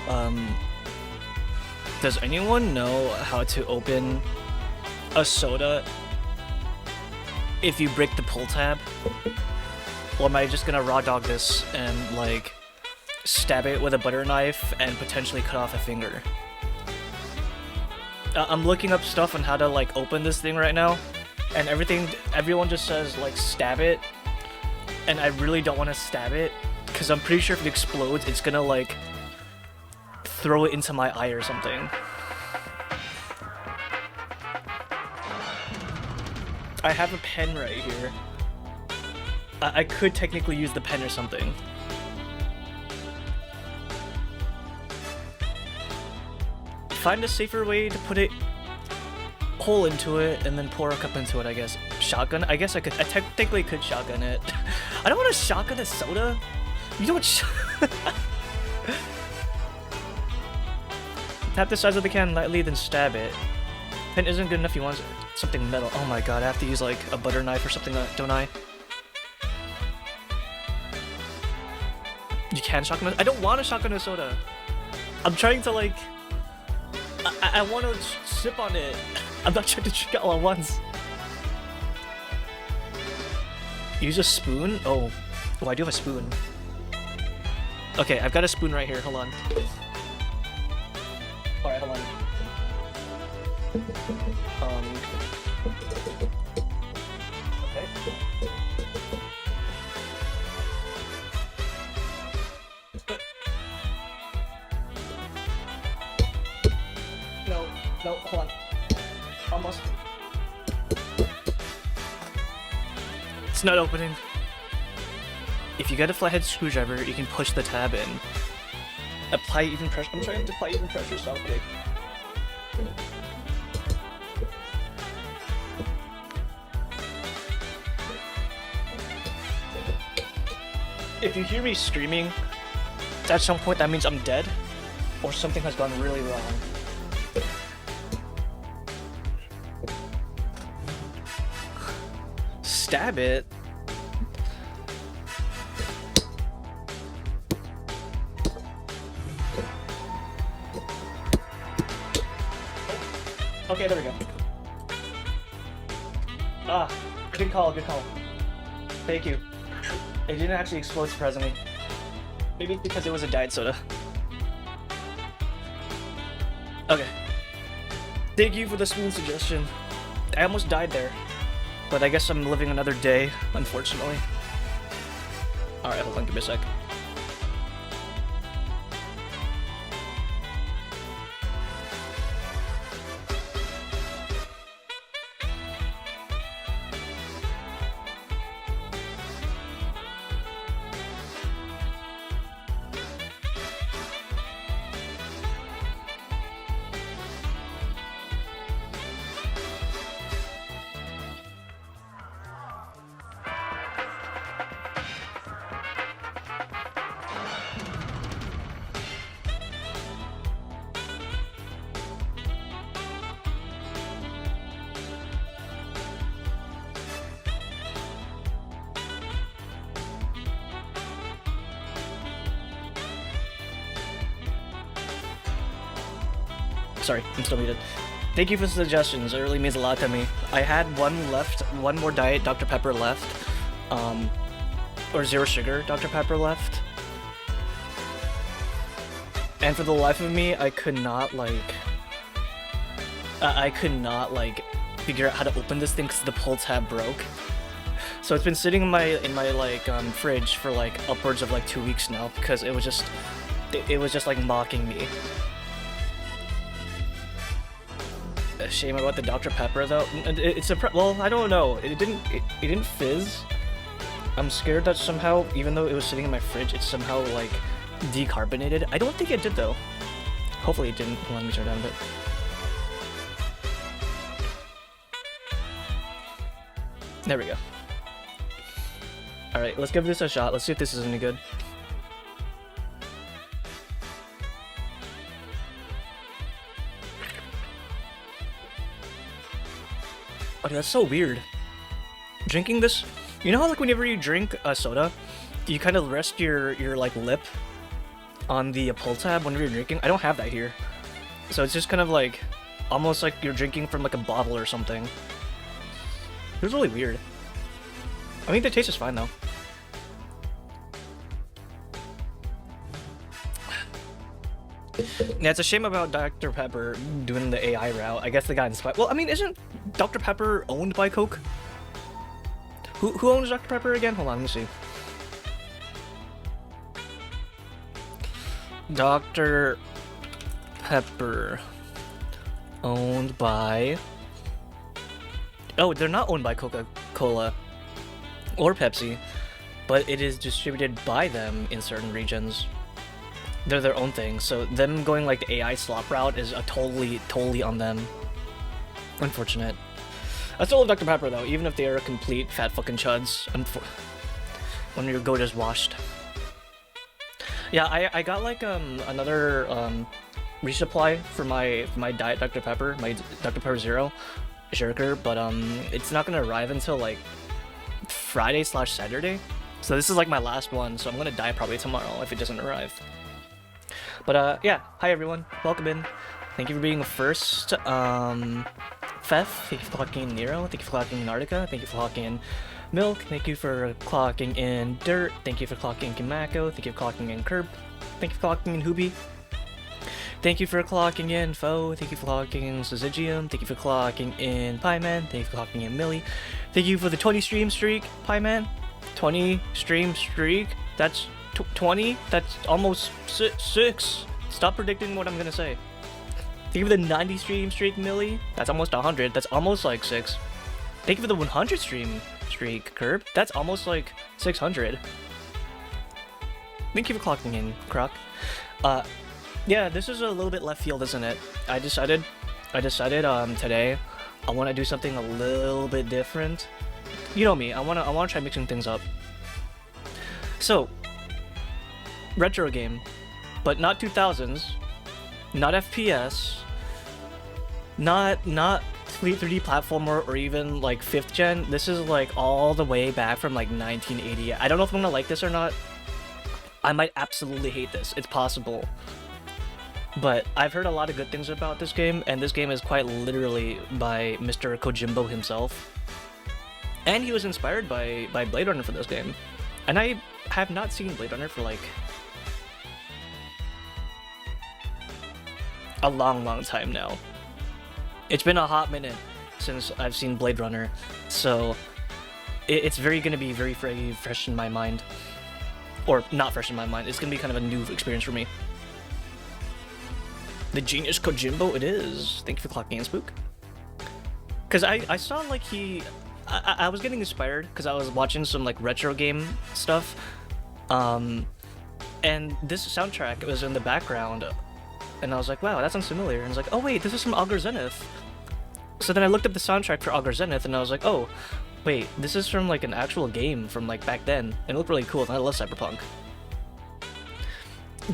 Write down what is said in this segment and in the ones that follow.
Um, does anyone know how to open a soda if you break the pull tab? Or am I just gonna raw dog this and like stab it with a butter knife and potentially cut off a finger? I'm looking up stuff on how to like open this thing right now, and everyone just says like stab it, and I really don't want to stab it because I'm pretty sure if it explodes, it's gonna like throw it into my eye or something. I have a pen right here. I could technically use the pen or something. Find a safer way to put it hole into it and then pour a cup into it, I guess. Shotgun? I guess I technically could shotgun it. I don't want to shotgun a soda. You know what? Tap the size of the can lightly, then stab it. Pen isn't good enough, you want something metal. Oh my god, I have to use like a butter knife or something, don't I? You can shotgun I don't want to shotgun a soda. I'm trying to like... I want to sip on it. I'm not trying to drink it all at once. Use a spoon? Oh, I do have a spoon. Okay, I've got a spoon right here. Hold on. Alright, hold on. Okay. No, hold on. Almost. It's not opening. If you get a flathead screwdriver, you can push the tab in. Apply even pressure. I'm trying to apply even pressure, so okay. If you hear me screaming, at some point that means I'm dead, or something has gone really wrong. Stab it? Okay, there we go. Ah, good call, good call. Thank you. It didn't actually explode, surprisingly. Maybe it's because it was a diet soda. Okay. Thank you for the spoon suggestion. I almost died there. But I guess I'm living another day, unfortunately. Alright, hold on, give me a sec. Sorry, I'm still muted. Thank you for the suggestions, it really means a lot to me. I had one more diet Dr. Pepper left, or zero sugar Dr. Pepper left. And for the life of me, I could not figure out how to open this thing because the pull tab broke. So it's been sitting in my fridge for like upwards of like 2 weeks now because it was just like mocking me. A shame about the Dr. Pepper though. Well, I don't know. It didn't fizz. I'm scared that somehow, even though it was sitting in my fridge, it's somehow like decarbonated. I don't think it did though. Hopefully it didn't. Let me turn down a bit. There we go. Alright, let's give this a shot. Let's see if this is any good. Oh, dude, that's so weird. Drinking this, you know how like whenever you drink a soda, you kind of rest your like lip on the pull tab whenever you're drinking. I don't have that here. So it's just kind of like, almost like you're drinking from like a bottle or something. It was really weird. I think the taste is fine though. Yeah, it's a shame about Dr. Pepper doing the AI route. I guess they got inspired. Well, I mean, isn't Dr. Pepper owned by Coke? Who owns Dr. Pepper again? Hold on, let me see. Dr. Pepper owned by... Oh, they're not owned by Coca-Cola or Pepsi, but it is distributed by them in certain regions. They're their own thing, so them going like the AI slop route is a totally on them. Unfortunate. I still love Dr. Pepper though, even if they are complete fat fucking chuds. When your goat is washed. Yeah, I got like another resupply for my Diet Dr. Pepper, my Dr. Pepper Zero Shirker, but it's not gonna arrive until like Friday/Saturday. So this is like my last one, so I'm gonna die probably tomorrow if it doesn't arrive. But yeah, hi everyone, welcome in. Thank you for being first. Fef, thank you for clocking in Nero, thank you for clocking in Antarctica, thank you for clocking in Milk, thank you for clocking in Dirt, thank you for clocking in Kimako, thank you for clocking in Curb, thank you for clocking in Hubi. Thank you for clocking in Foe, thank you for clocking in Syzygium, thank you for clocking in Pieman, thank you for clocking in Millie, thank you for the 20 stream streak, Pieman. 20 stream streak, that's 20, that's almost 6. Stop predicting what I'm gonna say. Thank you for the 90 stream streak, Millie, that's almost 100, that's almost like 6. Thank you for the 100 stream streak, Curb, that's almost like 600. Thank you for clocking in, Croc. Yeah, this is a little bit left field, isn't it? I decided today I want to do something a little bit different. You know me, I want to try mixing things up. So, retro game, but not 2000s, not FPS, not 3D platformer or even like 5th gen. This is like all the way back from like 1980. I don't know if I'm gonna like this or not. I might absolutely hate this. It's possible. But I've heard a lot of good things about this game, and this game is quite literally by Mr. Kojimbo himself. And he was inspired by Blade Runner for this game. And I have not seen Blade Runner for like a long time now. It's been a hot minute since I've seen Blade Runner, so it's gonna be very fresh in my mind. Or not fresh in my mind, it's gonna be kind of a new experience for me. The genius Kojimbo it is. Thank you for clocking in, Spook. Because I saw like I was getting inspired because I was watching some like retro game stuff. And this soundtrack was in the background. And I was like, wow, that sounds familiar. And I was like, oh wait, this is from Augur Zenith. So then I looked up the soundtrack for Augur Zenith and I was like, oh, wait, this is from like an actual game from like back then. And it looked really cool and I love Cyberpunk.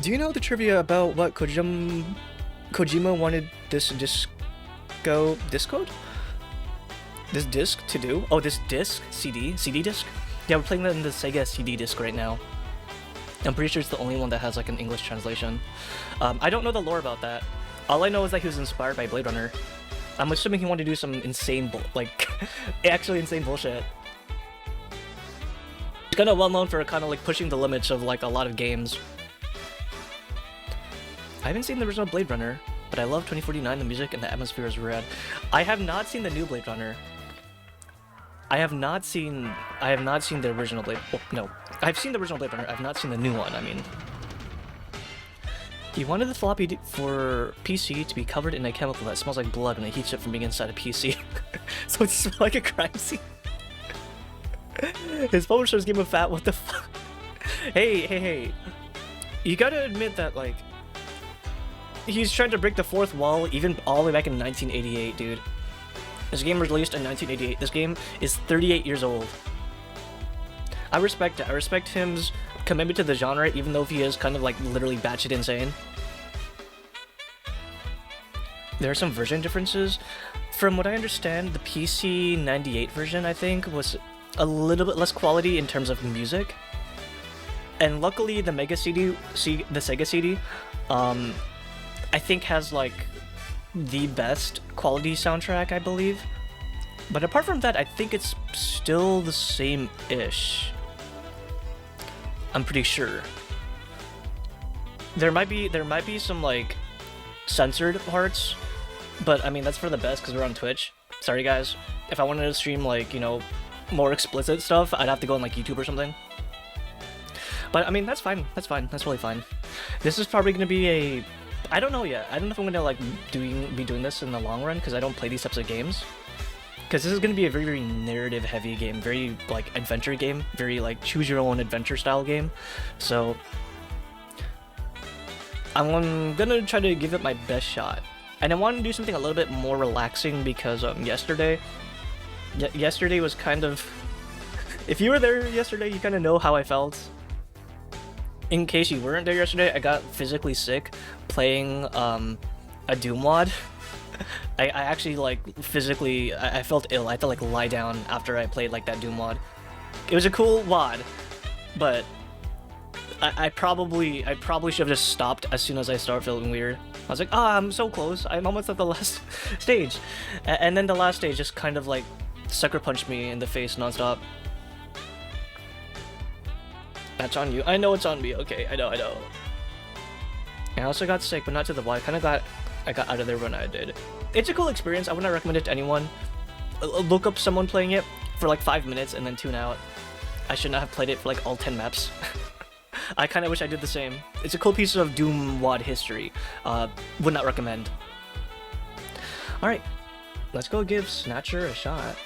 Do you know the trivia about what Kojima wanted this disc to do? Oh, this disc? CD disc? Yeah, we're playing that in the Sega CD disc right now. I'm pretty sure it's the only one that has like an English translation. I don't know the lore about that. All I know is that he was inspired by Blade Runner. I'm assuming he wanted to do some insane actually insane bullshit. He's kind of well known for kind of like pushing the limits of like a lot of games. I haven't seen the original Blade Runner, but I love 2049, the music and the atmosphere is rad. I have not seen the new Blade Runner. I have not seen the original Blade... Oh, no. I've seen the original Blade Runner, I've not seen the new one, I mean. He wanted the floppy for PC to be covered in a chemical that smells like blood when it heats up from being inside a PC. So it smells like a crime scene. His publisher's Game of Fat, what the fuck? Hey. You gotta admit that, like... He's trying to break the fourth wall even all the way back in 1988, dude. This game was released in 1988. This game is 38 years old. I respect it. I respect him's commitment to the genre, even though he is kind of like literally batshit insane. There are some version differences. From what I understand, the PC 98 version, I think, was a little bit less quality in terms of music. And luckily, the Mega CD, the Sega CD, I think has like the best quality soundtrack, I believe. But apart from that, I think it's still the same-ish. I'm pretty sure. There might be some like censored parts, but I mean that's for the best because we're on Twitch. Sorry guys. If I wanted to stream like, you know, more explicit stuff, I'd have to go on like YouTube or something. But I mean that's fine. That's fine. That's really fine. This is probably gonna be a, I don't know yet. I don't know if I'm gonna like be doing this in the long run because I don't play these types of games. Because this is gonna be a very, very narrative heavy game, very like adventure game, very like choose your own adventure style game. So I'm gonna try to give it my best shot. And I want to do something a little bit more relaxing because yesterday was kind of, if you were there yesterday, you kind of know how I felt. In case you weren't there yesterday, I got physically sick playing a Doom mod. I actually like physically, I felt ill. I had to like lie down after I played like that Doom mod. It was a cool mod, but I probably should have just stopped as soon as I started feeling weird. I was like, I'm so close. I'm almost at the last stage. And then the last stage just kind of like sucker punched me in the face nonstop. That's on you. I know it's on me. Okay, I know. And I also got sick, but not to the wall. I got out of there when I did. It's a cool experience. I wouldn't recommend it to anyone. Look up someone playing it for like 5 minutes and then tune out. I should not have played it for like all 10 maps. I kind of wish I did the same. It's a cool piece of Doom WOD history. Would not recommend. Alright, let's go give Snatcher a shot.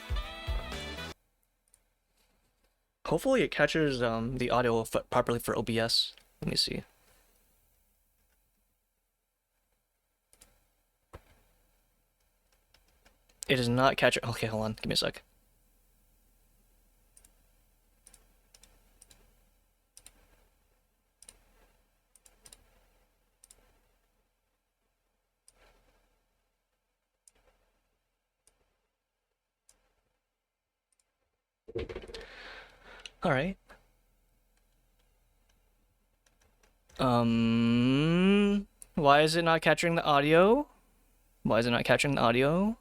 Hopefully it catches the audio properly for OBS. Let me see. It is not catching. Okay, hold on. Give me a sec. Alright. Why is it not capturing the audio? Why is it not capturing the audio?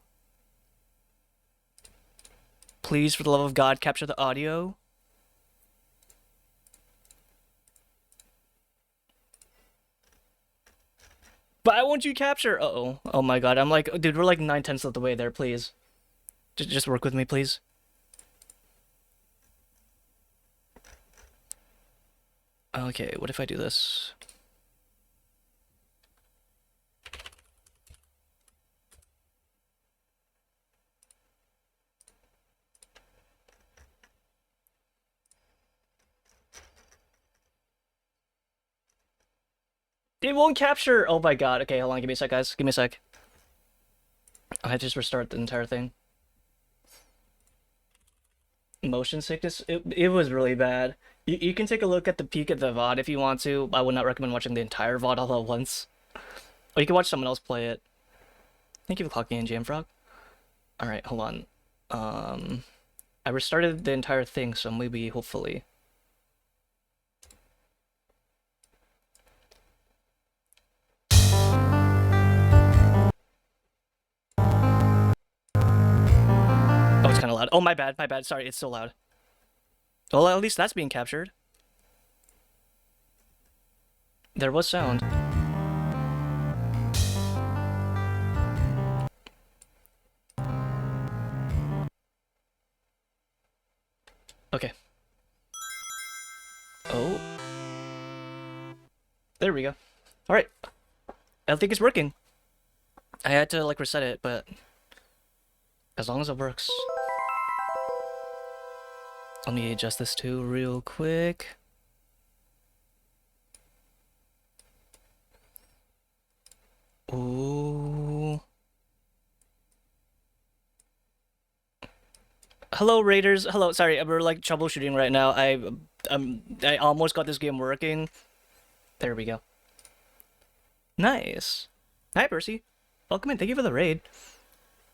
Please, for the love of God, capture the audio. But why won't you capture? Uh-oh. Oh my god, I'm like, dude, we're like 9/10 of the way there, please. Just work with me, please. Okay, what if I do this? It won't capture! Oh my god. Okay, hold on, give me a sec, guys. Give me a sec. I had to just restart the entire thing. Motion sickness? It was really bad. You can take a look at the peak of the VOD if you want to. I would not recommend watching the entire VOD all at once. Or you can watch someone else play it. Thank you for clocking in, Jamfrog. Alright, hold on. I restarted the entire thing, so maybe, hopefully. Oh, it's kind of loud. Oh, my bad, my bad. Sorry, it's so loud. Well, at least that's being captured. There was sound. Okay. Oh. There we go. Alright. I don't think it's working. I had to, like, reset it, but as long as it works. Let me adjust this too real quick. Ooh. Hello, Raiders. Hello. Sorry, we're like troubleshooting right now. I almost got this game working. There we go. Nice. Hi, Percy. Welcome in. Thank you for the raid.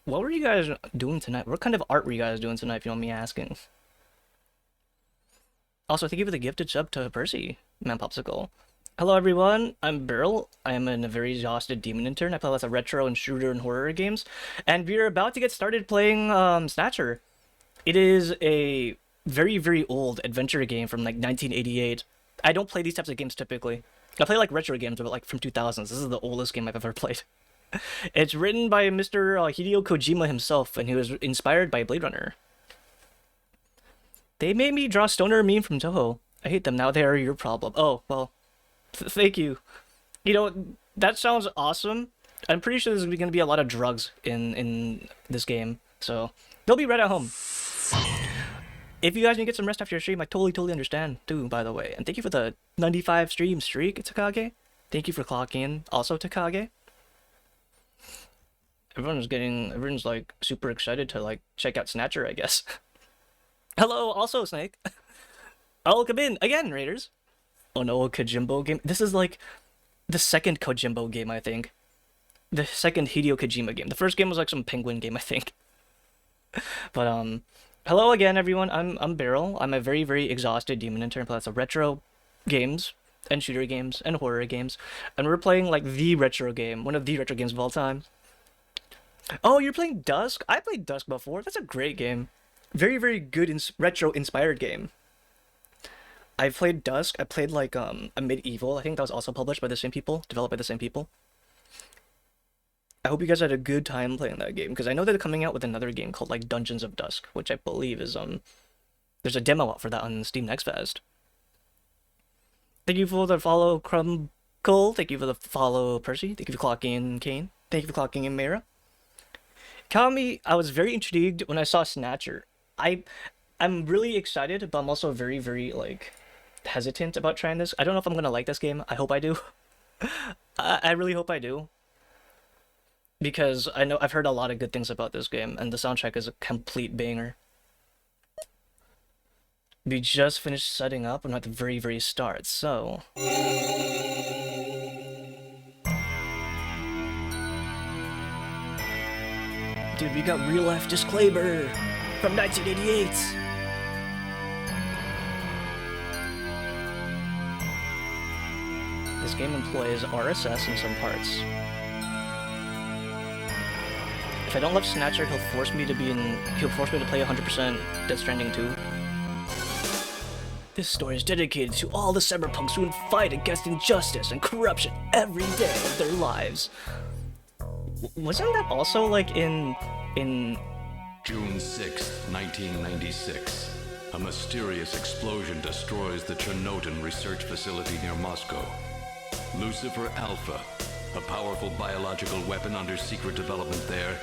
What were you guys doing tonight? What kind of art were you guys doing tonight, if you don't mind me asking? Also, thank you for the gifted sub to Percy. Man Popsicle. Hello everyone, I'm Beryl. I am a very exhausted demon intern. I play lots of retro and shooter and horror games. And we're about to get started playing Snatcher. It is a very, very old adventure game from like 1988. I don't play these types of games typically. I play like retro games, but like from 2000s. This is the oldest game I've ever played. It's written by Mr. Hideo Kojima himself, and he was inspired by Blade Runner. They made me draw Stoner meme from Toho. I hate them now. They are your problem. Oh, well, thank you. You know, that sounds awesome. I'm pretty sure there's going to be a lot of drugs in this game, so they'll be right at home. If you guys need to get some rest after your stream, I totally understand too, by the way. And thank you for the 95 stream streak, Takage. Thank you for clocking in, also Takage. Everyone's like super excited to like check out Snatcher, I guess. Hello, also Snake. Oh, come in again, Raiders. Oh no, a Kojimbo game. This is like the second Kojimbo game, I think. The second Hideo Kojima game. The first game was like some penguin game, I think. But hello again, everyone. I'm Beryl. I'm a very exhausted demon intern. Lots of retro games and shooter games and horror games, and we're playing like the retro game, one of the retro games of all time. Oh, you're playing Dusk? I played Dusk before. That's a great game. Very good retro inspired game. I played Dusk. I played like a Medieval. I think that was also published by the same people, developed by the same people. I hope you guys had a good time playing that game, because I know they're coming out with another game called like Dungeons of Dusk, which I believe is there's a demo out for that on Steam Next Fest. Thank you for the follow, Crumbcle. Thank you for the follow, Percy. Thank you for clocking in, Kane. Thank you for clocking in, Mara. Kami, I was very intrigued when I saw Snatcher. I'm really excited, but I'm also very like hesitant about trying this. I don't know if I'm gonna like this game. I hope I do. I really hope I do, because I know I've heard a lot of good things about this game, and the soundtrack is a complete banger. We just finished setting up. I'm at the very start, so. Dude, we got real life disclaimer from 1988. This game employs RSS in some parts. If I don't love Snatcher, he'll force me to play 100% Death Stranding 2. This story is dedicated to all the cyberpunks who fight against injustice and corruption every day of their lives. Wasn't that also like in June 6, 1996, a mysterious explosion destroys the Chernobyl research facility near Moscow. Lucifer Alpha, a powerful biological weapon under secret development there,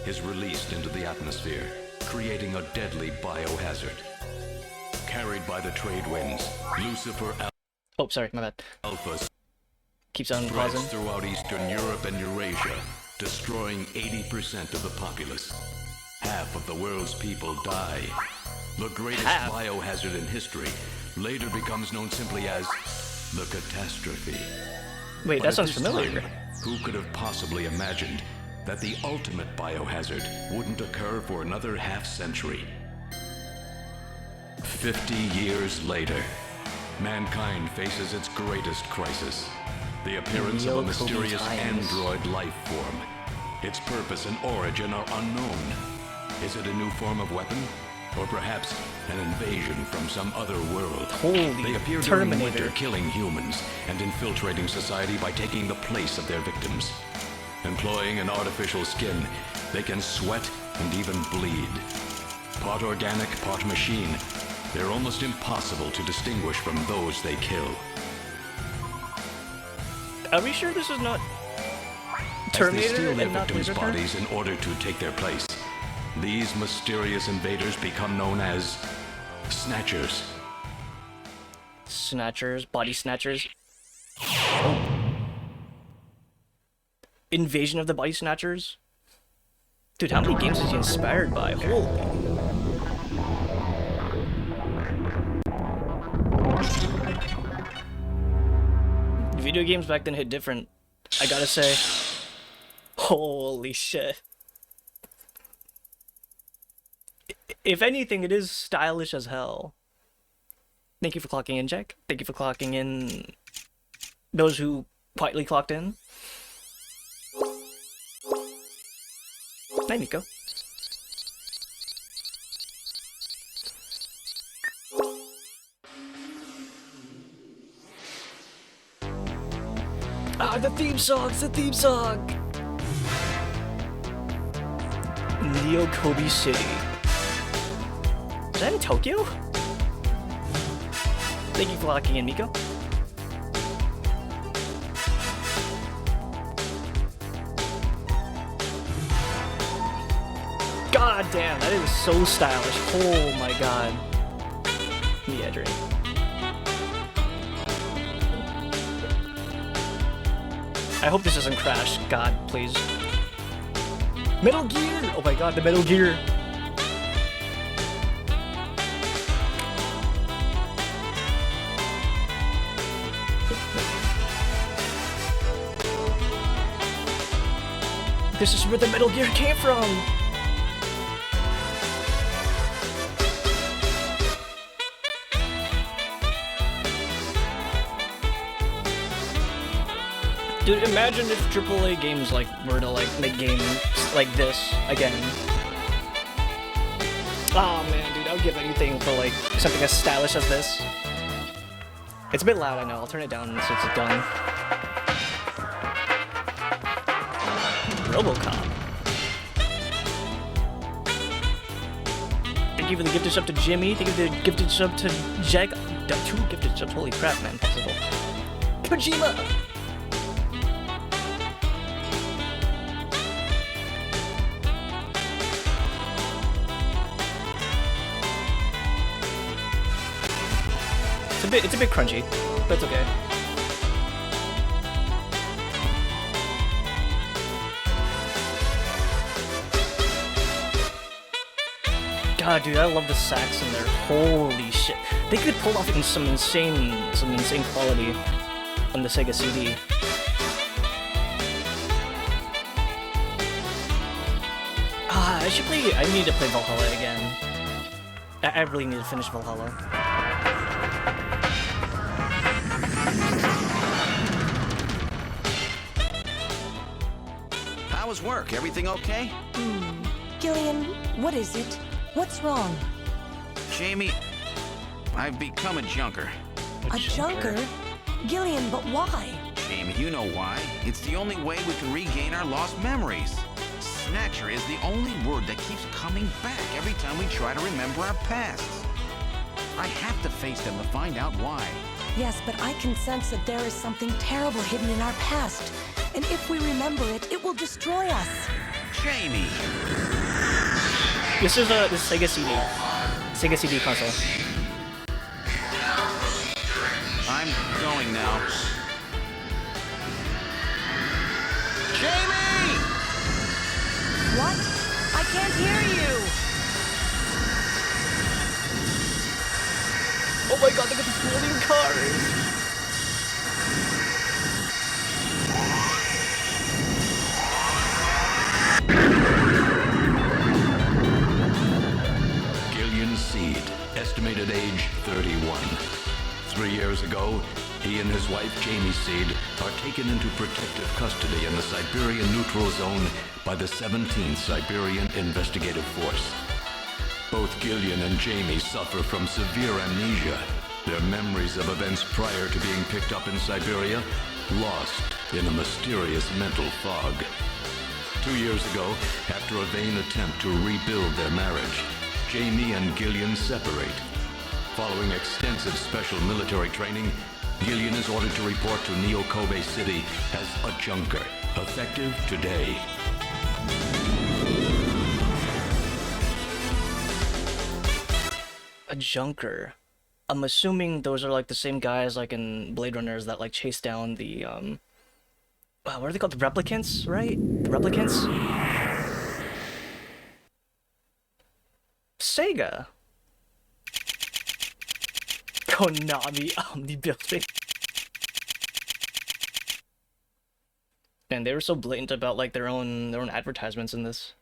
is released into the atmosphere, creating a deadly biohazard. Carried by the trade winds, Lucifer Alpha. Oh, sorry, my bad. Alpha keeps on spreads pausing. throughout Eastern Europe and Eurasia, destroying 80% of the populace. Half of the world's people die. The greatest biohazard in history later becomes known simply as the catastrophe. Wait, But that at sounds this familiar. time, who could have possibly imagined that the ultimate biohazard wouldn't occur for another half-century? 50 years later, mankind faces its greatest crisis. The appearance of a mysterious android life form. Its purpose and origin are unknown. Is it a new form of weapon? Or perhaps an invasion from some other world? They appear during winter, killing humans and infiltrating society by taking the place of their victims. Employing an artificial skin, they can sweat and even bleed. Part organic, part machine, they're almost impossible to distinguish from those they kill. Are we sure this is not Terminator As they steal their and not victims' Laser bodies in order to take their place, these mysterious invaders become known as Snatchers. Snatchers, body snatchers. Oh. Invasion of the Body Snatchers? Dude, how many games is he inspired by? Holy. Video games back then hit different, I gotta say. Holy shit. If anything, it is stylish as hell. Thank you for clocking in, Jack. Thank you for clocking in those who quietly clocked in. Hi, Nico. Ah, the theme song! It's the theme song! Neo Kobe City. Is that in Tokyo? Thank you for locking in, Miko. God damn, that is so stylish. Oh my god. Yeah, drink. I hope this doesn't crash. God, please. Metal Gear! Oh my god, the Metal Gear! This is where the Metal Gear came from! Dude, imagine if AAA games like were to like make games like this again. Oh man, dude, I would give anything for like something as stylish as this. It's a bit loud, I know. I'll turn it down since it's done. RoboCop. Thank you for the gifted sub to Jimmy. Thank you for the gifted sub to Jag. 2 gifted subs. Holy crap, man. Possible. Kojima. It's a bit crunchy, but it's okay. God, dude, I love the sax in there. Holy shit, they could pull off in some insane quality on the Sega CD. I need to play Valhalla again. I really need to finish Valhalla. How was work? Everything okay? Gillian, what is it? What's wrong? Jamie, I've become a junker. A junker? Gillian, but why? Jamie, you know why. It's the only way we can regain our lost memories. Snatcher is the only word that keeps coming back every time we try to remember our pasts. I have to face them to find out why. Yes, but I can sense that there is something terrible hidden in our past. And if we remember it, it will destroy us. Jamie! This is Sega CD. Sega CD console. I'm going now. Jamie! What? I can't hear you! Oh my god, look at the floating cars! Estimated age 31. 3 years ago, he and his wife Jamie Seed are taken into protective custody in the Siberian Neutral Zone by the 17th Siberian Investigative Force. Both Gillian and Jamie suffer from severe amnesia. Their memories of events prior to being picked up in Siberia lost in a mysterious mental fog. 2 years ago, after a vain attempt to rebuild their marriage, Jamie and Gillian separate. Following extensive special military training, Gillian is ordered to report to Neo Kobe City as a junker, effective today. A junker. I'm assuming those are like the same guys like in Blade Runners that like chase down the what are they called? The replicants, right? The replicants? Sega. Konami Omni-Building. And they were so blatant about like their own advertisements in this.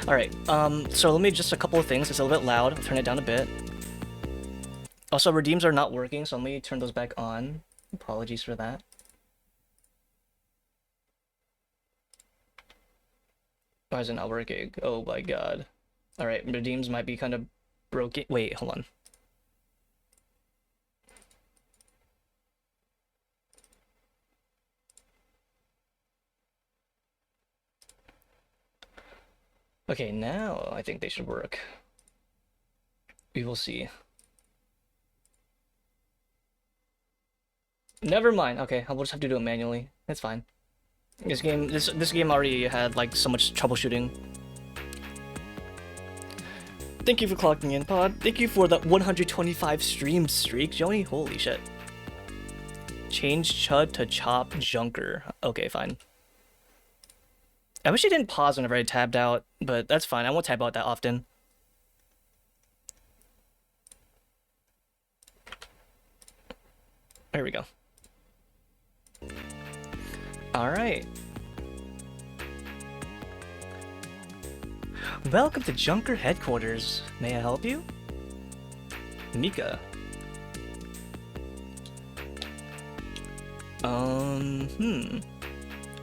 Alright, so let me just a couple of things. It's a little bit loud. I'll turn it down a bit. Also, redeems are not working, so let me turn those back on. Apologies for that. Why is it not working? Oh my god. Alright, redeems might be kind of broken. Wait, hold on. Okay, now I think they should work. We will see. Never mind. Okay, I'll just have to do it manually. It's fine. This game already had like so much troubleshooting. Thank you for clocking in, Pod. Thank you for the 125 stream streak, Joey. Holy shit. Change Chud to Chop Junker. Okay, fine. I wish I didn't pause whenever I tabbed out, but that's fine. I won't tab out that often. There we go. Alright. Welcome to Junker Headquarters. May I help you? Mika.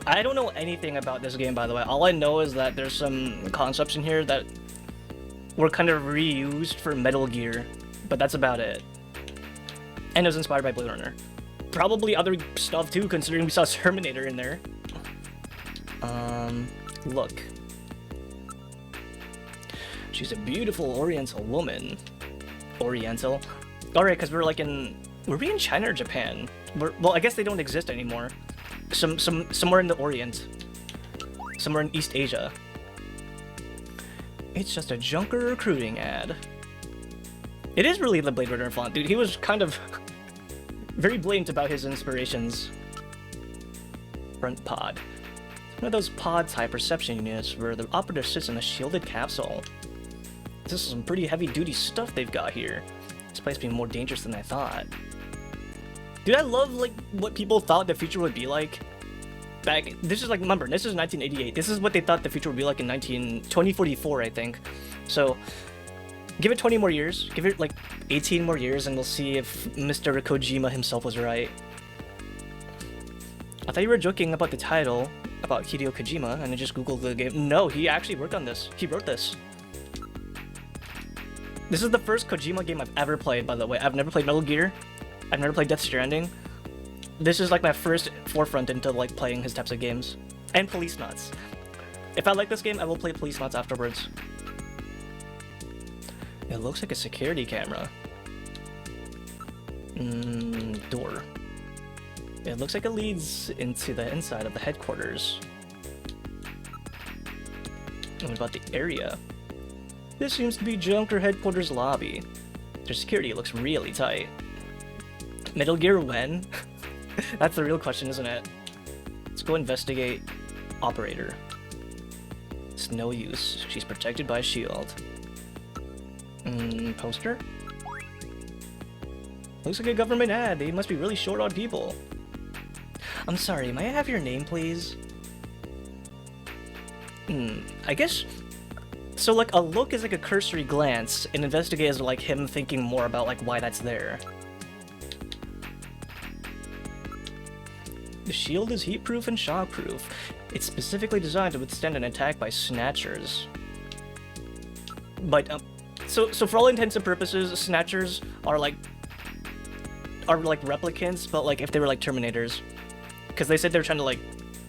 I don't know anything about this game, by the way. All I know is that there's some concepts in here that were kind of reused for Metal Gear, but that's about it. And it was inspired by Blade Runner. Probably other stuff too, considering we saw Terminator in there. Look. She's a beautiful Oriental woman. Oriental? Alright, because we're like in... Were we in China or Japan? Well, I guess they don't exist anymore. Somewhere in the Orient. Somewhere in East Asia. It's just a Junker recruiting ad. It is really the Blade Runner font, dude. He was kind of very blatant about his inspirations. Front pod. One of those pods high perception units where the operative sits in a shielded capsule. This is some pretty heavy-duty stuff they've got here. This place being more dangerous than I thought. Dude, I love like what people thought the future would be like. Back, this is like, remember, this is 1988. This is what they thought the future would be like in 2044, I think. So, give it 20 more years. Give it like 18 more years, and we'll see if Mr. Kojima himself was right. I thought you were joking about the title, about Hideo Kojima, and I just googled the game. No, he actually worked on this. He wrote this. This is the first Kojima game I've ever played, by the way. I've never played Metal Gear. I've never played Death Stranding. This is like my first forefront into like playing his types of games. And Police Knots. If I like this game, I will play Police Knots afterwards. It looks like a security camera. Door. It looks like it leads into the inside of the headquarters. What about the area? This seems to be Junker headquarters lobby. Their security looks really tight. Metal Gear when? That's the real question, isn't it? Let's go investigate operator. It's no use. She's protected by a shield. Poster? Looks like a government ad. They must be really short on people. I'm sorry, may I have your name, please? I guess... So, like, a look is like a cursory glance, and investigate is like him thinking more about, like, why that's there. The shield is heatproof and shockproof. It's specifically designed to withstand an attack by Snatchers. But, so for all intents and purposes, Snatchers are like replicants, but like if they were like Terminators. Because they said they were trying to like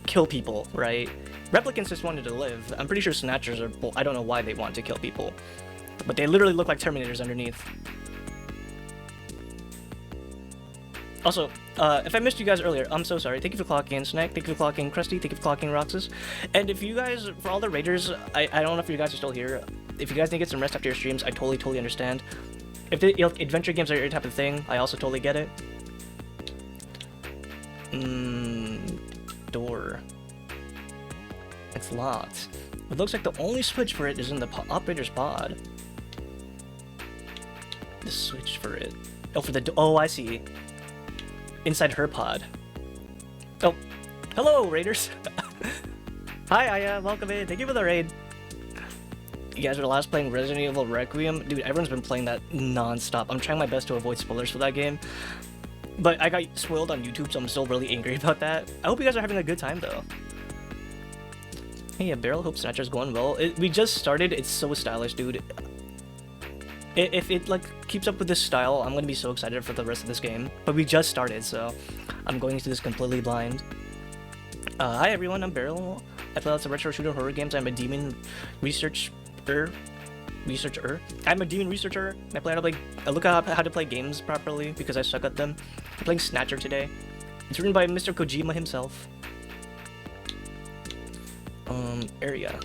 kill people, right? Replicants just wanted to live. I'm pretty sure Snatchers are, well, I don't know why they want to kill people. But they literally look like Terminators underneath. Also, if I missed you guys earlier, I'm so sorry. Thank you for clocking in, Snack. Thank you for clocking Krusty. Thank you for clocking Roxas. And if you guys, for all the Raiders, I don't know if you guys are still here. If you guys need to get some rest after your streams, I totally understand. If the adventure games are your type of thing, I also totally get it. Door. It's locked. It looks like the only switch for it is in the operator's pod. The switch for it. Oh, for the oh, I see. Inside her pod. Oh, hello, Raiders. Hi, Aya. Welcome in. Thank you for the raid. You guys are last playing Resident Evil Requiem? Dude, everyone's been playing that non-stop. I'm trying my best to avoid spoilers for that game. But I got spoiled on YouTube, so I'm still really angry about that. I hope you guys are having a good time, though. Hey, yeah, Barrel, hope Snatcher's going well. We just started. It's so stylish, dude. If it, like, keeps up with this style, I'm gonna be so excited for the rest of this game. But we just started, so I'm going into this completely blind. Hi, everyone. I'm Barrel. I play lots of retro shooter horror games. I'm a demon researcher. I'm a demon researcher. I play how to play. I look up how to play games properly because I suck at them. I'm playing Snatcher today. It's written by Mr. Kojima himself. Area.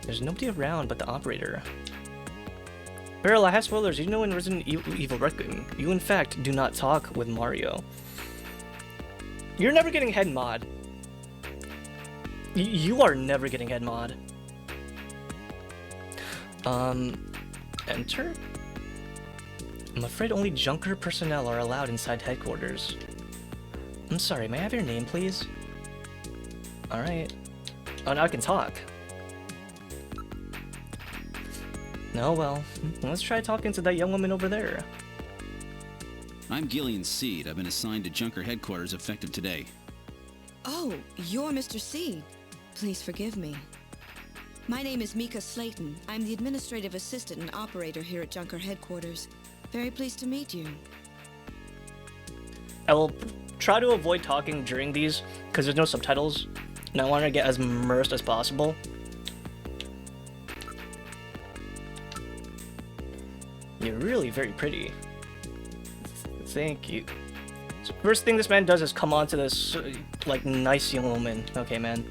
There's nobody around but the operator. Barrel, I have spoilers. You know in Resident Evil Requiem, you in fact do not talk with Mario. You're never getting head mod. You are never getting head mod. Enter? I'm afraid only Junker personnel are allowed inside headquarters. I'm sorry, may I have your name, please? Alright. Oh, now I can talk. No, well, let's try talking to that young woman over there. I'm Gillian Seed. I've been assigned to Junker headquarters effective today. Oh, you're Mr. Seed. Please forgive me. My name is Mika Slayton. I'm the administrative assistant and operator here at Junker headquarters. Very pleased to meet you. I will try to avoid talking during these because there's no subtitles, and I want to get as immersed as possible. You're really very pretty. Thank you. So first thing this man does is come on to this, like, nice young woman. Okay, man.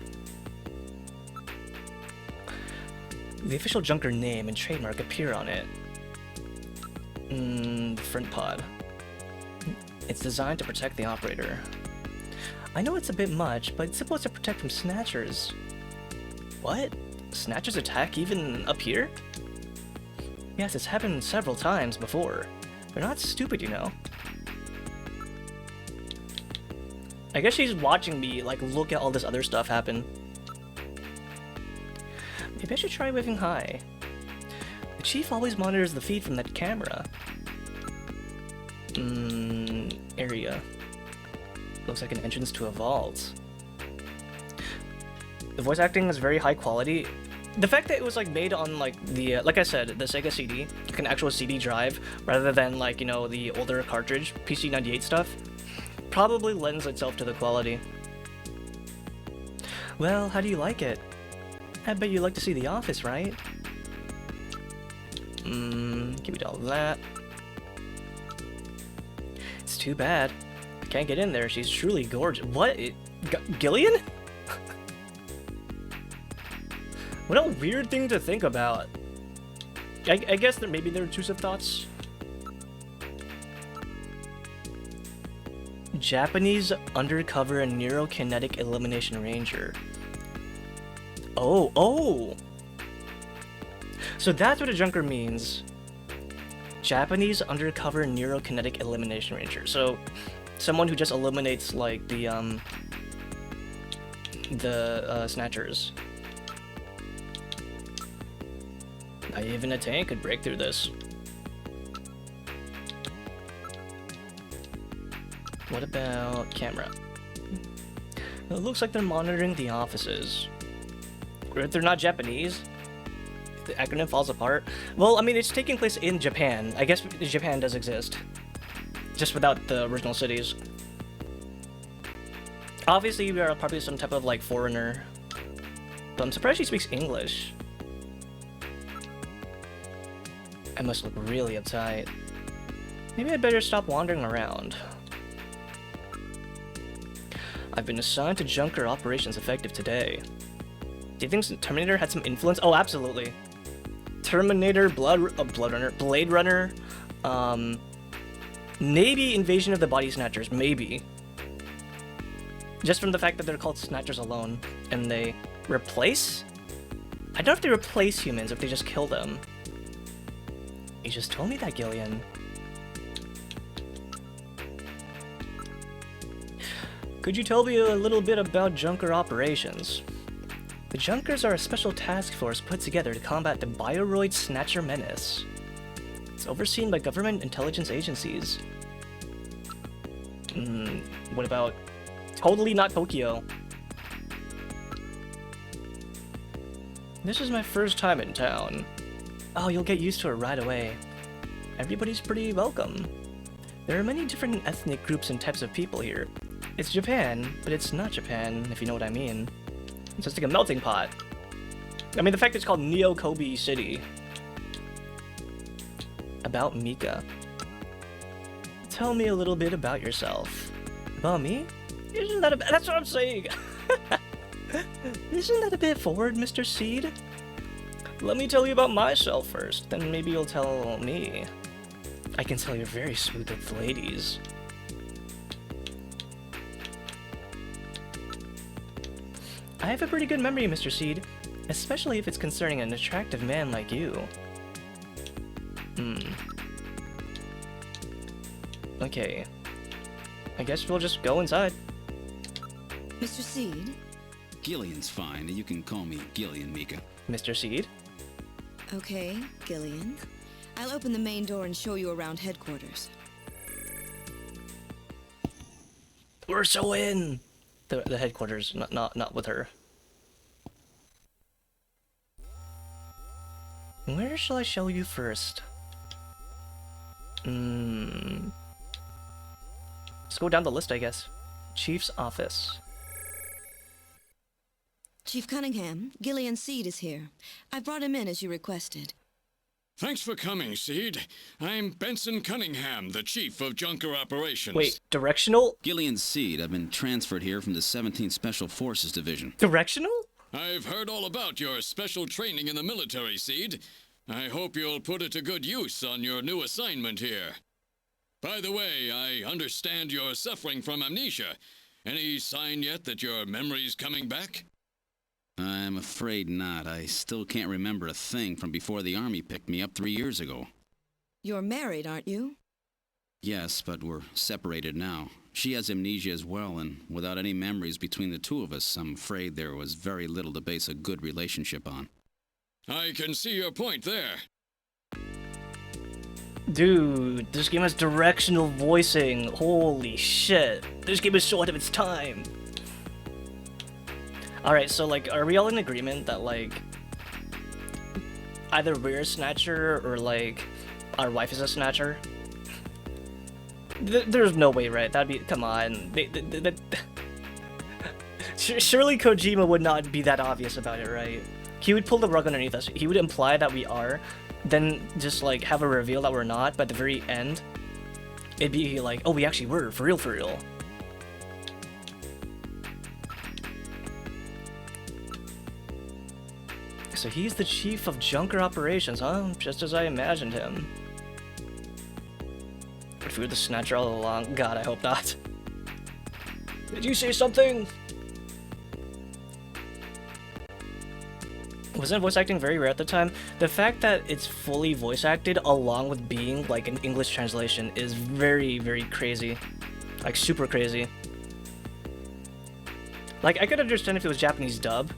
The official Junker name and trademark appear on it. Front pod. It's designed to protect the operator. I know it's a bit much, but it's supposed to protect from Snatchers. What? Snatchers attack even up here? Yes, it's happened several times before. They're not stupid, you know. I guess she's watching me, like, look at all this other stuff happen. Maybe I should try waving hi. The chief always monitors the feed from that camera. Area. Looks like an entrance to a vault. The voice acting is very high quality. The fact that it was, like, made on, like, the, like I said, the Sega CD, like an actual CD drive, rather than, like, you know, the older cartridge, PC98 stuff, probably lends itself to the quality. Well, how do you like it? I bet you like to see The Office, right? Give me all that. It's too bad. I can't get in there. She's truly gorgeous. What? Gillian? What a weird thing to think about. I guess that maybe there are intrusive thoughts. Japanese undercover and neurokinetic elimination ranger. Oh! So that's what a Junker means. Japanese undercover neurokinetic elimination ranger. So, someone who just eliminates, like, the Snatchers. Not even a tank could break through this. What about camera? It looks like they're monitoring the offices. If they're not Japanese, the acronym falls apart. Well, I mean, it's taking place in Japan. I guess Japan does exist. Just without the original cities. Obviously, we are probably some type of, like, foreigner. But I'm surprised she speaks English. I must look really uptight. Maybe I'd better stop wandering around. I've been assigned to Junker operations effective today. Do you think Terminator had some influence? Oh, absolutely. Terminator, Blade Runner, maybe Invasion of the Body Snatchers, maybe. Just from the fact that they're called Snatchers alone, and they replace? I don't know if they replace humans, if they just kill them. You just told me that, Gillian. Could you tell me a little bit about Junker operations? The Junkers are a special task force put together to combat the Bioroid Snatcher menace. It's overseen by government intelligence agencies. What about... Totally not Tokyo. This is my first time in town. Oh, you'll get used to it right away. Everybody's pretty welcome. There are many different ethnic groups and types of people here. It's Japan, but it's not Japan, if you know what I mean. It's just like a melting pot. I mean, the fact it's called Neo Kobe City. About Mika. Tell me a little bit about yourself. About me? Isn't that a bit... That's what I'm saying! Isn't that a bit forward, Mr. Seed? Let me tell you about myself first, then maybe you'll tell me. I can tell you're very smooth with the ladies. I have a pretty good memory, Mr. Seed, especially if it's concerning an attractive man like you. Okay. I guess we'll just go inside. Mr. Seed? Gillian's fine. You can call me Gillian, Mika. Mr. Seed? Okay, Gillian. I'll open the main door and show you around headquarters. We're so in! The headquarters, not with her. Where shall I show you first? Let's go down the list, I guess. Chief's office. Chief Cunningham, Gillian Seed is here. I brought him in as you requested. Thanks for coming, Seed. I'm Benson Cunningham, the Chief of Junker Operations. Wait, directional? Gillian Seed. I've been transferred here from the 17th Special Forces Division. Directional? I've heard all about your special training in the military, Seed. I hope you'll put it to good use on your new assignment here. By the way, I understand you're suffering from amnesia. Any sign yet that your memory's coming back? I'm afraid not. I still can't remember a thing from before the Army picked me up 3 years ago. You're married, aren't you? Yes, but we're separated now. She has amnesia as well, and without any memories between the two of us, I'm afraid there was very little to base a good relationship on. I can see your point there. Dude, this game has directional voicing. Holy shit. This game is so ahead of its time. Alright, so, like, are we all in agreement that, like, either we're a Snatcher or, like, our wife is a Snatcher? There's no way, right? That'd be... Come on. Surely Kojima would not be that obvious about it, right? He would pull the rug underneath us. He would imply that we are, then just, like, have a reveal that we're not, but at the very end, it'd be like, oh, we actually were, for real, for real. So he's the Chief of Junker Operations, huh? Just as I imagined him. If we were the Snatcher all along, God, I hope not. Did you say something? Wasn't voice acting very rare at the time? The fact that it's fully voice acted along with being like an English translation is very, very crazy. Like, super crazy. Like, I could understand if it was Japanese dub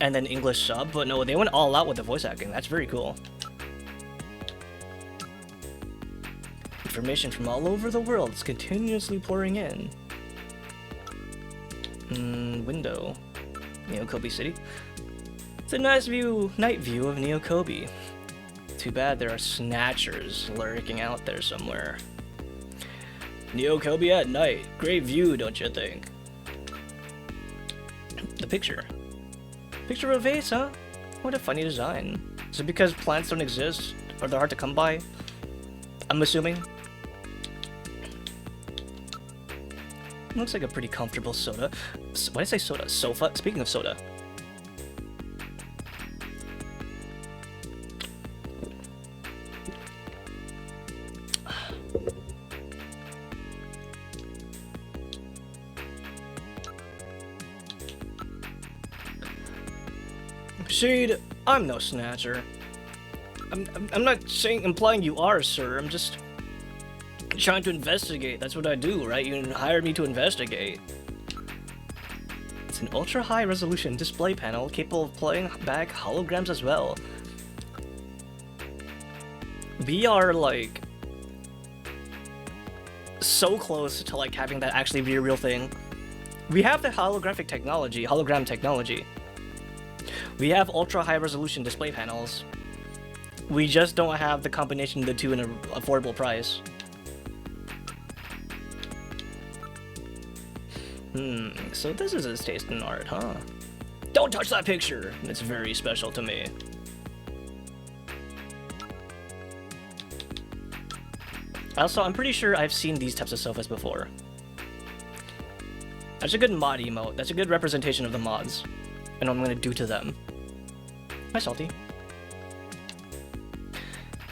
and then English sub, but no, they went all out with the voice acting. That's very cool. Information from all over the world is continuously pouring in. Window. Neo Kobe City. It's a nice night view of Neo Kobe. Too bad there are Snatchers lurking out there somewhere. Neo Kobe at night. Great view, don't you think? The picture. Picture of a vase, huh? What a funny design. Is it because plants don't exist? Or they're hard to come by? I'm assuming. Looks like a pretty comfortable soda. Why did I say soda? Sofa? Speaking of soda. Shade, I'm no Snatcher. I'm not implying you are, sir. I'm just trying to investigate. That's what I do, right? You hired me to investigate. It's an ultra-high resolution display panel capable of playing back holograms as well. We are like so close to like having that actually be a real thing. We have the hologram technology. We have ultra-high resolution display panels. We just don't have the combination of the two in an affordable price. So this is his taste in art, huh? Don't touch that picture! It's very special to me. Also, I'm pretty sure I've seen these types of sofas before. That's a good mod emote. That's a good representation of the mods. And what I'm gonna do to them. Hi, Salty.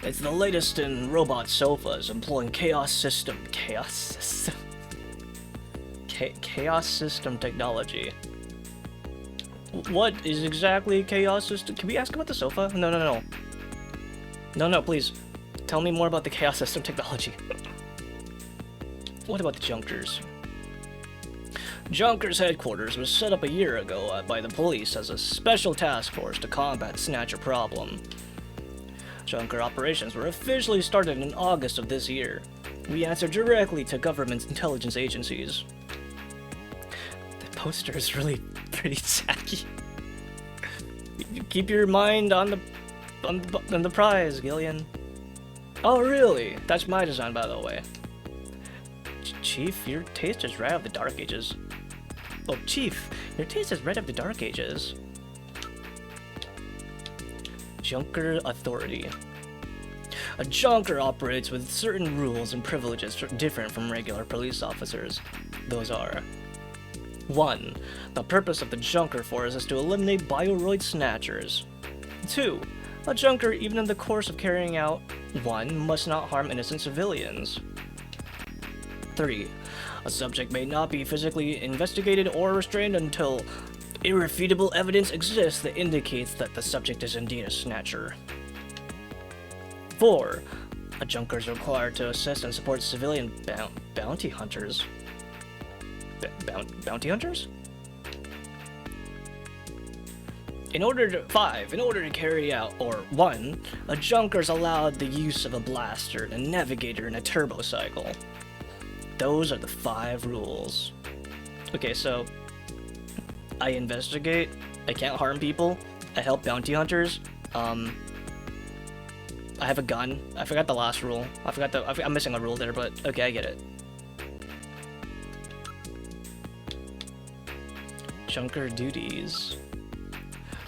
It's the latest in robot sofas employing chaos system technology. What is exactly chaos system? Can we ask about the sofa? No, please. Tell me more about the chaos system technology. What about the Junkers? Junkers headquarters was set up a year ago by the police as a special task force to combat Snatcher problem. Junker operations were officially started in August of this year. We answer directly to government intelligence agencies. The poster is really pretty tacky. Keep your mind on the prize, Gillian. Oh really? That's my design, by the way. Chief, your taste is right out of the Dark Ages. Oh, Chief, your taste is right out of the Dark Ages. Junker Authority. A Junker operates with certain rules and privileges different from regular police officers. Those are: 1. The purpose of the Junker Force is to eliminate Bioroid Snatchers. 2. A Junker, even in the course of carrying out 1, must not harm innocent civilians. 3. A subject may not be physically investigated or restrained until irrefutable evidence exists that indicates that the subject is indeed a Snatcher. 4. A Junker is required to assist and support civilian bounty hunters. Bounty hunters? 5. In order to carry out, or 1, a Junker is allowed the use of a blaster, a navigator, and a turbo cycle. Those are the 5 rules. Okay, so I investigate, I can't harm people, I help bounty hunters, I have a gun. I forgot the last rule. I'm missing a rule there, but okay, I get it. Junker duties.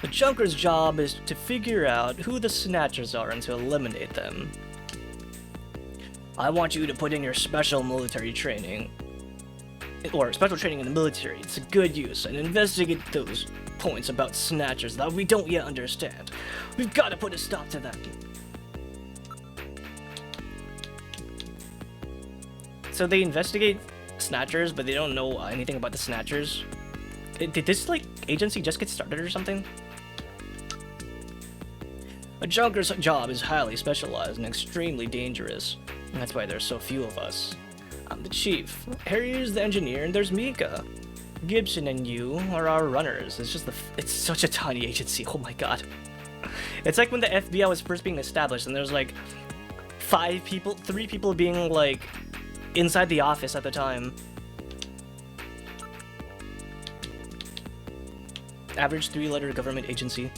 The Junker's job is to figure out who the Snatchers are and to eliminate them. I want you to put in your special military training, or special training in the military. It's a good use, and investigate those points about Snatchers that we don't yet understand. We've got to put a stop to them. So they investigate Snatchers, but they don't know anything about the Snatchers. Did this, like, agency just get started or something? A Junker's job is highly specialized and extremely dangerous, and that's why there's so few of us. I'm the chief, Harry is the engineer, and there's Mika. Gibson and you are our runners. It's such a tiny agency, oh my god. It's like when the FBI was first being established, and there's like 3 people being like inside the office at the time. Average 3-letter government agency.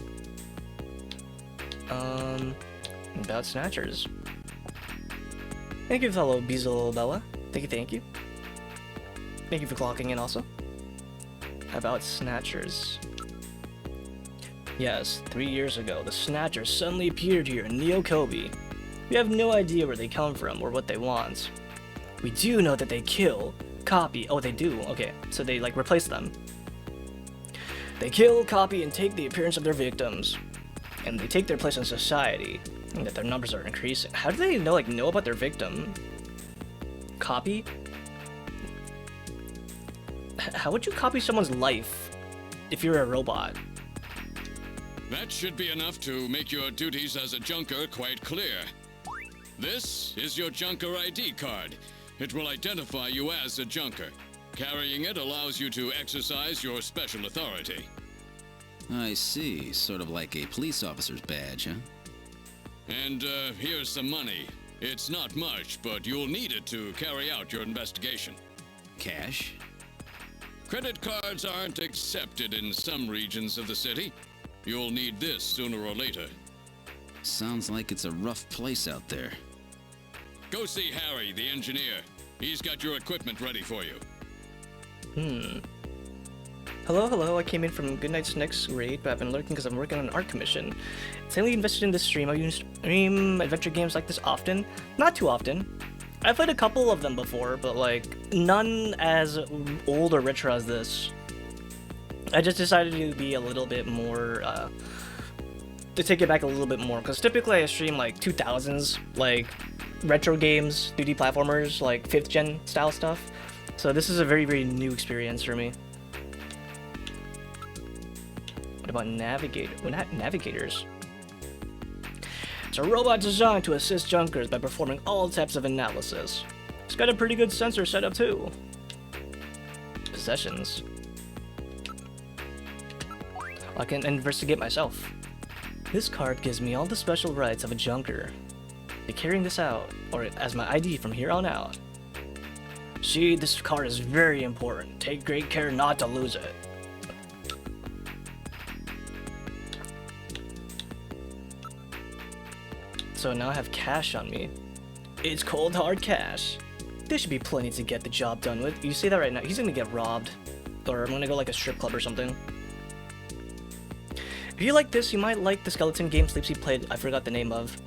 About Snatchers. Thank you, fellow Beezle Bella. Thank you. Thank you for clocking in also. About Snatchers. Yes, 3 years ago, the Snatchers suddenly appeared here in Neo Kobe. We have no idea where they come from or what they want. We do know that they kill, copy. Oh, they do. Okay, so they like replace them. They kill, copy, and take the appearance of their victims. And they take their place in society, and that their numbers are increasing. How do they know about their victim? Copy? How would you copy someone's life if you're a robot? That should be enough to make your duties as a Junker quite clear. This is your Junker ID card. It will identify you as a Junker. Carrying it allows you to exercise your special authority. I see. Sort of like a police officer's badge, huh? And here's some money. It's not much, but you'll need it to carry out your investigation. Cash? Credit cards aren't accepted in some regions of the city. You'll need this sooner or later. Sounds like it's a rough place out there. Go see Harry, the engineer. He's got your equipment ready for you. Hello, I came in from Goodnight's next raid, but I've been lurking because I'm working on an art commission. Insanely invested in this stream. I use stream adventure games like this often. Not too often. I've played a couple of them before, but like, none as old or retro as this. I just decided to be a little bit more, to take it back a little bit more, because typically I stream like 2000s, like, retro games, 2D platformers, like 5th gen style stuff. So this is a very, very new experience for me. What about navigators? It's a robot designed to assist junkers by performing all types of analysis. It's got a pretty good sensor setup too. Possessions. I can investigate myself. This card gives me all the special rights of a junker. Be carrying this out, or as my ID from here on out. See, this card is very important. Take great care not to lose it. So now I have cash on me. It's cold hard cash. There should be plenty to get the job done with. You see that right now? He's gonna get robbed. Or I'm gonna go like a strip club or something. If you like this, you might like the skeleton game Sleepsy played. I forgot the name of.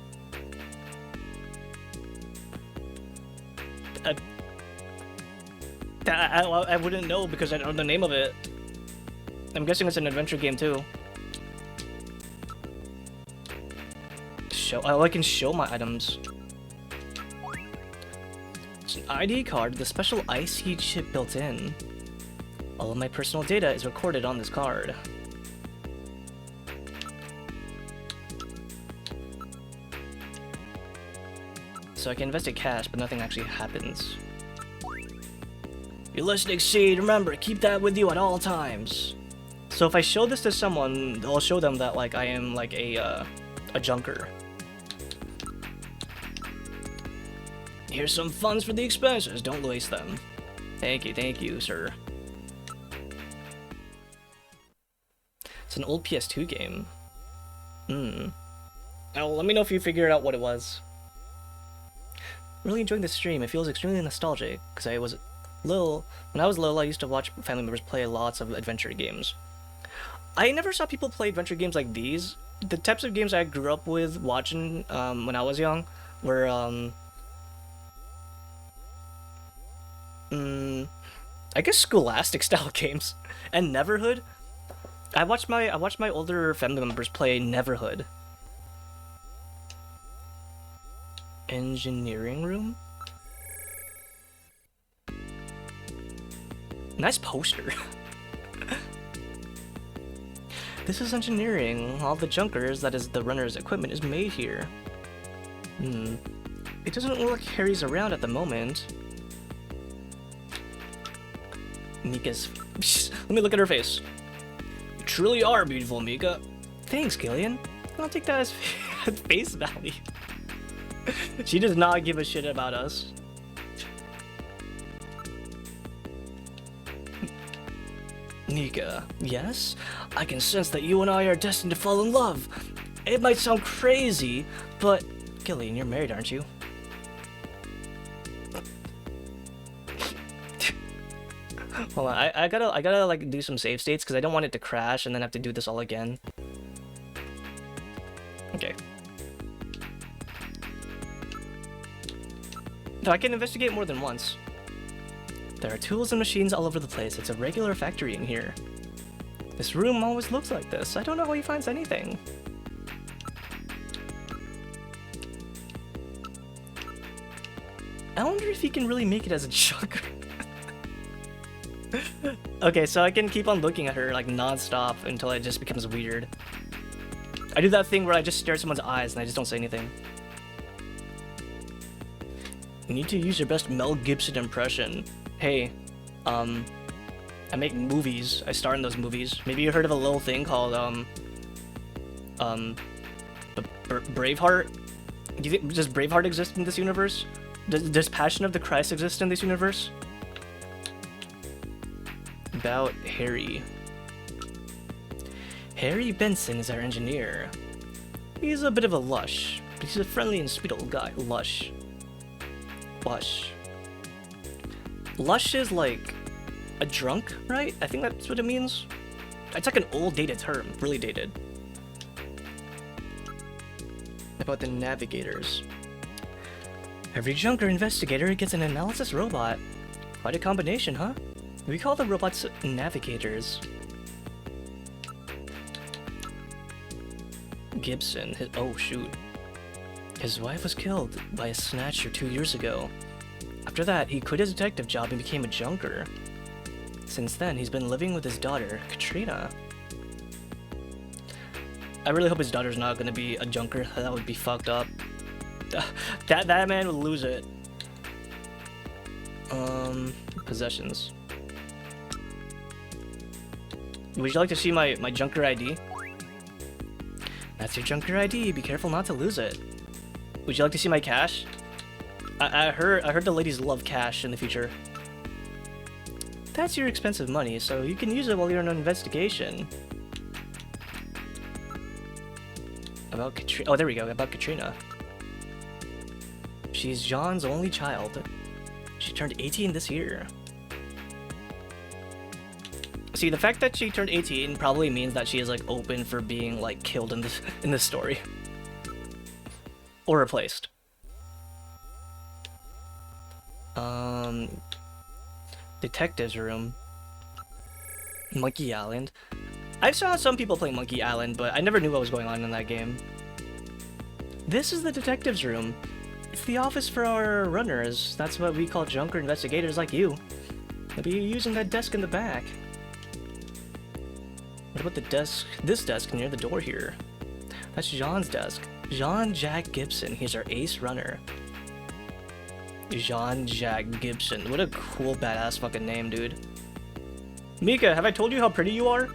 I wouldn't know because I don't know the name of it. I'm guessing it's an adventure game too. I can show my items. It's an ID card with a special IC chip built in. All of my personal data is recorded on this card. So I can investigate cash, but nothing actually happens. You're listening, Seed. Remember, keep that with you at all times. So if I show this to someone, I'll show them that like I am like a junker. Here's some funds for the expenses. Don't waste them. Thank you, sir. It's an old PS2 game. Now, let me know if you figured out what it was. Really enjoying this stream. It feels extremely nostalgic because when I was little, I used to watch family members play lots of adventure games. I never saw people play adventure games like these. The types of games I grew up with watching when I was young were I guess Scholastic style games and Neverhood. I watched my older family members play Neverhood. Engineering room? Nice poster. This is engineering. All the junkers, that is the runner's equipment, is made here. It doesn't look like Harry's around at the moment. Mika's... Let me look at her face. You truly are beautiful, Mika. Thanks, Gillian. I'll take that as face value. She does not give a shit about us. Nika, yes? I can sense that you and I are destined to fall in love. It might sound crazy, but... Gillian, you're married, aren't you? Hold on, I gotta like do some save states because I don't want it to crash and then have to do this all again. Okay. No, I can investigate more than once. There are tools and machines all over the place. It's a regular factory in here. This room always looks like this. I don't know how he finds anything. I wonder if he can really make it as a junker. Okay, so I can keep on looking at her like non-stop until it just becomes weird. I do that thing where I just stare at someone's eyes and I just don't say anything. You need to use your best Mel Gibson impression. Hey, I make movies. I star in those movies. Maybe you heard of a little thing called Braveheart. Do you think, does Braveheart exist in this universe? Does Passion of the Christ exist in this universe? About Harry. Harry Benson is our engineer. He's a bit of a lush, but he's a friendly and sweet old guy. Lush. Lush. Lush is like a drunk, right? I think that's what it means. It's like an old dated term, really dated. About the navigators. Every junker investigator gets an analysis robot. Quite a combination, huh? We call the robots navigators. Gibson, oh shoot. His wife was killed by a Snatcher 2 years ago. After that, he quit his detective job and became a junker. Since then, he's been living with his daughter, Katrina. I really hope his daughter's not gonna be a junker. That would be fucked up. That man would lose it. Possessions. Would you like to see my junker ID? That's your junker ID. Be careful not to lose it. Would you like to see my cash? I heard the ladies love cash in the future. That's your expensive money, so you can use it while you're on an investigation. About Katrina. Oh, there we go. About Katrina. She's John's only child. She turned 18 this year. See, the fact that she turned 18 probably means that she is like open for being like killed in this story. Or replaced. Detective's room. Monkey Island. I saw some people play Monkey Island, but I never knew what was going on in that game. This is the detective's room. It's the office for our runners. That's what we call junker investigators like you. They'll be using that desk in the back. What about the desk? This desk near the door here. That's Jean's desk. Jean Jack Gibson. He's our ace runner. Jean Jack Gibson. What a cool, badass fucking name, dude. Mika, have I told you how pretty you are?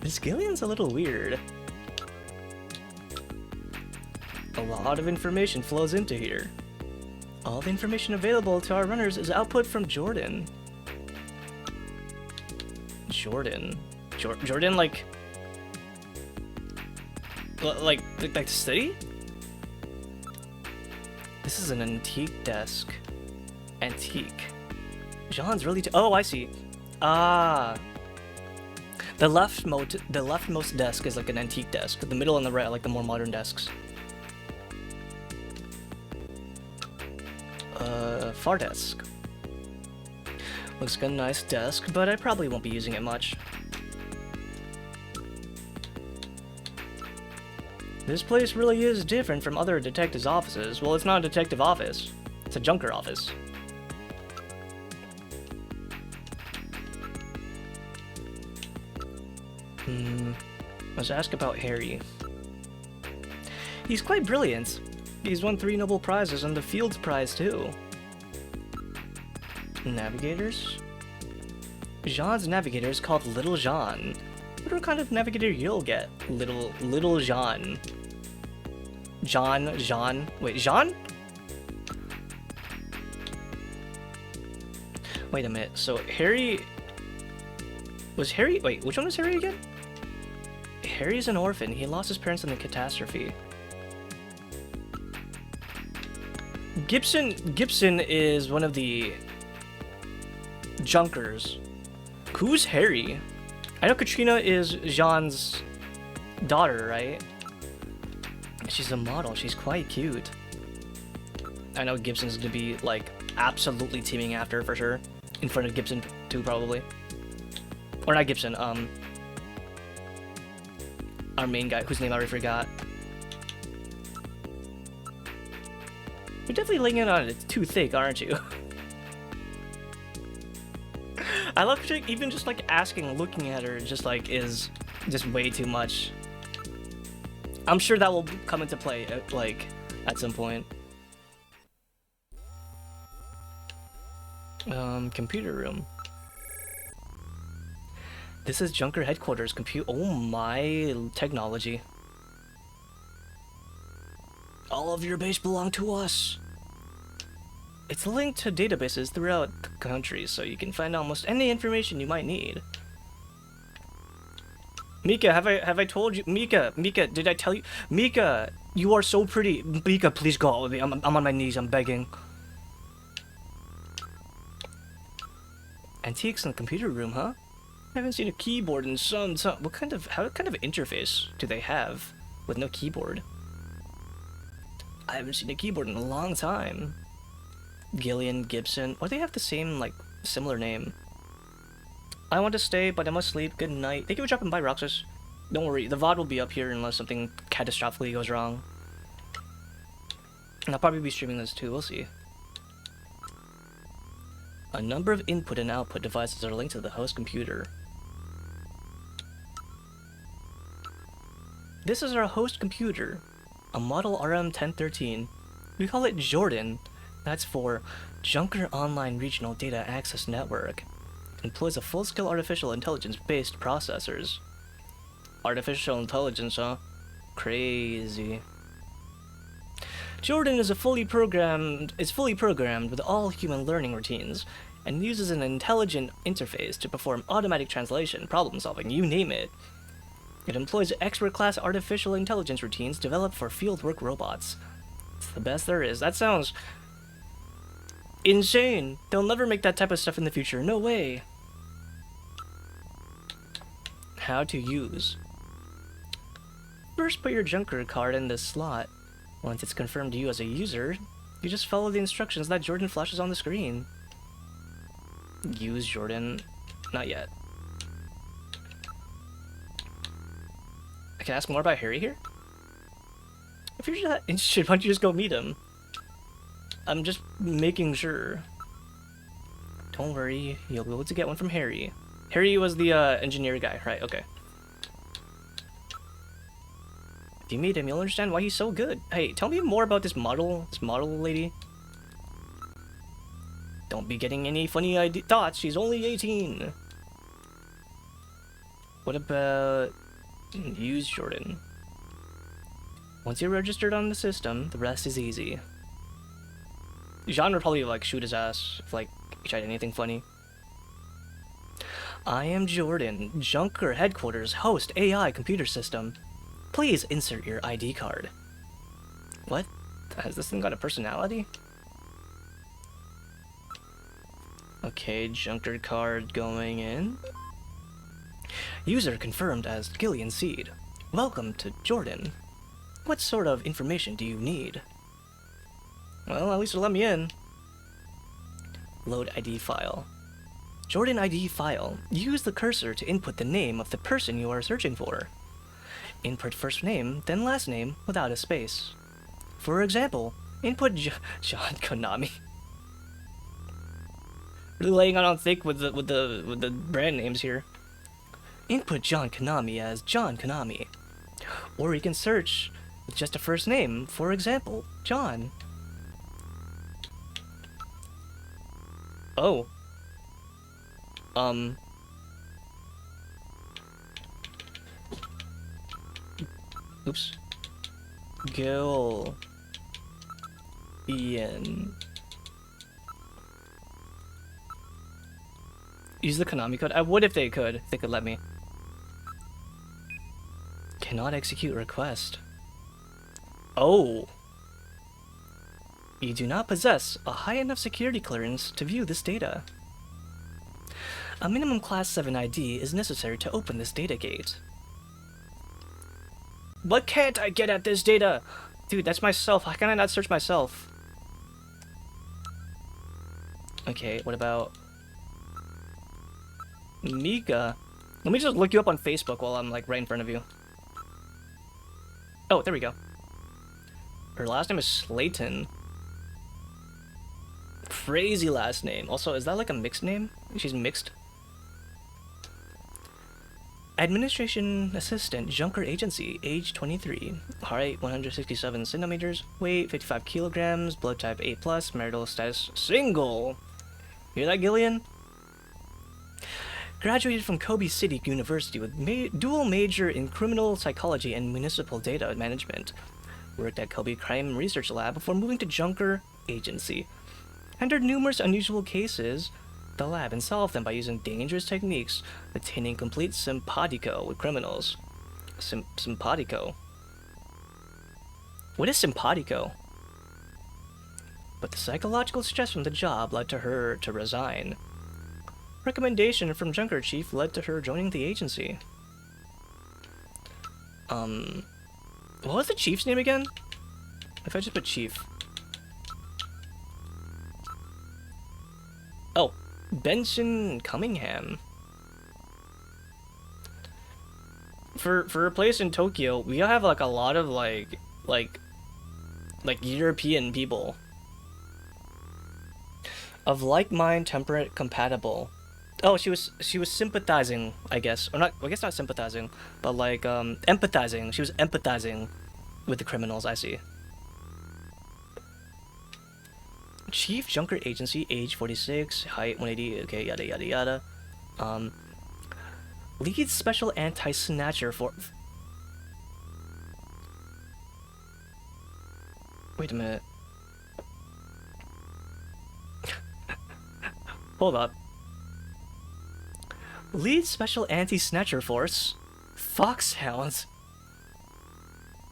This Gillian's a little weird. A lot of information flows into here. All the information available to our runners is output from Jordan. Jordan, like the city? This is an antique desk. Antique. Jean's really oh, I see. Ah. The leftmost desk is like an antique desk. The middle and the right are like the more modern desks. Far desk. Looks like a nice desk, but I probably won't be using it much. This place really is different from other detectives' offices. Well, it's not a detective office. It's a junker office. Let's ask about Harry. He's quite brilliant. He's won 3 Nobel Prizes and the Fields Prize too. Navigators? Jean's navigator is called Little Jean. What kind of navigator you'll get? Little Jean. Jean. Wait, Jean? Wait a minute. So Harry... Was Harry... Wait, which one was Harry again? Harry's an orphan. He lost his parents in the catastrophe. Gibson is one of the junkers. Who's Harry? I know Katrina is Jean's daughter, right? She's a model. She's quite cute. I know Gibson's gonna be like absolutely teaming after for sure. In front of Gibson too, probably. Or not Gibson, our main guy, whose name I already forgot. You're definitely laying it on it. It's too thick, aren't you? I love even just like asking, looking at her, just like is just way too much. I'm sure that will come into play at some point. Computer room. This is Junker headquarters. Oh my technology. All of your base belong to us. It's linked to databases throughout the country, so you can find almost any information you might need. Mika, have I told you? Mika, did I tell you? Mika, you are so pretty. Mika, please go out with me. I'm on my knees. I'm begging. Antiques in the computer room, huh? I haven't seen a keyboard in some time. What kind of interface do they have with no keyboard? I haven't seen a keyboard in a long time. Gillian, Gibson. Why do they have the same, like, similar name? I want to stay, but I must sleep. Good night. Thank you for dropping by, Roxas. Don't worry, the VOD will be up here unless something catastrophically goes wrong. And I'll probably be streaming this too, we'll see. A number of input and output devices are linked to the host computer. This is our host computer, a model RM1013. We call it Jordan. That's for Junker Online Regional Data Access Network. Employs a full-scale artificial intelligence-based processors. Artificial intelligence, huh? Crazy. Jordan is fully programmed with all human learning routines, and uses an intelligent interface to perform automatic translation, problem-solving, you name it. It employs expert-class artificial intelligence routines developed for fieldwork robots. It's the best there is. That sounds insane. They'll never make that type of stuff in the future. No way. How to use. First, put your Junker card in this slot. Once it's confirmed you as a user, you just follow the instructions that Jordan flashes on the screen. Use Jordan. Not yet. I can ask more about Harry here? If you're not interested, why don't you just go meet him? I'm just making sure. Don't worry, you'll be able to get one from Harry. Harry was the engineer guy, right? Okay. If you meet him, you'll understand why he's so good. Hey, tell me more about this model lady. Don't be getting any funny thoughts, she's only 18. What about use Jordan? Once you're registered on the system, the rest is easy. Jean would probably like shoot his ass if like he tried anything funny. I am Jordan, Junker headquarters host AI computer system. Please insert your ID card. What? Has this thing got a personality? Okay, Junker card going in. User confirmed as Gillian Seed. Welcome to Jordan. What sort of information do you need? Well, at least it'll let me in. Load ID file. Jordan ID file. Use the cursor to input the name of the person you are searching for. Input first name, then last name without a space. For example, input John Konami. Really laying on thick with the brand names here. Input John Konami as John Konami. Or you can search with just a first name, for example, John. Oh. Oops. Gil. Ian. Use the Konami code? I would if they could let me. Cannot execute request. Oh. You do not possess a high enough security clearance to view this data. A minimum class 7 ID is necessary to open this data gate. What can't I get at this data? Dude, that's myself. How can I not search myself? Okay, what about Mika? Let me just look you up on Facebook while I'm like right in front of you. Oh, there we go. Her last name is Slayton. Crazy last name. Also, is that like a mixed name? She's mixed. Administration Assistant, Junker Agency, age 23, heart rate 167 centimeters, weight 55 kilograms, blood type A+, marital status single. Hear that, Gillian? Graduated from Kobe City University with dual major in criminal psychology and municipal data management. Worked at Kobe Crime Research Lab before moving to Junker Agency. Handled numerous unusual cases at the lab and solved them by using dangerous techniques, attaining complete simpatico with criminals. Simpatico? What is simpatico? But the psychological stress from the job led to her to resign. Recommendation from Junker Chief led to her joining the agency. What was the chief's name again? If I just put chief. Oh, Benson Cunningham. For a place in Tokyo, we have like a lot of like European people. Of like mind, temperate, compatible. Oh, she was sympathizing, I guess. Or not, I guess not sympathizing, but like empathizing. She was empathizing with the criminals, I see. Chief Junker Agency, age 46, height 180, okay, yada yada yada. Lead special anti-snatcher for... Wait a minute. Hold up. Lead special anti-snatcher force? Foxhounds?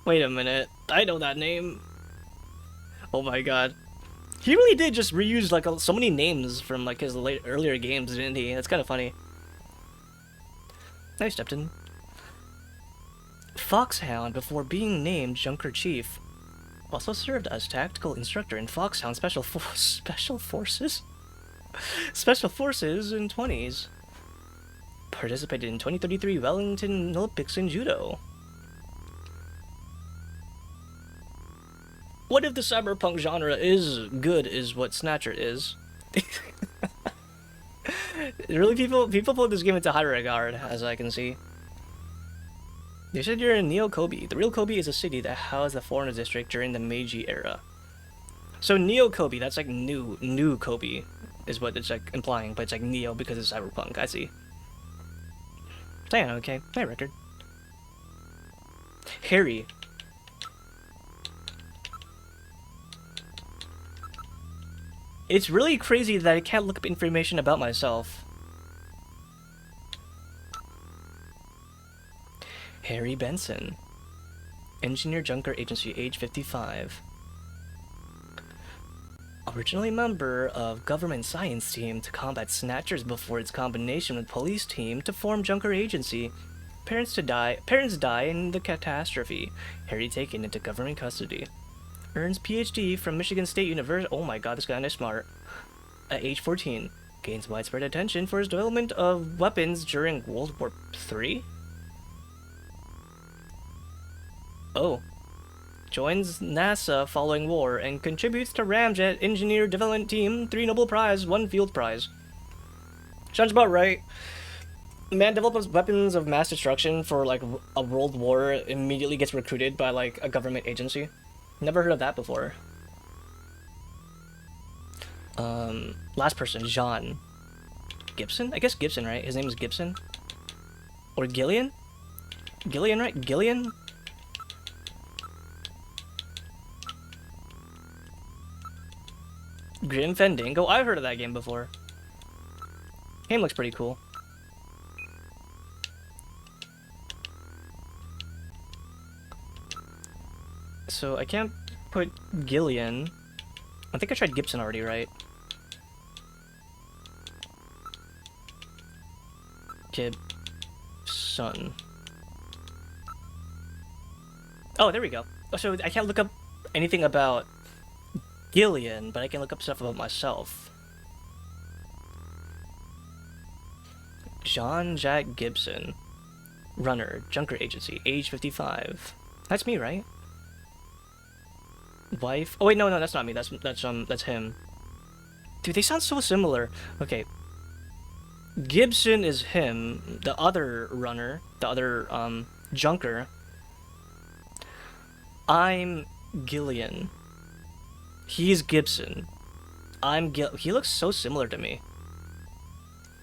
Wait a minute. I know that name. Oh my god. He really did just reuse like so many names from like his earlier games, didn't he? That's kind of funny. I stepped in. Foxhound before being named Junker Chief. Also served as tactical instructor in Foxhound Special Forces? Special Forces in 20s. Participated in 2033 Wellington Olympics in Judo. What if the cyberpunk genre is good is what Snatcher is? Really, people put this game into high regard, as I can see. They said you're in Neo Kobe. The real Kobe is a city that housed the foreign district during the Meiji era. So Neo Kobe, that's like new Kobe, is what it's like implying, but it's like Neo because it's cyberpunk. I see. Damn, okay. My record. Harry. It's really crazy that I can't look up information about myself. Harry Benson. Engineer Junker Agency, age 55. Originally member of government science team to combat snatchers before its combination with police team to form Junker Agency. Parents die in the catastrophe. Harry taken into government custody. Earns PhD from Michigan State University. Oh my god, this guy is smart. At age 14, gains widespread attention for his development of weapons during World War III. Oh. Joins NASA following war and contributes to Ramjet Engineer Development Team, 3 Nobel Prize, 1 Field Prize. Sounds about right. Man develops weapons of mass destruction for like a world war, immediately gets recruited by like a government agency. Never heard of that before. Last person, John Gibson? I guess Gibson, right? His name is Gibson? Or Gillian? Gillian, right? Gillian? Grim Fandango? I've heard of that game before. Game looks pretty cool. So I can't put Gillian. I think I tried Gibson already, right? Gibson. Oh, there we go. Oh, so I can't look up anything about Gillian, but I can look up stuff about myself. John Jack Gibson. Runner, Junker Agency, age 55. That's me, right? Wife. Oh wait, no, that's not me. That's him. Dude, they sound so similar. Okay. Gibson is him. The other runner, the other Junker. I'm Gillian. He's Gibson. He looks so similar to me.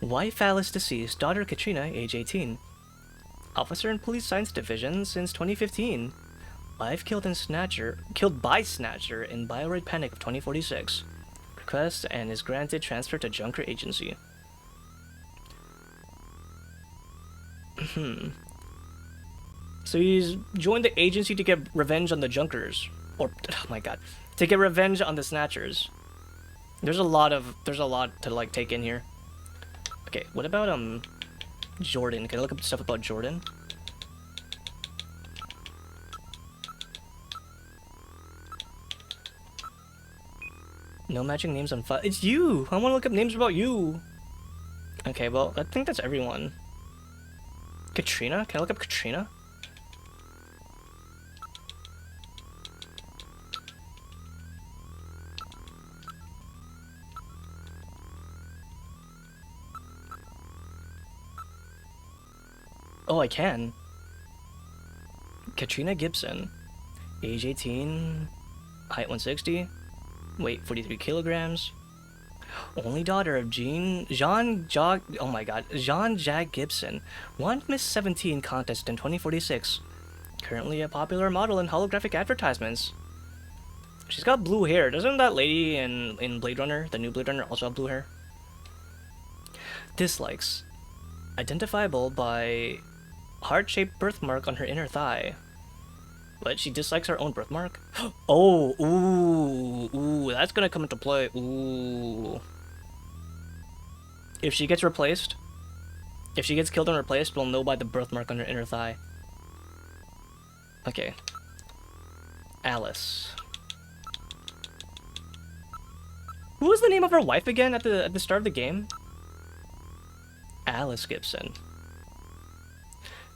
Wife Alice deceased, daughter Katrina, age 18. Officer in Police Science Division since 2015. Wife killed by Snatcher in Bioroid Panic of 2046. Request and is granted transfer to Junker Agency. So he's joined the agency to get revenge on the Junkers. Or, oh my god, to get revenge on the Snatchers. There's a lot to like take in here. Okay, what about Jordan? Can I look up stuff about Jordan? No matching names on file. It's you! I want to look up names about you! Okay, well, I think that's everyone. Katrina? Can I look up Katrina? Oh, I can. Katrina Gibson. Age 18. Height 160. Weight 43 kilograms. Only daughter of Jean-Jacques Gibson. Won Miss 17 contest in 2046. Currently a popular model in holographic advertisements. She's got blue hair. Doesn't that lady in Blade Runner, the new Blade Runner, also have blue hair? Dislikes. Identifiable by heart-shaped birthmark on her inner thigh. But she dislikes her own birthmark? Oh, ooh, that's gonna come into play. Ooh. If she gets replaced, if she gets killed and replaced, we'll know by the birthmark on her inner thigh. Okay. Alice. Who was the name of her wife again at the start of the game? Alice Gibson.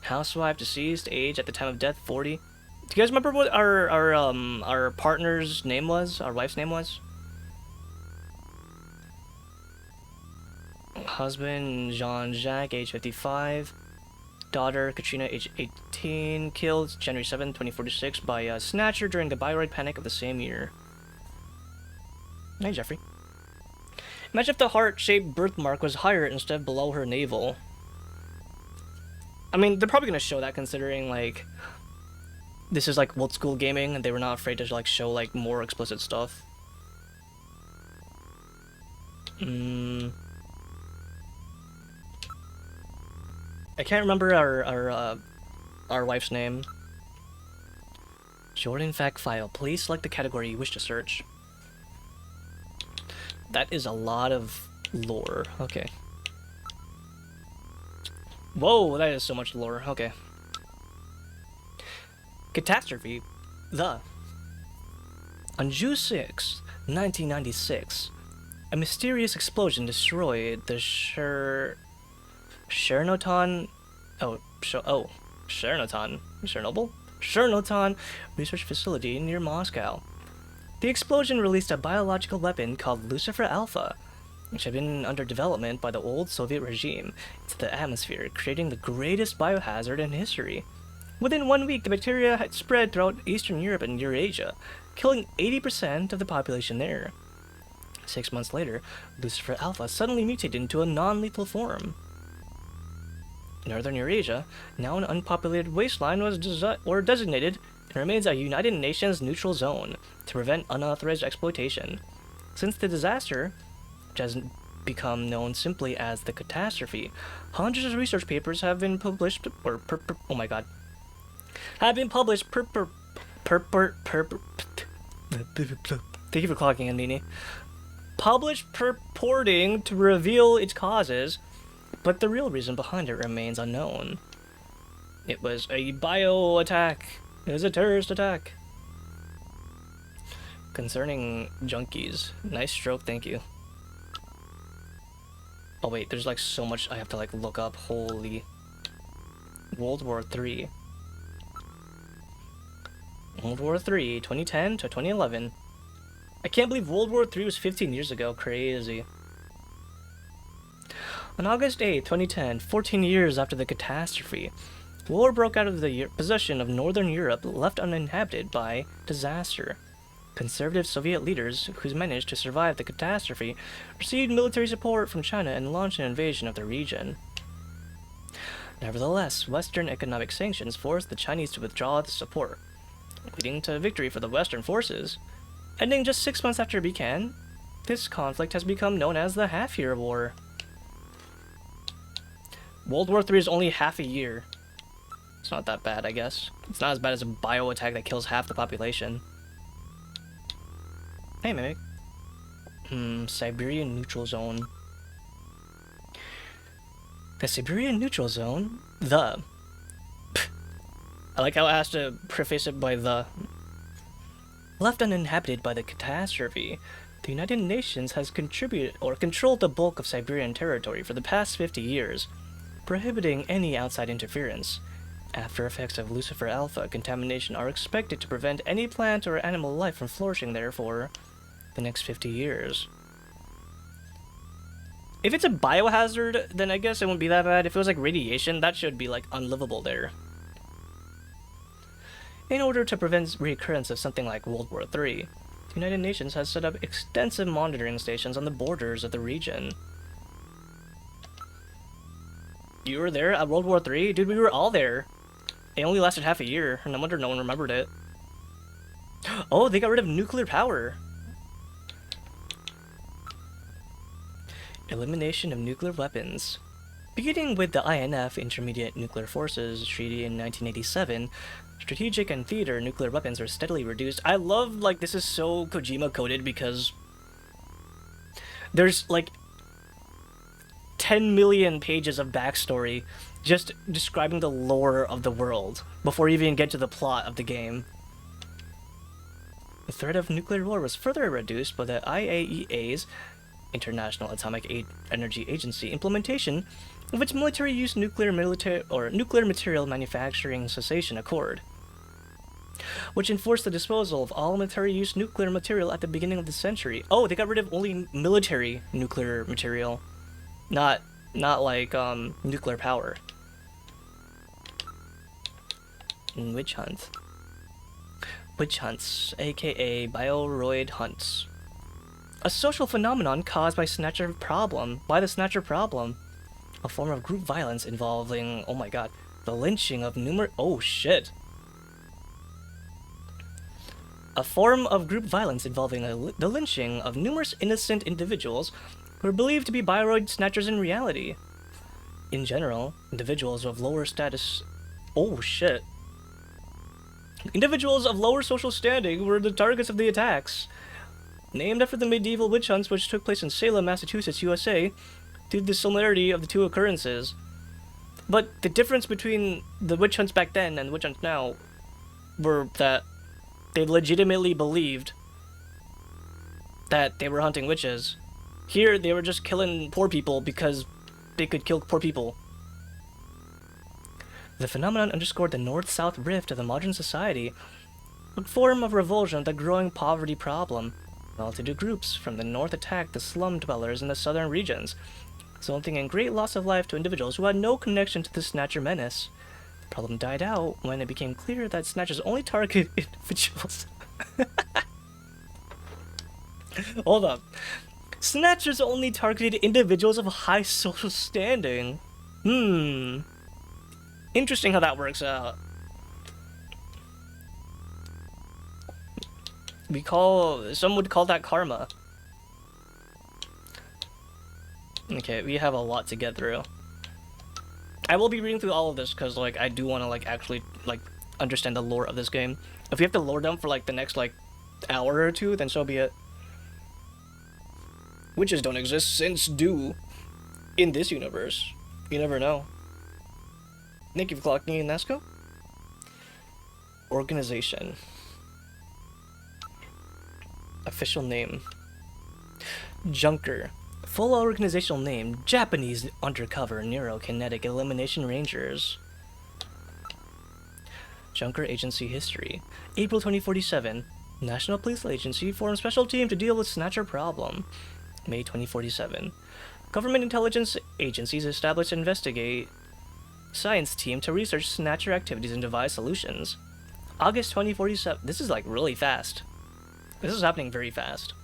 Housewife, deceased, age at the time of death 40. Do you guys remember what our partner's name was? Our wife's name was? Husband Jean-Jacques, age 55. Daughter Katrina, age 18. Killed January 7, 2046 by a Snatcher during the Bioroid Panic of the same year. Hey, Jeffrey. Imagine if the heart-shaped birthmark was higher instead of below her navel. I mean, they're probably gonna show that considering, like, this is, like, old school gaming, and they were not afraid to, like, show, like, more explicit stuff. I can't remember our wife's name. Jordan fact file. Please select the category you wish to search. That is a lot of lore. Okay. Whoa, that is so much lore. Okay. Catastrophe. On June 6, 1996, a mysterious explosion destroyed the Chernobyl research facility near Moscow. The explosion released a biological weapon called Lucifer Alpha, which had been under development by the old Soviet regime, into the atmosphere, creating the greatest biohazard in history. Within 1 week, the bacteria had spread throughout Eastern Europe and Eurasia, killing 80% of the population there. 6 months later, Lucifer Alpha suddenly mutated into a non-lethal form. Northern Eurasia, now an unpopulated wasteland, was designated and remains a United Nations neutral zone to prevent unauthorized exploitation. Since the disaster, which has become known simply as the catastrophe, hundreds of research papers have been published, Thank you for clocking in, Nini. Published purporting to reveal its causes, but the real reason behind it remains unknown. It was a bio attack. It was a terrorist attack. Concerning junkies. Nice stroke, thank you. Oh wait, there's like so much I have to like look up. Holy. World War III. World War III, 2010 to 2011. I can't believe World War III was 15 years ago. Crazy. On August 8, 2010, 14 years after the catastrophe, war broke out of the possession of Northern Europe, left uninhabited by disaster. Conservative Soviet leaders who managed to survive the catastrophe received military support from China and launched an invasion of the region. Nevertheless, Western economic sanctions forced the Chinese to withdraw the support, leading to victory for the Western forces. Ending just 6 months after it began, this conflict has become known as the Half-Year War. World War III is only half a year. It's not that bad, I guess. It's not as bad as a bio attack that kills half the population. Hey, Mimic. Siberian Neutral Zone. The Siberian Neutral Zone? I like how it has to preface it by the. Left uninhabited by the catastrophe, the United Nations has contributed or controlled the bulk of Siberian territory for the past 50 years, prohibiting any outside interference. After effects of Lucifer Alpha contamination are expected to prevent any plant or animal life from flourishing there for the next 50 years. If it's a biohazard, then I guess it wouldn't be that bad. If it was like radiation, that should be like unlivable there. In order to prevent reoccurrence of something like World War III, the United Nations has set up extensive monitoring stations on the borders of the region. You were there at World War III? Dude, we were all there. It only lasted half a year. No wonder no one remembered it. Oh, they got rid of nuclear power. Elimination of nuclear weapons. Beginning with the INF, Intermediate Nuclear Forces, Treaty in 1987, strategic and theater nuclear weapons are steadily reduced. I love, like, this is so Kojima coded because there's, like, 10 million pages of backstory just describing the lore of the world before you even get to the plot of the game. The threat of nuclear war was further reduced by the IAEA's International Atomic Energy Agency implementation of its military use nuclear material manufacturing cessation accord, which enforced the disposal of all military use nuclear material at the beginning of the century. Oh, they got rid of only military nuclear material, not like nuclear power. Witch hunt. Witch hunts, aka bioroid hunts. A social phenomenon caused by the Snatcher problem, a form of group violence involving, oh my god, the lynching of a form of group violence involving the lynching of numerous innocent individuals who are believed to be bioroid snatchers in reality. In general, individuals of lower status, individuals of lower social standing were the targets of the attacks. Named after the medieval witch hunts which took place in Salem, Massachusetts, USA, due to the similarity of the two occurrences. But the difference between the witch hunts back then and the witch hunts now were that they legitimately believed that they were hunting witches. Here, they were just killing poor people because they could kill poor people. The phenomenon underscored the north-south rift of the modern society, a form of revulsion of the growing poverty problem. Well-to-do groups from the north attacked the slum dwellers in the southern regions, resulting in great loss of life to individuals who had no connection to the Snatcher menace. The problem died out when it became clear that Snatchers only targeted individuals. Hold up. Snatchers only targeted individuals of high social standing. Interesting how that works out. Some would call that karma. Okay, we have a lot to get through. I will be reading through all of this because, like, I do want to, like, actually, like, understand the lore of this game. If we have to lore dump for, like, the next, like, hour or two, then so be it. Witches don't exist since do in this universe. You never know. Thank you for clocking in, Nesco. Organization. Official name. Junker. Full organizational name, Japanese Undercover Neurokinetic Elimination Rangers. Junker Agency History. April 2047. National Police Agency formed special team to deal with Snatcher problem. May 2047. Government intelligence agencies established to investigate science team to research Snatcher activities and devise solutions. August 2047. This is like really fast. This is happening very fast.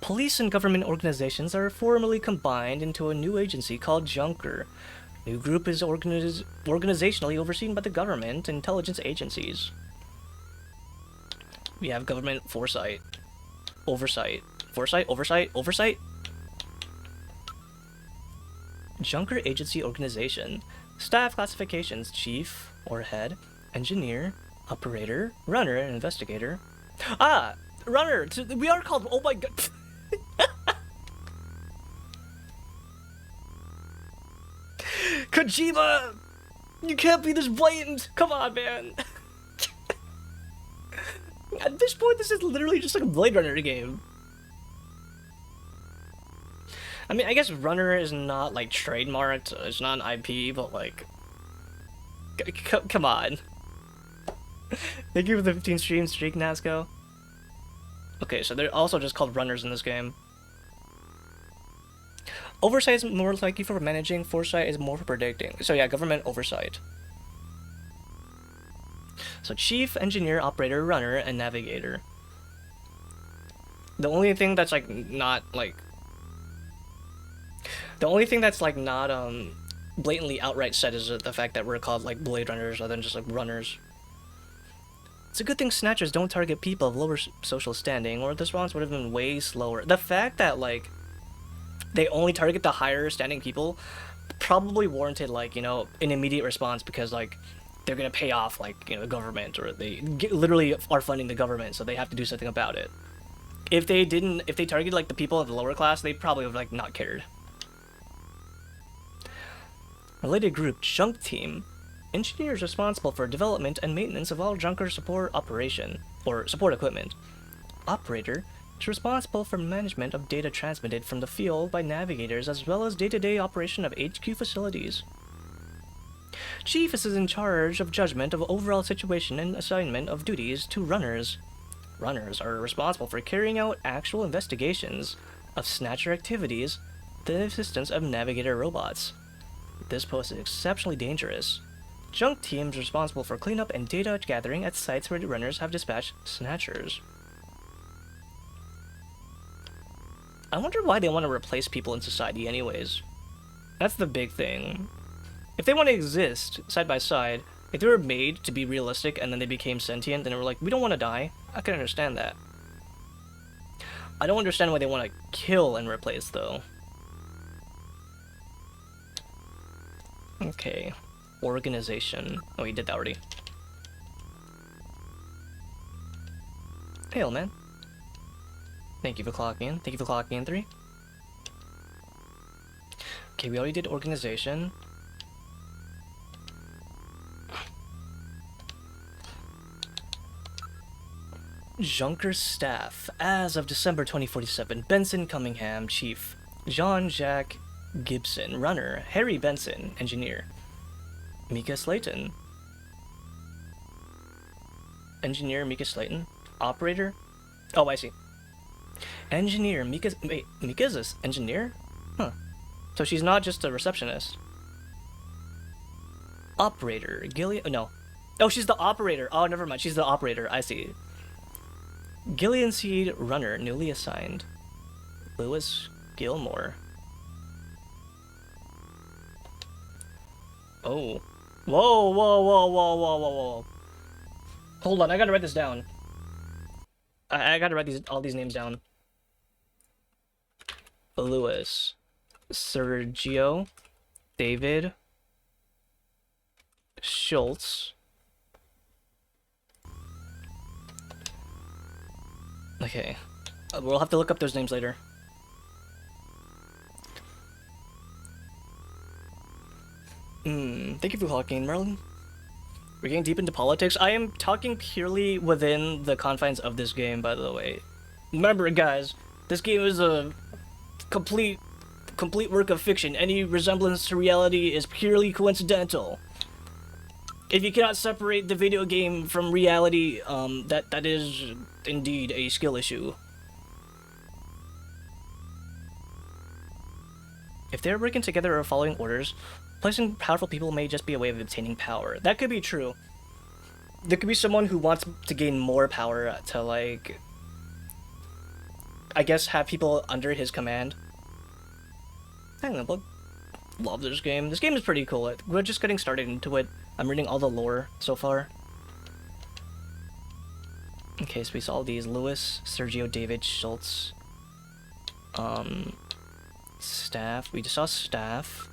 Police and government organizations are formally combined into a new agency called Junker. New group is organizationally overseen by the government intelligence agencies. We have government foresight. Oversight. Oversight? Junker agency organization. Staff classifications: chief or head, engineer, operator, runner, and investigator. Ah! Runner! We are called. Oh my god! Kojima! You can't be this blatant! Come on, man! At this point, this is literally just like a Blade Runner game. I mean, I guess Runner is not, like, trademarked, it's not an IP, but, like... come on. Thank you for the 15 streams, streak, Nazco. Okay, so they're also just called Runners in this game. Oversight is more likely for managing, foresight is more for predicting. So yeah, government oversight. So chief, engineer, operator, runner, and navigator. The only thing that's like not like... The only thing that's like not blatantly outright said is the fact that we're called like Blade Runners rather than just like runners. It's a good thing Snatchers don't target people of lower social standing, or this response would have been way slower. The fact that like they only target the higher standing people probably warranted like, you know, an immediate response because like they're gonna pay off like, you know, the government, or they literally are funding the government, so they have to do something about it. If they targeted like the people of the lower class, they probably would have like not cared. Related group, Junk Team. Engineers responsible for development and maintenance of all Junker support operation, or support equipment. Operator is responsible for management of data transmitted from the field by navigators as well as day-to-day operation of HQ facilities. Chief is in charge of judgment of overall situation and assignment of duties to runners. Runners are responsible for carrying out actual investigations of Snatcher activities with the assistance of navigator robots. This post is exceptionally dangerous. Junk Team is responsible for cleanup and data gathering at sites where the runners have dispatched Snatchers. I wonder why they want to replace people in society anyways. That's the big thing. If they want to exist side by side, if they were made to be realistic and then they became sentient, then they were like, we don't want to die, I can understand that. I don't understand why they want to kill and replace though. Okay. Organization. Oh, you did that already. Hail, man. Thank you for clocking in. Thank you for clocking in 3. Okay, we already did organization. Junker staff. As of December 2047, Benson Cunningham, Chief. Jean-Jacques Gibson, Runner. Harry Benson, Engineer. Mika Slayton. Engineer Mika Slayton. Operator? Oh, I see. Engineer Mika. Wait, Mika's an engineer? Huh. So she's not just a receptionist. Operator. Gillian. No. Oh, she's the operator. Oh, never mind. She's the operator. I see. Gillian Seed, Runner, newly assigned. Lewis Gilmore. Oh. Whoa, whoa, whoa, whoa, whoa, whoa, whoa. Hold on, I gotta write this down. I gotta write all these names down. Lewis. Sergio. David. Schultz. Okay. We'll have to look up those names later. Thank you for talking, Merlin. We're getting deep into politics. I am talking purely within the confines of this game, by the way. Remember, guys, this game is a complete work of fiction. Any resemblance to reality is purely coincidental. If you cannot separate the video game from reality, that is indeed a skill issue. If they're working together or following orders, placing powerful people may just be a way of obtaining power. That could be true. there could be someone who wants to gain more power to, like, I guess have people under his command. I don't know, but love this game. This game is pretty cool. We're just getting started into it. I'm reading all the lore so far. Okay, so we saw these: Lewis, Sergio, David, Schultz, Staff. We just saw Staff.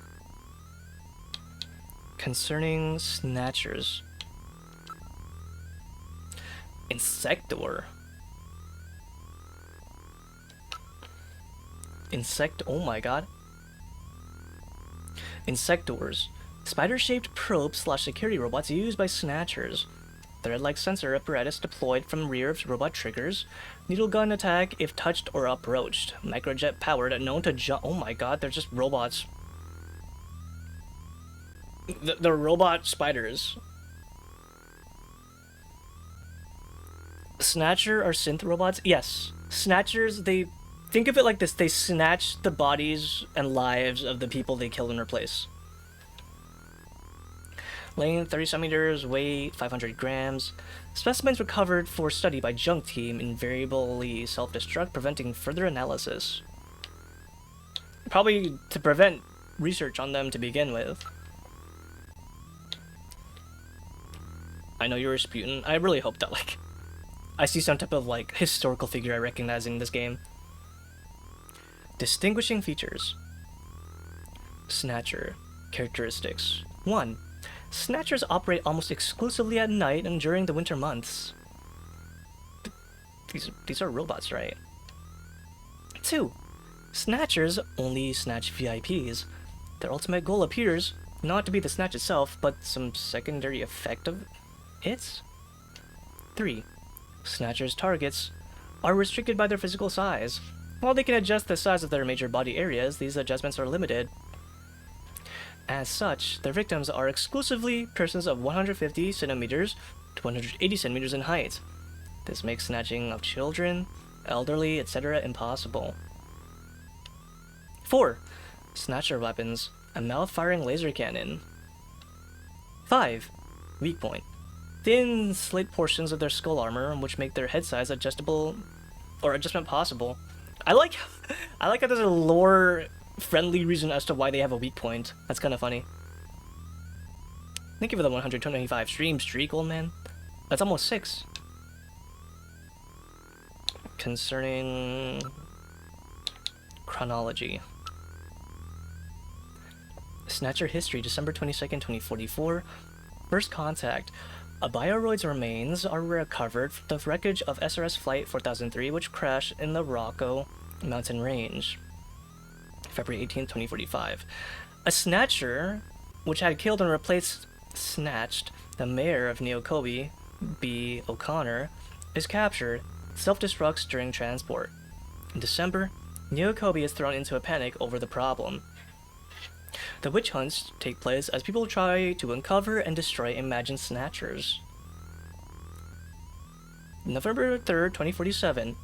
Concerning Snatchers. Insector. Oh my god. Insectors. Spider-shaped probe/security robots used by Snatchers. Thread-like sensor apparatus deployed from rear of robot triggers. Needle gun attack if touched or approached. Microjet powered, known to jump. Oh my god, they're just robots. The robot spiders. Snatcher are synth robots? Yes. Snatchers, they... Think of it like this. They snatch the bodies and lives of the people they kill and replace. Length 30 centimeters, weight 500 grams. Specimens recovered for study by junk team, invariably self-destruct, preventing further analysis. Probably to prevent research on them to begin with. I know you're Rasputin. I really hope that, like, I see some type of, like, historical figure I recognize in this game. Distinguishing features. Snatcher. Characteristics. 1. Snatchers operate almost exclusively at night and during the winter months. These are robots, right? 2. Snatchers only snatch VIPs. Their ultimate goal appears not to be the snatch itself, but some secondary effect of it. 3. Snatchers' targets are restricted by their physical size. While they can adjust the size of their major body areas, these adjustments are limited. As such, their victims are exclusively persons of 150 centimeters to 180 centimeters in height. This makes snatching of children, elderly, etc. impossible. 4. Snatcher weapons: a mouth-firing laser cannon. 5. Weak point: thin slate portions of their skull armor, which make their head size adjustment possible. I like how there's a lore-friendly reason as to why they have a weak point. That's kind of funny. Thank you for the 125 stream streak, old man. That's almost 6. Concerning chronology. Snatcher history, December 22nd, 2044. First contact. A Bioroid's remains are recovered from the wreckage of SRS Flight 4003, which crashed in the Rocco mountain range. February 18th, 2045. A Snatcher, which had killed and snatched the mayor of Neokobi, B. O'Connor, is captured, self-destructs during transport. In December, Neokobi is thrown into a panic over the problem. The witch hunts take place as people try to uncover and destroy imagined Snatchers. November 3rd, 2047.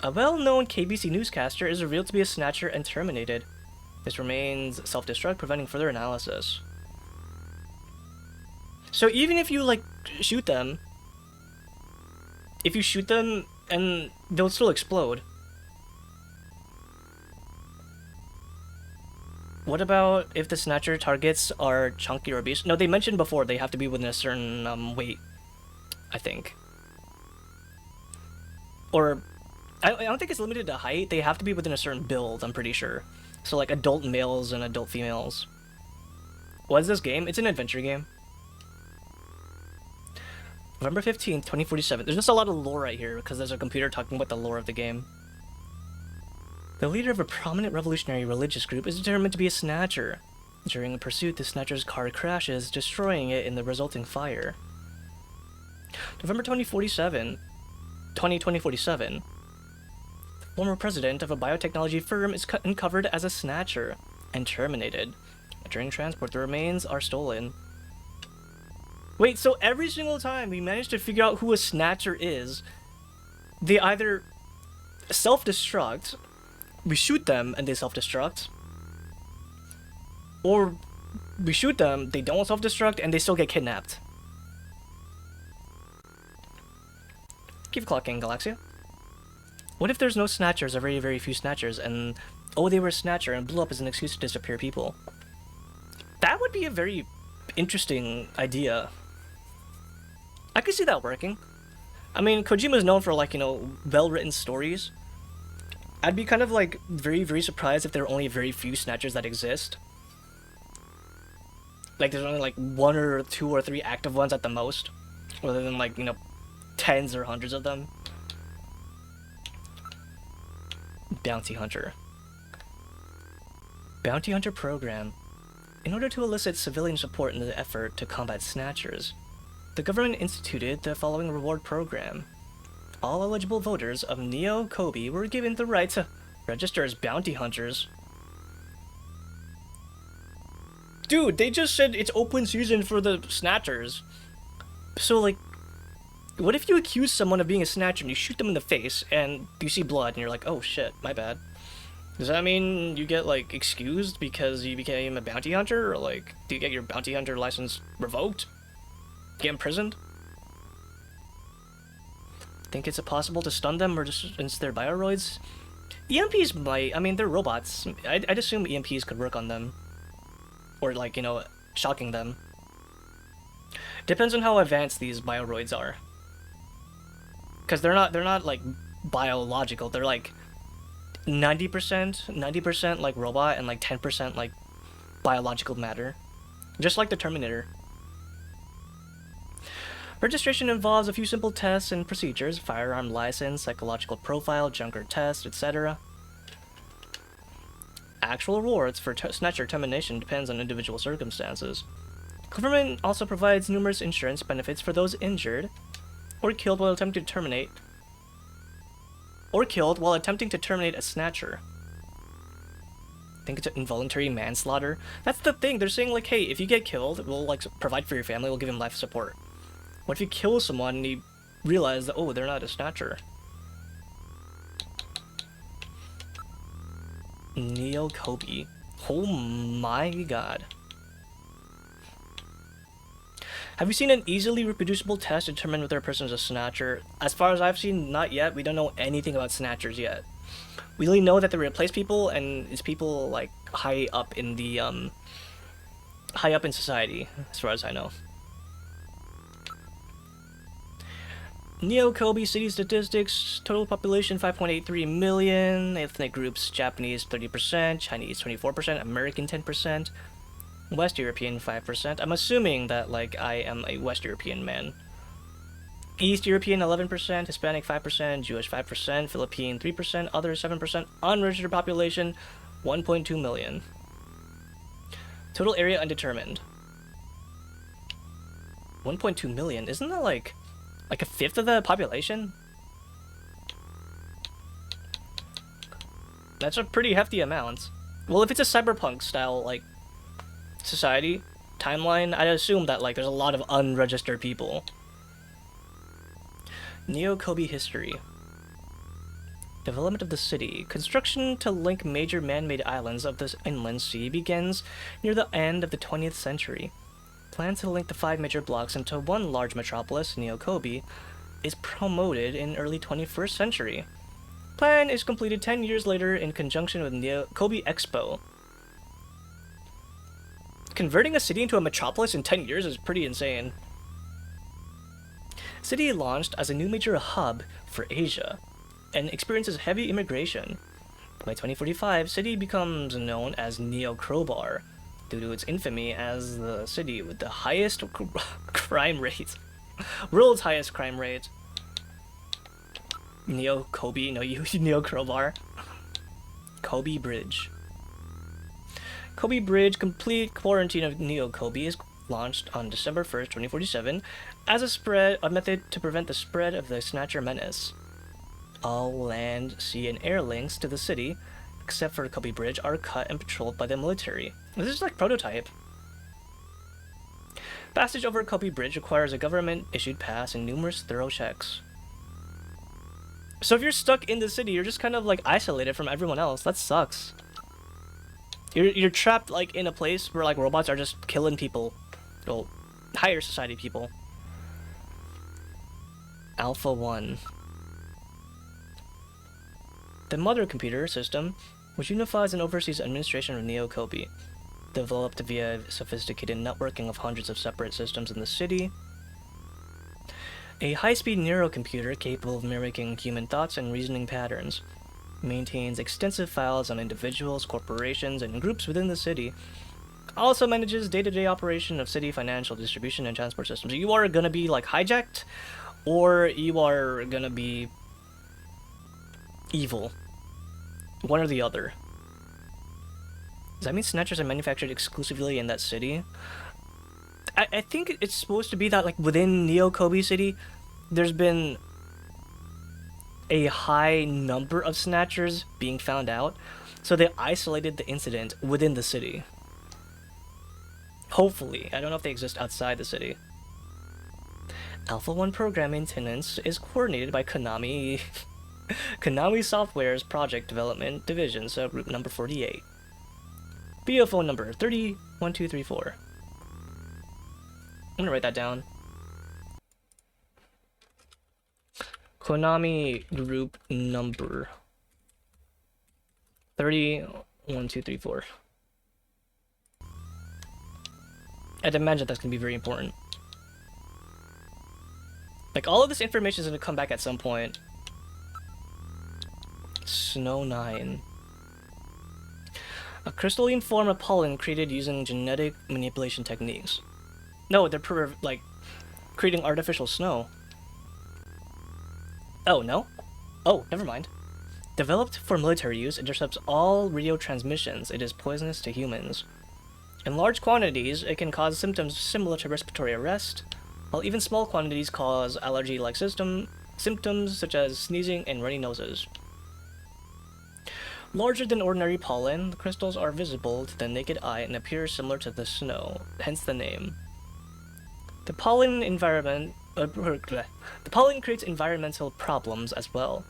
A well-known KBC newscaster is revealed to be a Snatcher and terminated. This remains self-destruct, preventing further analysis. So even if you, like, shoot them, and they'll still explode. What about if the Snatcher targets are chunky or obese? No, they mentioned before they have to be within a certain weight, I think. Or, I don't think it's limited to height. They have to be within a certain build, I'm pretty sure. So like adult males and adult females. What is this game? It's an adventure game. November 15th, 2047. There's just a lot of lore right here because there's a computer talking about the lore of the game. The leader of a prominent revolutionary religious group is determined to be a Snatcher. During a pursuit, the Snatcher's car crashes, destroying it in the resulting fire. November 2047. The former president of a biotechnology firm is uncovered as a Snatcher and terminated. During transport, the remains are stolen. Wait, so every single time we manage to figure out who a Snatcher is, they either self-destruct, we shoot them and they self-destruct, or we shoot them, they don't self-destruct, and they still get kidnapped. Keep clocking, Galaxia. What if there's no Snatchers, or very, very few Snatchers, and oh, they were a Snatcher and blew up as an excuse to disappear people? That would be a very interesting idea. I could see that working. I mean, Kojima's known for, like, you know, well-written stories. I'd be kind of, like, very, very surprised if there are only very few Snatchers that exist. Like, there's only, like, 1 or 2 or 3 active ones at the most. Rather than, like, you know, tens or hundreds of them. Bounty Hunter. Bounty Hunter program. In order to elicit civilian support in the effort to combat Snatchers, the government instituted the following reward program. All eligible voters of Neo Kobe were given the right to register as bounty hunters. Dude, they just said it's open season for the Snatchers. So, like, what if you accuse someone of being a Snatcher and you shoot them in the face and you see blood and you're like, oh shit, my bad. Does that mean you get, like, excused because you became a bounty hunter? Or, like, do you get your bounty hunter license revoked? Get imprisoned? Think it's possible to stun them or just rinse their bioroids? EMPs might. I mean, they're robots. I'd assume EMPs could work on them. Or, like, you know, shocking them. Depends on how advanced these bioroids are. Because they're not, like, biological. They're, like, 90% like robot and, like, 10% like biological matter. Just like the Terminator. Registration involves a few simple tests and procedures: firearm license, psychological profile, junker test, etc. Actual rewards for Snatcher termination depends on individual circumstances. Government also provides numerous insurance benefits for those injured or killed while attempting to terminate a Snatcher. I think it's involuntary manslaughter. That's the thing. They're saying, like, hey, if you get killed, we'll, like, provide for your family, we'll give him life support. What if you kill someone and you realize that, oh, they're not a Snatcher? Neo Kobe. Oh my god. Have you seen an easily reproducible test to determine whether a person is a Snatcher? As far as I've seen, not yet. We don't know anything about Snatchers yet. We only know that they replace people, and it's people, like, high up in the, high up in society, as far as I know. Neo Kobe city statistics: total population 5.83 million, ethnic groups Japanese 30%, Chinese 24%, American 10%, West European 5%. I'm assuming that, like, I am a West European man. East European 11%, Hispanic 5%, Jewish 5%, Philippine 3%, other 7%, unregistered population 1.2 million. Total area undetermined. 1.2 million, isn't that like a fifth of the population? That's a pretty hefty amount. Well, if it's a cyberpunk style, like, society timeline, I'd assume that, like, there's a lot of unregistered people. Neo Kobe history. Development of the city. Construction to link major man-made islands of this inland sea begins near the end of the 20th century. Plan to link the 5 major blocks into one large metropolis, Neo Kobe, is promoted in early 21st century. Plan is completed 10 years later in conjunction with Neo Kobe Expo. Converting a city into a metropolis in 10 years is pretty insane. City launched as a new major hub for Asia and experiences heavy immigration. By 2045, city becomes known as Neo Crowbar due to its infamy as the city with the highest crime rate. World's highest crime rate. Neo Kobe, no, you Neo Crowbar. Kobe Bridge. Kobe Bridge, complete quarantine of Neo Kobe, is launched on December 1st, 2047, as a method to prevent the spread of the Snatcher menace. All land, sea, and air links to the city, except for Kobe Bridge, are cut and patrolled by the military. This is like prototype. Passage over Kobe Bridge requires a government-issued pass and numerous thorough checks. So if you're stuck in the city, you're just kind of like isolated from everyone else. That sucks. You're trapped like in a place where like robots are just killing people. Well, higher society people. Alpha 1. The mother computer system, which unifies and oversees administration of Neo Kobe, developed via sophisticated networking of hundreds of separate systems in the city. A high-speed neurocomputer capable of mimicking human thoughts and reasoning patterns, maintains extensive files on individuals, corporations, and groups within the city. Also manages day-to-day operation of city financial distribution and transport systems. You are gonna be like hijacked, or you are gonna be evil. One or the other. Does that mean Snatchers are manufactured exclusively in that city? I think it's supposed to be that, like, within Neo Kobe City, there's been a high number of Snatchers being found out, so they isolated the incident within the city. Hopefully. I don't know if they exist outside the city. Alpha 1 program maintenance is coordinated by Konami. Konami Software's Project Development Division, subgroup number 48. BO phone number 301234. I'm gonna write that down. Konami group number 301234. I'd imagine that's gonna be very important. Like, all of this information is gonna come back at some point. Snow 9. A crystalline form of pollen created using genetic manipulation techniques. No, they're like creating artificial snow. Oh, no? Oh, never mind. Developed for military use, intercepts all radio transmissions. It is poisonous to humans. In large quantities, it can cause symptoms similar to respiratory arrest, while even small quantities cause allergy-like symptoms such as sneezing and runny noses. Larger than ordinary pollen, the crystals are visible to the naked eye and appear similar to the snow, hence the name. The pollen creates environmental problems as well,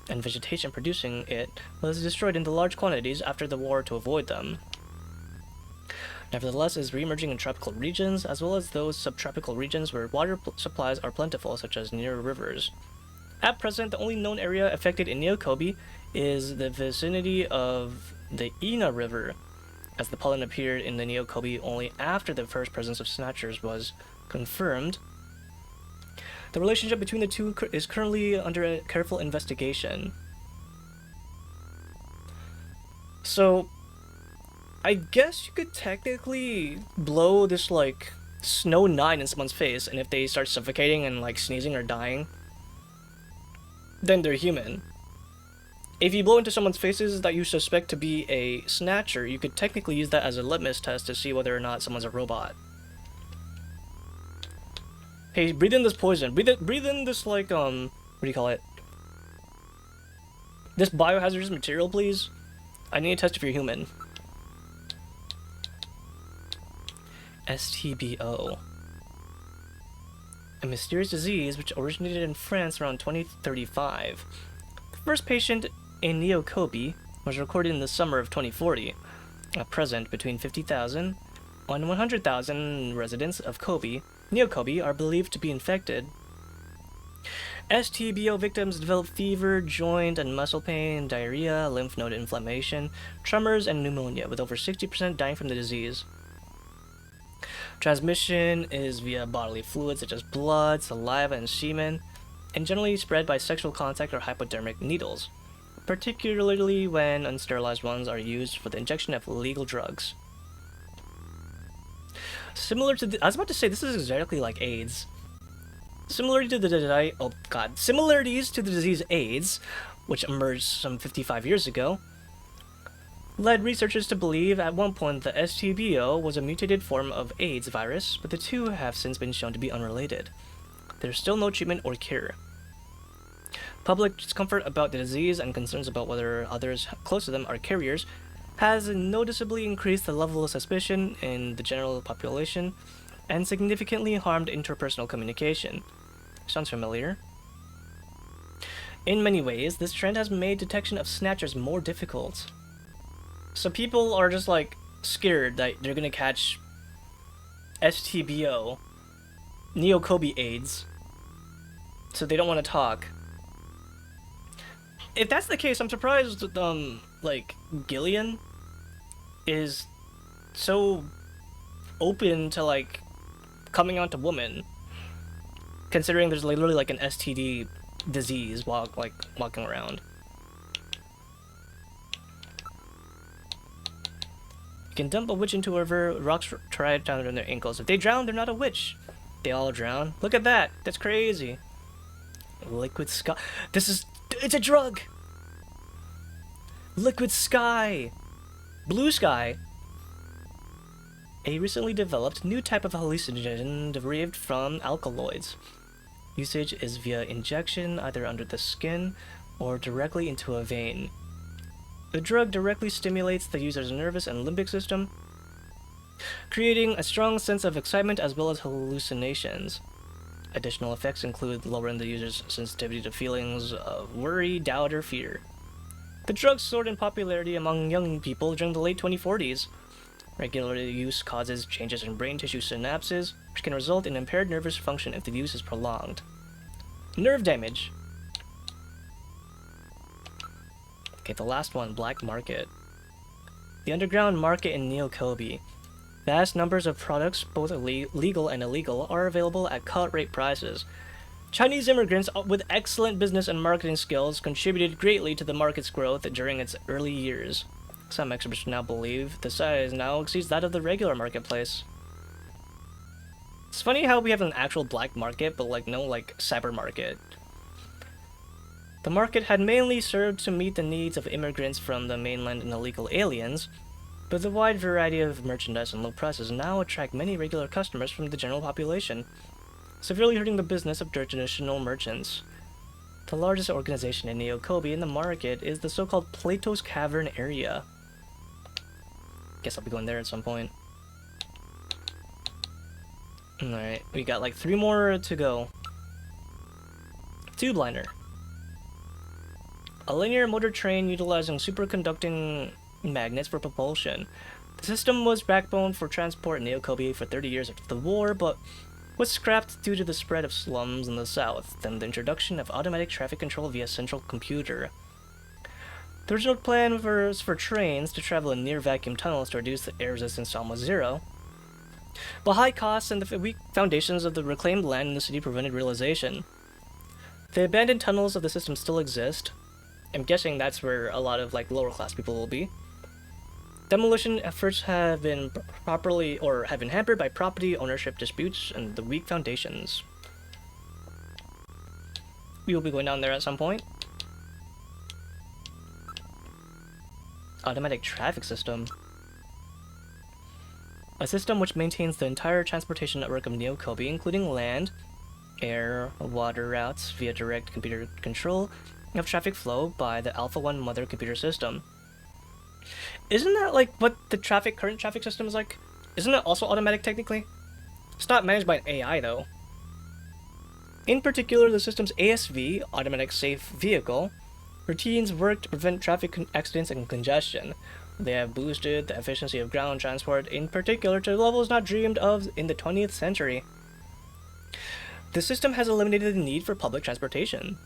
and vegetation producing it was destroyed in the large quantities after the war to avoid them. Nevertheless, it is re-emerging in tropical regions, as well as those subtropical regions where water supplies are plentiful, such as near rivers. At present, the only known area affected in Neo Kobe is the vicinity of the Ina River, as the pollen appeared in the Neo Kobe only after the first presence of Snatchers was confirmed. The relationship between the two is currently under a careful investigation. So, I guess you could technically blow this, like, Snow 9 in someone's face, and if they start suffocating and, like, sneezing or dying, then they're human. If you blow into someone's faces that you suspect to be a Snatcher, you could technically use that as a litmus test to see whether or not someone's a robot. Hey, breathe in this poison. Breathe in this, like, what do you call it? This biohazardous material, please. I need to test if you're human. STBO. A mysterious disease which originated in France around 2035. The first patient in Neo Kobe was recorded in the summer of 2040. At present, between 50,000 and 100,000 residents of Neo Kobe are believed to be infected. STBO victims develop fever, joint and muscle pain, diarrhea, lymph node inflammation, tremors, and pneumonia, with over 60% dying from the disease. Transmission is via bodily fluids such as blood, saliva, and semen, and generally spread by sexual contact or hypodermic needles, particularly when unsterilized ones are used for the injection of illegal drugs. Similar to I was about to say, this is exactly like AIDS. Similarities to the disease AIDS, which emerged some 55 years ago, led researchers to believe at one point the STBO was a mutated form of AIDS virus, but the two have since been shown to be unrelated. There's still no treatment or cure. Public discomfort about the disease and concerns about whether others close to them are carriers has noticeably increased the level of suspicion in the general population and significantly harmed interpersonal communication. Sounds familiar? In many ways, this trend has made detection of Snatchers more difficult. So people are just, like, scared that they're gonna catch STBO, Neo Kobe AIDS, so they don't want to talk. If that's the case, I'm surprised, like, Gillian is so open to, like, coming on to women, considering there's literally, like, an STD disease while, like, walking around. You can dump a witch into a river, rocks try down on their ankles. If they drown, they're not a witch. They all drown. Look at that. That's crazy. Liquid sky. It's a drug! Liquid sky! Blue sky! A recently developed new type of hallucinogen derived from alkaloids. Usage is via injection, either under the skin or directly into a vein. The drug directly stimulates the user's nervous and limbic system, creating a strong sense of excitement as well as hallucinations. Additional effects include lowering the user's sensitivity to feelings of worry, doubt, or fear. The drug soared in popularity among young people during the late 2040s. Regular use causes changes in brain tissue synapses, which can result in impaired nervous function if the use is prolonged. Nerve damage. Okay, the last one, black market. The underground market in Neo-Kobe. Vast numbers of products, both legal and illegal, are available at cut-rate prices. Chinese immigrants with excellent business and marketing skills contributed greatly to the market's growth during its early years. Some experts now believe the size now exceeds that of the regular marketplace. It's funny how we have an actual black market, but like no like cyber market. The market had mainly served to meet the needs of immigrants from the mainland and illegal aliens, but the wide variety of merchandise and low prices now attract many regular customers from the general population, severely hurting the business of traditional merchants. The largest organization in Neo-Kobe in the market is the so-called Plato's Cavern area. Guess I'll be going there at some point. Alright, we got like 3 more to go. Tube liner. A linear motor train utilizing superconducting magnets for propulsion. The system was backbone for transport in Neo-Kobe for 30 years after the war, but was scrapped due to the spread of slums in the south, then the introduction of automatic traffic control via central computer. The original plan was for trains to travel in near vacuum tunnels to reduce the air resistance to almost zero, but high costs and the weak foundations of the reclaimed land in the city prevented realization. The abandoned tunnels of the system still exist. I'm guessing that's where a lot of like lower class people will be. Demolition efforts have been hampered by property ownership disputes and the weak foundations. We will be going down there at some point. Automatic traffic system. A system which maintains the entire transportation network of Neo-Kobe, including land, air, water routes via direct computer control of traffic flow by the Alpha 1 mother computer system. Isn't that like what the current traffic system is like? Isn't it also automatic technically? It's not managed by an AI though. In particular, the system's ASV, automatic safe vehicle, routines work to prevent traffic accidents and congestion. They have boosted the efficiency of ground transport, in particular to levels not dreamed of in the 20th century. The system has eliminated the need for public transportation.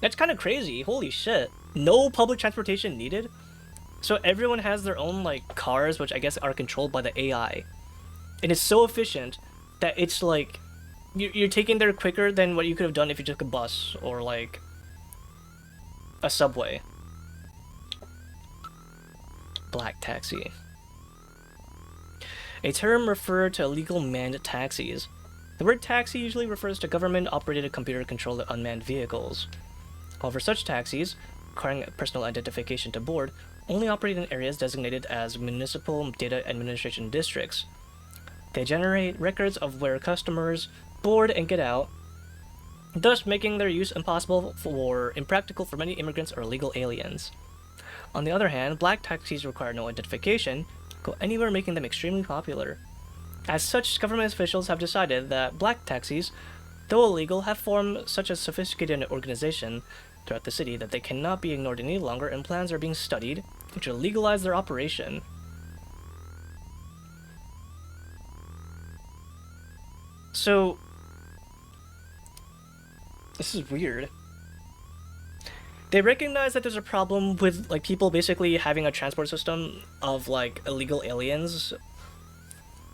That's kind of crazy, holy shit. No public transportation needed? So everyone has their own like cars, which I guess are controlled by the AI. And it's so efficient that it's like, you're taking there quicker than what you could have done if you took a bus or like a subway. Black taxi. A term referred to illegal manned taxis. The word taxi usually refers to government-operated computer-controlled unmanned vehicles. However, such taxis, requiring personal identification to board, only operate in areas designated as municipal data administration districts. They generate records of where customers board and get out, thus making their use impossible or impractical for many immigrants or illegal aliens. On the other hand, black taxis require no identification, go anywhere, making them extremely popular. As such, government officials have decided that black taxis, though illegal, have formed such a sophisticated organization throughout the city that they cannot be ignored any longer, and plans are being studied which will legalize their operation. So, this is weird. They recognize that there's a problem with like people basically having a transport system of like illegal aliens,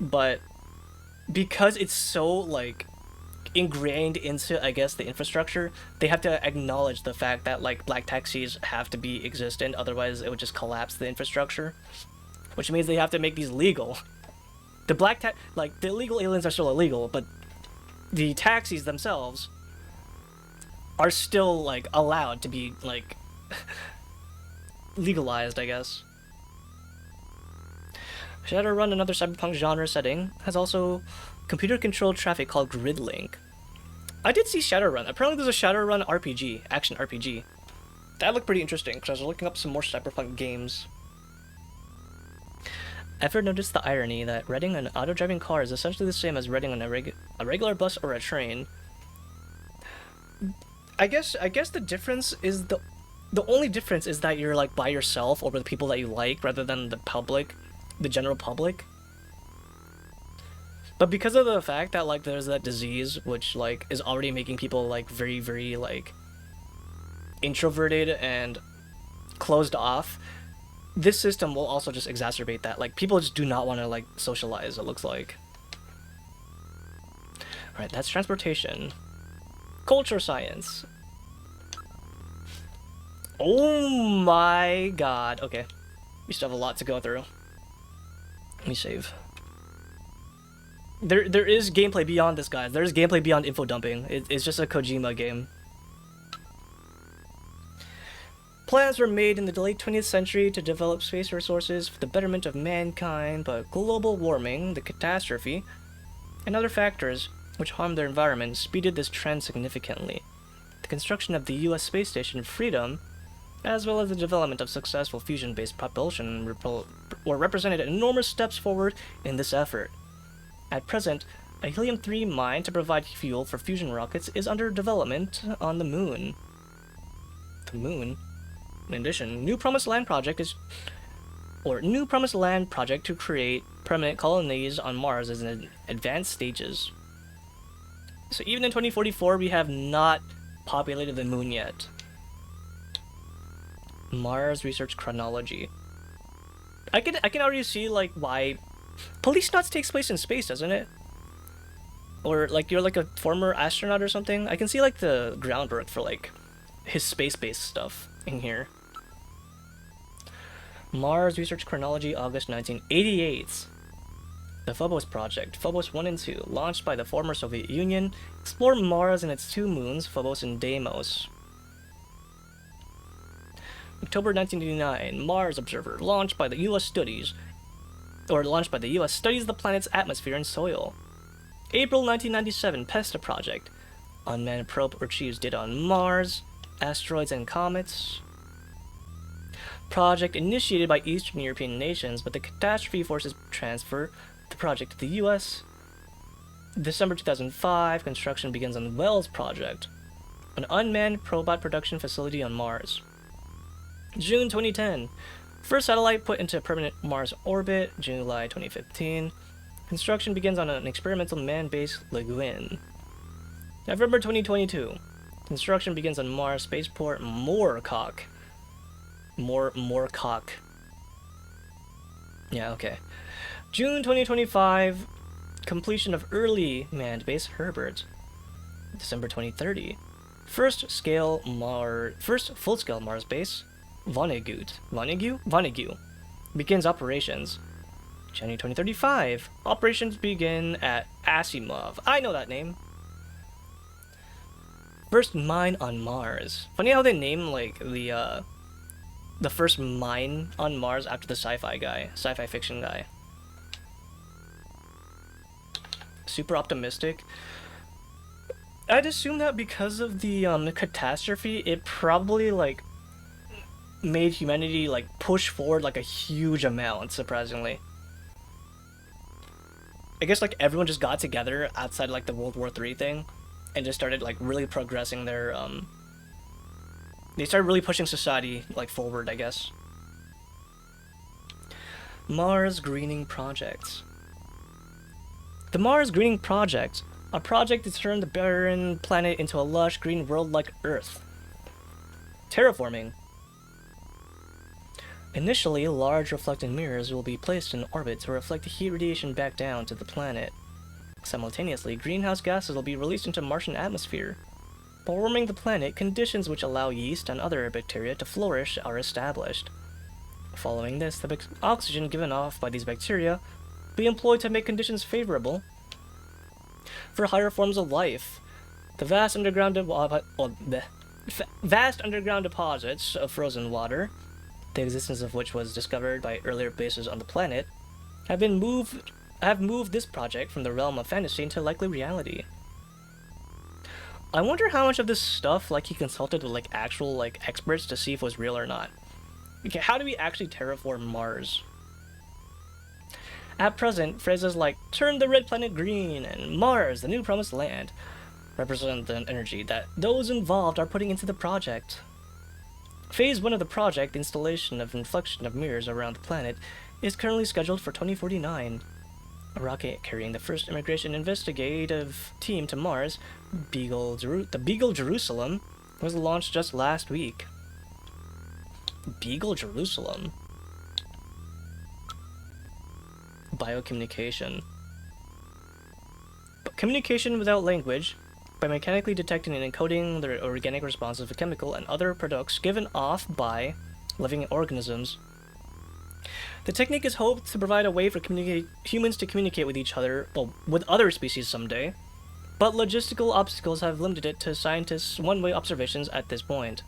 but because it's so like ingrained into, I guess, the infrastructure, they have to acknowledge the fact that like black taxis have to be existent, otherwise it would just collapse the infrastructure, which means they have to make these legal. The like the illegal aliens are still illegal, but the taxis themselves are still like allowed to be like legalized, I guess. Shadowrun, another cyberpunk genre setting, has also computer-controlled traffic called Gridlink. I did see Shadowrun. Apparently there's a Shadowrun RPG, action RPG. That looked pretty interesting, because I was looking up some more cyberpunk games. Ever noticed the irony that riding an auto-driving car is essentially the same as riding on a regular bus or a train? I guess the difference is the only difference is that you're like by yourself or with people that you like rather than the public, the general public. But because of the fact that like there's that disease which like is already making people like very, very like introverted and closed off, this system will also just exacerbate that. Like people just do not want to like socialize, it looks like. Alright, that's transportation. Culture science. Oh my god. Okay. We still have a lot to go through. Let me save. There is gameplay beyond this, guys. There is gameplay beyond info dumping. It's just a Kojima game. Plans were made in the late 20th century to develop space resources for the betterment of mankind, but global warming, the catastrophe, and other factors which harmed their environment speeded this trend significantly. The construction of the US space station Freedom, as well as the development of successful fusion-based propulsion, represented enormous steps forward in this effort. At present, a helium-3 mine to provide fuel for fusion rockets is under development on the Moon. The Moon? In addition, New Promised Land project to create permanent colonies on Mars is in advanced stages. So even in 2044, we have not populated the Moon yet. Mars research chronology. I can already see like why Police Knots takes place in space, doesn't it? Or like you're like a former astronaut or something. I can see like the groundwork for like his space-based stuff in here. Mars research chronology, August 1988. The Phobos project, Phobos 1 and 2, launched by the former Soviet Union, explore Mars and its two moons, Phobos and Deimos. October 1989, Mars Observer, launched by the US studies the planet's atmosphere and soil. April 1997, PESTA project, unmanned probe achieves data on Mars, asteroids and comets. Project initiated by Eastern European nations, but the catastrophe forces transfer the project to the US. December 2005, construction begins on the Wells project, an unmanned robot production facility on Mars. June 2010, first satellite put into permanent Mars orbit. July 2015, construction begins on an experimental man-based lagoon. November 2022, construction begins on Mars spaceport Moorcock. Moorcock. Yeah, okay. June 2025, completion of early manned base Herbert. December 2030, first full-scale Mars base Vonnegut begins operations. January 2035, operations begin at Asimov. I know that name. First mine on Mars. Funny how they name like the first mine on Mars after the sci-fi fiction guy. Super optimistic. I'd assume that because of the catastrophe, it probably like made humanity like push forward like a huge amount, surprisingly. I guess like everyone just got together outside like the World War III thing and just started like really progressing their they started really pushing society like forward, I guess. Mars greening projects. The Mars greening project, a project to turn the barren planet into a lush green world like Earth. Terraforming. Initially, large reflecting mirrors will be placed in orbit to reflect the heat radiation back down to the planet. Simultaneously, greenhouse gases will be released into Martian atmosphere. By warming the planet, conditions which allow yeast and other bacteria to flourish are established. Following this, the oxygen given off by these bacteria will be employed to make conditions favorable for higher forms of life. The vast underground deposits of frozen water, the existence of which was discovered by earlier bases on the planet, have moved this project from the realm of fantasy into likely reality. I wonder how much of this stuff he consulted with actual experts to see if it was real or not. Okay, how do we actually terraform Mars? At present, phrases like "turn the red planet green" and "Mars, the new promised land" represent the energy that those involved are putting into the project. Phase 1 of the project, the installation of inflection of mirrors around the planet, is currently scheduled for 2049. A rocket carrying the first immigration investigative team to Mars, the Beagle Jerusalem, was launched just last week. Beagle Jerusalem? Biocommunication. Communication without language, by mechanically detecting and encoding the organic responses of a chemical and other products given off by living organisms. The technique is hoped to provide a way for humans to communicate with each other, well, with other species someday, but logistical obstacles have limited it to scientists' one-way observations at this point.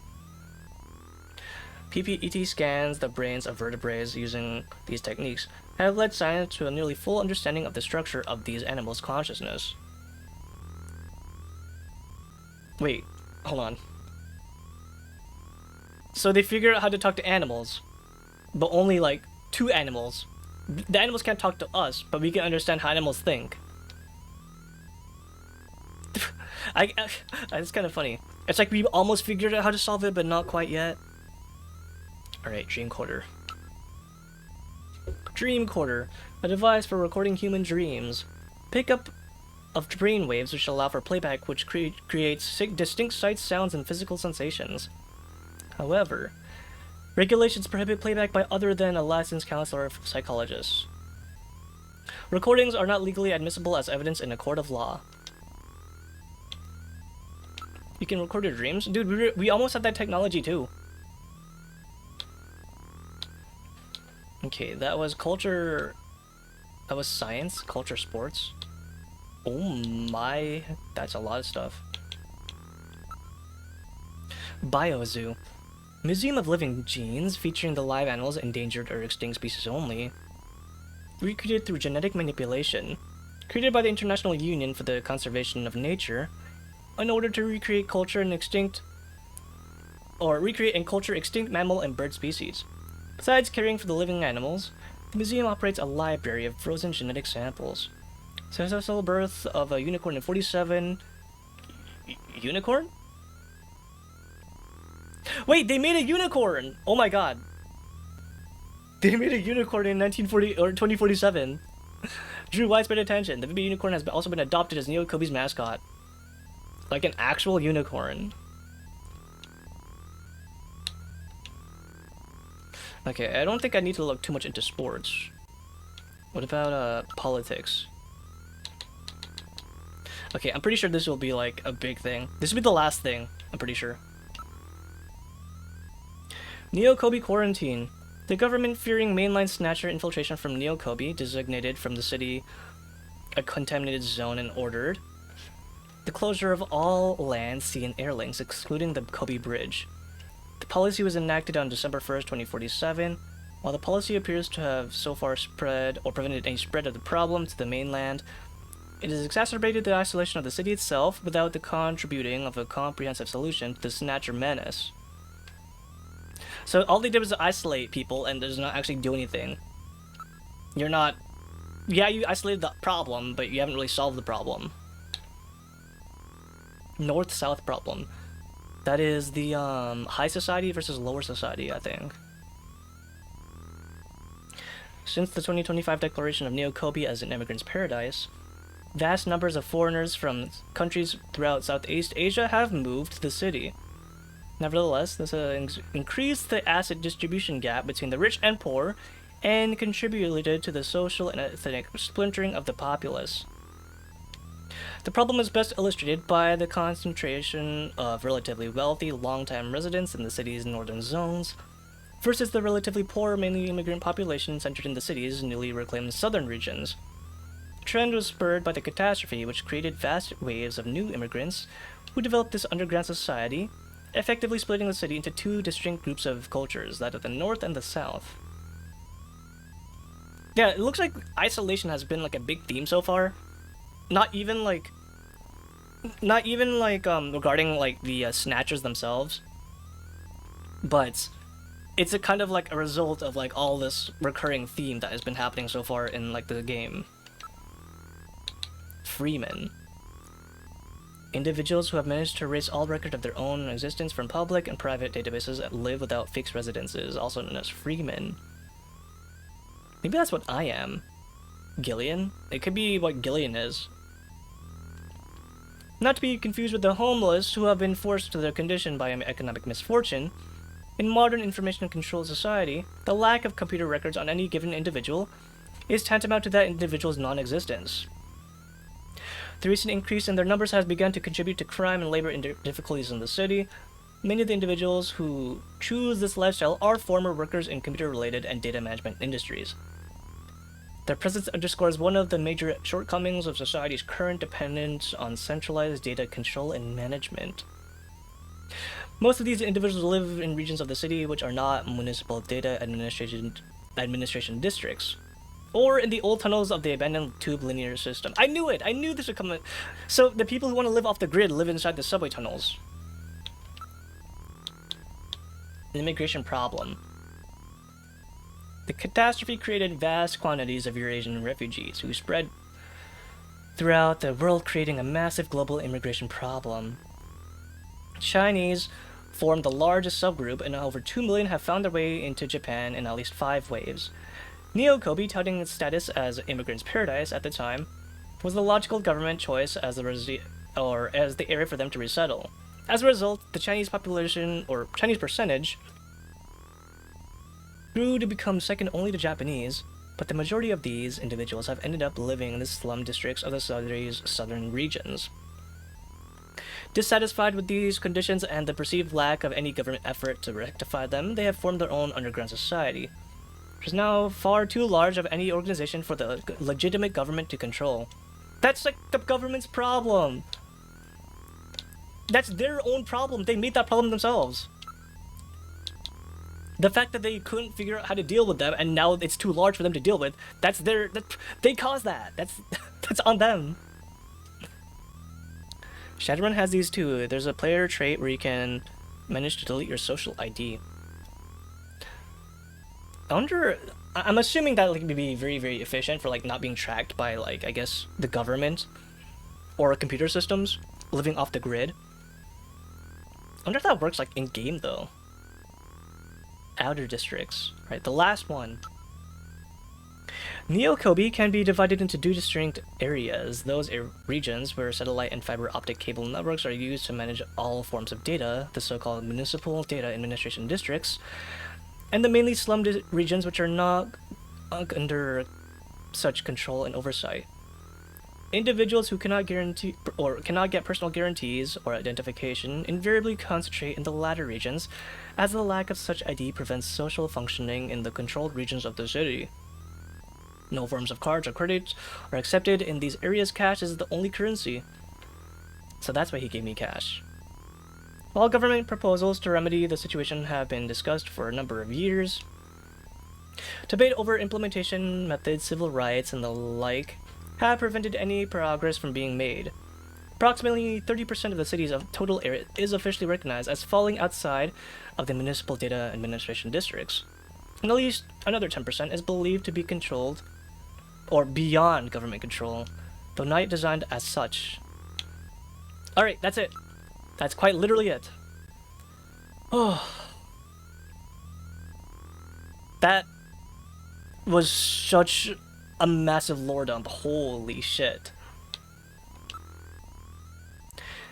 PPET scans the brains of vertebrates using these techniques have led science to a nearly full understanding of the structure of these animals' consciousness. Wait, hold on. So they figured out how to talk to animals, but only 2 animals. The animals can't talk to us, but we can understand how animals think. It's kind of funny. It's like we almost figured out how to solve it, but not quite yet. Alright, Dreamcoder. Dreamcoder, a device for recording human dreams. Pickup of brain waves which allow for playback, which creates distinct sights, sounds, and physical sensations. However, regulations prohibit playback by other than a licensed counselor or psychologist. Recordings are not legally admissible as evidence in a court of law. You can record your dreams? Dude, we almost had that technology too. Okay, that was culture... That was science, culture, sports. Oh my... That's a lot of stuff. Biozoo. Museum of Living Genes featuring the live animals, endangered or extinct species only. Recreated through genetic manipulation. Created by the International Union for the Conservation of Nature in order to recreate and culture extinct mammal and bird species. Besides caring for the living animals, the museum operates a library of frozen genetic samples. Successful birth of a unicorn in 47... Unicorn? Wait, they made a unicorn! Oh my god. They made a unicorn in 2047. Drew widespread attention. The baby unicorn has also been adopted as Neo Kobe's mascot. Like an actual unicorn. Okay, I don't think I need to look too much into sports. What about politics? Okay, I'm pretty sure this will be a big thing. This will be the last thing, I'm pretty sure. Neo Kobe quarantine. The government, fearing mainline Snatcher infiltration from Neo Kobe, designated from the city a contaminated zone and ordered the closure of all land, sea, and air links, excluding the Kobe Bridge. The policy was enacted on December 1st, 2047. While the policy appears to have so far spread or prevented any spread of the problem to the mainland, it has exacerbated the isolation of the city itself without the contributing of a comprehensive solution to the Snatcher menace. So all they did was isolate people and does not actually do anything. You're not... Yeah, you isolated the problem, but you haven't really solved the problem. North-South problem. That is the high society versus lower society, I think. Since the 2025 declaration of Neo Kobe as an immigrant's paradise, vast numbers of foreigners from countries throughout Southeast Asia have moved to the city. Nevertheless, this increased the asset distribution gap between the rich and poor and contributed to the social and ethnic splintering of the populace. The problem is best illustrated by the concentration of relatively wealthy, long-time residents in the city's northern zones versus the relatively poor, mainly immigrant population centered in the city's newly reclaimed southern regions. The trend was spurred by the catastrophe, which created vast waves of new immigrants who developed this underground society, effectively splitting the city into two distinct groups of cultures, that of the north and the south. Yeah, it looks like isolation has been like a big theme so far. Not even like regarding like the Snatchers themselves, but it's a kind of like a result of like all this recurring theme that has been happening so far in like the game. Freemen. Individuals who have managed to erase all record of their own existence from public and private databases and live without fixed residences, also known as freemen. Maybe that's what I am. Gillian? It could be what Gillian is. Not to be confused with the homeless who have been forced to their condition by economic misfortune. In modern information controlled society, the lack of computer records on any given individual is tantamount to that individual's non-existence. The recent increase in their numbers has begun to contribute to crime and labor difficulties in the city. Many of the individuals who choose this lifestyle are former workers in computer-related and data management industries. Their presence underscores one of the major shortcomings of society's current dependence on centralized data control and management. Most of these individuals live in regions of the city which are not municipal data administration districts, or in the old tunnels of the abandoned tube linear system. I knew it! I knew this would come. So the people who want to live off the grid live inside the subway tunnels. The immigration problem. The catastrophe created vast quantities of Eurasian refugees who spread throughout the world, creating a massive global immigration problem. Chinese formed the largest subgroup, and over 2 million have found their way into Japan in at least 5 waves. Neo-Kobe, touting its status as immigrants' paradise at the time, was the logical government choice as the area for them to resettle. As a result, the Chinese population, or Chinese percentage, grew to become second only to Japanese, but the majority of these individuals have ended up living in the slum districts of the city's southern regions. Dissatisfied with these conditions and the perceived lack of any government effort to rectify them, they have formed their own underground society, which is now far too large of any organization for the legitimate government to control. That's like the government's problem! That's their own problem! They made that problem themselves! The fact that they couldn't figure out how to deal with them, and now it's too large for them to deal with, they caused that. That's on them. Shadowrun has these too. There's a player trait where you can manage to delete your social ID. I'm assuming that like would be very, very efficient for like not being tracked by like, I guess, the government or computer systems living off the grid. I wonder if that works like in game though. Outer districts, right? The last one. Neo-Kobe can be divided into 2 distinct areas. Those regions where satellite and fiber optic cable networks are used to manage all forms of data, the so-called municipal data administration districts, and the mainly slum regions which are not under such control and oversight. Individuals who cannot guarantee or cannot get personal guarantees or identification invariably concentrate in the latter regions, as the lack of such ID prevents social functioning in the controlled regions of the city. No forms of cards or credits are accepted in these areas. Cash is the only currency. So that's why he gave me cash. While government proposals to remedy the situation have been discussed for a number of years, debate over implementation methods, civil rights, and the like have prevented any progress from being made. Approximately 30% of the city's total area is officially recognized as falling outside of the municipal data administration districts, and at least another 10% is believed to be controlled or beyond government control, though not designed as such. Alright, that's it. That's quite literally it. Oh. That was such a massive lore dump. Holy shit.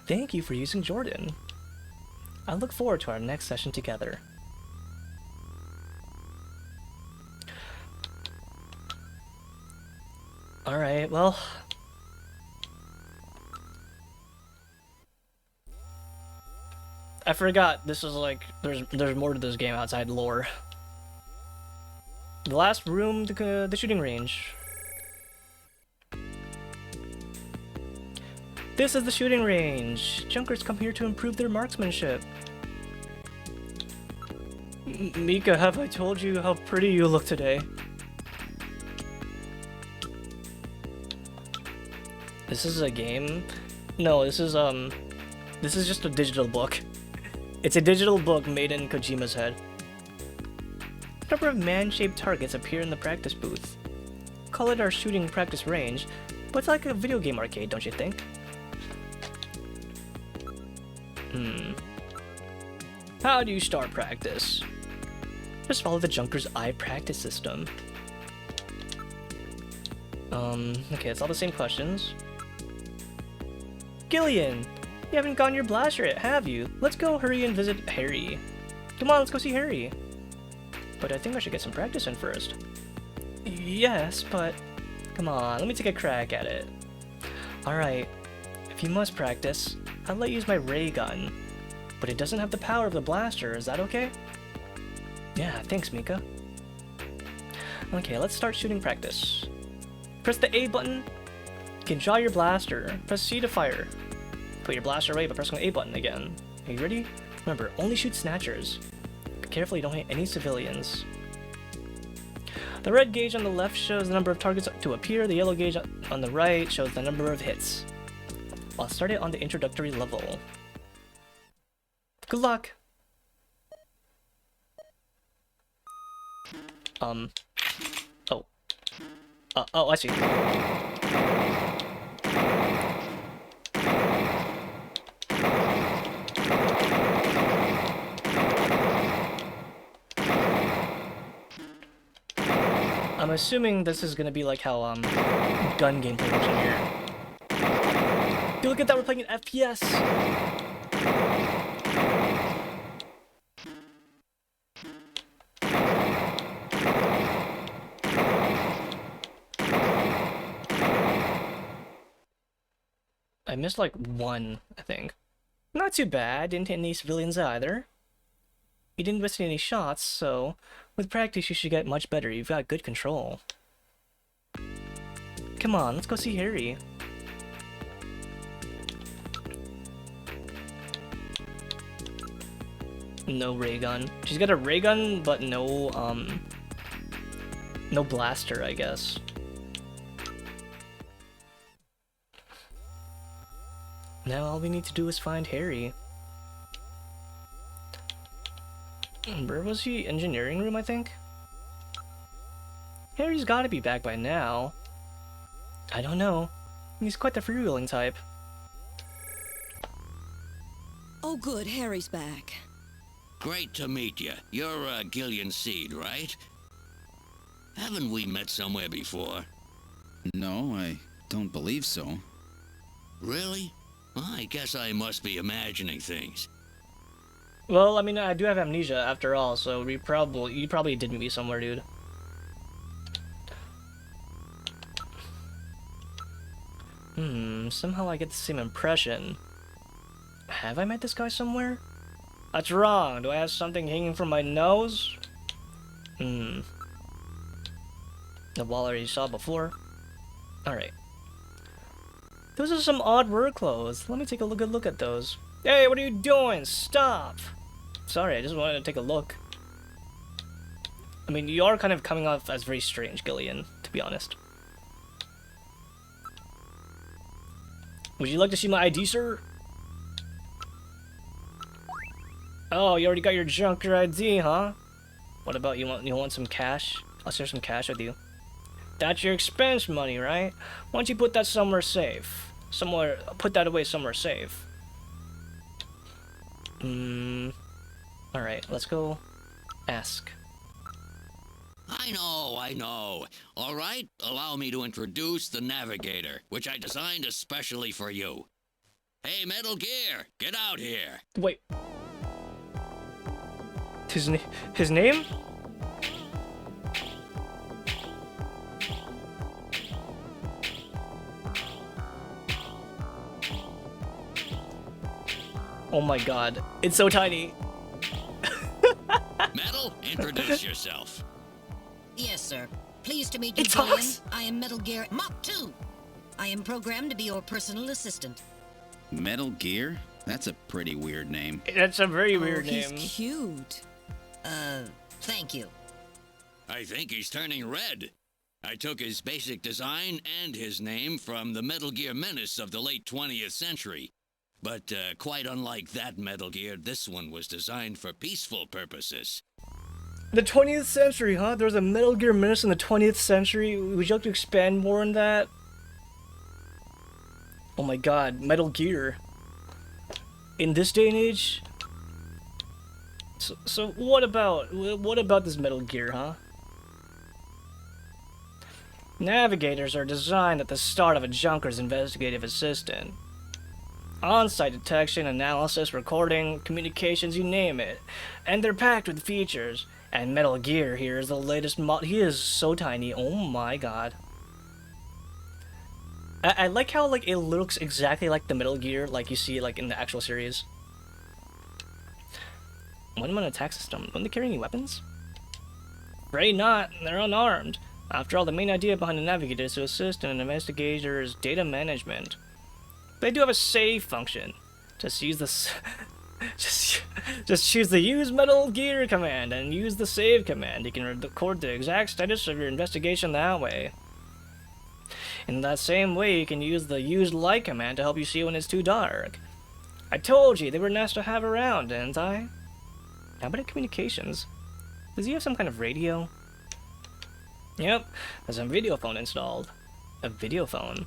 Thank you for using Jordan. I look forward to our next session together. Alright, well... I forgot, this is like, there's more to this game outside lore. The last room, the shooting range. This is the shooting range. Junkers come here to improve their marksmanship. Mika, have I told you how pretty you look today? This is a game? No, this is just a digital book. It's a digital book made in Kojima's head. A number of man-shaped targets appear in the practice booth. Call it our shooting practice range, but it's like a video game arcade, don't you think? How do you start practice? Just follow the Junker's eye practice system. Okay, it's all the same questions. Gillian! You haven't gotten your blaster yet, have you? Let's go hurry and visit Harry. Come on, let's go see Harry. But I think I should get some practice in first. Yes, but... Come on, let me take a crack at it. Alright, if you must practice, I'll let you use my ray gun. But it doesn't have the power of the blaster, is that okay? Yeah, thanks, Mika. Okay, let's start shooting practice. Press the A button. You can draw your blaster. Press C to fire. Put your blaster away by pressing the A button again. Are you ready? Remember, only shoot snatchers. Be careful you don't hit any civilians. The red gauge on the left shows the number of targets to appear. The yellow gauge on the right shows the number of hits. I'll start it on the introductory level. Good luck! Oh. Oh, I see. I'm assuming this is gonna be like how, gun gameplay works in here. Dude, look at that, we're playing an FPS! I missed like one, I think. Not too bad, didn't hit any civilians either. You didn't miss any shots, so with practice you should get much better. You've got good control. Come on, let's go see Harry. No ray gun. She's got a ray gun, but no blaster, I guess. Now all we need to do is find Harry. Where was he? Engineering room, I think? Harry's gotta be back by now. I don't know. He's quite the freewheeling type. Oh good, Harry's back. Great to meet you. You're Gillian Seed, right? Haven't we met somewhere before? No, I don't believe so. Really? I guess I must be imagining things. Well, I mean, I do have amnesia after all, so you probably did meet me somewhere, dude. Somehow I get the same impression. Have I met this guy somewhere? That's wrong. Do I have something hanging from my nose? The wall I already saw before. Alright. Those are some odd work clothes. Let me take a good look at those. Hey, what are you doing? Stop! Sorry, I just wanted to take a look. I mean, you are kind of coming off as very strange, Gillian, to be honest. Would you like to see my ID, sir? Oh, you already got your junker ID, huh? What about you want some cash? I'll share some cash with you. That's your expense money, right? Why don't you put that somewhere safe? Put that away somewhere safe. Alright, let's go ask. I know. All right, allow me to introduce the Navigator, which I designed especially for you. Hey, Metal Gear, get out here. Wait. His name? Oh my god, it's so tiny. Metal, introduce yourself. Yes, sir. Pleased to meet you, It Julian. talks. I am Metal Gear Mach 2. I am programmed to be your personal assistant. Metal Gear? That's a pretty weird name. That's a very weird He's name. cute. Thank you. I think he's turning red. I took his basic design and his name from the Metal Gear menace of the late 20th century. But quite unlike that Metal Gear, this one was designed for peaceful purposes. The 20th century, huh? There was a Metal Gear menace in the 20th century. Would you like to expand more on that? Oh my god, Metal Gear. In this day and age? So what about this Metal Gear, huh? Navigators are designed at the start of a junker's investigative assistant. On-site detection, analysis, recording, communications, you name it. And they're packed with features. And Metal Gear here is the latest mod. He is so tiny. Oh my god. I like how like it looks exactly like the Metal Gear, like you see like in the actual series. What about an attack system? Don't they carry any weapons? Afraid not. They're unarmed. After all, the main idea behind the Navigator is to assist in an investigator's data management. They do have a save function. Just use the just choose the use Metal Gear command and use the save command. You can record the exact status of your investigation that way. In that same way, you can use the use light command to help you see when it's too dark. I told you they were nice to have around, didn't I? How about communications? Does he have some kind of radio? Yep, there's a video phone installed. A video phone?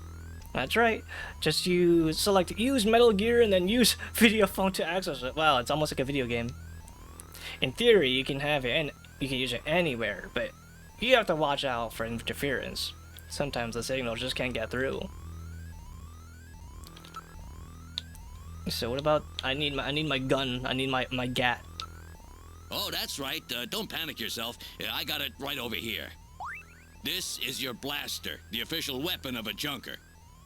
That's right. Just select use Metal Gear and then use video phone to access it. Wow, it's almost like a video game. In theory, you can have it and you can use it anywhere, but you have to watch out for interference. Sometimes the signals just can't get through. So what about I need my gun. I need my gat. Oh, that's right. Don't panic yourself. I got it right over here. This is your blaster, the official weapon of a junker.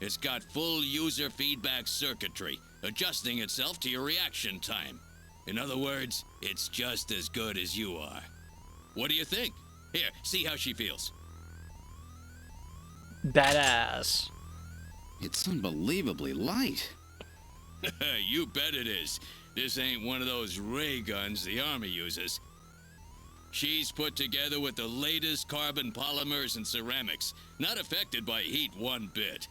It's got full user feedback circuitry, adjusting itself to your reaction time. In other words, it's just as good as you are. What do you think? Here, see how she feels. Badass. It's unbelievably light. You bet it is. This ain't one of those ray guns the Army uses. She's put together with the latest carbon polymers and ceramics, not affected by heat one bit.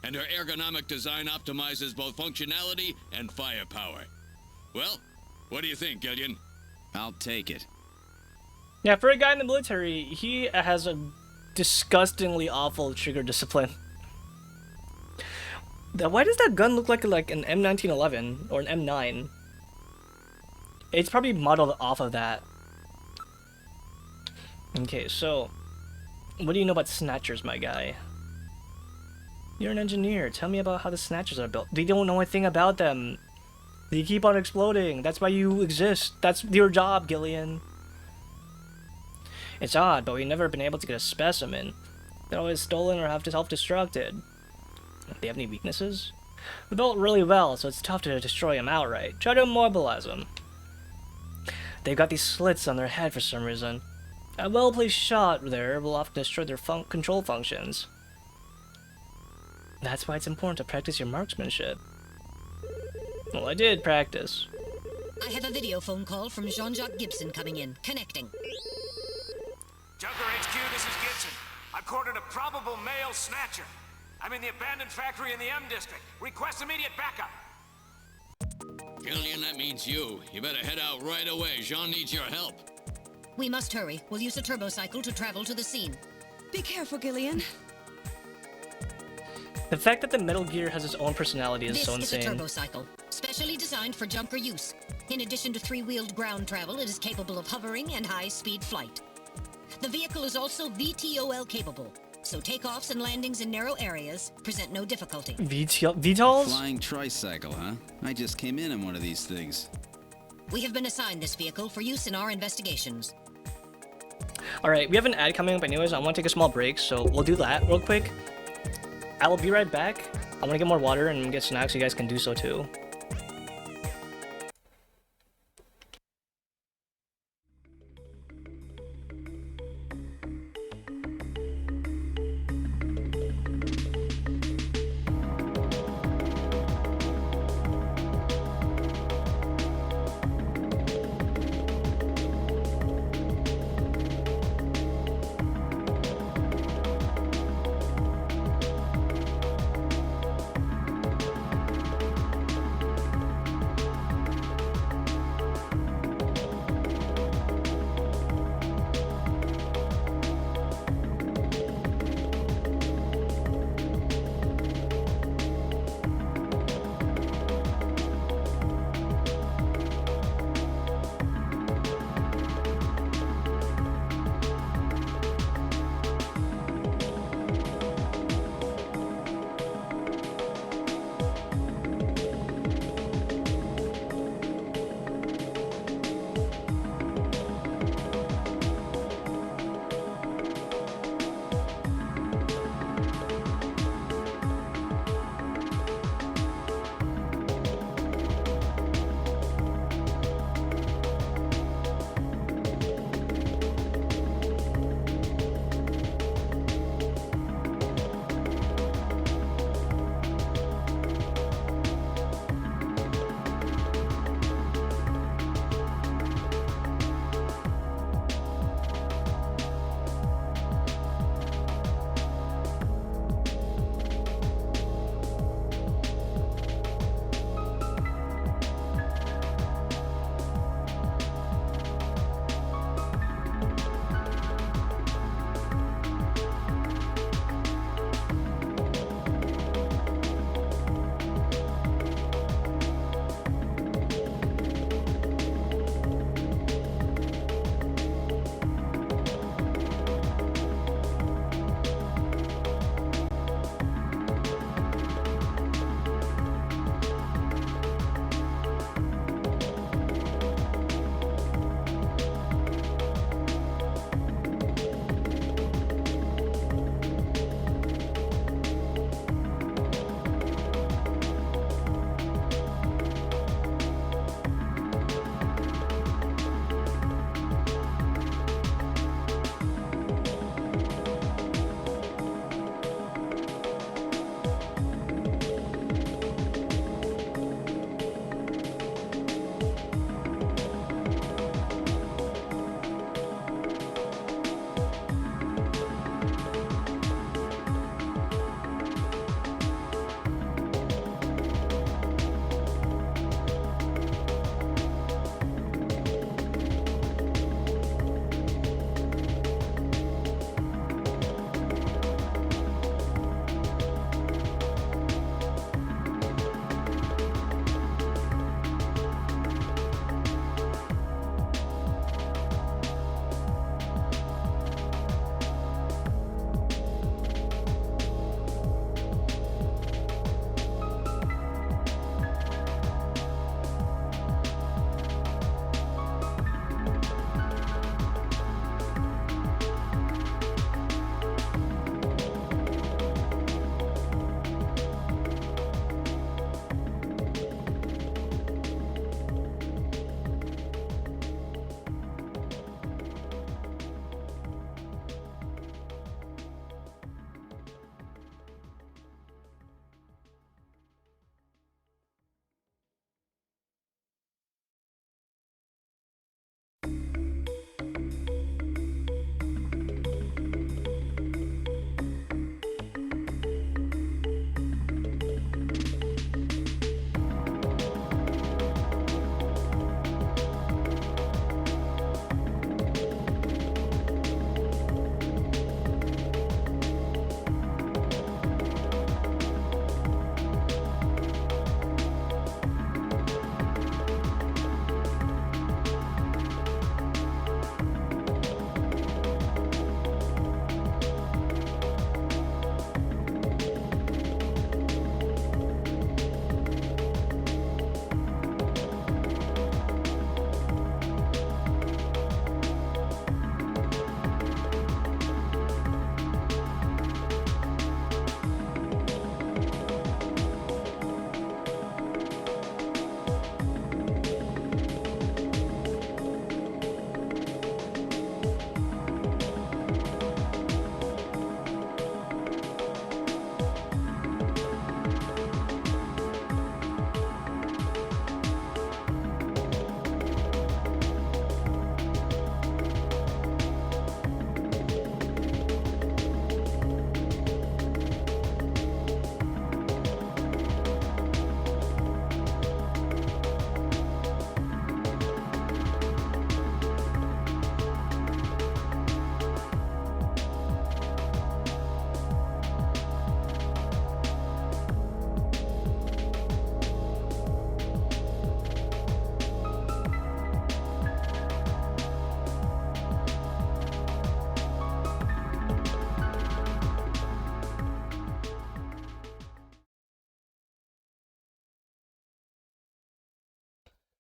And her ergonomic design optimizes both functionality and firepower. Well, what do you think, Gillian? I'll take it. Yeah, for a guy in the military, he has a disgustingly awful trigger discipline. Why does that gun look like an M1911 or an M9? It's probably modeled off of that. Okay, so what do you know about Snatchers, my guy? You're an engineer. Tell me about how the Snatchers are built. They don't know anything about them. They keep on exploding. That's why you exist. That's your job, Gillian. It's odd, but we've never been able to get a specimen. They're always stolen or have to self-destructed. Do they have any weaknesses? They're built really well, so it's tough to destroy them outright. Try to immobilize them. They've got these slits on their head for some reason. A well-placed shot there will often destroy their control functions. That's why it's important to practice your marksmanship. Well, I did practice. I have a video phone call from Jean-Jacques Gibson coming in. Connecting. Junker HQ, this is Gibson. I've cornered a probable male snatcher. I'm in the abandoned factory in the M district. Request immediate backup. Gillian, that means you. You better head out right away. Jean needs your help. We must hurry. We'll use a turbocycle to travel to the scene. Be careful, Gillian. The fact that the Metal Gear has its own personality is This so is a insane. turbocycle, specially designed for junker use. In addition to three-wheeled ground travel, it is capable of hovering and high-speed flight. The vehicle is also VTOL capable, so takeoffs and landings in narrow areas present no difficulty. VTOLs? Flying tricycle, huh? I just came in on one of these things. We have been assigned this vehicle for use in our investigations. Alright, we have an ad coming up anyways. I want to take a small break, so we'll do that real quick. I will be right back. I want to get more water and get snacks so you guys can do so too.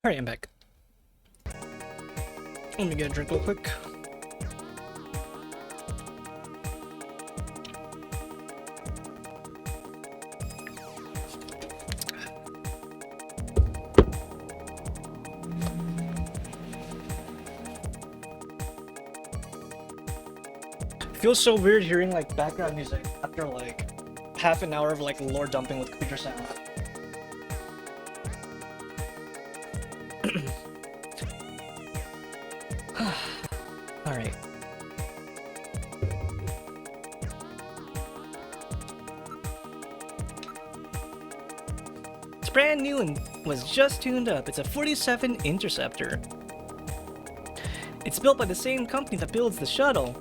Alright, I'm back. Let me get a drink real quick. Feels so weird hearing like background music after like half an hour of like lore dumping with computer sound. Alright. It's brand new and was just tuned up. It's a 47 Interceptor. It's built by the same company that builds the shuttle.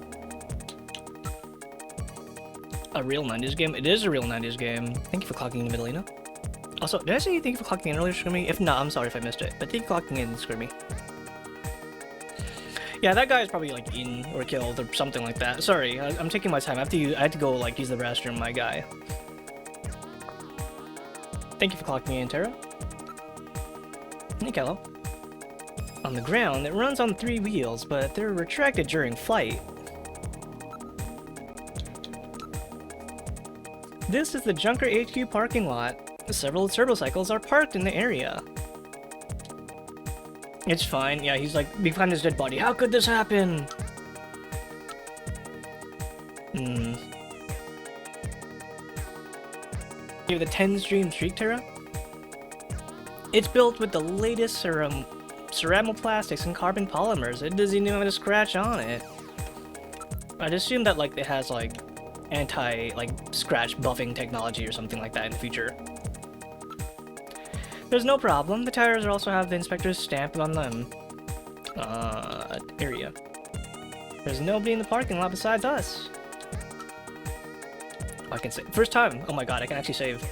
A real 90s game? It is a real 90s game. Thank you for clocking in, Middlena. Also, did I say thank you for clocking in earlier, Scrimmy? If not, I'm sorry if I missed it. But thank you for clocking in, Scrimmy. Yeah, that guy is probably like eaten or killed or something like that. Sorry, I'm taking my time. I have to go like use the restroom, my guy. Thank you for clocking in, Tara. Hey, Kello. On the ground, it runs on 3 wheels, but they're retracted during flight. This is the Junker HQ parking lot. Several turbocycles are parked in the area. It's fine. Yeah, he's like, we found his dead body. How could this happen? You have the 10-stream streak, Terra? It's built with the latest ceramo-plastics and carbon polymers. It doesn't even have a scratch on it. I'd assume that like it has like scratch buffing technology or something like that in the future. There's no problem. The tires also have the inspector's stamp on them. Area. There's nobody in the parking lot besides us. I can save. First time. Oh my god, I can actually save.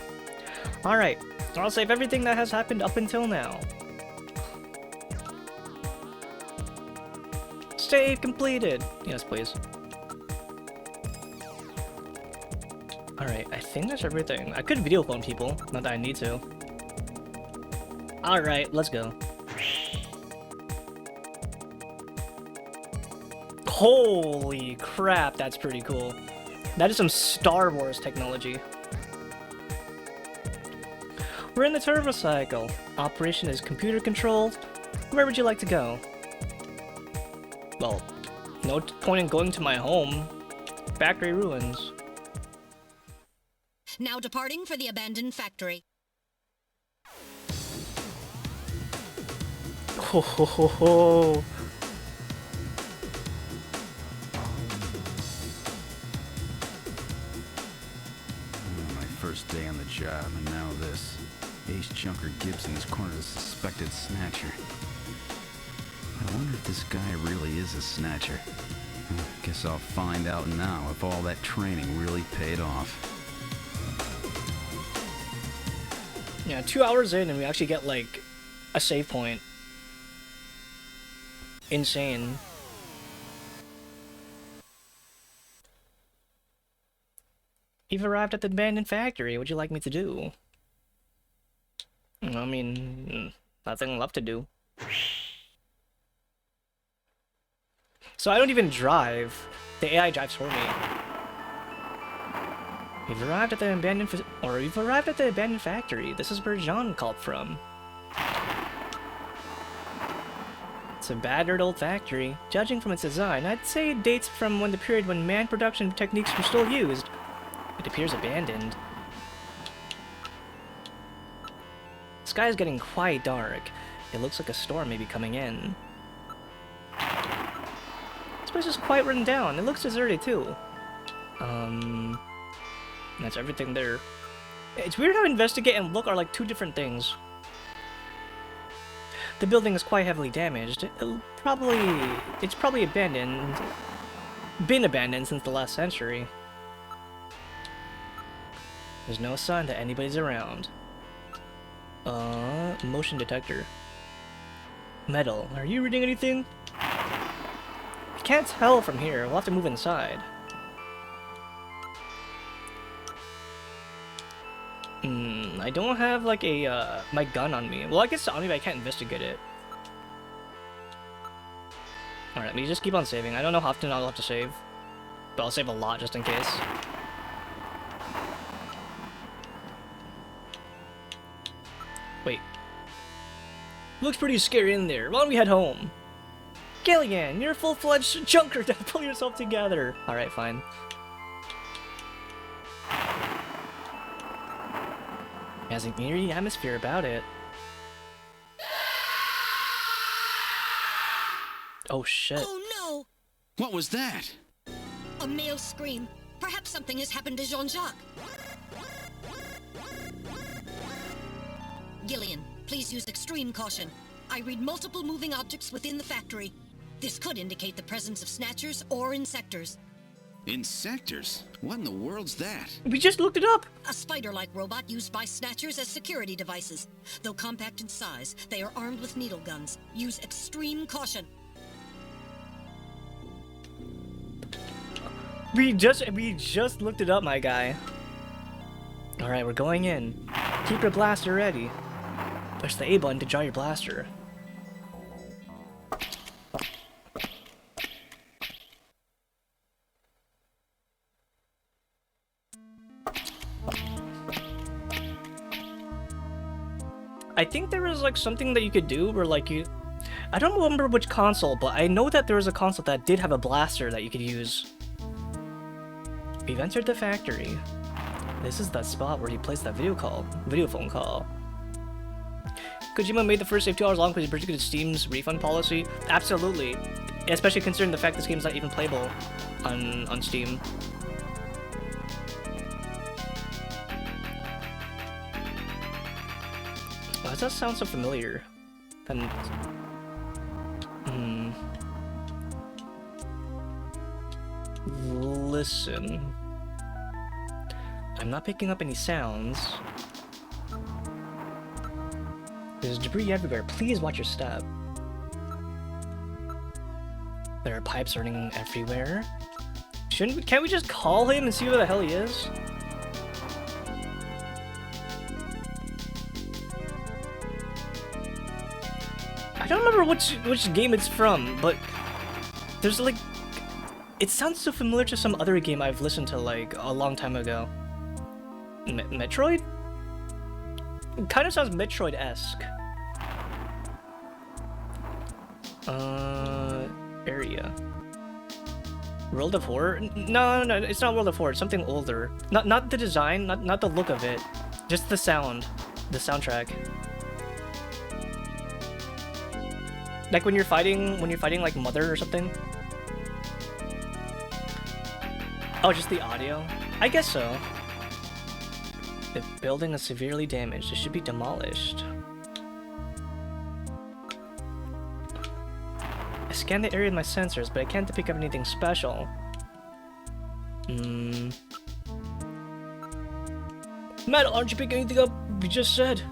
Alright. I'll save everything that has happened up until now. Save completed. Yes, please. Alright, I think that's everything. I could video phone people, not that I need to. Alright, let's go. Holy crap, that's pretty cool. That is some Star Wars technology. We're in the turbocycle. Operation is computer controlled. Where would you like to go? Well, no point in going to my home. Factory ruins. Now departing for the abandoned factory. Ho ho ho ho. My first day on the job, and now this. Ace Junker Gibson has cornered a suspected snatcher. I wonder if this guy really is a snatcher. Guess I'll find out now if all that training really paid off. Yeah, 2 hours in and we actually get like a save point. Insane. You've arrived at the abandoned factory. What'd you like me to do? I mean, nothing left to do. So I don't even drive. The AI drives for me. You've arrived at the abandoned factory. This is where John called from. It's a battered old factory. Judging from its design, I'd say it dates from the period when man production techniques were still used. It appears abandoned. The sky is getting quite dark. It looks like a storm may be coming in. This place is quite run down. It looks deserted too. That's everything there. It's weird how investigate and look are like 2 different things. The building is quite heavily damaged. It's probably abandoned. Been abandoned since the last century. There's no sign that anybody's around. Motion detector. Metal. Are you reading anything? I can't tell from here. We'll have to move inside. I I don't have like a my gun on me. Well, I guess on me, but I can't investigate it. All right, let me just keep on saving. I don't know how often I'll have to save, but I'll save a lot just in case. Wait. Looks pretty scary in there. Why don't we head home? Gillian, you're a full-fledged junker. Pull yourself together. All right, fine. It has an eerie atmosphere about it. Oh shit. Oh no! What was that? A male scream. Perhaps something has happened to Jean-Jacques. Gillian, please use extreme caution. I read multiple moving objects within the factory. This could indicate the presence of Snatchers or Insectors. Insectors? What in the world's that? We just looked it up! A spider-like robot used by Snatchers as security devices. Though compact in size, they are armed with needle guns. Use extreme caution. We just looked it up, my guy. Alright, we're going in. Keep your blaster ready. Push the A button to draw your blaster. I think there was like something that you could do where like you... I don't remember which console, but I know that there was a console that did have a blaster that you could use. We've entered the factory. This is that spot where he placed that video phone call. Kojima made the first save 2 hours long because he predicted Steam's refund policy. Absolutely. Especially considering the fact this game's not even playable on Steam. Why does that sound so familiar? And listen. I'm not picking up any sounds. There's debris everywhere. Please watch your step. There are pipes running everywhere. Can't we just call him and see where the hell he is? I don't remember which game it's from, but there's like... It sounds so familiar to some other game I've listened to like a long time ago. Metroid? It kind of sounds Metroid-esque. Area. World of Horror? No, it's not World of Horror. It's something older. Not the design, not the look of it. Just the sound. The soundtrack. Like when you're fighting like Mother or something? Oh, just the audio? I guess so. The building is severely damaged. It should be demolished. I scanned the area with my sensors, but I can't pick up anything special. Matt, aren't you picking anything up you just said?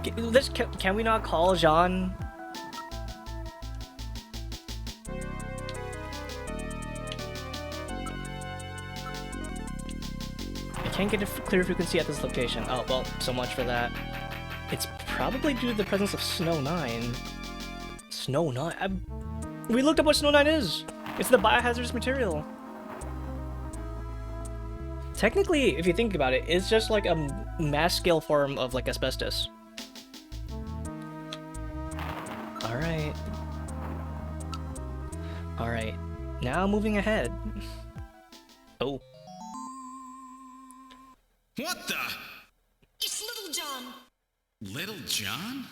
Can we not call Jean? Can't get a clear frequency at this location. Oh, well, so much for that. It's probably due to the presence of Snow 9. Snow 9? We looked up what Snow 9 is! It's the biohazardous material. Technically, if you think about it, it's just like a mass-scale form of like asbestos. Alright. Alright. Now moving ahead. Oh. What the? It's Little John. Little John?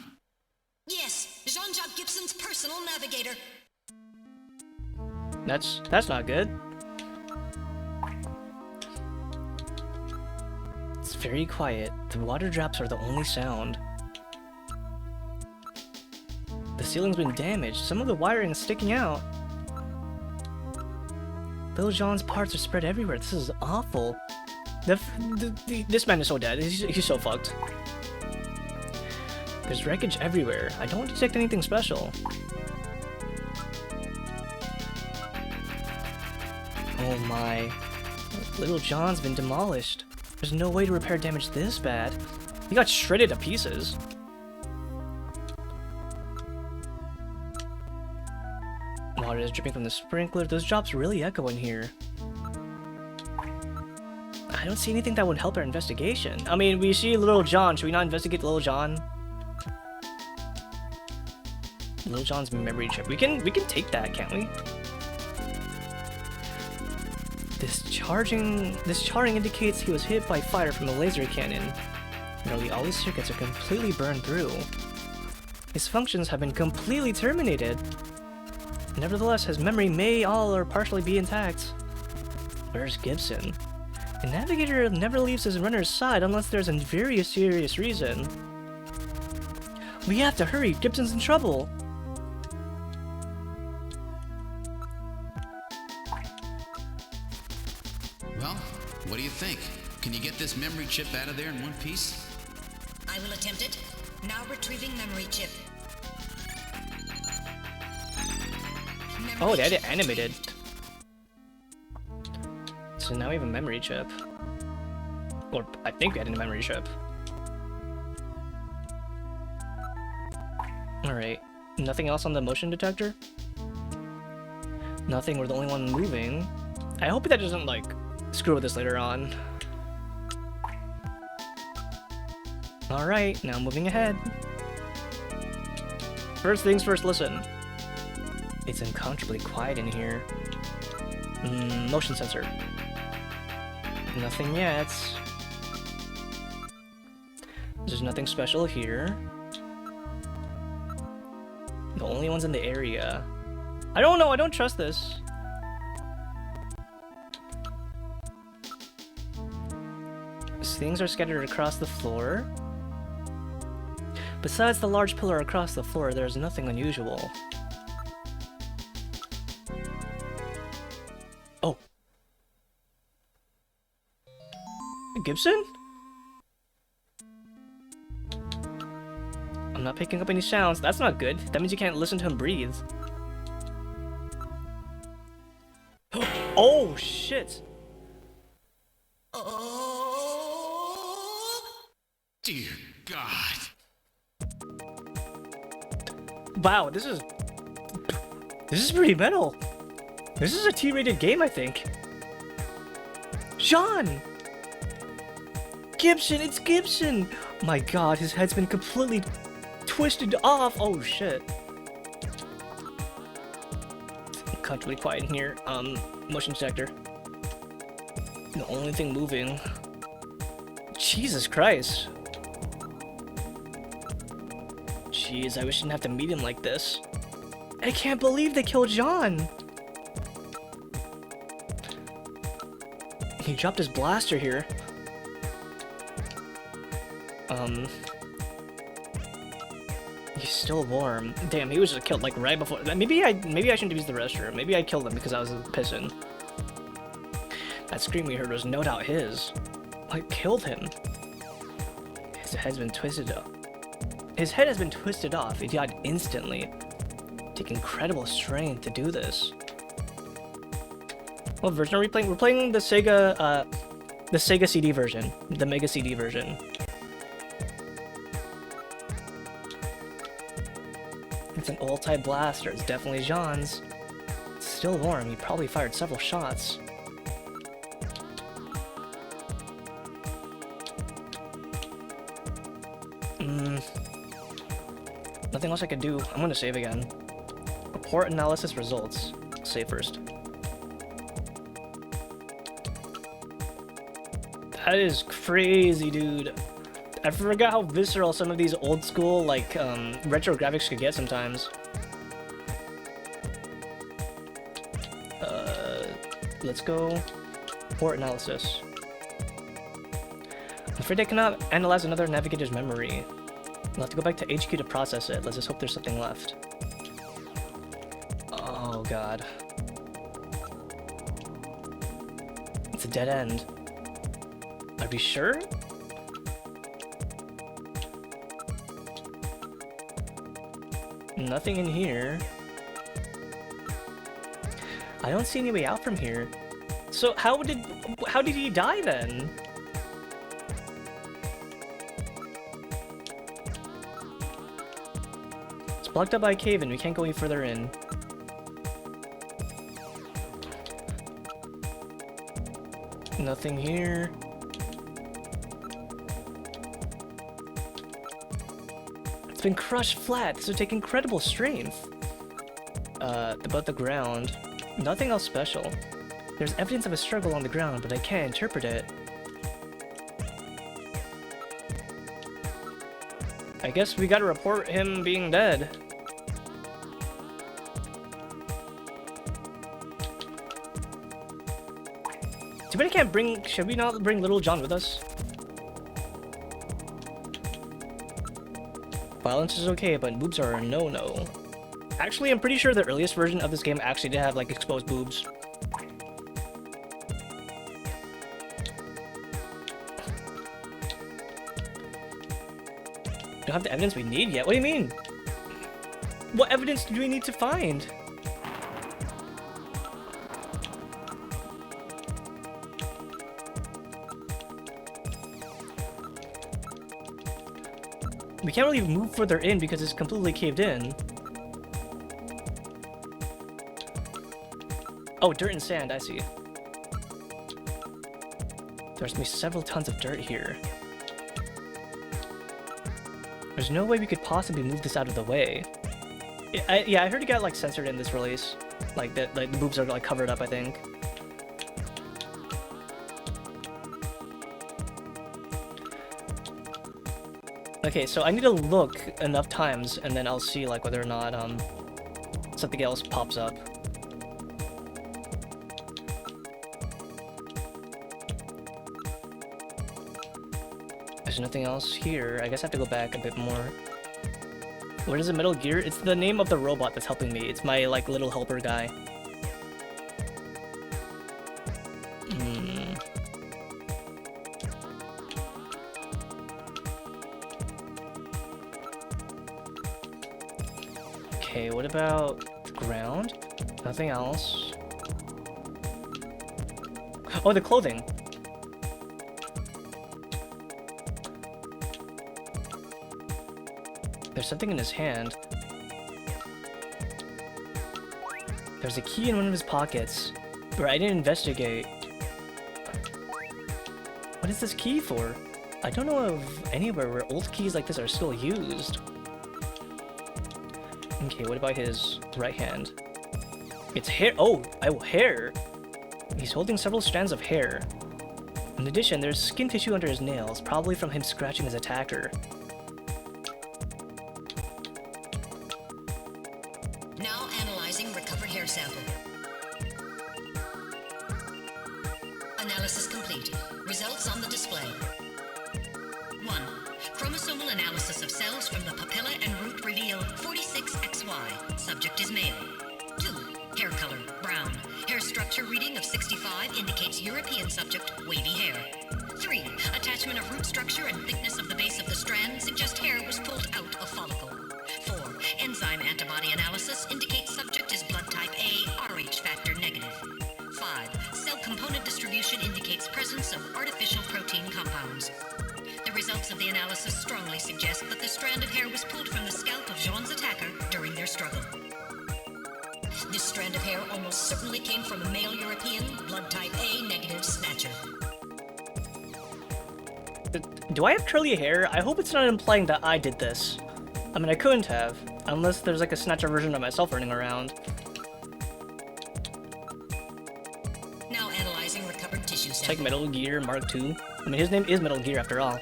Yes, Jean-Jacques Gibson's personal navigator. That's not good. It's very quiet. The water drops are the only sound. The ceiling's been damaged. Some of the wiring is sticking out. Little John's parts are spread everywhere. This is awful. This man is so dead. He's so fucked. There's wreckage everywhere. I don't detect anything special. Oh my. Little John's been demolished. There's no way to repair damage this bad. He got shredded to pieces. Water is dripping from the sprinkler. Those drops really echo in here. I don't see anything that would help our investigation. I mean, we see Little John. Should we not investigate Little John? Little John's memory chip. We can take that, can't we? This charring indicates he was hit by fire from a laser cannon. Nearly all his circuits are completely burned through. His functions have been completely terminated. Nevertheless, his memory may all or partially be intact. Where's Gibson? The navigator never leaves his runner's side unless there's a very serious reason. We have to hurry, Gibson's in trouble! Well, what do you think? Can you get this memory chip out of there in one piece? I will attempt it. Now retrieving memory chip. Oh, they had it animated. So now we have a memory chip. Or I think we had a memory chip. Alright. Nothing else on the motion detector? Nothing, we're the only one moving. I hope that doesn't, like, screw with this later on. Alright, now moving ahead. First things first, listen. It's uncomfortably quiet in here. Motion sensor. Nothing yet. There's nothing special here. The only ones in the area. I don't know, I don't trust this. Things are scattered across the floor. Besides the large pillar across the floor, there's nothing unusual. Oh. Gibson? I'm not picking up any sounds. That's not good. That means you can't listen to him breathe. Oh, shit! Dear God. Wow, this is pretty metal. This is a T-rated game, I think. John! Gibson, it's Gibson! My god, his head's been completely twisted off. Oh shit. Comfortably quiet in here. Motion detector. The only thing moving. Jesus Christ. Jeez, I wish I didn't have to meet him like this. I can't believe they killed John! He dropped his blaster here. He's still warm. Damn, he was just killed like right before. Maybe I shouldn't have used the restroom. Maybe I killed him because I was pissing. That scream we heard was no doubt his. What killed him? His head's been twisted up. His head has been twisted off. He died instantly. Take incredible strength to do this. What version are we playing? We're playing the Sega CD version, the Mega CD version. It's an old-type blaster. It's definitely Jean's. It's still warm. He probably fired several shots. Nothing else I could do. I'm gonna save again. Report analysis results. Save first. That is crazy, dude. I forgot how visceral some of these old school, like, retro graphics could get sometimes. Let's go. Report analysis. I'm afraid I cannot analyze another navigator's memory. I'll have to go back to HQ to process it. Let's just hope there's something left. Oh god. It's a dead end. Are we sure? Nothing in here. I don't see any way out from here. So how did he die then? Blocked up by a cave and we can't go any further in. Nothing here. It's been crushed flat. This would take incredible strength. About the ground. Nothing else special. There's evidence of a struggle on the ground, but I can't interpret it. I guess we gotta report him being dead. Too bad I can't bring... Should we not bring Little John with us? Violence is okay, but boobs are a no-no. Actually, I'm pretty sure the earliest version of this game actually did have, like, exposed boobs. We don't have the evidence we need yet. What do you mean? What evidence do we need to find? We can't really move further in because it's completely caved in. Oh, dirt and sand, I see. There's gonna be several tons of dirt here. There's no way we could possibly move this out of the way. Yeah, I heard it got like censored in this release. Like that, like the boobs are like covered up, I think. Okay, so I need to look enough times, and then I'll see like whether or not something else pops up. There's nothing else here. I guess I have to go back a bit more. What is it, Metal Gear? It's the name of the robot that's helping me. It's my like little helper guy. Okay, what about the ground? Nothing else. Oh, the clothing. There's something in his hand. There's a key in one of his pockets, but I didn't investigate. What is this key for? I don't know of anywhere where old keys like this are still used. Okay, what about his right hand? It's hair. Oh, hair. He's holding several strands of hair. In addition, there's skin tissue under his nails, probably from him scratching his attacker. Now analyzing recovered hair sample. Analysis complete. Results on the display. 1. Chromosomal analysis of cells from the papilla and root reveal 46XY. Subject is male. 2. Hair color, brown. Hair structure reading of 65 indicates European subject, wavy hair. 3. Attachment of root structure and thickness of the base of the strand suggest hair was pulled out of follicle. 4. Enzyme antibody analysis indicates subject is blood type A, Rh factor negative. 5. Cell component distribution indicates presence of artificial protein compounds. The results of the analysis strongly suggest that the strand of hair was pulled from the scalp of Jean's attacker during their struggle. This strand of hair almost certainly came from a male European, blood type A negative Snatcher. Do I have curly hair? I hope it's not implying that I did this. I mean, I couldn't have, unless there's like a Snatcher version of myself running around. Now analyzing recovered tissue It's sample. like Metal Gear Mark II. I mean, his name is Metal Gear after all.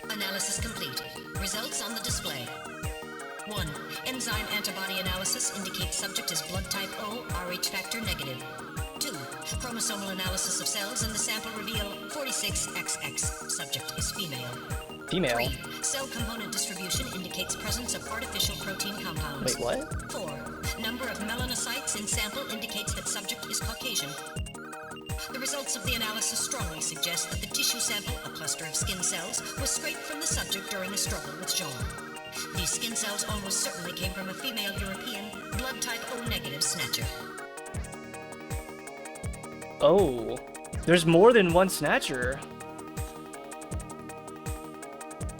Analysis complete. Results on the display. 1. Enzyme antibody analysis indicates subject is blood type O, Rh factor negative. 2. Chromosomal analysis of cells in the sample reveal 46XX. Subject is female. Female? 3. Cell component distribution indicates presence of artificial protein compounds. Wait, what? 4. Number of melanocytes in sample indicates that subject is Caucasian. The results of the analysis strongly suggest that the tissue sample, a cluster of skin cells, was scraped from the subject during a struggle with Jean. These skin cells almost certainly came from a female European, blood type O negative Snatcher. Oh, there's more than one Snatcher.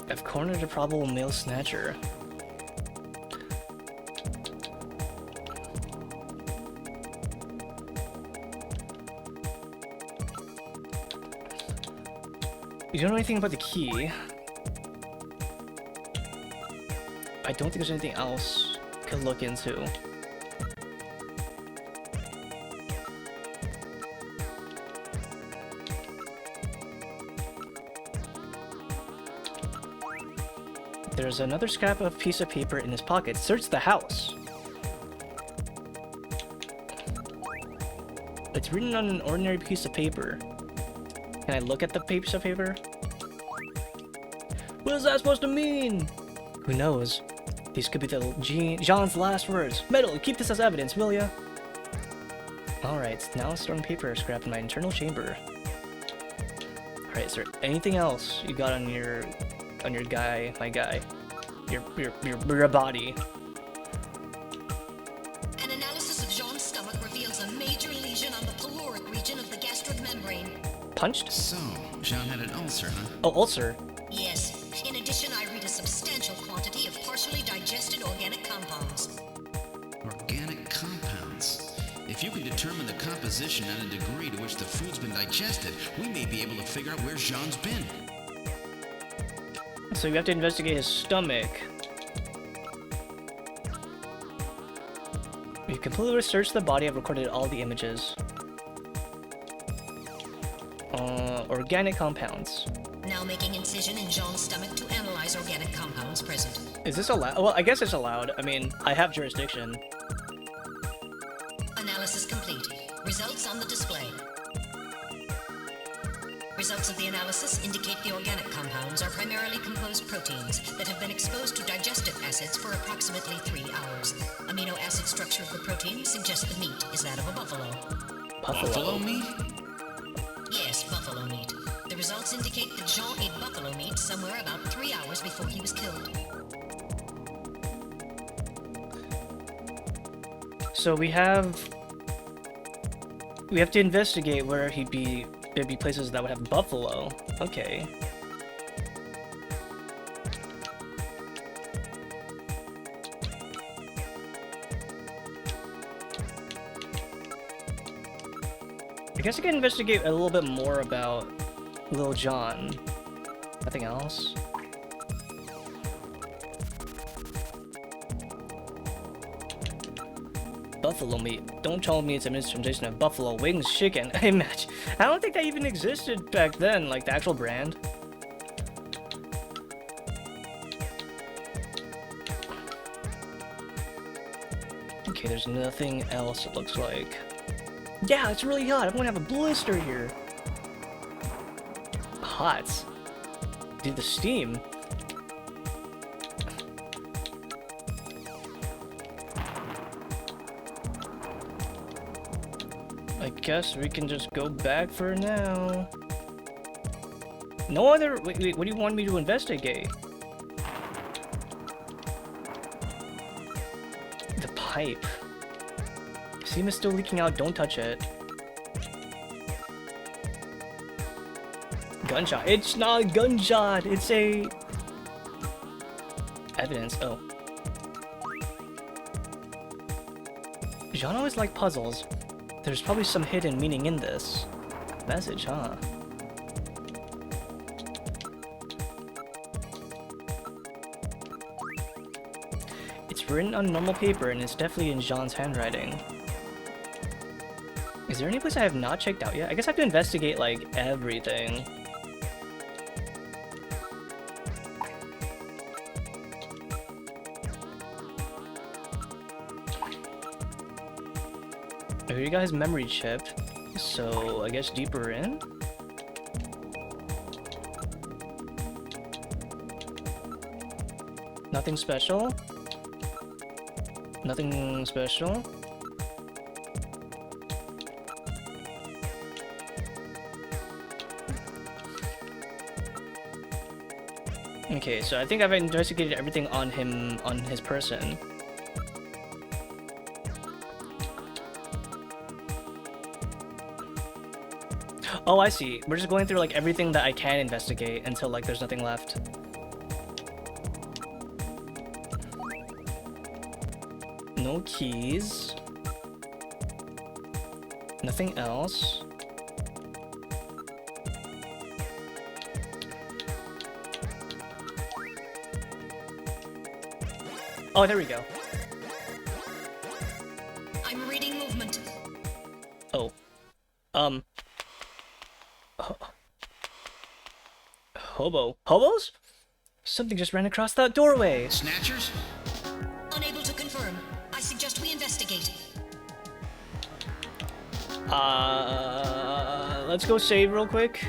I've cornered a probable male Snatcher. You don't know anything about the key. I don't think there's anything else I could look into. There's another scrap of piece of paper in his pocket. Search the house. It's written on an ordinary piece of paper. Can I look at the piece of paper? What is that supposed to mean? Who knows? These could be Jean's last words. Metal, keep this as evidence, will ya? Alright, now I'm storing paper scrap in my internal chamber. Alright, is there anything else you got on your guy, my guy? Your body. An analysis of Jean's stomach reveals a major lesion on the caloric region of the gastric membrane. Punched? So, Jean had an ulcer, huh? Oh, ulcer. Yes. In addition, I read a substantial quantity of partially digested organic compounds. Organic compounds. If you can determine the composition and a degree to which the food's been digested, we may be able to figure out where Jean's been. So you have to investigate his stomach. You completely researched the body. I've recorded all the images. Organic compounds. Now making incision in Jean's stomach to analyze organic compounds present. Is this allowed? Well, I guess it's allowed. I mean, I have jurisdiction. Analysis complete. Results on the display. Results of the analysis indicate the organic compounds are primarily composed proteins that have been exposed to digestive acids for approximately 3 hours. Amino acid structure of the protein suggests the meat is that of a buffalo. Buffalo meat? Yes, buffalo meat. The results indicate that Jean ate buffalo meat somewhere about 3 hours before he was killed. So we have to investigate where there'd be places that would have buffalo. Okay. I guess I can investigate a little bit more about Lil Jon. Nothing else? Buffalo meat. Don't tell me it's a mistranslation of buffalo wings chicken. I don't think that even existed back then, like the actual brand. Okay, there's nothing else it looks like. Yeah, it's really hot. I'm gonna have a blister here. Hot. Dude, the steam. I guess we can just go back for now. No other... Wait, what do you want me to investigate? The pipe. Steam is still leaking out, don't touch it. Gunshot. It's not a gunshot, it's a... evidence, oh. Jean always liked puzzles. There's probably some hidden meaning in this message, huh? It's written on normal paper and it's definitely in Jean's handwriting. Is there any place I have not checked out yet? I guess I have to investigate, like, everything. Here you got his memory chip, so I guess deeper in? Nothing special? Nothing special? Okay, so I think I've investigated everything on him, on his person. Oh, I see. We're just going through, like, everything that I can investigate until, like, there's nothing left. No keys. Nothing else. Oh, there we go. I'm reading movement. Oh. Hobo. Hobos? Something just ran across that doorway. Snatchers? Unable to confirm. I suggest we investigate. Let's go save real quick.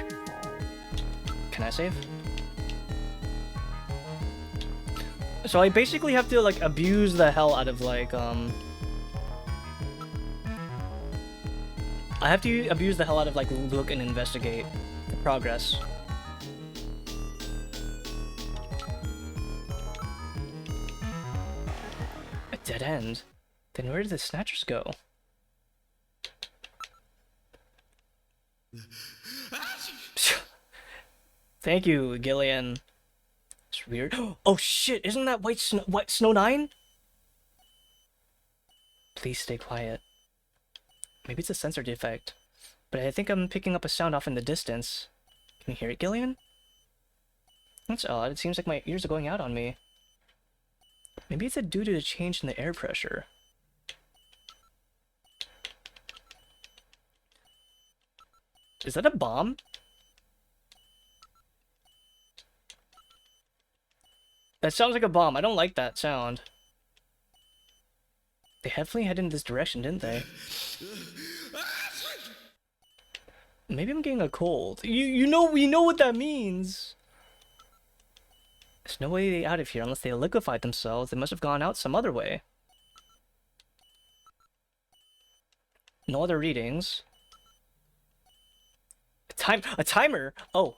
Can I save? So I basically have to, like, abuse the hell out of, like, I have to abuse the hell out of, like, look and investigate progress. A dead end? Then where did the Snatchers go? Thank you, Gillian. It's weird. Oh shit, isn't that White Snow 9? Please stay quiet. Maybe it's a sensor defect, but I think I'm picking up a sound off in the distance. Can you hear it, Gillian? That's odd. It seems like my ears are going out on me. Maybe it's due to the change in the air pressure. Is that a bomb? That sounds like a bomb. I don't like that sound. They definitely headed in this direction, didn't they? Maybe I'm getting a cold. We know what that means. There's no way out of here unless they liquefied themselves. They must have gone out some other way. No other readings. A timer? Oh.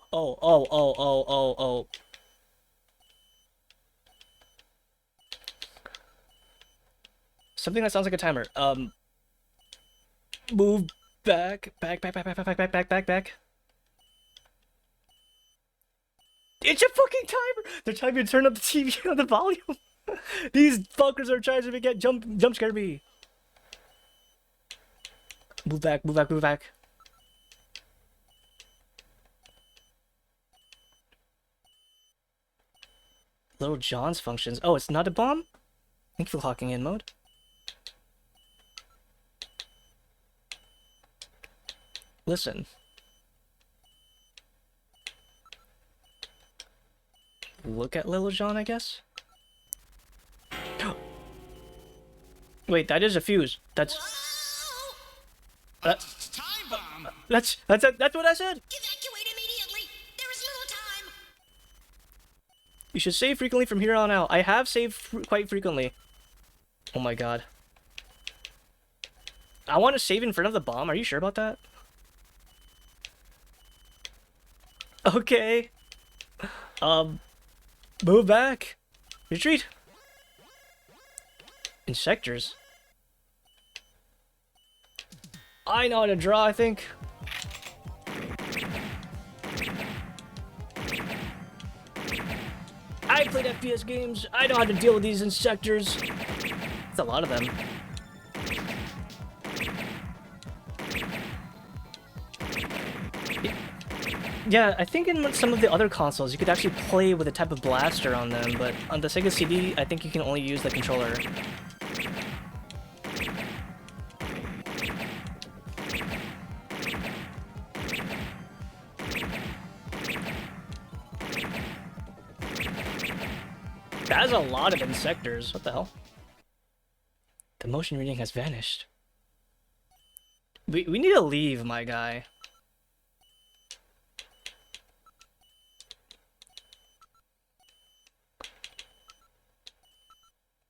Something that sounds like a timer. Move back. It's a fucking timer! They're telling me to turn up the TV on the volume. These fuckers are trying to get jump scare me. Move back. Little John's functions. Oh, it's not a bomb? Thank you for locking in mode. Listen. Look at Little John, I guess? Wait, that is a fuse. That's Time bomb. that's what I said. Evacuate immediately. There is little time. You should save frequently from here on out. I have saved quite frequently. Oh my god. I want to save in front of the bomb. Are you sure about that? Okay. Move back. Retreat. Insectors. I know how to draw, I think. I played FPS games. I know how to deal with these insectors. It's a lot of them. Yeah, I think in some of the other consoles you could actually play with a type of blaster on them, but on the Sega CD, I think you can only use the controller. That is a lot of insectors. What the hell? The motion reading has vanished. We need to leave, my guy.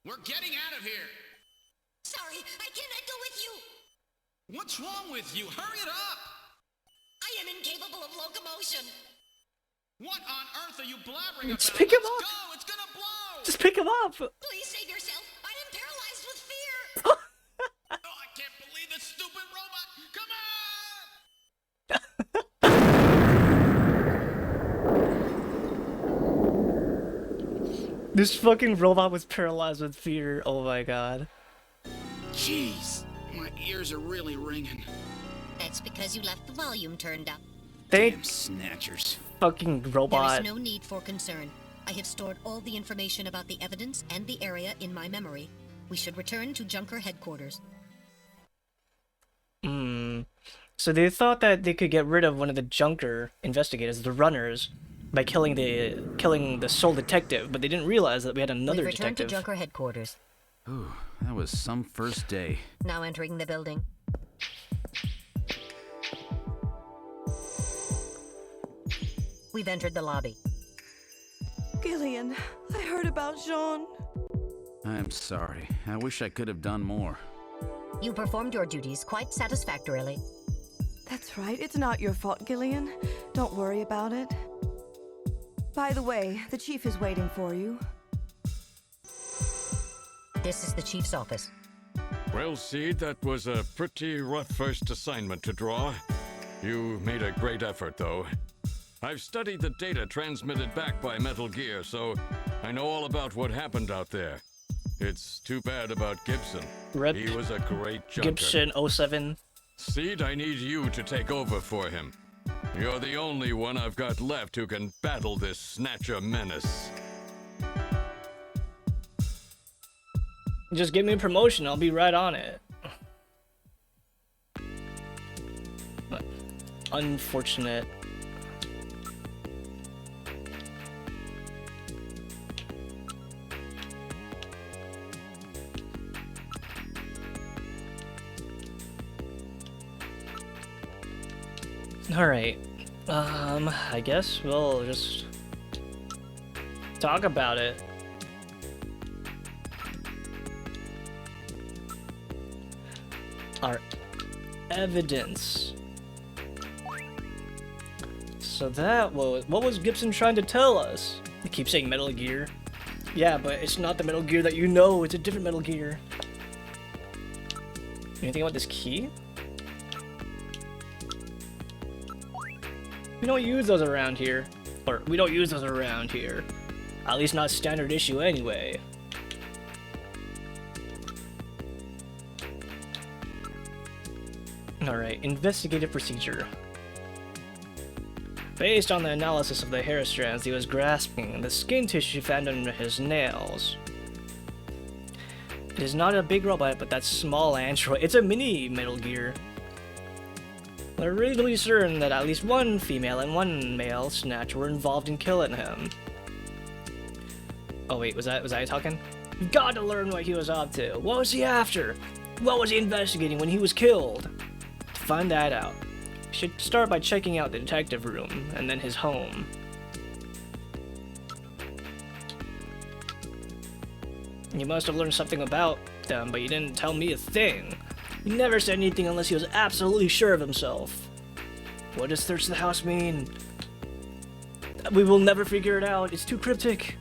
We're getting out of here. Sorry, I cannot go with you. What's wrong with you? Hurry it up. I am incapable of locomotion. What on earth are you blabbering about? Just pick him Let's up. go. It's gonna blow. Just pick him up. Please save yourself. I am paralyzed with fear. Oh, I can't believe this stupid robot. Come on. This fucking robot was paralyzed with fear. Oh my god. Jeez, my ears are really ringing. That's because you left the volume turned up. Thanks, Snatchers. fucking There robot. is no need for concern. I have stored all the information about the evidence and the area in my memory. We should return to Junker headquarters. So they thought that they could get rid of one of the Junker investigators, the runners, by killing the sole detective, but they didn't realize that we had another We've returned detective. to Junker headquarters. Ooh, that was some first day. Now entering the building. We've entered the lobby. Gillian, I heard about Jean. I'm sorry. I wish I could have done more. You performed your duties quite satisfactorily. That's right. It's not your fault, Gillian. Don't worry about it. By the way, the chief is waiting for you. This is the chief's office. Well, Seed, that was a pretty rough first assignment to draw. You made a great effort, though. I've studied the data transmitted back by Metal Gear, so I know all about what happened out there. It's too bad about Gibson. Rip. He was a great junker. Gibson 07. Seed, I need you to take over for him. You're the only one I've got left who can battle this Snatcher menace. Just give me a promotion, I'll be right on it. Unfortunate. Alright. I guess we'll just talk about it. Our evidence. So that was... What was Gibson trying to tell us? They keep saying Metal Gear. Yeah, but it's not the Metal Gear that you know. It's a different Metal Gear. Anything about this key? We don't use those around here. Or, we don't use those around here. At least not standard issue anyway. Alright, investigative procedure. Based on the analysis of the hair strands he was grasping, the skin tissue found under his nails. It is not a big robot, but that small android. It's a mini Metal Gear. We're reasonably certain that at least one female and one male Snatcher were involved in killing him. Oh wait, was I talking? You've got to learn what he was up to. What was he after? What was he investigating when he was killed? To find that out, you should start by checking out the detective room and then his home. You must have learned something about them, but you didn't tell me a thing. He never said anything unless he was absolutely sure of himself. What does search the house mean? We will never figure it out. It's too cryptic.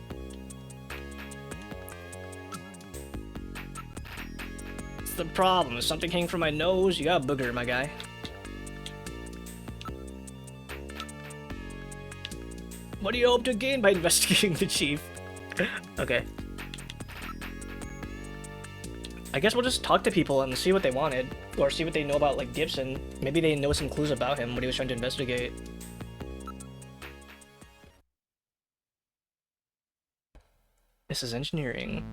It's the problem. If something came from my nose, you got a booger, my guy. What do you hope to gain by investigating the chief? Okay. I guess we'll just talk to people and see what they wanted, or see what they know about, like, Gibson. Maybe they know some clues about him, what he was trying to investigate. This is engineering.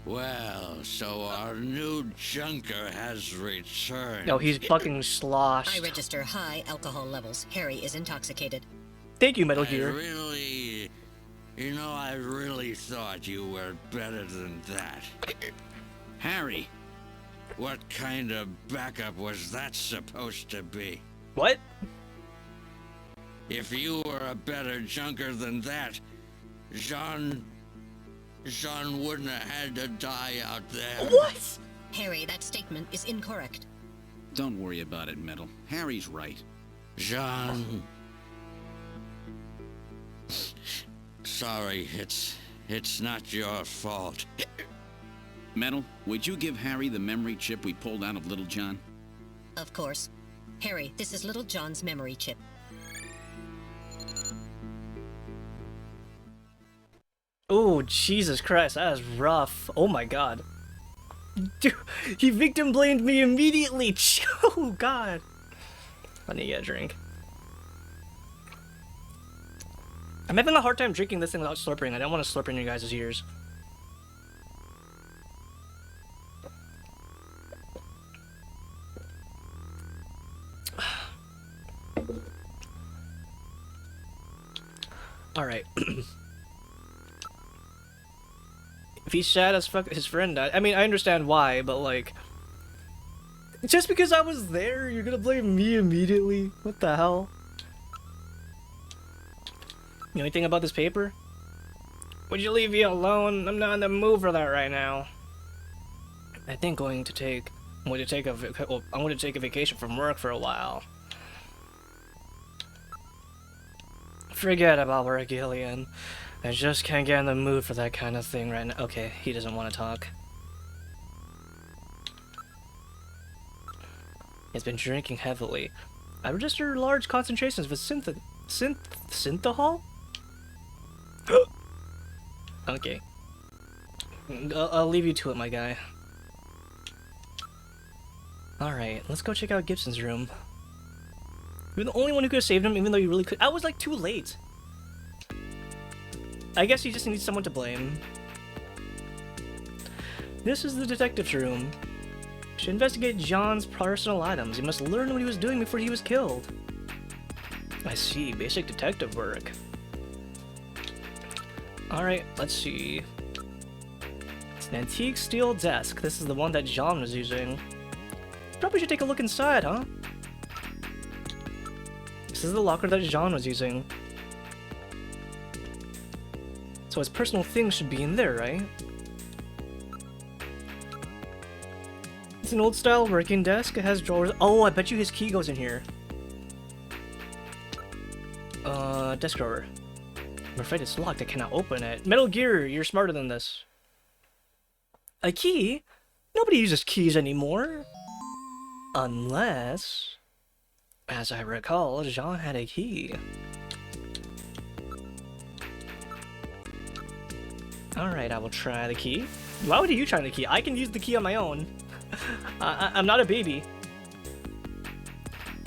Well, so our new junker has returned. No, he's fucking sloshed. I register high alcohol levels. Harry is intoxicated. Thank you, Metal Gear. I really thought you were better than that. Harry, What kind of backup was that supposed to be? What? If you were a better junker than that, Jean wouldn't have had to die out there. What? Harry, that statement is incorrect. don't worry about it, Metal. Harry's right. Jean. Sorry, it's not your fault. Metal, would you give Harry the memory chip we pulled out of Little John? Of course. Harry, this is Little John's memory chip. Oh, Jesus Christ, that is rough. Oh my god. Dude, he victim blamed me immediately. Oh god. I need to get a drink. I'm having a hard time drinking this thing without slurping. I don't want to slurp in your guys' ears. Alright. If he's sad as fuck, his friend died. I mean, I understand why, but like... Just because I was there, you're gonna blame me immediately? What the hell? You know anything about this paper? Would you leave me alone? I'm not in the mood for that right now. I think I'm going to take a vacation from work for a while. Forget about work, Gillian. I just can't get in the mood for that kind of thing right now. Okay, he doesn't want to talk. He's been drinking heavily. I register large concentrations of synthahol? Okay. I'll leave you to it, my guy. Alright, let's go check out Gibson's room. You're the only one who could have saved him, even though you really could. I was like too late. I guess he just needs someone to blame. This is the detective's room. You should investigate John's personal items. He must learn what he was doing before he was killed. I see. Basic detective work. Alright, let's see. It's an antique steel desk. This is the one that John was using. Probably should take a look inside, huh? This is the locker that John was using. So his personal things should be in there, right? It's an old style working desk. It has drawers. Oh, I bet you his key goes in here. Desk drawer. I'm afraid it's locked. I cannot open it. Metal Gear, you're smarter than this. A key? Nobody uses keys anymore. Unless... As I recall, Jean had a key. Alright, I will try the key. Why would you try the key? I can use the key on my own. I'm not a baby.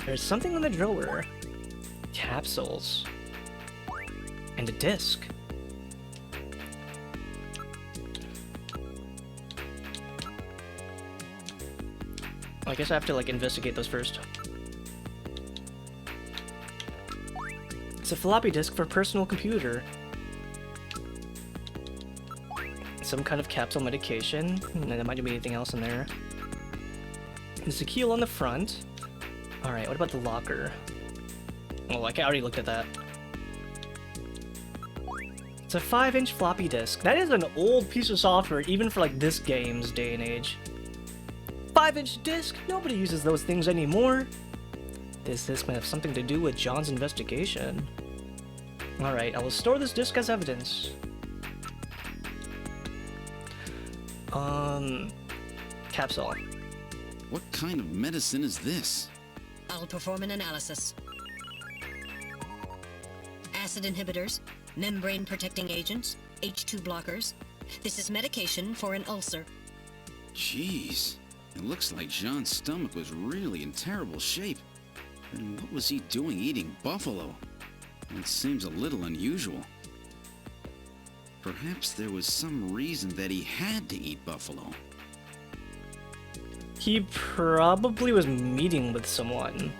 There's something in the drawer. Capsules. And a disc. I guess I have to like investigate those first. It's a floppy disk for a personal computer. Some kind of capsule medication. There might be anything else in there. There's a keel on the front. Alright, what about the locker? Oh, I already looked at that. It's a 5-inch floppy disk. That is an old piece of software, even for like this game's day and age. 5-inch disc? Nobody uses those things anymore. This disc might have something to do with John's investigation. Alright, I will store this disc as evidence. Capsule. What kind of medicine is this? I'll perform an analysis. Acid inhibitors, membrane protecting agents, H2 blockers. This is medication for an ulcer. Jeez, it looks like Jean's stomach was really in terrible shape. Then what was he doing eating buffalo? It seems a little unusual. Perhaps there was some reason that he had to eat buffalo. He probably was meeting with someone.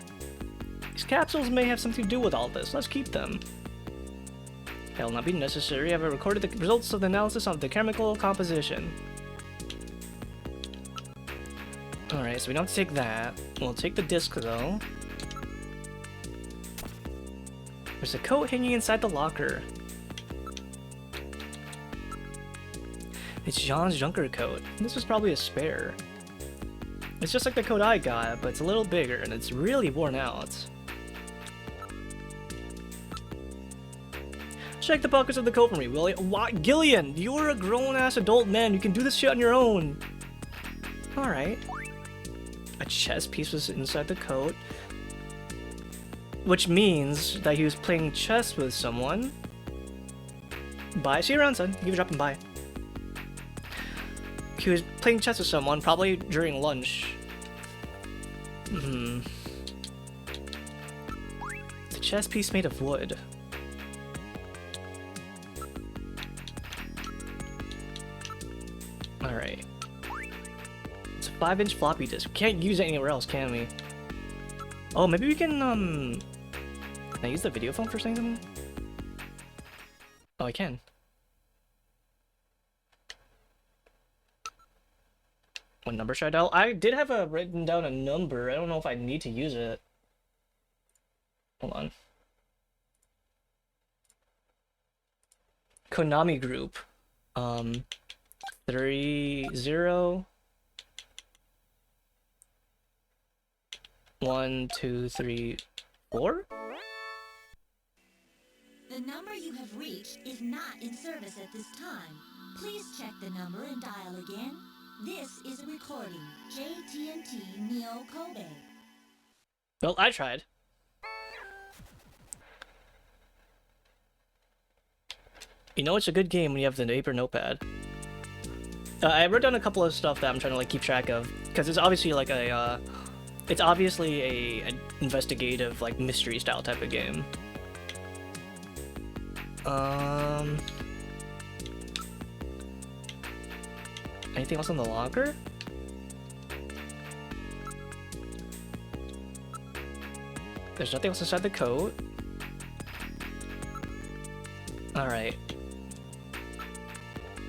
These capsules may have something to do with all this. Let's keep them. It will not be necessary. I've recorded the results of the analysis of the chemical composition. Alright, so we don't take that. We'll take the disc though. There's a coat hanging inside the locker. It's Jean's Junker coat. This was probably a spare. It's just like the coat I got, but it's a little bigger and it's really worn out. Check the pockets of the coat for me, will you? What? Gillian, you're a grown-ass adult man. You can do this shit on your own. Alright. A chess piece was inside the coat. Which means that he was playing chess with someone. Bye. See you around, son. Give it up and bye. He was playing chess with someone, probably during lunch. It's a chess piece made of wood. 5-inch floppy disk. We can't use it anywhere else, can we? Oh, maybe we can, can I use the video phone for something? Oh, I can. What number should I dial? I did have written down a number. I don't know if I need to use it. Hold on. Konami Group. 30 1 2 3 4. The number you have reached is not in service at this time. Please check the number and dial again. This is a recording. JT&T Neo Kobe. Well, I tried. You know it's a good game when you have the paper notepad. I wrote down a couple of stuff that I'm trying to like keep track of because it's obviously like a it's obviously an investigative like mystery style type of game. Anything else in the locker? There's nothing else inside the coat. Alright.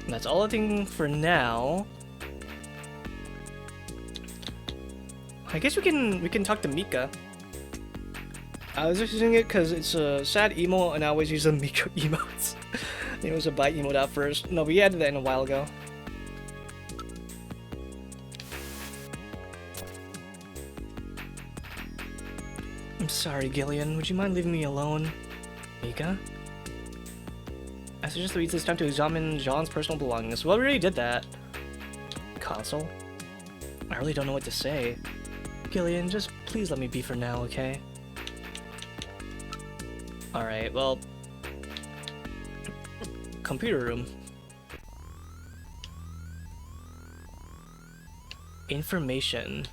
That's all I think for now. I guess we can talk to Mika. I was just using it because it's a sad emo and I always use the Mika emotes. It was a bite emote out first. No, we added that in a while ago. I'm sorry, Gillian. Would you mind leaving me alone? Mika? I suggest we use this time to examine Jean's personal belongings. Well, we already did that. Console? I really don't know what to say. Gillian, just please let me be for now, okay? Alright, well... Computer room. Information.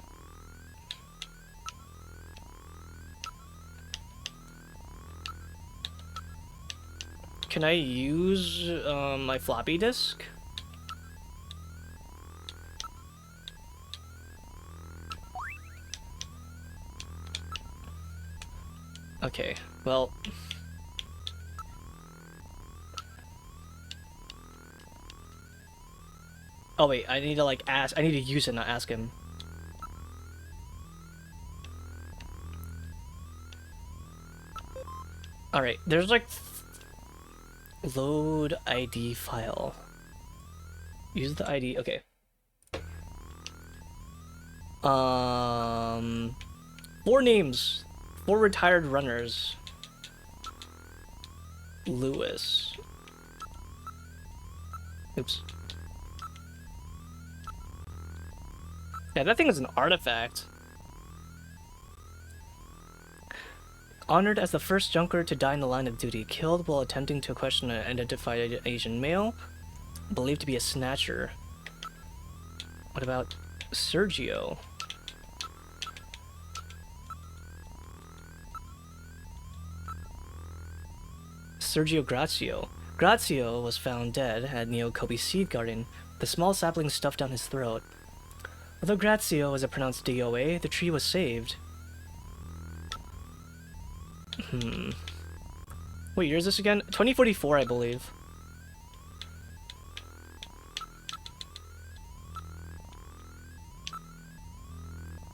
Can I use my floppy disk? Okay, well... Oh wait, I need to like ask, I need to use it, not ask him. Alright, there's like... Load ID file. Use the ID, okay. 4 names. 4 retired runners. Lewis. Oops. Yeah, that thing is an artifact. Honored as the first junker to die in the line of duty, killed while attempting to question an identified Asian male, believed to be a snatcher. What about Sergio? Sergio Grazio. Grazio was found dead at Neo Kobe Seed Garden, with a small sapling stuffed down his throat. Although Grazio was a pronounced DOA, the tree was saved. What year is this again? 2044, I believe.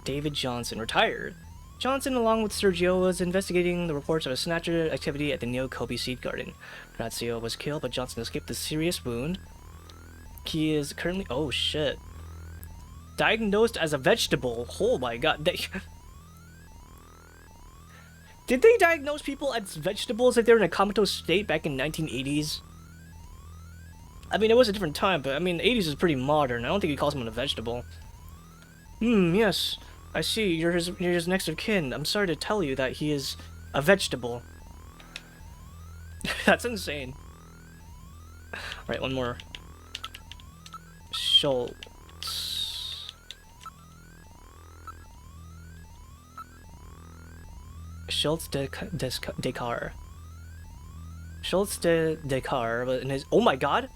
David Johnson, retired. Johnson, along with Sergio, was investigating the reports of a Snatcher activity at the Neo Kobe Seed Garden. Grazio was killed, but Johnson escaped a serious wound. He is currently... Oh, shit. Diagnosed as a vegetable. Oh my god. Did they diagnose people as vegetables if they were in a comatose state back in 1980s? I mean, it was a different time, but I mean, 80s is pretty modern. I don't think he calls him a vegetable. Yes. I see. You're his next of kin. I'm sorry to tell you that he is a vegetable. That's insane. Alright, one more. Schultz. Schultz Descar. Schultz Descar, but in his... Oh my god!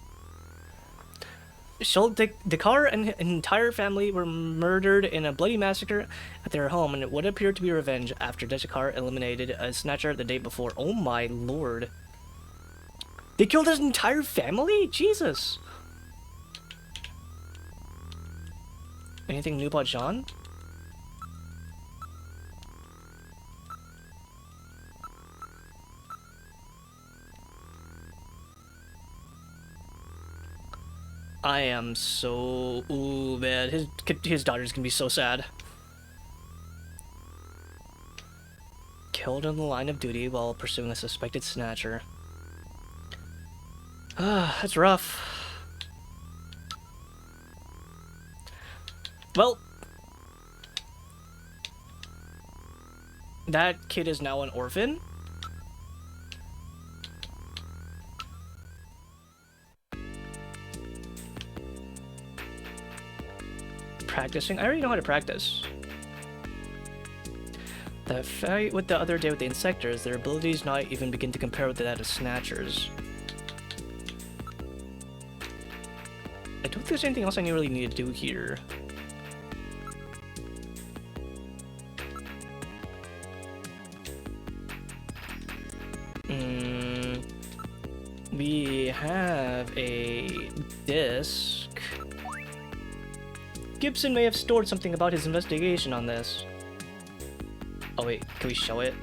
Dakar and an entire family were murdered in a bloody massacre at their home, and it would appear to be revenge after Dakar eliminated a Snatcher the day before. Oh my lord. They killed his entire family? Jesus. Anything new about John? I am so... Ooh, man. His daughter's gonna be so sad. Killed in the line of duty while pursuing a suspected snatcher. Ah, that's rough. Well... That kid is now an orphan? Practicing? I already know how to practice. The fight with the other day with the Insectors, their abilities not even begin to compare with that of Snatchers. I don't think there's anything else I really need to do here. We have a disc. Gibson may have stored something about his investigation on this. Oh wait, can we show it?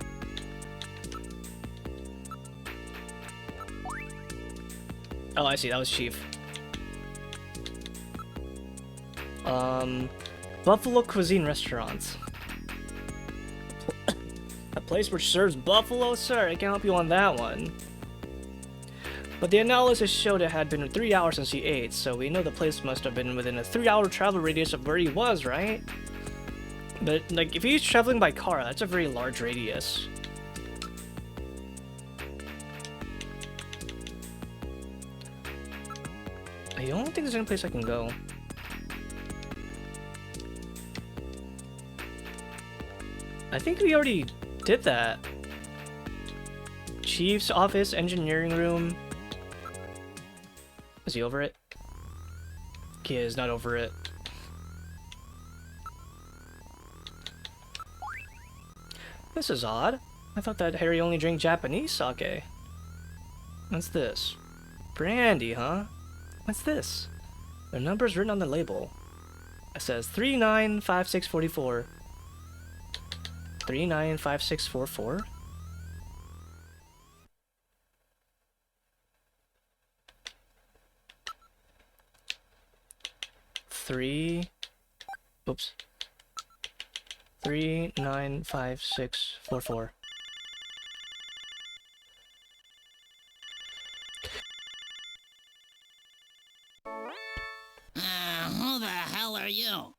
Oh, I see, that was Chief. Buffalo Cuisine Restaurants. A place which serves buffalo? Sir, I can help you on that one. But the analysis showed it had been 3 hours since he ate, so we know the place must have been within a 3-hour travel radius of where he was, right? But, like, if he's traveling by car, that's a very large radius. I don't think there's any place I can go. I think we already did that. Chief's office, engineering room. Is he over it? He is not over it. This is odd. I thought that Harry only drank Japanese sake. What's this? Brandy, huh? What's this? The number's written on the label. It says 395644. 395644? Oops. 395644. Who the hell are you?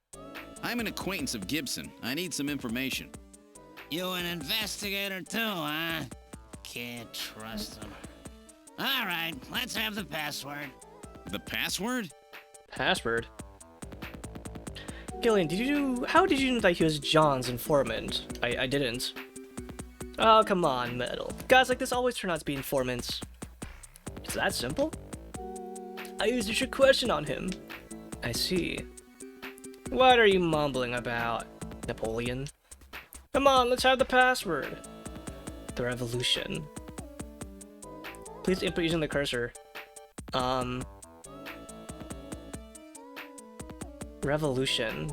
I'm an acquaintance of Gibson. I need some information. You an investigator too, huh? Can't trust him. All right, let's have the password. The password? Password? Gillian, how did you know that he was John's informant? I didn't. Oh, come on, Metal. Guys like this always turn out to be informants. It's that simple? I used a trick question on him. I see. What are you mumbling about, Napoleon? Come on, let's have the password. The revolution. Please input using the cursor. Revolution.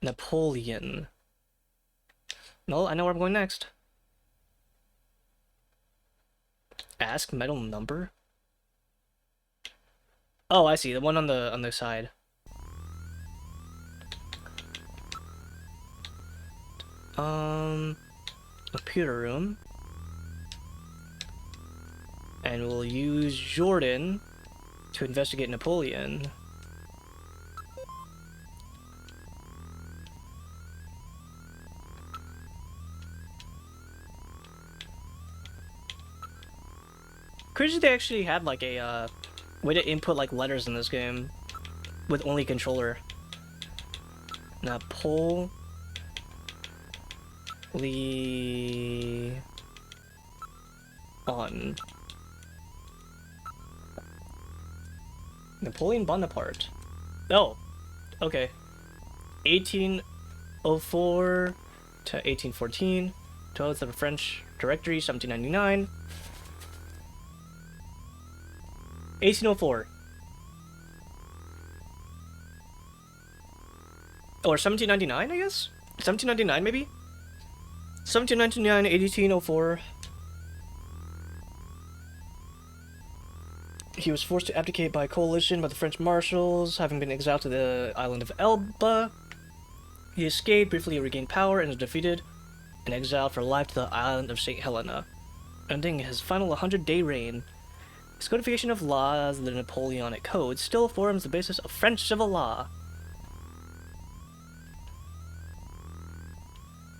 Napoleon. No, I know where I'm going next. Ask metal number? Oh, I see. The one on the side. Computer room. And we'll use Jordan to investigate Napoleon. Crazy they actually had like a way to input like letters in this game with only controller. Napoleon. Napoleon Bonaparte. Oh, okay. 1804 to 1814. Towards the French Directory, 1799. 1804. Or 1799, I guess? 1799, maybe? 1799, 1804. He was forced to abdicate by coalition by the French marshals, having been exiled to the island of Elba. He escaped, briefly regained power, and was defeated and exiled for life to the island of St. Helena, ending his final 100-day reign. His codification of laws, the Napoleonic Code, still forms the basis of French civil law.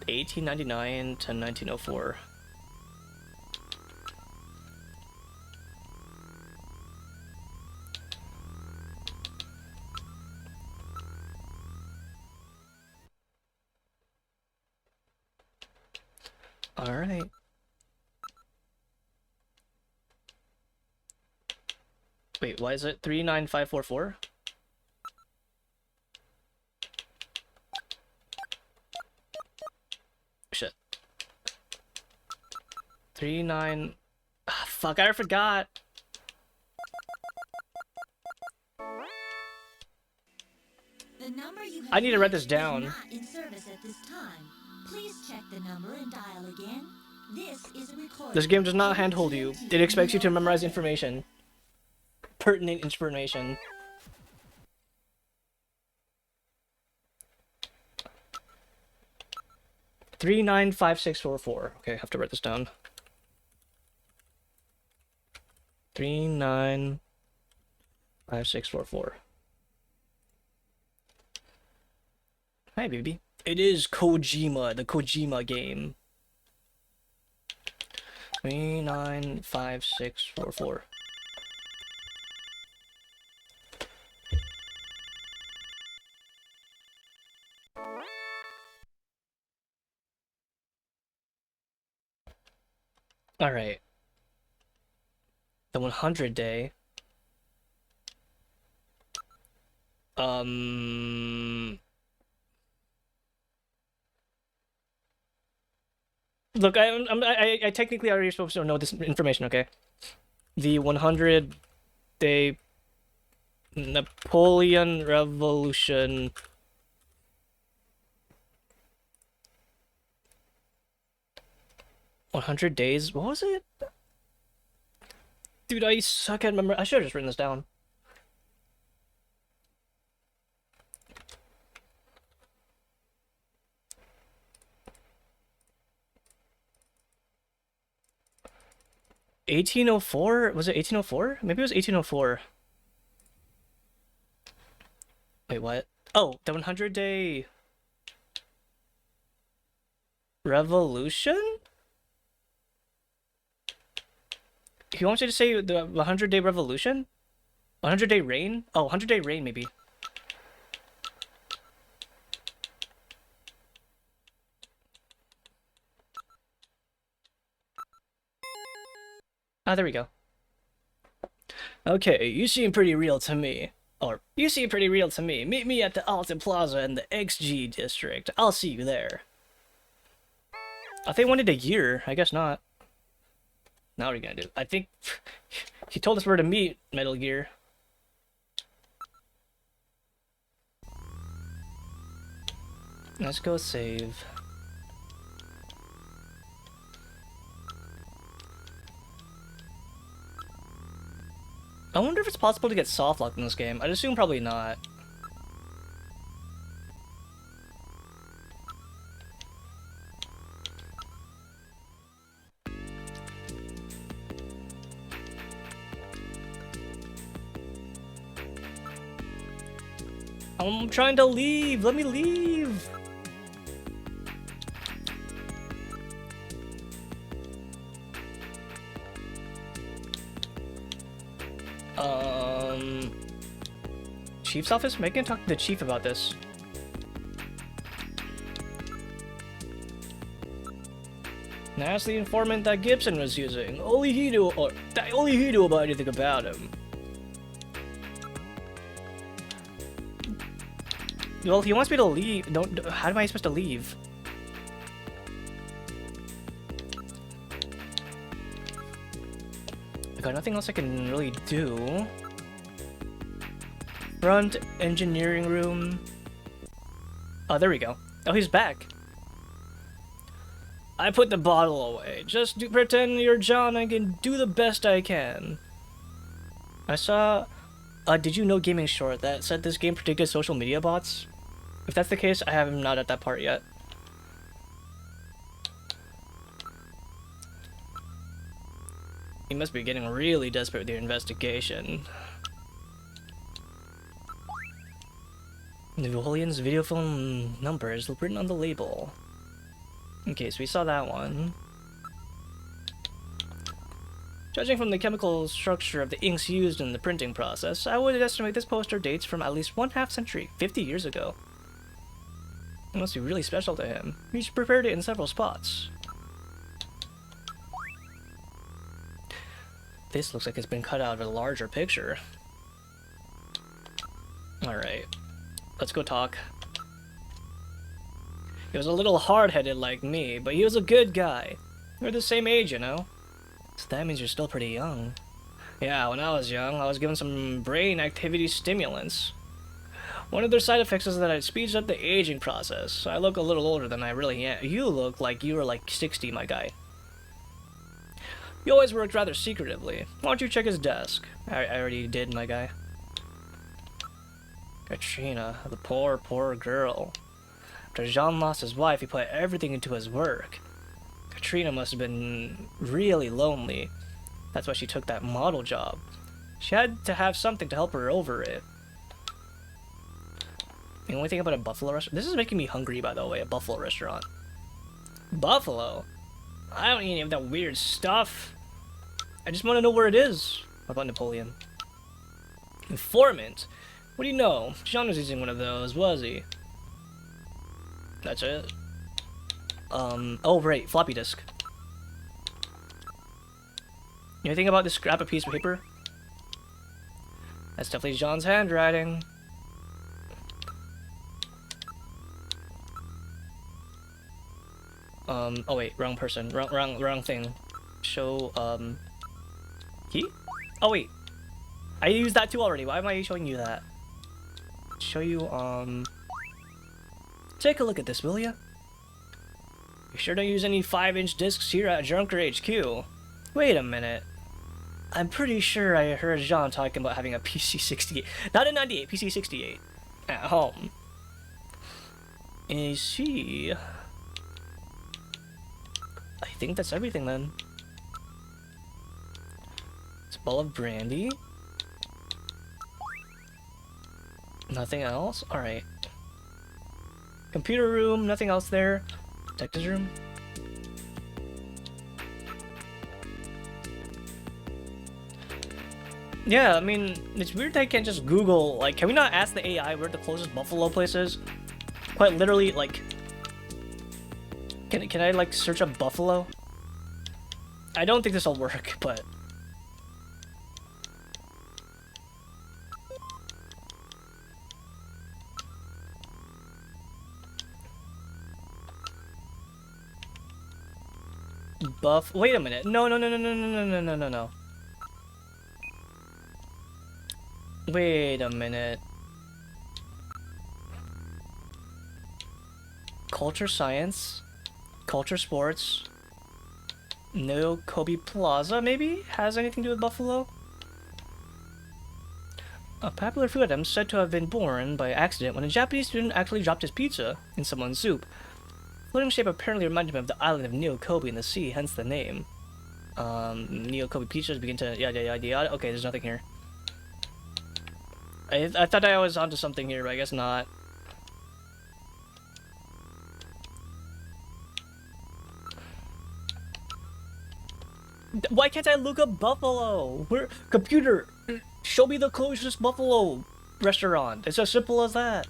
1899 to 1904. All right. Wait, why is it 39544? Shit. 39. Ah, fuck, I forgot. The number you have I need to write this reached down. is not in service at this time. Please check the number and dial again. This is a recording. This game does not handhold you. It expects you to memorize information. Pertinent information. Three nine five six four four. Okay, I have to write this down. 395644. Hi, baby. It is Kojima, the Kojima game. 395644. All right. The 100 day. Look, I technically already supposed to know this information, okay? The 100-day Napoleon Revolution. "100 days? What was it? Dude, I suck at memory. I should have just written this down. "1804? Was it 1804? Maybe it was 1804. Wait, what? Oh, the 100-day Revolution? He wants you to say the 100-day Revolution? 100-day reign? Oh, 100-day reign, maybe. Ah, there we go. Okay, you seem pretty real to me. Or, you seem pretty real to me. Meet me at the Alton Plaza in the XG district. I'll see you there. I think they wanted a year. I guess not. Now what are you gonna do? I think he told us where to meet, Metal Gear. Let's go save. I wonder if it's possible to get soft locked in this game. I'd assume probably not. I'm trying to leave. Let me leave. Chief's office? Maybe I can talk to the chief about this. And ask the informant that Gibson was using. Only he knew about anything about him. Well, if he wants me to leave, how am I supposed to leave? I got nothing else I can really do. Front engineering room. Oh, there we go. Oh, he's back. I put the bottle away. Just pretend you're John. I can do the best I can. I saw Did You Know Gaming short that said this game predicted social media bots? If that's the case, I am not at that part yet. You must be getting really desperate with your investigation. Napoleon's video phone number is written on the label. Okay, so we saw that one. Judging from the chemical structure of the inks used in the printing process, I would estimate this poster dates from at least 1/2 century, 50 years ago. It must be really special to him. He's prepared it in several spots. This looks like it's been cut out of a larger picture. Alright, let's go talk. He was a little hard-headed like me, but he was a good guy. We're the same age, you know? So that means you're still pretty young. Yeah, when I was young, I was given some brain activity stimulants. One of their side effects is that it speeds up the aging process, so I look a little older than I really am. You look like you were like 60, my guy. He always worked rather secretively. Why don't you check his desk? I already did, my guy. Katrina, the poor, poor girl. After Jean lost his wife, he put everything into his work. Katrina must have been really lonely. That's why she took that model job. She had to have something to help her over it. The only thing about a buffalo restaurant... This is making me hungry, by the way, a buffalo restaurant. Buffalo? I don't eat any of that weird stuff. I just want to know where it is. What about Napoleon? Informant? What do you know? John was using one of those, was he? That's it. Oh right, floppy disk. Anything about this scrap of piece of paper? That's definitely John's handwriting. Oh wait, wrong person. Wrong thing. Show, key? Oh wait. I used that too already. Why am I showing you that? Show you, take a look at this, will ya? You sure don't use any 5-inch discs here at Junker HQ. Wait a minute. I'm pretty sure I heard Jean talking about having a PC-68. Not a 98, PC-68. At home. I see. I think that's everything then. It's a bowl of brandy. Nothing else? Alright. Computer room, nothing else there. Detective's room. Yeah, I mean, it's weird that I can't just Google, like, can we not ask the AI where the closest buffalo place is? Quite literally, like, can I, like, search up buffalo? I don't think this will work, but... Wait a minute. No. Wait a minute. Culture science, culture sports. No Kobe Plaza maybe has anything to do with buffalo? A popular food item said to have been born by accident when a Japanese student actually dropped his pizza in someone's soup. Floating shape apparently reminded him of the island of Neo Kobe in the sea, hence the name. Neo Kobe pizzas begin to yada. Okay, there's nothing here. I thought I was onto something here, but I guess not. Why can't I look up buffalo? Where computer? Show me the closest buffalo restaurant. It's as simple as that.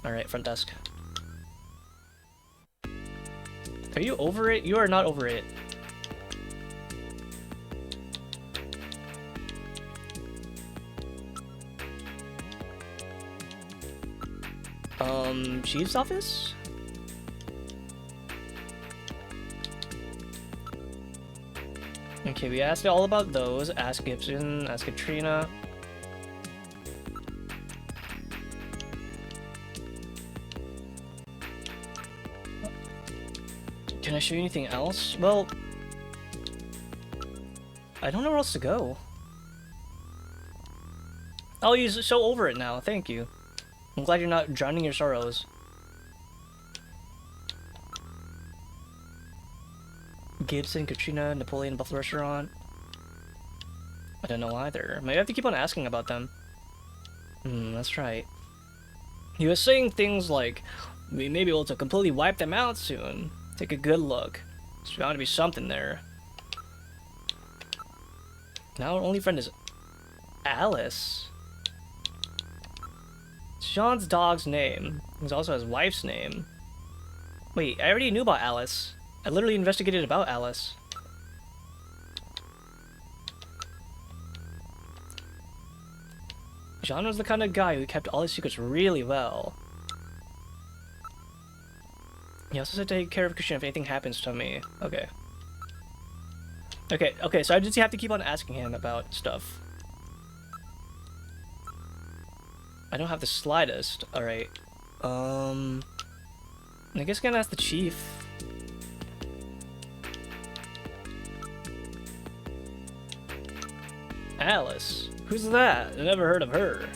All right, front desk. Are you over it? You are not over it. Chief's office? Okay, we asked all about those. Ask Gibson, ask Katrina. Can I show you anything else? Well, I don't know where else to go. Oh, you're so over it now. Thank you. I'm glad you're not drowning your sorrows. Gibson, Katrina, Napoleon, Buffalo Restaurant. I don't know either. Maybe I have to keep on asking about them. That's right. He was saying things like, we may be able to completely wipe them out soon. Take a good look. There's bound to be something there. Now our only friend is Alice. It's Sean's dog's name. It's also his wife's name. Wait, I already knew about Alice. I literally investigated about Alice. John was the kind of guy who kept all his secrets really well. He also said to take care of Christian if anything happens to me. Okay. Okay, so I just have to keep on asking him about stuff. I don't have the slightest. Alright. I guess I'm gonna ask the chief. Alice? Who's that? I never heard of her.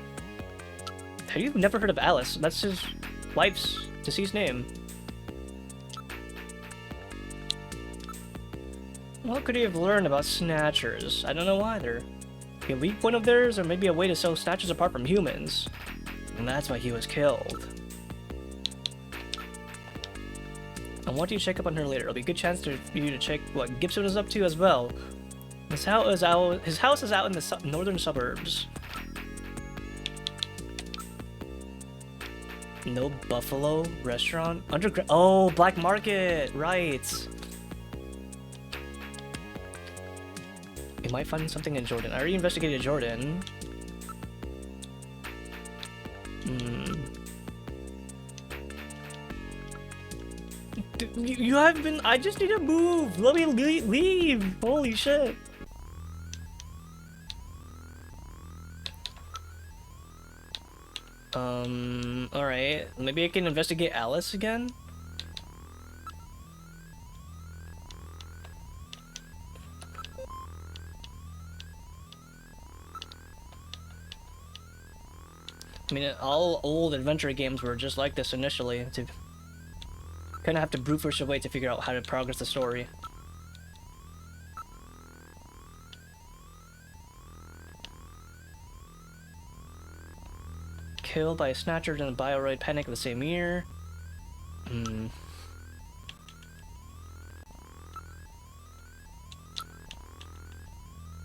Have you never heard of Alice? That's his wife's deceased name. What could he have learned about Snatchers? I don't know either. A weak point of theirs, or maybe a way to sell Snatchers apart from humans. And that's why he was killed. I want you to check up on her later. It'll be a good chance for you to check what Gibson is up to as well. His house is out in the northern suburbs. No Buffalo restaurant? Underground? Oh, Black Market! Right! We might find something in Jordan. I already investigated Jordan. You haven't been. I just need to move. Let me leave. Holy shit. Alright. Maybe I can investigate Alice again? I mean, all old adventure games were just like this initially. To kind of have to brute force your way to figure out how to progress the story. Killed by a Snatcher in a Bioroid panic of the same year.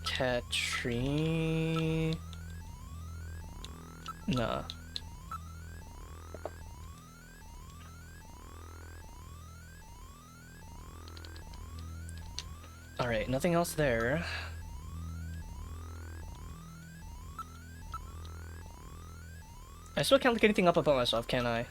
Katrina. Nah. Alright, nothing else there. I still can't look anything up about myself, can I?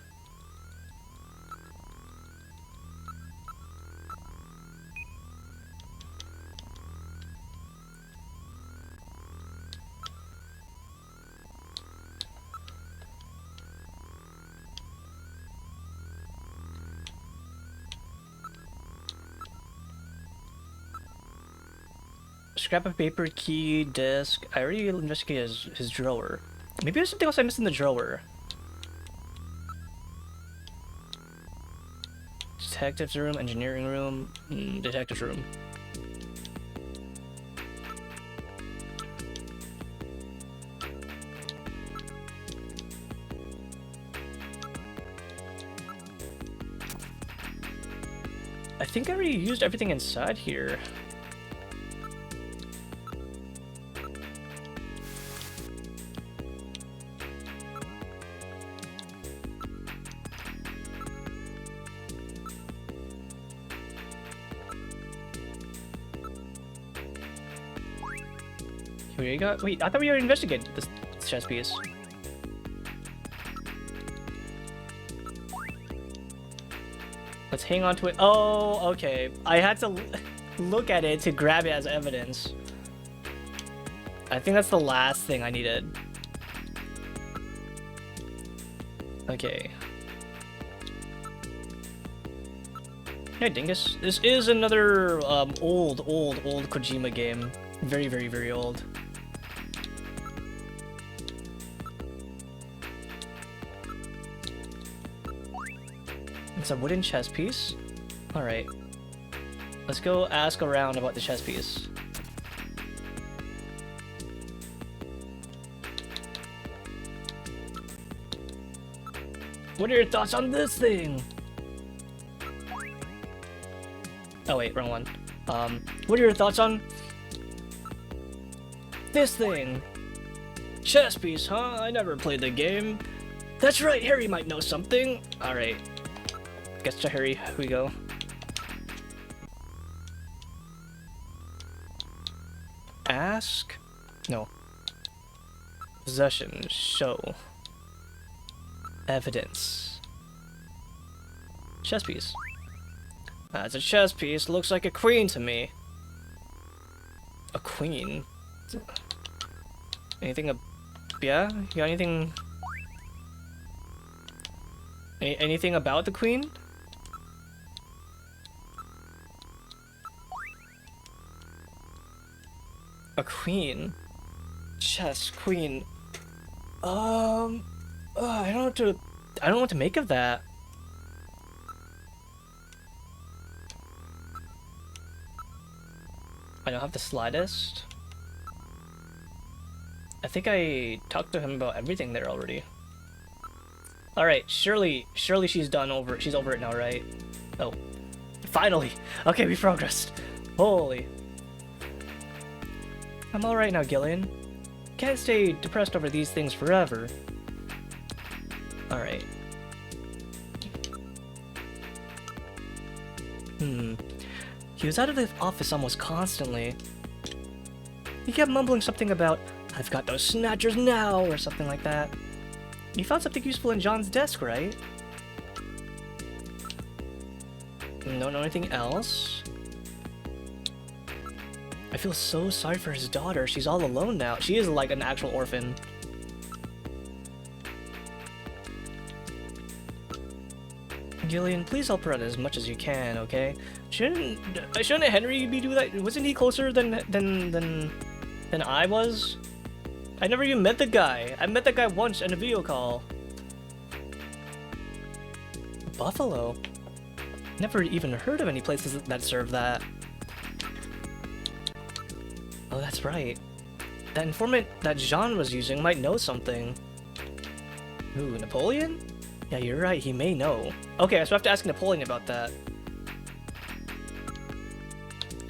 Scrap of paper, key, desk. I already investigated his drawer. Maybe there's something else I missed in the drawer. Detective's room, engineering room, detective's room. I think I already used everything inside here. Here you go. Wait, I thought we already investigated this chess piece. Let's hang on to it. Oh, okay. I had to look at it to grab it as evidence. I think that's the last thing I needed. Okay. Yeah, dingus. This is another old Kojima game. Very, very, very old. It's a wooden chess piece. Alright. Let's go ask around about the chess piece. What are your thoughts on this thing? Oh wait, wrong one. What are your thoughts on this thing? Chess piece, huh? I never played the game. That's right, Harry might know something. Alright. Guess to Harry we go. Ask? No. Possession. Show. Evidence. Chess piece. That's a chess piece. Looks like a queen to me. A queen? Anything yeah? You got anything... anything about the queen? A queen? Chess, queen. I don't know what to make of that. I don't have the slightest. I think I talked to him about everything there already. Alright, surely she's over it now, right? Oh. Finally! Okay, we progressed. Holy. I'm alright now, Gillian. Can't stay depressed over these things forever. Alright. He was out of the office almost constantly. He kept mumbling something about, "I've got those snatchers now," or something like that. You found something useful in John's desk, right? Don't know anything else? I feel so sorry for his daughter. She's all alone now. She is like an actual orphan. Gillian, please help her out as much as you can, okay? Shouldn't Henry be doing that? Wasn't he closer than I was? I never even met the guy. I met that guy once in a video call. Buffalo? Never even heard of any places that serve that. Oh, that's right. That informant that Jean was using might know something. Ooh, Napoleon? Yeah, you're right, he may know. Okay, so I have to ask Napoleon about that.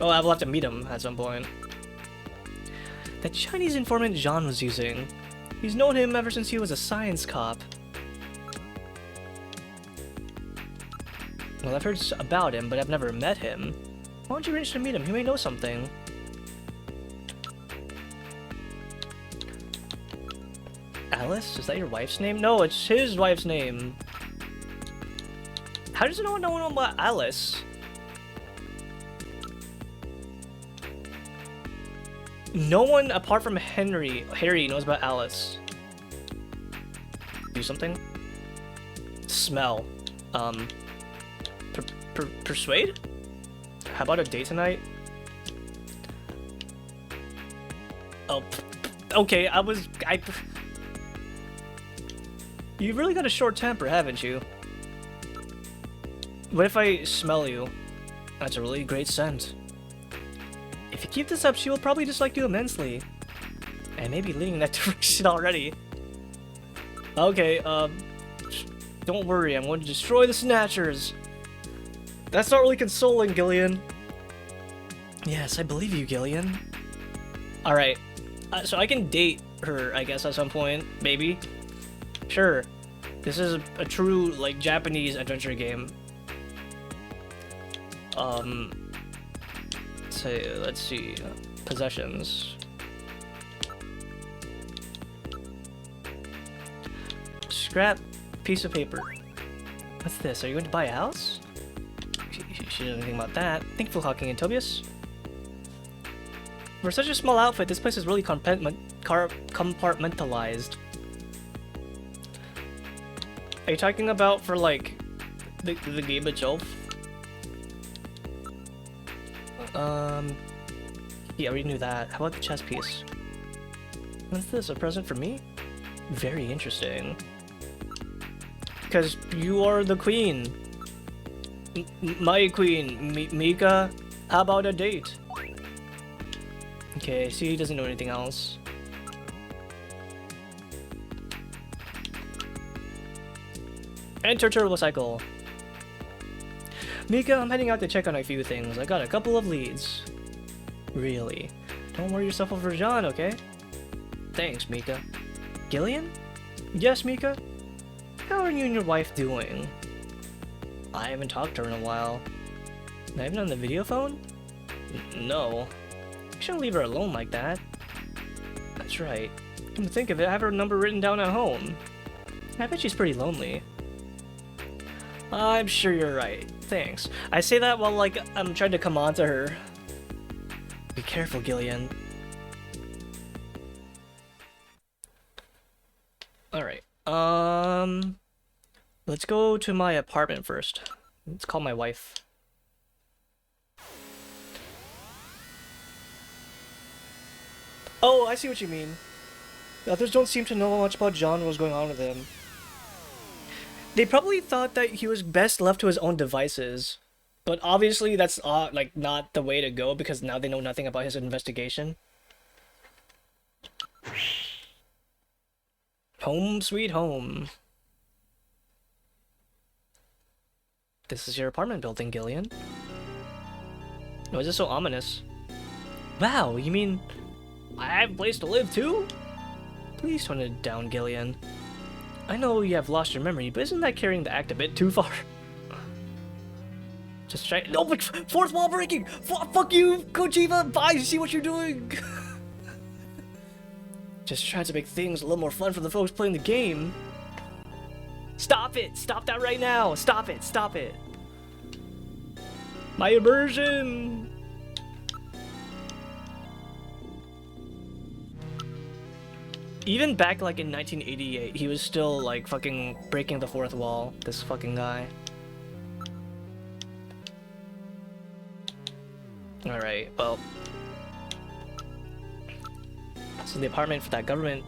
Oh, I will have to meet him at some point. The Chinese informant Jean was using. He's known him ever since he was a science cop. Well, I've heard about him, but I've never met him. Why don't you arrange to meet him? He may know something. Alice? Is that your wife's name? No, it's his wife's name. How does no one know about Alice? No one apart from Harry knows about Alice. Do something? Smell. Persuade? How about a date tonight? Oh, okay, You've really got a short temper, haven't you? What if I smell you? That's a really great scent. If you keep this up, she will probably dislike you immensely. And maybe leaning in that direction already. Okay, don't worry, I'm going to destroy the Snatchers. That's not really consoling, Gillian. Yes, I believe you, Gillian. Alright, so I can date her, I guess, at some point, maybe. Sure. This is a true, like, Japanese adventure game. Let's see, possessions. Scrap piece of paper. What's this? Are you going to buy a house? She didn't know anything about that. Thankful Hawking and Tobias. For such a small outfit, this place is really compartmentalized. Are you talking about for like the game itself? Yeah, we knew that. How about the chess piece? What's this? A present for me? Very interesting. Because you are the queen. My queen, Mika. How about a date? Okay, see, he doesn't know anything else. Enter Turbo Cycle. Mika, I'm heading out to check on a few things. I got a couple of leads. Really? Don't worry yourself over John, okay? Thanks, Mika. Gillian? Yes, Mika? How are you and your wife doing? I haven't talked to her in a while. Not even on the video phone? No. You shouldn't leave her alone like that. That's right. Come to think of it, I have her number written down at home. I bet she's pretty lonely. I'm sure you're right. Thanks. I say that while, like, I'm trying to come on to her. Be careful, Gillian. Alright. Let's go to my apartment first. Let's call my wife. Oh, I see what you mean. The others don't seem to know much about John or what's going on with him. They probably thought that he was best left to his own devices. But obviously that's like not the way to go because now they know nothing about his investigation. Home sweet home. This is your apartment building, Gillian. Why is this so ominous? Wow, you mean I have a place to live too? Please tone it down, Gillian. I know you have lost your memory, but isn't that carrying the act a bit too far? Just try— No, but fourth wall breaking! Fuck you, Kojima! Bye, see what you're doing! Just trying to make things a little more fun for the folks playing the game. Stop it! Stop that right now! Stop it! Stop it! My immersion! Even back like in 1988, he was still like fucking breaking the fourth wall. This fucking guy. Alright, well. So the apartment for that government,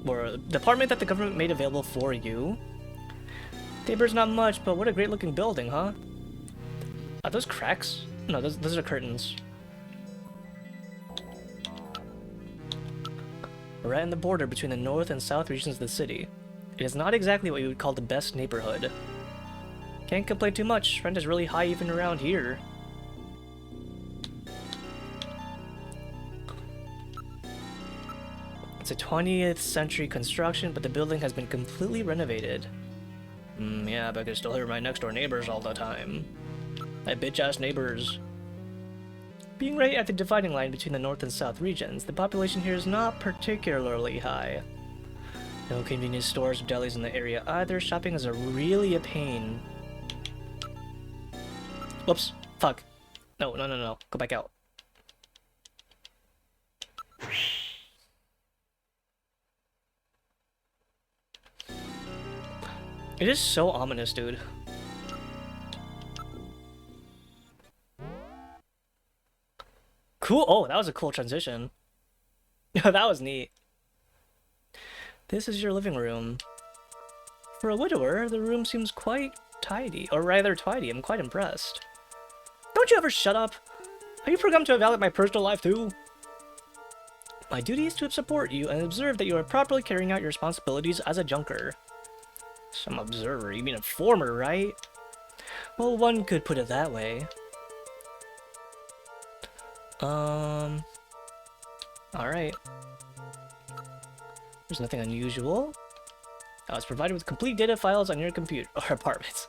or the apartment that the government made available for you. Neighbor's not much, but what a great looking building, huh? Are those cracks? No, those are curtains. We're right on the border between the north and south regions of the city. It is not exactly what you would call the best neighborhood. Can't complain too much, rent is really high even around here. It's a 20th century construction, but the building has been completely renovated. Yeah, but I can still hear my next door neighbors all the time. My bitch-ass neighbors. Being right at the dividing line between the north and south regions, the population here is not particularly high. No convenience stores or delis in the area either. Shopping is really a pain. Whoops. Fuck. No. Go back out. It is so ominous, dude. Cool. Oh, that was a cool transition. That was neat. This is your living room. For a widower, the room seems quite tidy. Or rather tidy. I'm quite impressed. Don't you ever shut up? Are you programmed to evaluate my personal life too? My duty is to support you and observe that you are properly carrying out your responsibilities as a junker. Some observer, you mean a former, right? Well, one could put it that way. Alright. There's nothing unusual. I was provided with complete data files on your computer or apartments.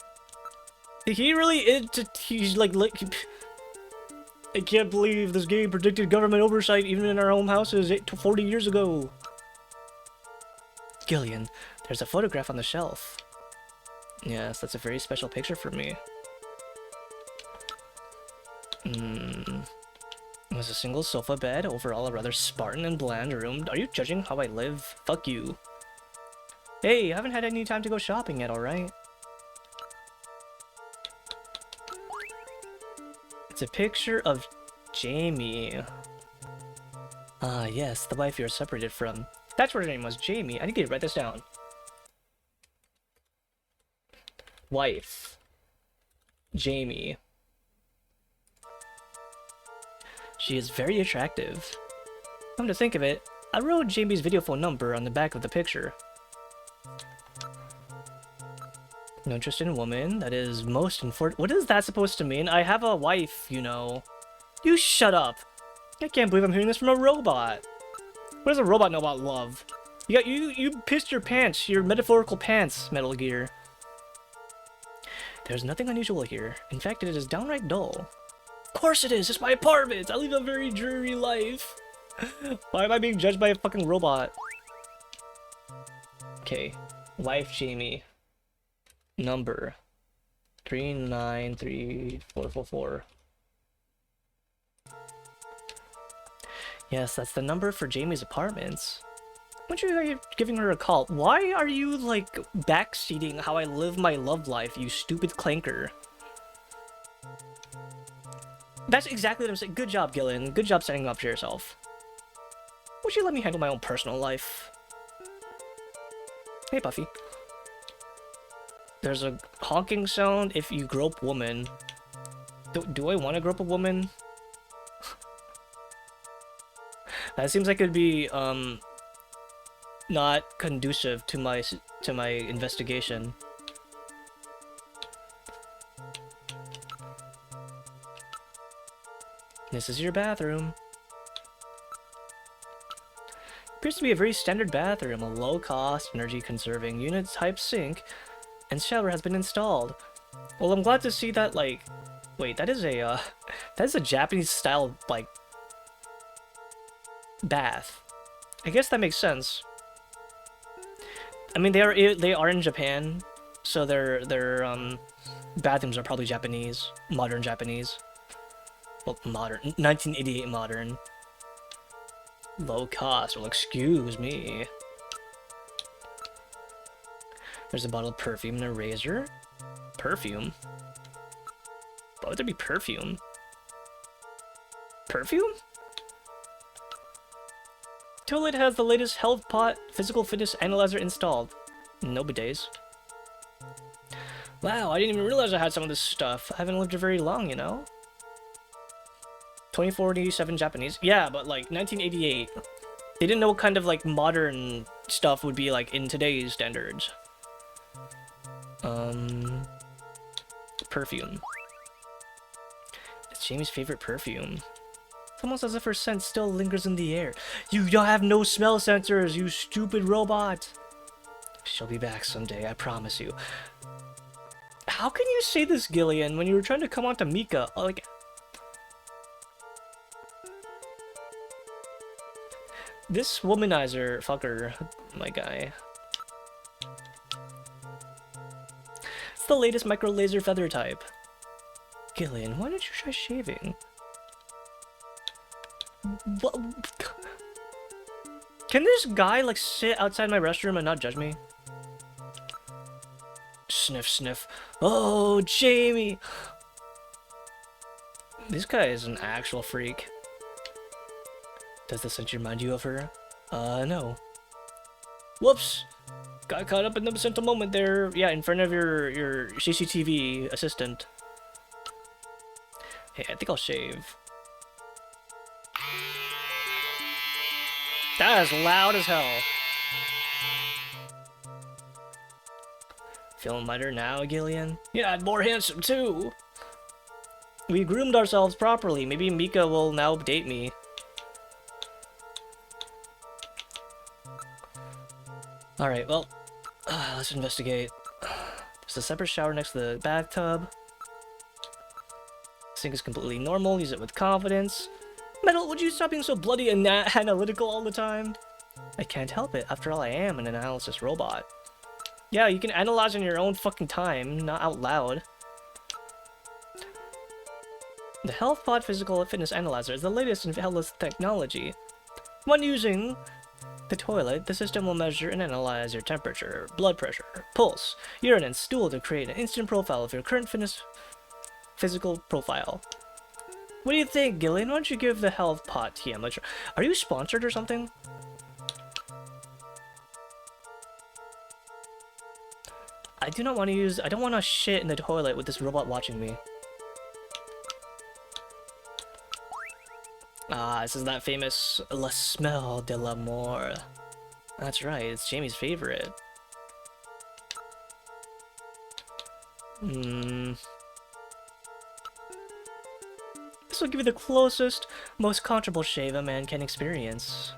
He really he's like I can't believe this game predicted government oversight even in our home houses 40 years ago. Gillian, There's a photograph on the shelf. Yes, that's a very special picture for me. There's a single sofa bed, overall a rather Spartan and bland room. Are you judging how I live? Fuck you. Hey, I haven't had any time to go shopping yet, alright? It's a picture of Jamie. Ah, yes, the wife you're separated from. That's what her name was, Jamie. I need to write this down. Wife. Jamie. She is very attractive. Come to think of it, I wrote Jamie's video phone number on the back of the picture. No interest in woman, that is most important. What is that supposed to mean? I have a wife, you know. You shut up. I can't believe I'm hearing this from a robot. What does a robot know about love? You pissed your pants, your metaphorical pants, Metal Gear. There's nothing unusual here. In fact, it is downright dull. Of course it is, it's my apartment! I live a very dreary life. Why am I being judged by a fucking robot? Okay, wife Jamie. Number 393444. Yes, that's the number for Jamie's apartments. Why don't you giving her a call? Why are you, like, backseating how I live my love life, you stupid clanker? That's exactly what I'm saying. Good job, Gillian. Good job setting up for yourself. Would you let me handle my own personal life? Hey, Buffy. There's a honking sound if you grope woman. Do I want to grope a woman? That seems like it'd be, not conducive to my investigation. This is your bathroom. Appears to be a very standard bathroom, a low-cost, energy-conserving unit-type sink, and shower has been installed. Well, I'm glad to see that, like... Wait, that is a Japanese-style, like... bath. I guess that makes sense. I mean, they are in Japan, so their bathrooms are probably Japanese, modern Japanese. Well, modern, 1988 modern. Low cost, well, excuse me. There's a bottle of perfume and a razor. Perfume? Why would there be perfume? Perfume? Toilet has the latest health pot physical fitness analyzer installed. No bidets. Wow, I didn't even realize I had some of this stuff. I haven't lived it very long, you know? 2047 Japanese. Yeah, but like 1988. They didn't know what kind of like modern stuff would be like in today's standards. Perfume. It's Jamie's favorite perfume. It's almost as if her scent still lingers in the air. You don't have no smell sensors, you stupid robot! She'll be back someday, I promise you. How can you say this, Gillian, when you were trying to come on to Mika? Like... This womanizer fucker, my guy. It's the latest micro laser feather type. Gillian, why don't you try shaving? What? Can this guy like sit outside my restroom and not judge me? Sniff, sniff. Oh, Jamie! This guy is an actual freak. Does the scent remind you of her? No. Whoops! Got caught up in the sentinel moment there. Yeah, in front of your CCTV assistant. Hey, I think I'll shave. That is loud as hell. Feeling lighter now, Gillian? Yeah, and more handsome too. We groomed ourselves properly. Maybe Mika will now date me. Alright, well, let's investigate. There's a separate shower next to the bathtub. Sink is completely normal. Use it with confidence. Metal, would you stop being so bloody and analytical all the time? I can't help it. After all, I am an analysis robot. Yeah, you can analyze in your own fucking time, not out loud. The HealthPod Physical Fitness Analyzer is the latest in health technology. When using the toilet, the system will measure and analyze your temperature, blood pressure, pulse, urine, and stool to create an instant profile of your current physical profile. What do you think, Gillian? Why don't you give the HealthPod TM a try? Are you sponsored or something? I do not want to use... I don't want to shit in the toilet with this robot watching me. Ah, this is that famous La Smell de l'Amour. That's right, it's Jamie's favorite. This will give you the closest, most comfortable shave a man can experience.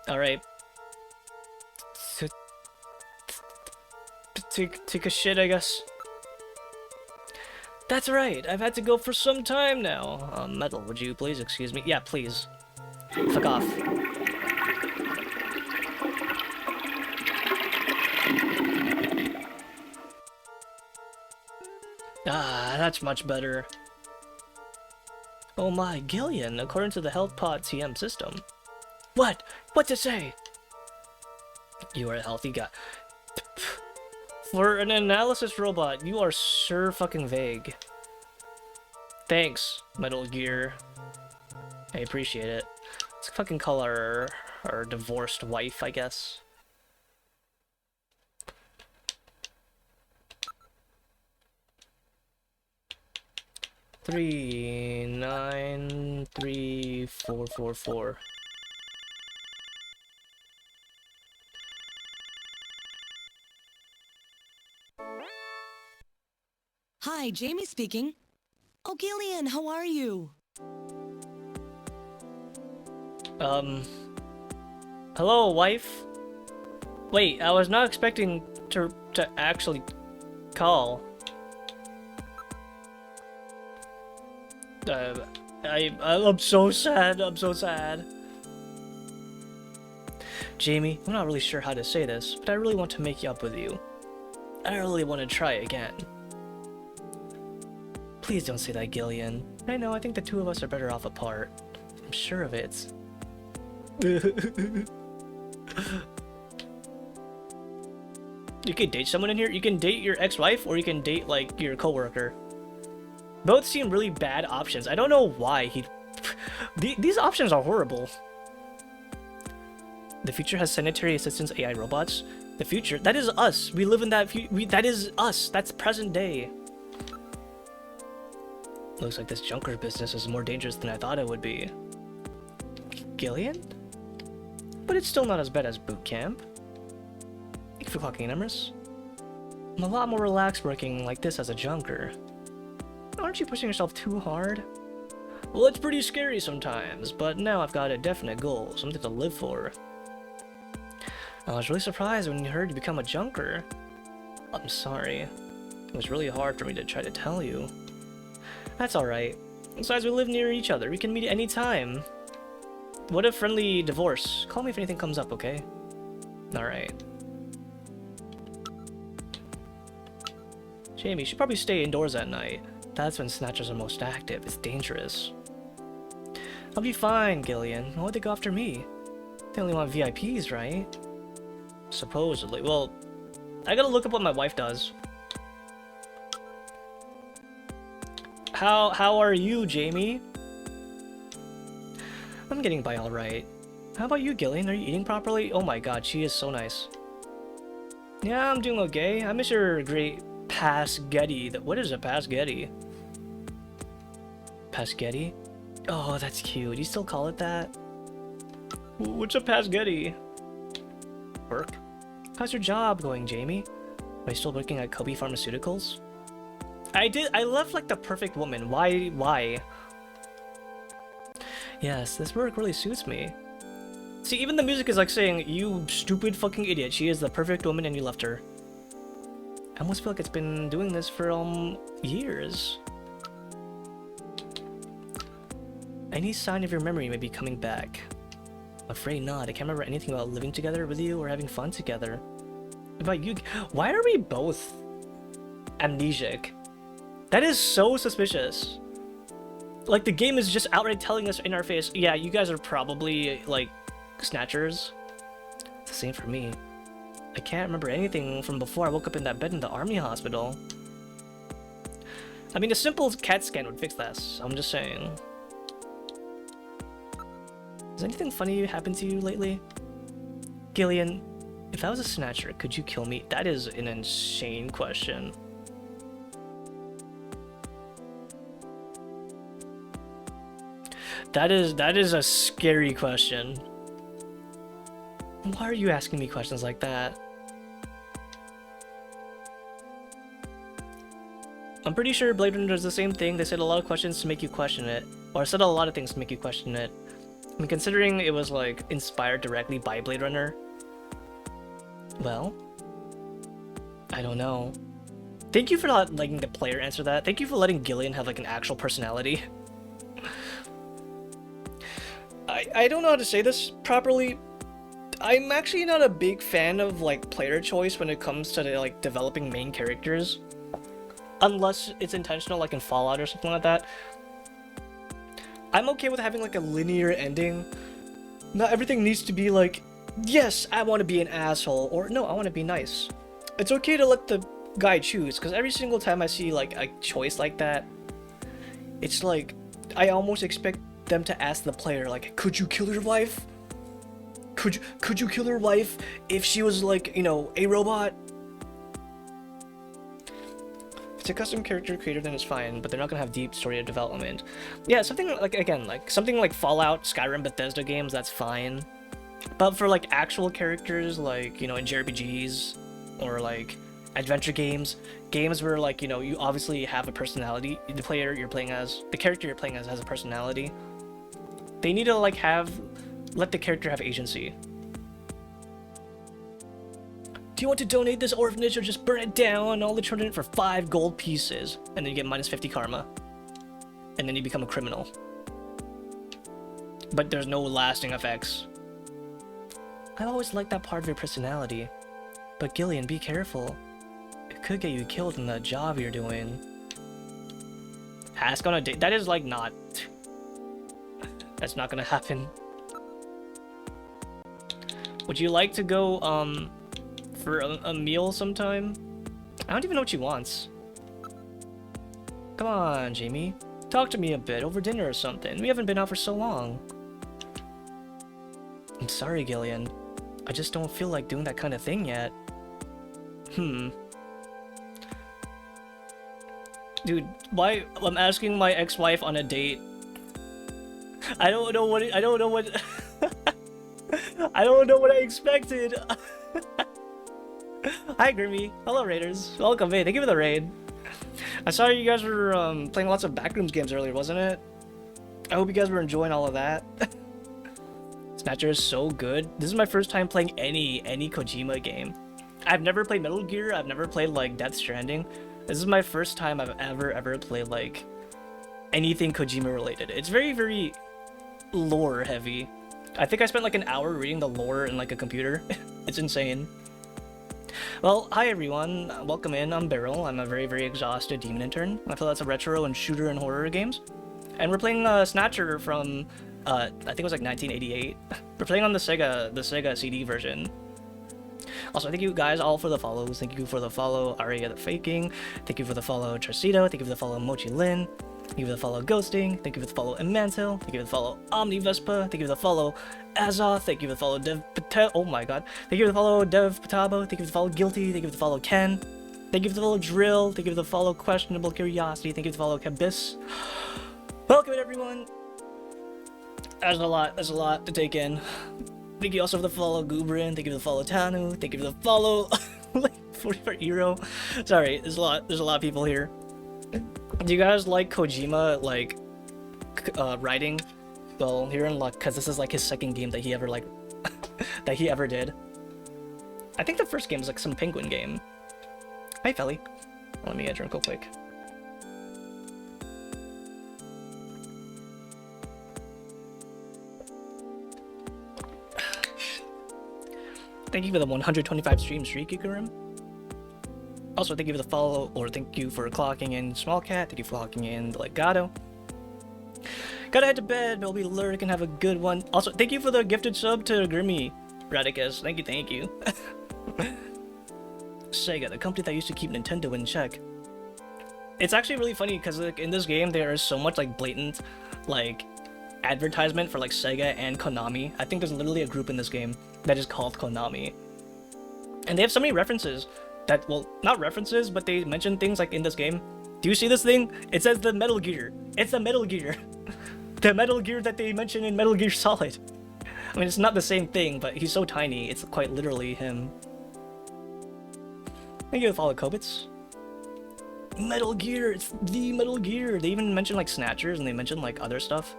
Alright. Take a shit, I guess. That's right, I've had to go for some time now. Metal, would you please excuse me? Yeah, please. Fuck off. Ah, that's much better. Oh my, Gillian, according to the HealthPod TM system. What? What's it say? You are a healthy guy. For an analysis robot, you are fucking vague. Thanks, Metal Gear. I appreciate it. Let's fucking call our divorced wife, I guess. Three 93444. Hi, Jamie speaking. Oh, Gillian, how are you? Hello, wife? Wait, I was not expecting to actually call. I'm so sad, I'm so sad. Jamie, I'm not really sure how to say this, but I really want to make up with you. I really want to try again. Please don't say that, Gillian. I know, I think the two of us are better off apart. I'm sure of it. You can date someone in here? You can date your ex-wife, or you can date, like, your coworker. Both seem really bad options. I don't know why these options are horrible. The future has sanitary assistants, AI robots. The future? That is us. We live in that that is us. That's present day. Looks like this junker business is more dangerous than I thought it would be. Gillian? But it's still not as bad as boot camp. Thank you for clocking in, Emrys. I'm a lot more relaxed working like this as a junker. Aren't you pushing yourself too hard? Well, it's pretty scary sometimes, but now I've got a definite goal, something to live for. I was really surprised when you heard you become a junker. I'm sorry. It was really hard for me to try to tell you. That's alright. Besides, we live near each other. We can meet at any time. What a friendly divorce. Call me if anything comes up, okay? Alright. Jamie, you should probably stay indoors at night. That's when Snatchers are most active. It's dangerous. I'll be fine, Gillian. Why would they go after me? They only want VIPs, right? Supposedly. Well, I gotta look up what my wife does. How are you, Jamie? I'm getting by alright. How about you, Gillian? Are you eating properly? Oh my god, she is so nice. Yeah, I'm doing okay. I miss your great Pasgetti. What is a Pasgetti? Pasgetti? Oh, that's cute. You still call it that? What's a Pasgetti? Work? How's your job going, Jamie? Are you still working at Kobe Pharmaceuticals? I left like the perfect woman. Why? Yes, this work really suits me. See, even the music is like saying, you stupid fucking idiot, she is the perfect woman and you left her. I almost feel like it's been doing this for, years. Any sign of your memory may be coming back. I'm afraid not. I can't remember anything about living together with you or having fun together. About you? Why are we both amnesiac? That is so suspicious. Like, the game is just outright telling us in our face, yeah, you guys are probably, like, snatchers. It's the same for me. I can't remember anything from before I woke up in that bed in the army hospital. I mean, a simple CAT scan would fix that, so I'm just saying. Has anything funny happened to you lately? Gillian, if I was a snatcher, could you kill me? That is an insane question. That is a scary question. Why are you asking me questions like that? I'm pretty sure Blade Runner does the same thing. They said a lot of questions to make you question it. Or said a lot of things to make you question it. I mean, considering it was, like, inspired directly by Blade Runner. Well, I don't know. Thank you for not letting the player answer that. Thank you for letting Gillian have, like, an actual personality. I don't know how to say this properly. I'm actually not a big fan of, like, player choice when it comes to, like, developing main characters. Unless it's intentional, like in Fallout or something like that. I'm okay with having, like, a linear ending. Not everything needs to be like, yes, I want to be an asshole, or no, I want to be nice. It's okay to let the guy choose, because every single time I see, like, a choice like that, it's like, I almost expect them to ask the player, like, could you kill your wife? Could you kill your wife if she was, like, you know, a robot? If it's a custom character creator, then it's fine, but they're not gonna have deep story development. Yeah, something like, again, like, something like Fallout, Skyrim, Bethesda games, that's fine. But for, like, actual characters, like, you know, in JRPGs, or, like, adventure games, games where, like, you know, you obviously have a personality, the player you're playing as, the character you're playing as has a personality. They need to, like, let the character have agency. Do you want to donate this orphanage or just burn it down? I'll return it for 5 gold pieces. And then you get minus 50 karma. And then you become a criminal. But there's no lasting effects. I always liked that part of your personality. But Gillian, be careful. It could get you killed in the job you're doing. Ask on a date. That is, like, not... That's not gonna happen. Would you like to go, for a meal sometime? I don't even know what she wants. Come on, Jamie. Talk to me a bit over dinner or something. We haven't been out for so long. I'm sorry, Gillian. I just don't feel like doing that kind of thing yet. Dude, why I'm asking my ex-wife on a date? I don't know what I don't know what I expected. Hi, Grimmy. Hello, Raiders. Welcome in. Thank you for the raid. I saw you guys were playing lots of Backrooms games earlier, wasn't it? I hope you guys were enjoying all of that. Snatcher is so good. This is my first time playing any Kojima game. I've never played Metal Gear. I've never played, like, Death Stranding. This is my first time I've ever played, like, anything Kojima related. It's very, very lore heavy. I think I spent like an hour reading the lore in like a computer. It's insane. Well, hi everyone. Welcome in. I'm Beryl. I'm a very, very exhausted demon intern. I feel that's a retro and shooter and horror games. And we're playing Snatcher from, I think it was like 1988. We're playing on the Sega CD version. Also, thank you guys all for the follows. Thank you for the follow, Aria the Faking. Thank you for the follow, Tracito. Thank you for the follow, Mochi Lin. Thank you for the follow, Ghosting. Thank you for the follow, Imantil. Thank you for the follow, Omni Vespa. Thank you for the follow, Azoth. Thank you for the follow, Dev Patel. Oh my god. Thank you for the follow, Dev Patabo. Thank you for the follow, Guilty. Thank you for the follow, Ken. Thank you for the follow, Drill. Thank you for the follow, Questionable Curiosity. Thank you for the follow, Kabis. Welcome in, everyone. There's a lot to take in. Thank you also for the follow, Gubrin. Thank you for the follow, Tanu. Thank you for the follow, 44 Euro. Sorry, there's a lot of people here. Do you guys like Kojima, like, writing? Well, you're in luck, because this is like his second game that he ever, like, that he ever did. I think the first game was like some penguin game. Hi, Felly. Let me get a drink real quick. Thank you for the 125 stream streak, Ikurim. Also, thank you for the follow, or thank you for clocking in Small Cat. Thank you for clocking in the Legato. Gotta head to bed, but I'll be lurk and have a good one. Also, thank you for the gifted sub to Grimmy Radicus. Thank you, thank you. Sega, the company that used to keep Nintendo in check. It's actually really funny because like, in this game there is so much like blatant like advertisement for like Sega and Konami. I think there's literally a group in this game that is called Konami. And they have so many references that, well, not references, but they mention things like in this game. Do you see this thing? It says the Metal Gear. It's the Metal Gear. The Metal Gear that they mention in Metal Gear Solid. I mean, it's not the same thing, but he's so tiny, it's quite literally him. Thank you for follow Kobits. Metal Gear, it's the Metal Gear. They even mention like Snatchers and they mention like other stuff.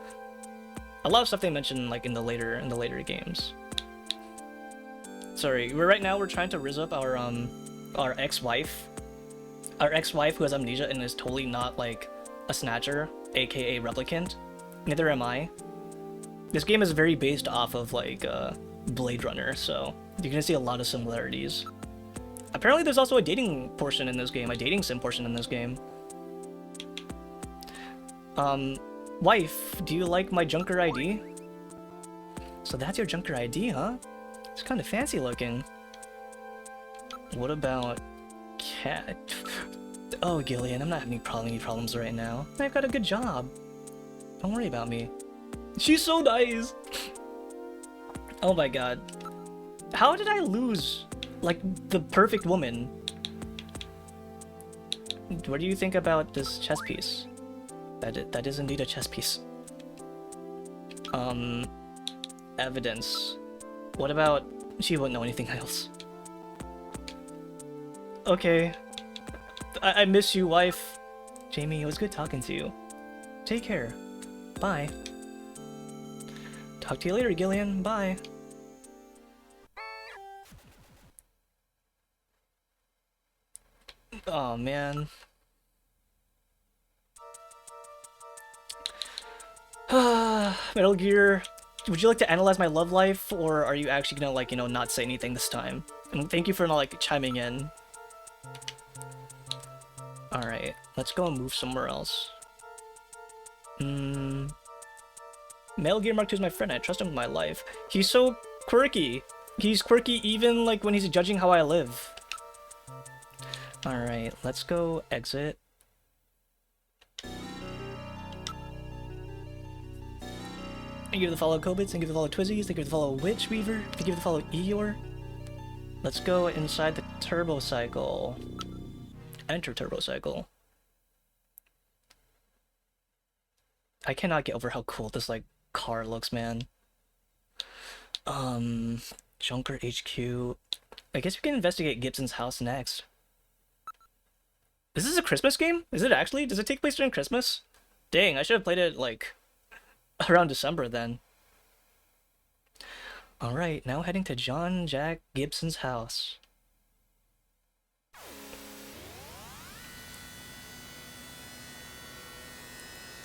A lot of stuff they mention like in the later games. Sorry, right now we're trying to rizz up our ex-wife. Our ex-wife who has amnesia and is totally not like a Snatcher, aka replicant. Neither am I. This game is very based off of like Blade Runner, so you're gonna see a lot of similarities. Apparently there's also a dating portion in this game, a dating sim portion in this game. Wife, do you like my Junker ID? So that's your Junker ID, huh? It's kind of fancy looking. What about Cat? Oh, Gillian, I'm not having any problems right now. I've got a good job. Don't worry about me. She's so nice! Oh my god. How did I lose, like, the perfect woman? What do you think about this chess piece? That is indeed a chess piece. Evidence. What about... She wouldn't know anything else. Okay. I miss you, wife. Jamie, it was good talking to you. Take care. Bye. Talk to you later, Gillian. Bye. Oh, man. Metal Gear, would you like to analyze my love life, or are you actually gonna, like, you know, not say anything this time? And thank you for not, like, chiming in. Alright, let's go and move somewhere else. Metal Gear Mark II is my friend. I trust him with my life. He's so quirky. He's quirky even, like, when he's judging how I live. Alright, let's go exit. Thank you for the follow Kobits, thank you for the follow Twizzies, thank you for the follow Witch Weaver, thank you for the follow Eeyore. Let's go inside the turbo cycle. Enter turbo cycle. I cannot get over how cool this like car looks, man. Junker HQ. I guess we can investigate Gibson's house next. Is this a Christmas game? Is it actually? Does it take place during Christmas? Dang, I should have played it like around December then. Alright, now heading to John Jack Gibson's house.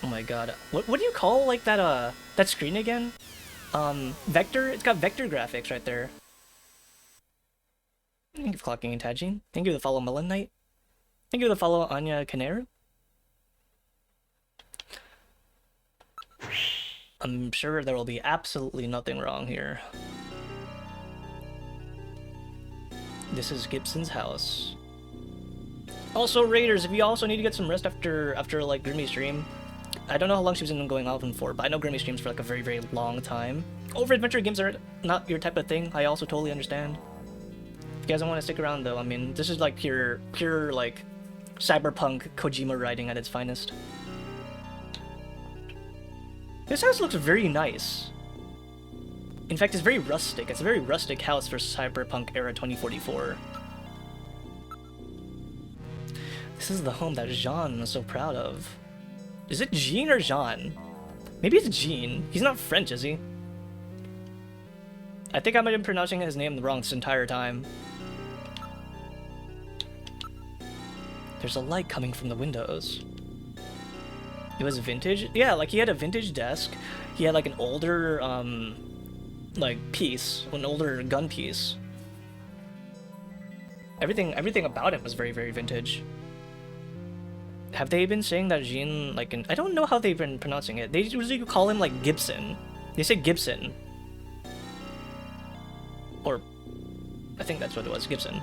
Oh my god. What do you call like that that screen again? Vector? It's got vector graphics right there. Thank you for clocking in, Tajin. Thank you for the follow Melon Knight. Thank you for the follow Anya Canero. I'm sure there will be absolutely nothing wrong here. This is Gibson's house. Also, Raiders, if you also need to get some rest after like Grimmy's stream, I don't know how long she's been going off for, but I know Grimmy streams for like a very, very long time. Over-adventure games are not your type of thing. I also totally understand. If you guys don't want to stick around though, I mean, this is like pure like cyberpunk Kojima writing at its finest. This house looks very nice. In fact, it's very rustic. It's a very rustic house for cyberpunk era 2044. This is the home that Jean is so proud of. Is it Jean or Jean? Maybe it's Jean. He's not French, is he? I think I might have been pronouncing his name wrong this entire time. There's a light coming from the windows. It was vintage? Yeah, like he had a vintage desk. He had like an older, like piece, an older gun piece. Everything about him was very, very vintage. Have they been saying that Jean, like, I don't know how they've been pronouncing it. They usually call him, like, Gibson. They say Gibson. Or, I think that's what it was, Gibson.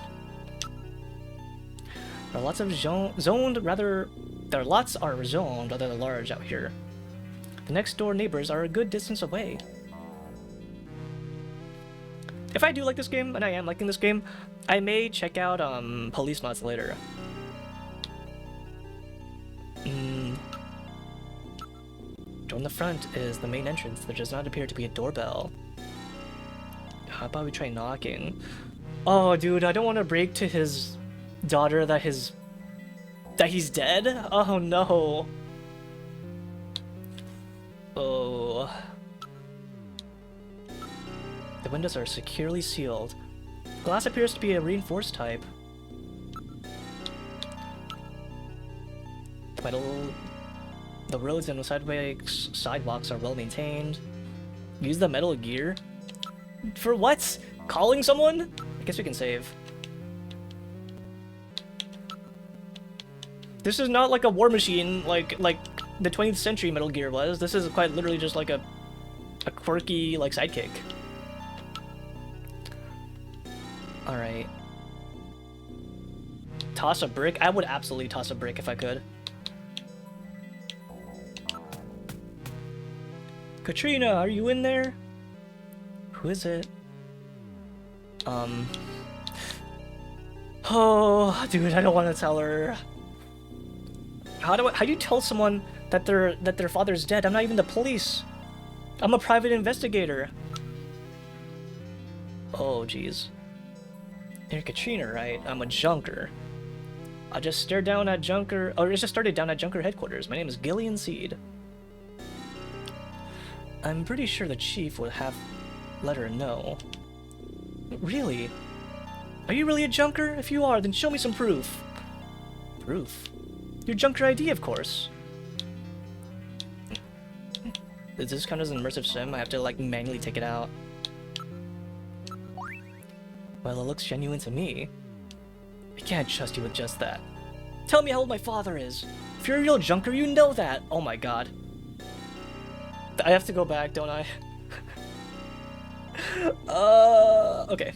There are lots of their lots are zoned rather large out here. The next door neighbors are a good distance away. If I do like this game, and I am liking this game, I may check out Police Mods later. From the front is the main entrance. There does not appear to be a doorbell. How about we try knocking? Oh, dude, I don't want to break to his daughter that he's dead. Oh no. Oh. The windows are securely sealed. Glass appears to be a reinforced type. The roads and sidewalks are well maintained. Use the metal gear? For what? Calling someone? I guess we can save. This is not like a war machine like the 20th century Metal Gear was. This is quite literally just like a quirky like sidekick. Alright. Toss a brick? I would absolutely toss a brick if I could. Katrina, are you in there? Who is it? Oh, dude, I don't want to tell her. How do you tell someone that their father's dead? I'm not even the police. I'm a private investigator. Oh, jeez. You're Katrina, right? I'm a junker. I just started down at Junker headquarters. My name is Gillian Seed. I'm pretty sure the chief would have let her know. Really? Are you really a junker? If you are, then show me some proof. Proof? Your junker ID, of course. Does this count as an immersive sim? I have to, like, manually take it out. Well, it looks genuine to me. I can't trust you with just that. Tell me how old my father is. If you're a real junker, you know that. Oh my god. I have to go back, don't I? Okay.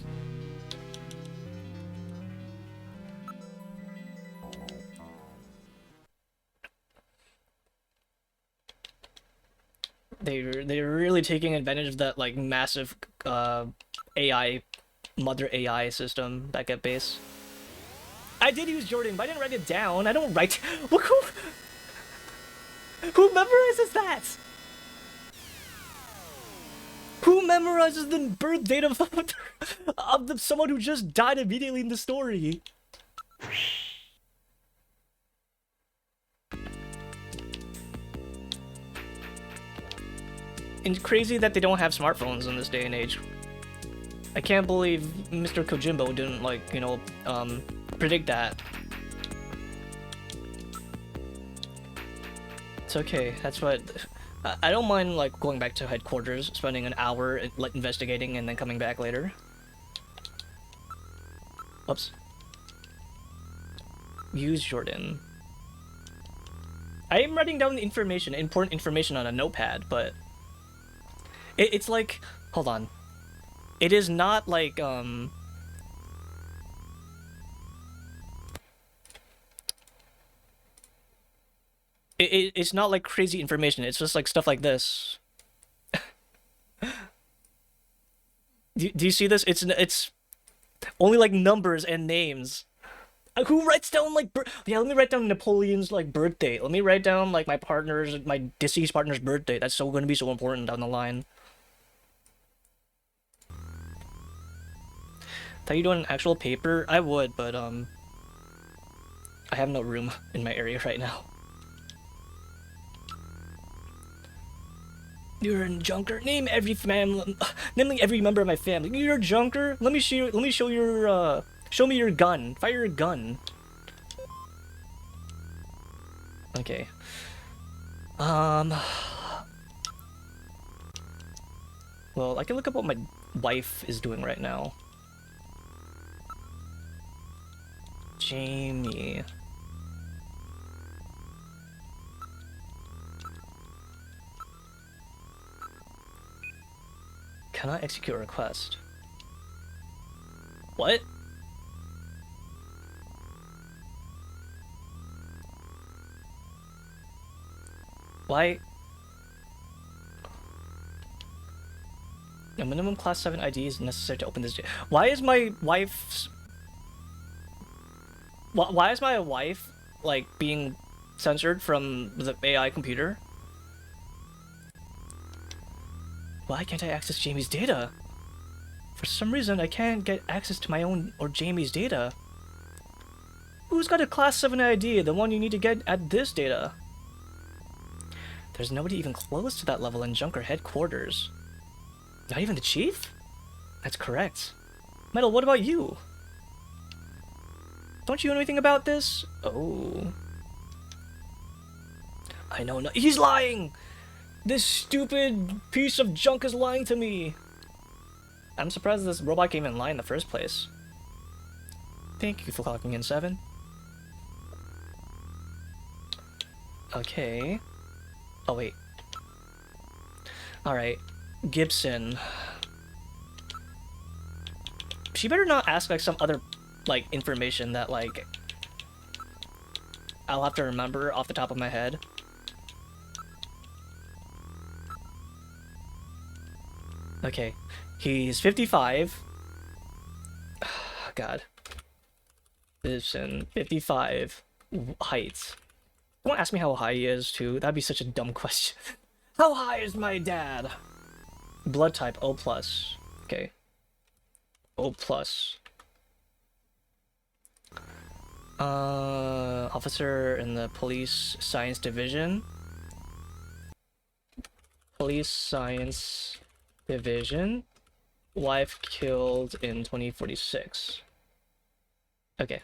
They're really taking advantage of that like massive AI mother AI system back at base. I did use Jordan, but I didn't write it down. I don't write. Look who memorizes that? Who memorizes the birth date of someone who just died immediately in the story? And crazy that they don't have smartphones in this day and age. I can't believe Mr. Kojimbo didn't, like, you know, predict that. It's okay, that's what... I don't mind, like, going back to headquarters, spending an hour, like, investigating, and then coming back later. Oops. Use Jordan. I am writing down the information, important information on a notepad, but... It's like... Hold on. It is not like, It's not like crazy information, it's just like stuff like this. Do you see this? It's only like numbers and names. Who writes down like yeah, let me write down Napoleon's like birthday. Let me write down like my deceased partner's birthday. That's so gonna be so important down the line. Thought you doing an actual paper? I would, but I have no room in my area right now. You're a junker. Name every member of my family. You're a junker. Let me show me your gun. Fire your gun. Okay. Well, I can look up what my wife is doing right now. Jamie. Cannot execute a request. What? Why? A minimum class 7 ID is necessary to open this. Why is my wife's... Why is my wife, like, being censored from the AI computer? Why can't I access Jamie's data? For some reason, I can't get access to my own or Jamie's data. Who's got a class 7 ID, the one you need to get at this data? There's nobody even close to that level in Junker headquarters. Not even the chief? That's correct. Metal, what about you? Don't you know anything about this? Oh. I know no- He's lying! This stupid piece of junk is lying to me! I'm surprised this robot came in lie in the first place. Thank you for clocking in, 7. Okay. Oh, wait. Alright. Gibson. She better not ask, like, some other, like, information that, like, I'll have to remember off the top of my head. Okay. He's 55. God. Gibson. 55. Height. Don't ask me how high he is, too. That'd be such a dumb question. How high is my dad? Blood type, O+. Okay. O+. Officer in the Police Science Division. Police Science Division. Wife killed in 2046. Okay.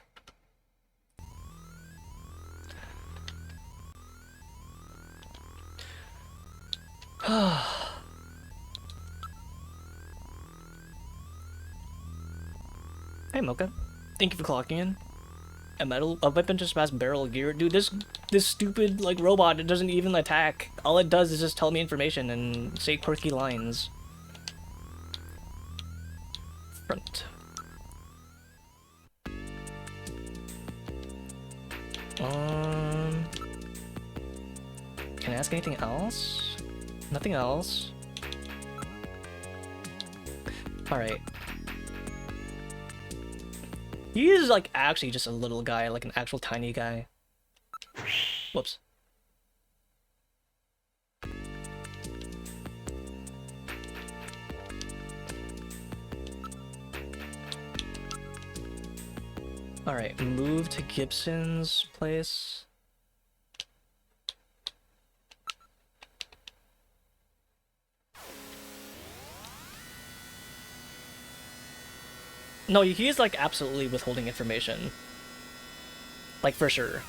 Hey Mocha, thank you for clocking in. A weapon to surpass barrel gear. Dude, this stupid like robot, it doesn't even attack. All it does is just tell me information and say quirky lines. Front. Can I ask anything else? Nothing else. Alright. He is like actually just a little guy, like an actual tiny guy. Whoops. Alright, move to Gibson's place. No, he is like absolutely withholding information. Like for sure.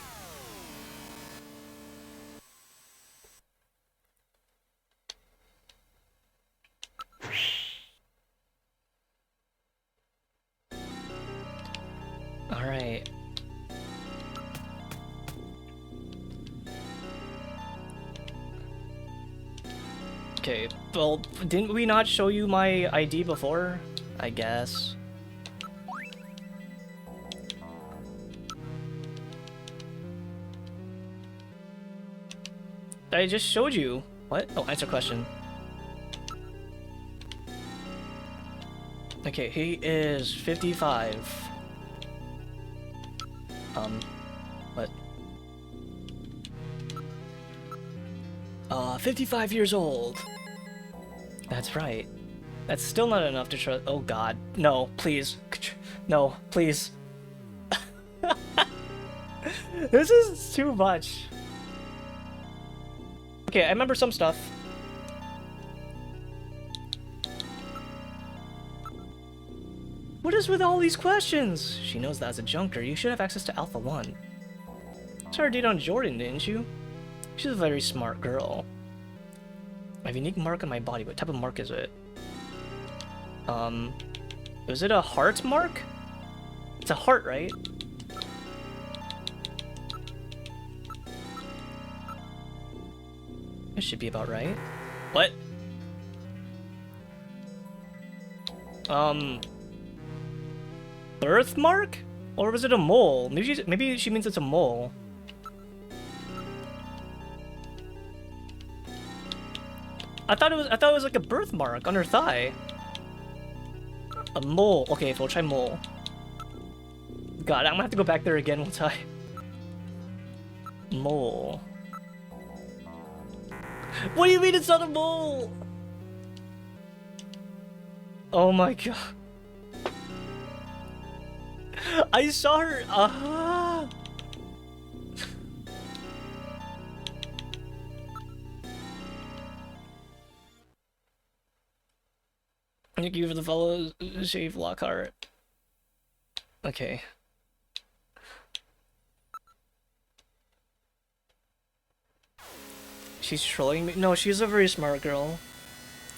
Alright. Okay, well, didn't we not show you my ID before? I guess. I just showed you. What? Oh, answer question. Okay, he is 55. What? 55 years old. That's right. That's still not enough to trust. Oh god. No, please. No, please. This is too much. Okay, I remember some stuff. What is with all these questions? She knows that as a junker, you should have access to Alpha 1. Saw her date on Jordan, didn't you? She's a very smart girl. I have a unique mark on my body. What type of mark is it? Was it a heart mark? It's a heart, right? This should be about right. What? Birthmark? Or was it a mole? Maybe she means it's a mole. I thought it was like a birthmark on her thigh. A mole. Okay, we'll try mole. God, I'm gonna have to go back there again once I... Mole. What do you mean it's not a mole? Oh my god. I saw her. Thank you for the follow, Shave Lockhart. Okay. She's trolling me? No, she's a very smart girl.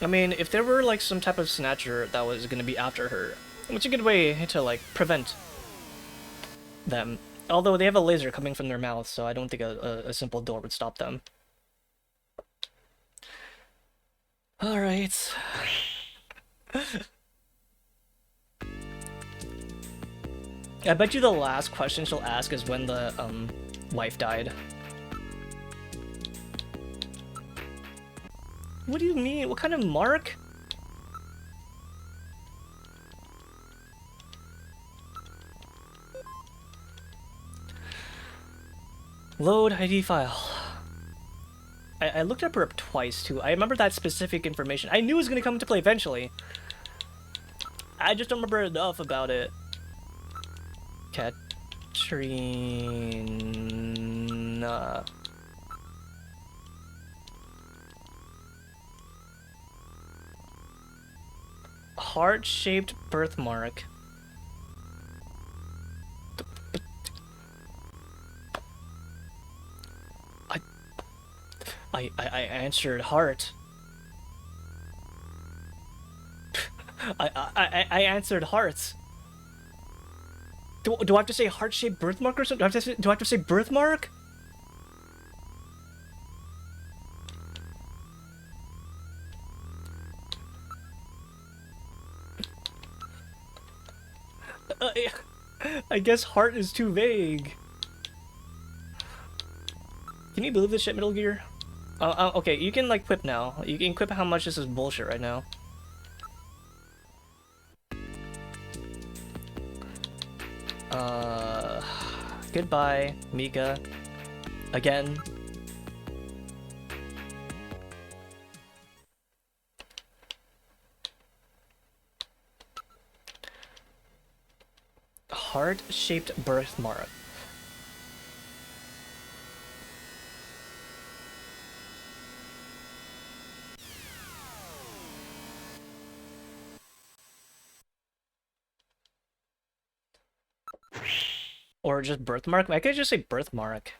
I mean, if there were like some type of snatcher that was gonna be after her, it's a good way to like prevent them. Although they have a laser coming from their mouth, so I don't think a simple door would stop them. Alright. I bet you the last question she'll ask is when the wife died. What do you mean? What kind of mark? Load ID file. I looked up her twice too. I remember that specific information. I knew it was gonna come into play eventually. I just don't remember enough about it. Katrina. Heart-shaped birthmark. I answered heart. I answered hearts. Do I have to say heart-shaped birthmark or something? Do I have to say birthmark? I guess heart is too vague. Can you believe this shit, Metal Gear? Okay, you can like quip now. You can quip how much this is bullshit right now. Goodbye, Mika. Again. Heart-shaped birthmark. Or just birthmark? I could just say birthmark.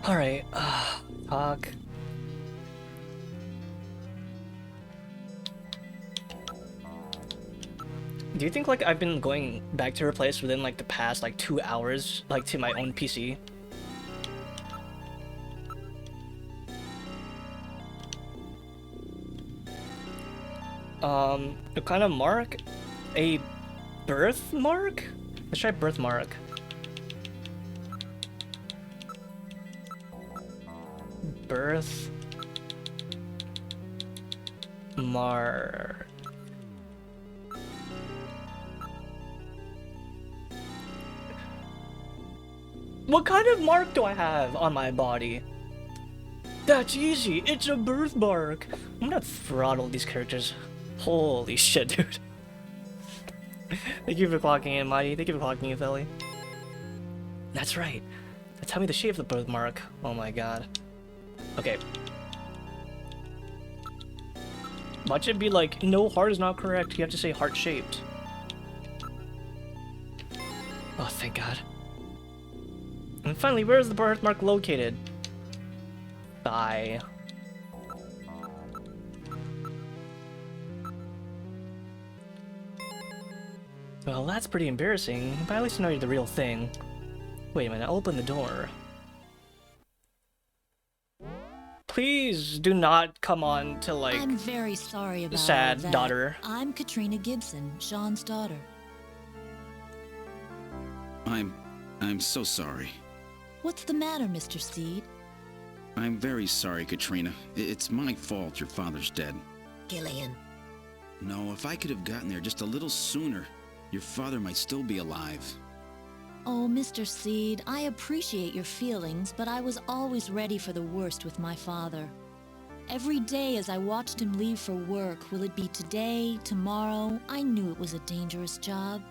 Alright, talk. Do you think like I've been going back to her place within like the past like 2 hours, like to my own PC? A kind of mark? A birthmark? Let's try birthmark. Birth mark. What kind of mark do I have on my body? That's easy. It's a birthmark. I'm gonna throttle these characters. Holy shit, dude. Thank you for clocking in, Mighty. Thank you for clocking in, Philly. That's right. Tell me the shape of the birthmark. Oh my god. Okay. Watch it be like, no, heart is not correct. You have to say heart-shaped. Oh, thank god. And finally, where is the birthmark located? Thigh. Well, that's pretty embarrassing, but at least I know you're the real thing. Wait a minute, I'll open the door. Please do not come on to, like, I'm very sorry about sad all that. daughter. I'm Katrina Gibson, Sean's daughter. I'm so sorry. What's the matter, Mr. Seed? I'm very sorry, Katrina. It's my fault your father's dead. Gillian. No, if I could have gotten there just a little sooner, your father might still be alive. Oh, Mr. Seed, I appreciate your feelings, but I was always ready for the worst with my father. Every day as I watched him leave for work, will it be today, tomorrow, I knew it was a dangerous job.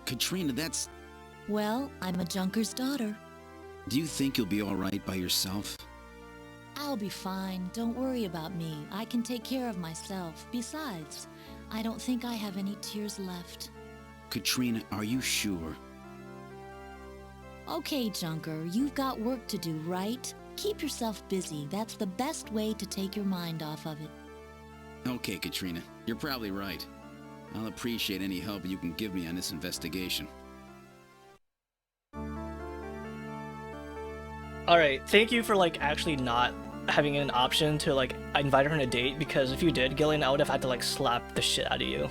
Katrina, that's... Well, I'm a junker's daughter. Do you think you'll be all right by yourself? I'll be fine. Don't worry about me. I can take care of myself. Besides, I don't think I have any tears left. Katrina, are you sure? Okay, Junker, you've got work to do, right? Keep yourself busy. That's the best way to take your mind off of it. Okay, Katrina, you're probably right. I'll appreciate any help you can give me on this investigation. Alright, thank you for, like, actually not having an option to, like, invite her on a date, because if you did, Gillian, I would have had to, like, slap the shit out of you.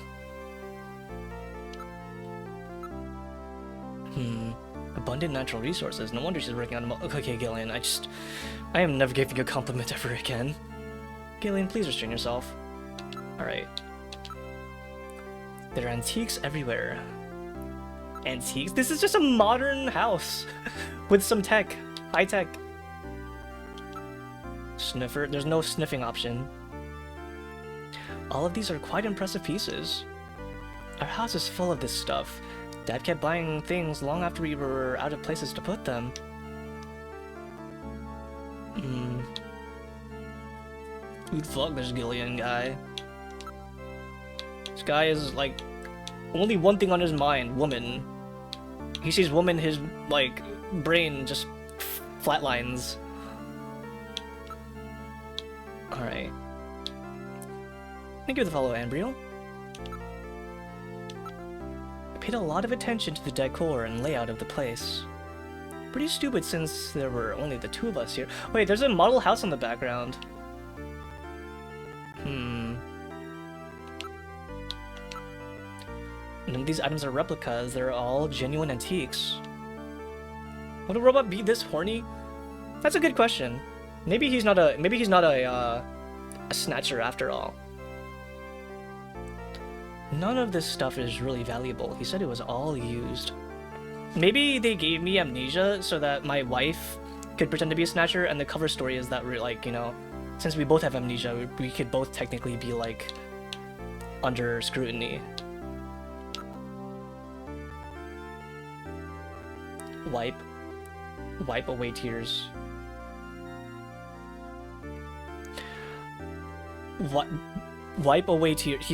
Abundant natural resources. No wonder she's working on them. Okay, Gillian, I am never giving you a compliment ever again. Gillian, please restrain yourself. Alright. There are antiques everywhere. Antiques? This is just a modern house with some tech. High tech. Sniffer? There's no sniffing option. All of these are quite impressive pieces. Our house is full of this stuff. Dad kept buying things long after we were out of places to put them. Who the fuck this Gillian guy? This guy is, like, only one thing on his mind, woman. He sees woman, his, like, brain just flatlines. Alright. Thank you for the follow, Ambriel. I paid a lot of attention to the decor and layout of the place. Pretty stupid since there were only the two of us here. Wait, there's a model house in the background. None of these items are replicas, they're all genuine antiques. Would a robot be this horny? That's a good question. Maybe he's not a snatcher after all. None of this stuff is really valuable. He said it was all used. Maybe they gave me amnesia so that my wife could pretend to be a snatcher, and the cover story is that we're, like, you know, since we both have amnesia, we could both technically be, like, under scrutiny. Wipe away tears. Wipe away tears.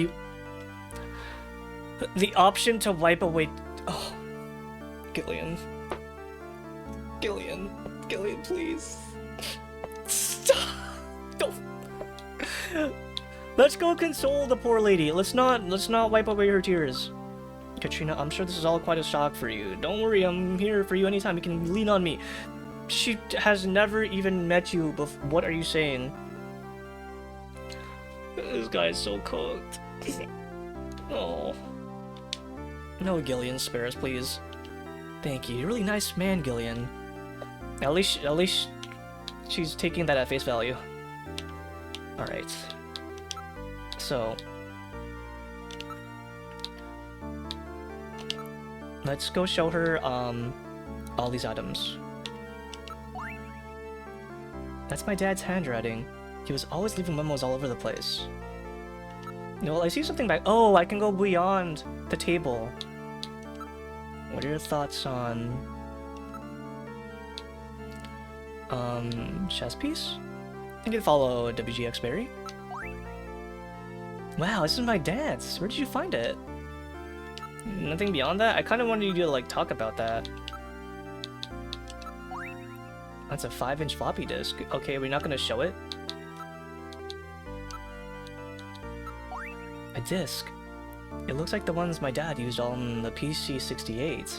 The option to wipe away. Oh, Gillian, please stop. Don't. Let's go console the poor lady. Let's not wipe away her tears. Katrina, I'm sure this is all quite a shock for you. Don't worry, I'm here for you anytime. You can lean on me. She has never even met you before. What are you saying? This guy's so cooked. Oh. No, Gillian, spare us, please. Thank you. You're a really nice man, Gillian. At least she's taking that at face value. Alright. So... let's go show her, all these items. That's my dad's handwriting. He was always leaving memos all over the place. No, I see something back. Oh, I can go beyond the table. What are your thoughts on... chess piece? I can follow WGX Berry. Wow, this is my dad's. Where did you find it? Nothing beyond that? I kind of wanted you to, like, talk about that. That's a 5-inch floppy disk. Okay, we're not gonna show it. A disc. It looks like the ones my dad used on the PC-68.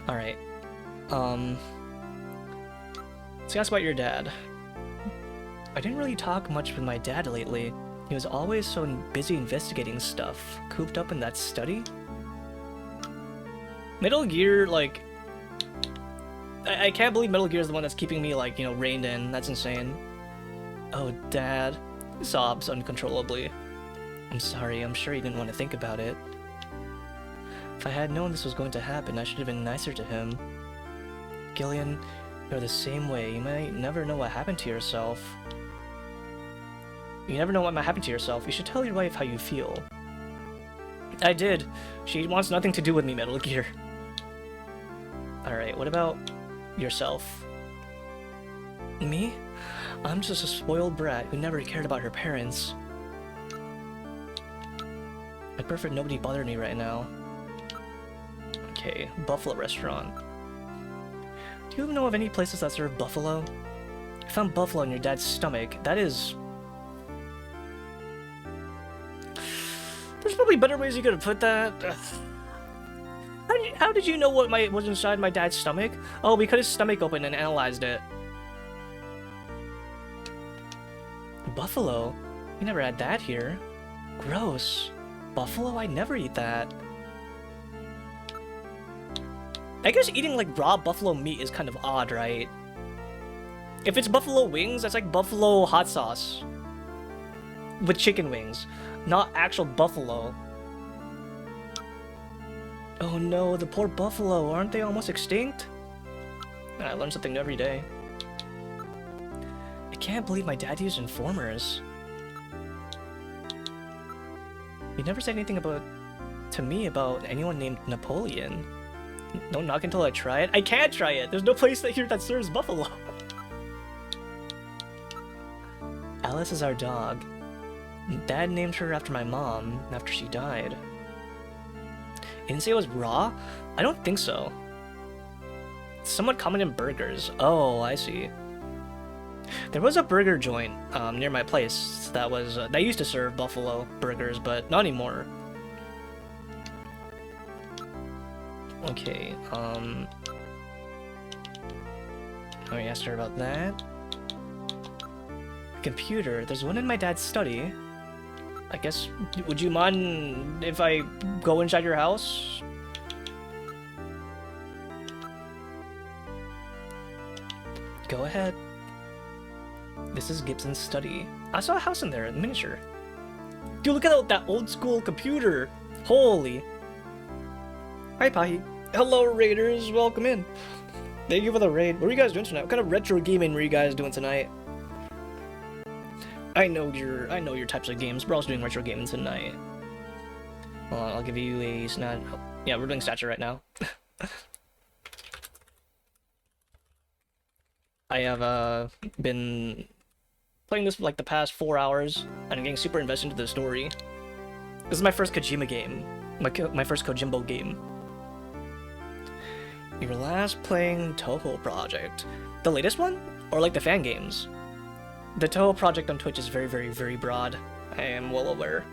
Alright. Let's ask about your dad. I didn't really talk much with my dad lately. He was always so busy investigating stuff, cooped up in that study. Metal Gear, like... I can't believe Metal Gear is the one that's keeping me, like, you know, reined in. That's insane. Oh, Dad. Sobs uncontrollably. I'm sorry, I'm sure he didn't want to think about it. If I had known this was going to happen, I should have been nicer to him. Gillian, you're the same way. You might never know what happened to yourself. You never know what might happen to yourself. You should tell your wife how you feel. I did. She wants nothing to do with me, Metal Gear. Alright, what about yourself? Me? I'm just a spoiled brat who never cared about her parents. I'd prefer nobody bother me right now. Okay, Buffalo restaurant. Do you know of any places that serve buffalo? You found buffalo in your dad's stomach. That is... There's probably better ways you could have put that. How did you know what was inside my dad's stomach? Oh, we cut his stomach open and analyzed it. Buffalo? We never had that here. Gross. Buffalo? I'd never eat that. I guess eating like raw buffalo meat is kind of odd, right? If it's buffalo wings, that's like buffalo hot sauce. With chicken wings. Not actual buffalo. Oh no, the poor buffalo. Aren't they almost extinct? I learn something new every day. I can't believe my dad used informers. He never said anything to me about anyone named Napoleon. Don't knock until I try it. I can't try it! There's no place here that serves buffalo. Alice is our dog. Dad named her after my mom, after she died. He didn't say it was raw? I don't think so. It's somewhat common in burgers. Oh, I see. There was a burger joint near my place that was that used to serve buffalo burgers, but not anymore. Okay, I asked her about that. Computer. There's one in my dad's study. I guess, would you mind if I go inside your house? Go ahead. This is Gibson's study. I saw a house in there, in miniature. Dude, look at that old school computer. Holy. Hi, Pahi. Hello, Raiders. Welcome in. Thank you for the raid. What are you guys doing tonight? What kind of retro gaming were you guys doing tonight? I know your types of games. We're also doing retro gaming tonight. Hold on, I'll give you a snap. Oh, yeah, we're doing Snatcher right now. I have been playing this for like the past 4 hours, and I'm getting super invested into the story. This is my first Kojima game. My first Kojimbo game. You were last playing Toho Project. The latest one? Or like the fan games? The Toho Project on Twitch is very, very, very broad. I am well aware.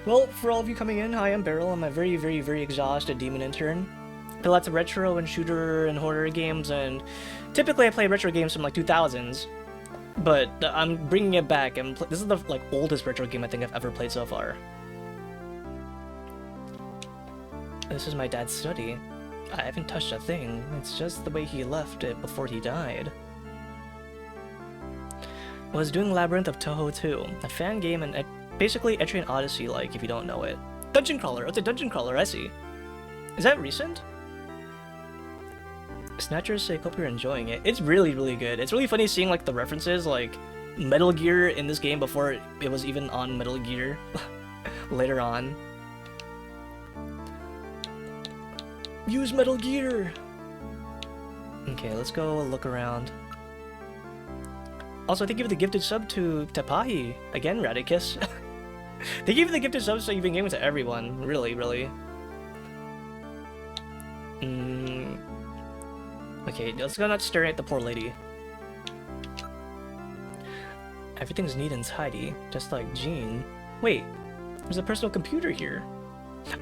Well, for all of you coming in, hi, I'm Beryl. I'm a very, very, very exhausted demon intern. I play lots of retro and shooter and horror games, and typically I play retro games from like 2000s. But I'm bringing it back, and this is the like oldest retro game I think I've ever played so far. This is my dad's study. I haven't touched a thing. It's just the way he left it before he died. I was doing Labyrinth of Toho 2, a fan game and basically Etrian Odyssey like if you don't know it. Dungeon crawler, it's a dungeon crawler, I see. Is that recent? Snatcher's sake, hope you're enjoying it. It's really, really good. It's really funny seeing like the references, like Metal Gear in this game before it was even on Metal Gear later on. Use Metal Gear! Okay, let's go look around. Also, thank you for the gifted sub to Tepahi. Again, Radicus. Thank you for the gifted subs so you've been giving to everyone. Really, really. Okay, let's go not staring at the poor lady. Everything's neat and tidy, just like Jean. Wait, there's a personal computer here.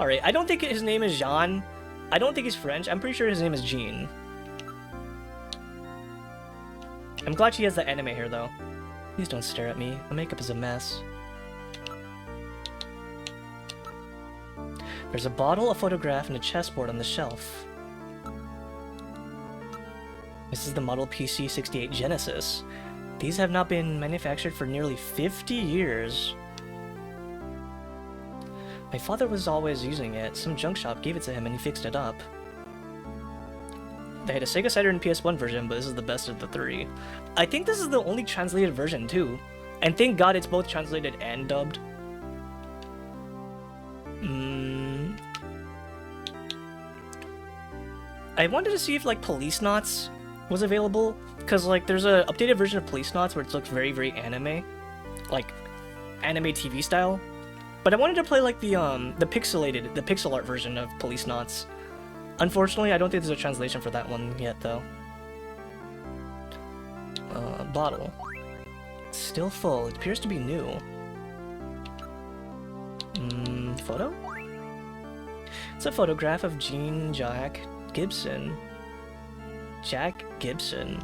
Alright, I don't think his name is Jean. I don't think he's French. I'm pretty sure his name is Jean. I'm glad she has the anime hair, though. Please don't stare at me. My makeup is a mess. There's a bottle, a photograph, and a chessboard on the shelf. This is the Model PC-68 Genesis. These have not been manufactured for nearly 50 years. My father was always using it. Some junk shop gave it to him and he fixed it up. They had a Sega Saturn PS1 version, but this is the best of the three. I think this is the only translated version, too. And thank God it's both translated and dubbed. I wanted to see if, like, Police Knots was available, because, like, there's a updated version of Police Knots where it looks very, very anime. Like, anime TV style. But I wanted to play, like, the pixel art version of Police Knots. Unfortunately, I don't think there's a translation for that one yet, though. Bottle. Still full. It appears to be new. Photo? It's a photograph of Jean Jack Gibson. Jack Gibson.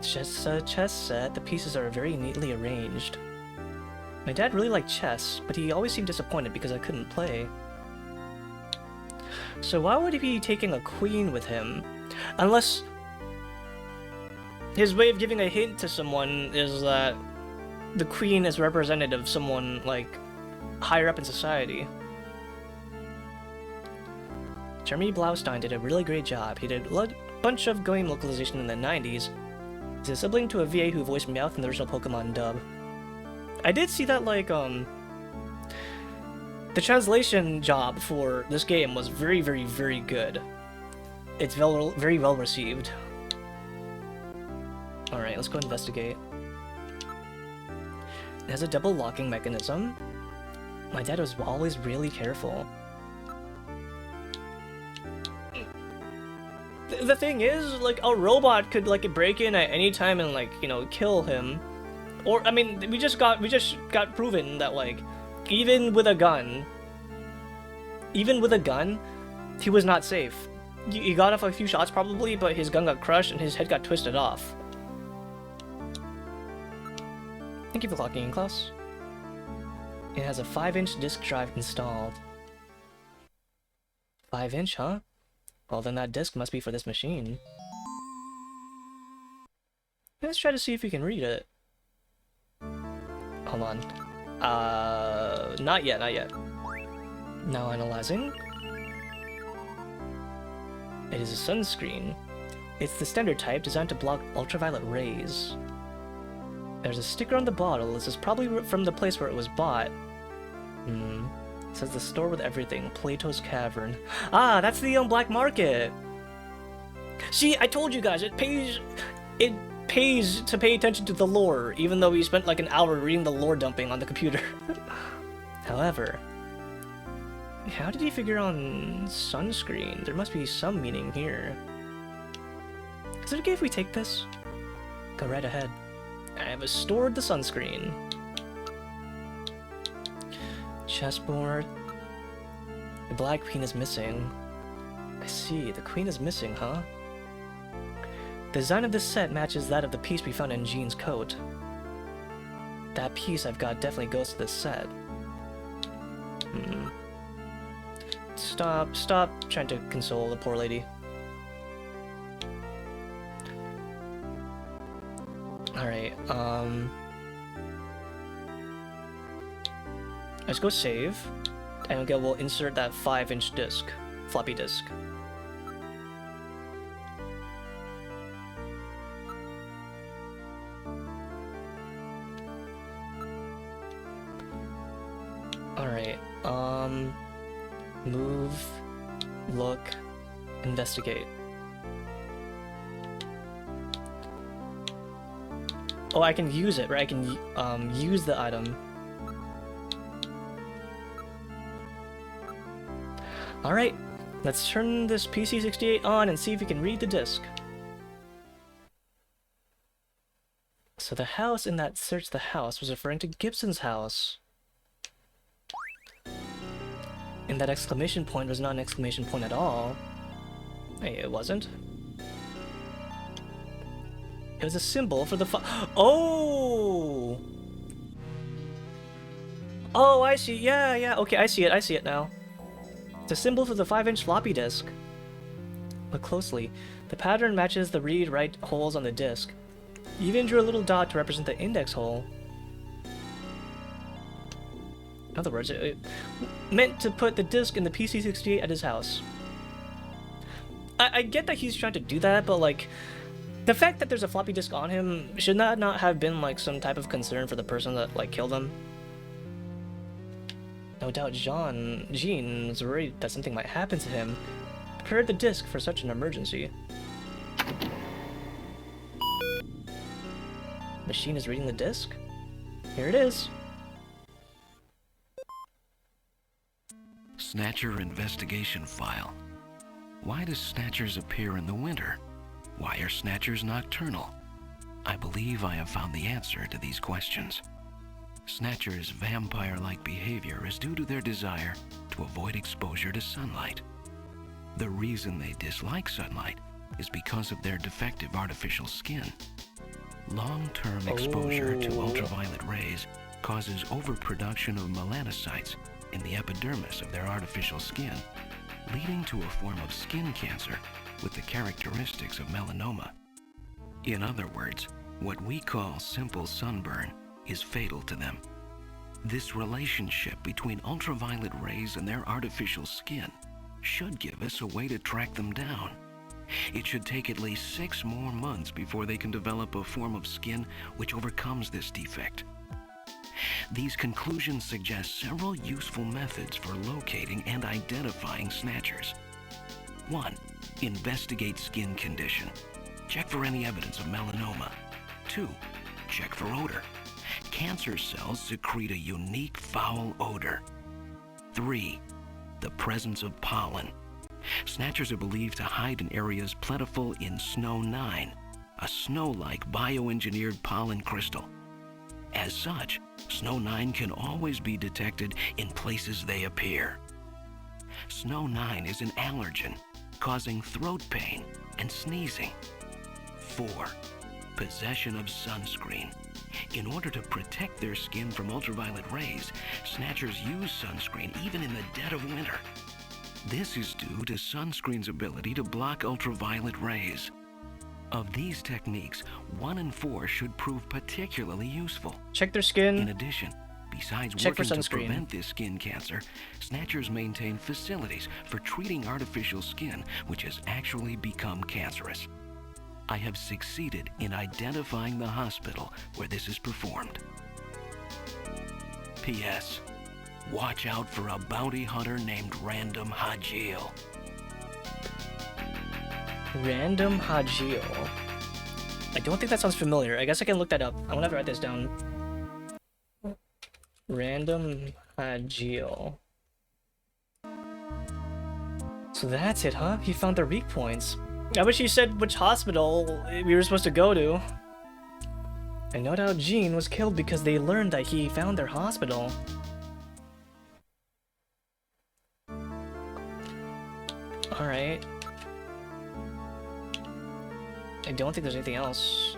Just a chess set. The pieces are very neatly arranged. My dad really liked chess, but he always seemed disappointed because I couldn't play. So why would he be taking a queen with him? Unless his way of giving a hint to someone is that the queen is representative of someone, like, higher up in society. Jeremy Blaustein did a really great job. He did a bunch of game localization in the 90s. He's a sibling to a VA who voiced Meowth in the original Pokemon dub. I did see that, like, the translation job for this game was very, very, very good. It's very well received. Alright, let's go investigate. It has a double locking mechanism. My dad was always really careful. The thing is, like, a robot could, like, break in at any time and, like, you know, kill him. Or, I mean, we just got proven that, like, even with a gun, he was not safe. He got off a few shots probably, but his gun got crushed and his head got twisted off. Thank you for locking in, Klaus. It has a 5-inch disk drive installed. 5-inch, huh? Well, then that disk must be for this machine. Let's try to see if we can read it. Hold on. Not yet, not yet. Now analyzing. It is a sunscreen. It's the standard type designed to block ultraviolet rays. There's a sticker on the bottle. This is probably from the place where it was bought. It says the store with everything. Plato's Cavern. Ah, that's the black market! See, I told you guys, it pays to pay attention to the lore, even though we spent like an hour reading the lore dumping on the computer. However, how did he figure on sunscreen? There must be some meaning here. Is it okay if we take this? Go right ahead. I have stored the sunscreen. Chessboard. The black queen is missing. I see, the queen is missing, huh? The design of this set matches that of the piece we found in Jean's coat. That piece I've got definitely goes to this set. Stop trying to console the poor lady. Alright, let's go save, and we'll insert that 5-inch disc, floppy disk. Alright, move, look, investigate. Oh, I can use it, right? I can use the item. Alright, let's turn this PC-68 on and see if we can read the disc. So the house in that search the house was referring to Gibson's house. And that exclamation point was not an exclamation point at all. Hey, it wasn't. It was a symbol for the Oh! Oh, I see. Yeah. Okay, I see it now. It's a symbol for the 5-inch floppy disk. Look closely. The pattern matches the read-write holes on the disk. You even drew a little dot to represent the index hole. In other words, it meant to put the disk in the PC-68 at his house. I get that he's trying to do that, but like, the fact that there's a floppy disk on him, should that not have been like some type of concern for the person that like killed him? No doubt Jean was worried that something might happen to him. Prepared the disk for such an emergency. Machine is reading the disk? Here it is. Snatcher investigation file. Why do Snatchers appear in the winter? Why are Snatchers nocturnal? I believe I have found the answer to these questions. Snatchers' vampire-like behavior is due to their desire to avoid exposure to sunlight. The reason they dislike sunlight is because of their defective artificial skin. Long-term exposure to ultraviolet rays causes overproduction of melanocytes in the epidermis of their artificial skin, leading to a form of skin cancer with the characteristics of melanoma. In other words, what we call simple sunburn is fatal to them. This relationship between ultraviolet rays and their artificial skin should give us a way to track them down. It should take at least 6 more months before they can develop a form of skin which overcomes this defect. These conclusions suggest several useful methods for locating and identifying Snatchers. 1. Investigate skin condition. Check for any evidence of melanoma. 2. Check for odor. Cancer cells secrete a unique foul odor. 3. The presence of pollen. Snatchers are believed to hide in areas plentiful in Snow 9, a snow-like bioengineered pollen crystal. As such, Snow 9 can always be detected in places they appear. Snow 9 is an allergen, causing throat pain and sneezing. 4. Possession of sunscreen. In order to protect their skin from ultraviolet rays, Snatchers use sunscreen even in the dead of winter. This is due to sunscreen's ability to block ultraviolet rays. Of these techniques, 1 in 4 should prove particularly useful. Check their skin. In addition, besides check working to prevent this skin cancer, Snatchers maintain facilities for treating artificial skin which has actually become cancerous. I have succeeded in identifying the hospital where this is performed. P.S. Watch out for a bounty hunter named Random Hideo. Random Hideo. I don't think that sounds familiar. I guess I can look that up. I'm gonna have to write this down. Random Hideo. So that's it, huh? He found their weak points. I wish he said which hospital we were supposed to go to. And no doubt Jean was killed because they learned that he found their hospital. Alright. I don't think there's anything else.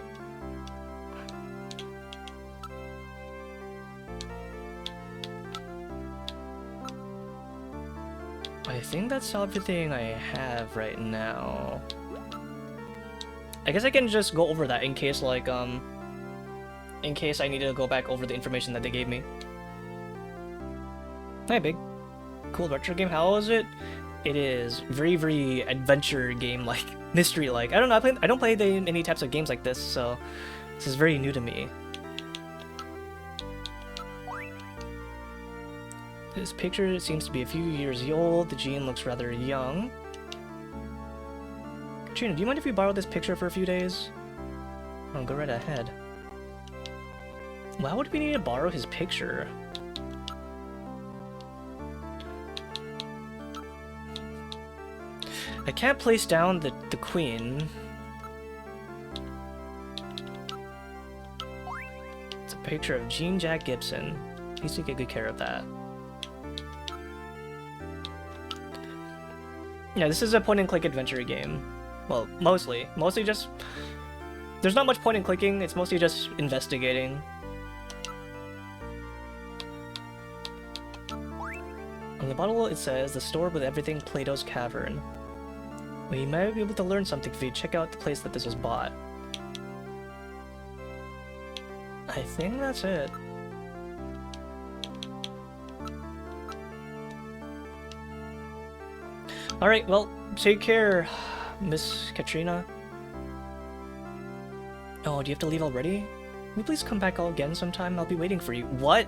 I think that's everything I have right now. I guess I can just go over that in case, like, in case I need to go back over the information that they gave me. Hi, Big. Cool retro game. How is it? It is very, very adventure game-like, mystery-like. I don't know. I don't play any types of games like this, so this is very new to me. This picture seems to be a few years old. The Jean looks rather young. Katrina, do you mind if we borrow this picture for a few days? Oh, go right ahead. Why would we need to borrow his picture? I can't place down the queen. Picture of Jean Jack Gibson. Please take good care of that. Yeah, this is a point-and-click adventure game. Well, mostly. Mostly just... There's not much point in clicking, it's mostly just investigating. On the bottle it says, the store with everything Plato's Cavern. We might be able to learn something if you check out the place that this was bought. I think that's it. Alright, well, take care, Miss Katrina. Oh, do you have to leave already? Can you please come back again sometime? I'll be waiting for you. What?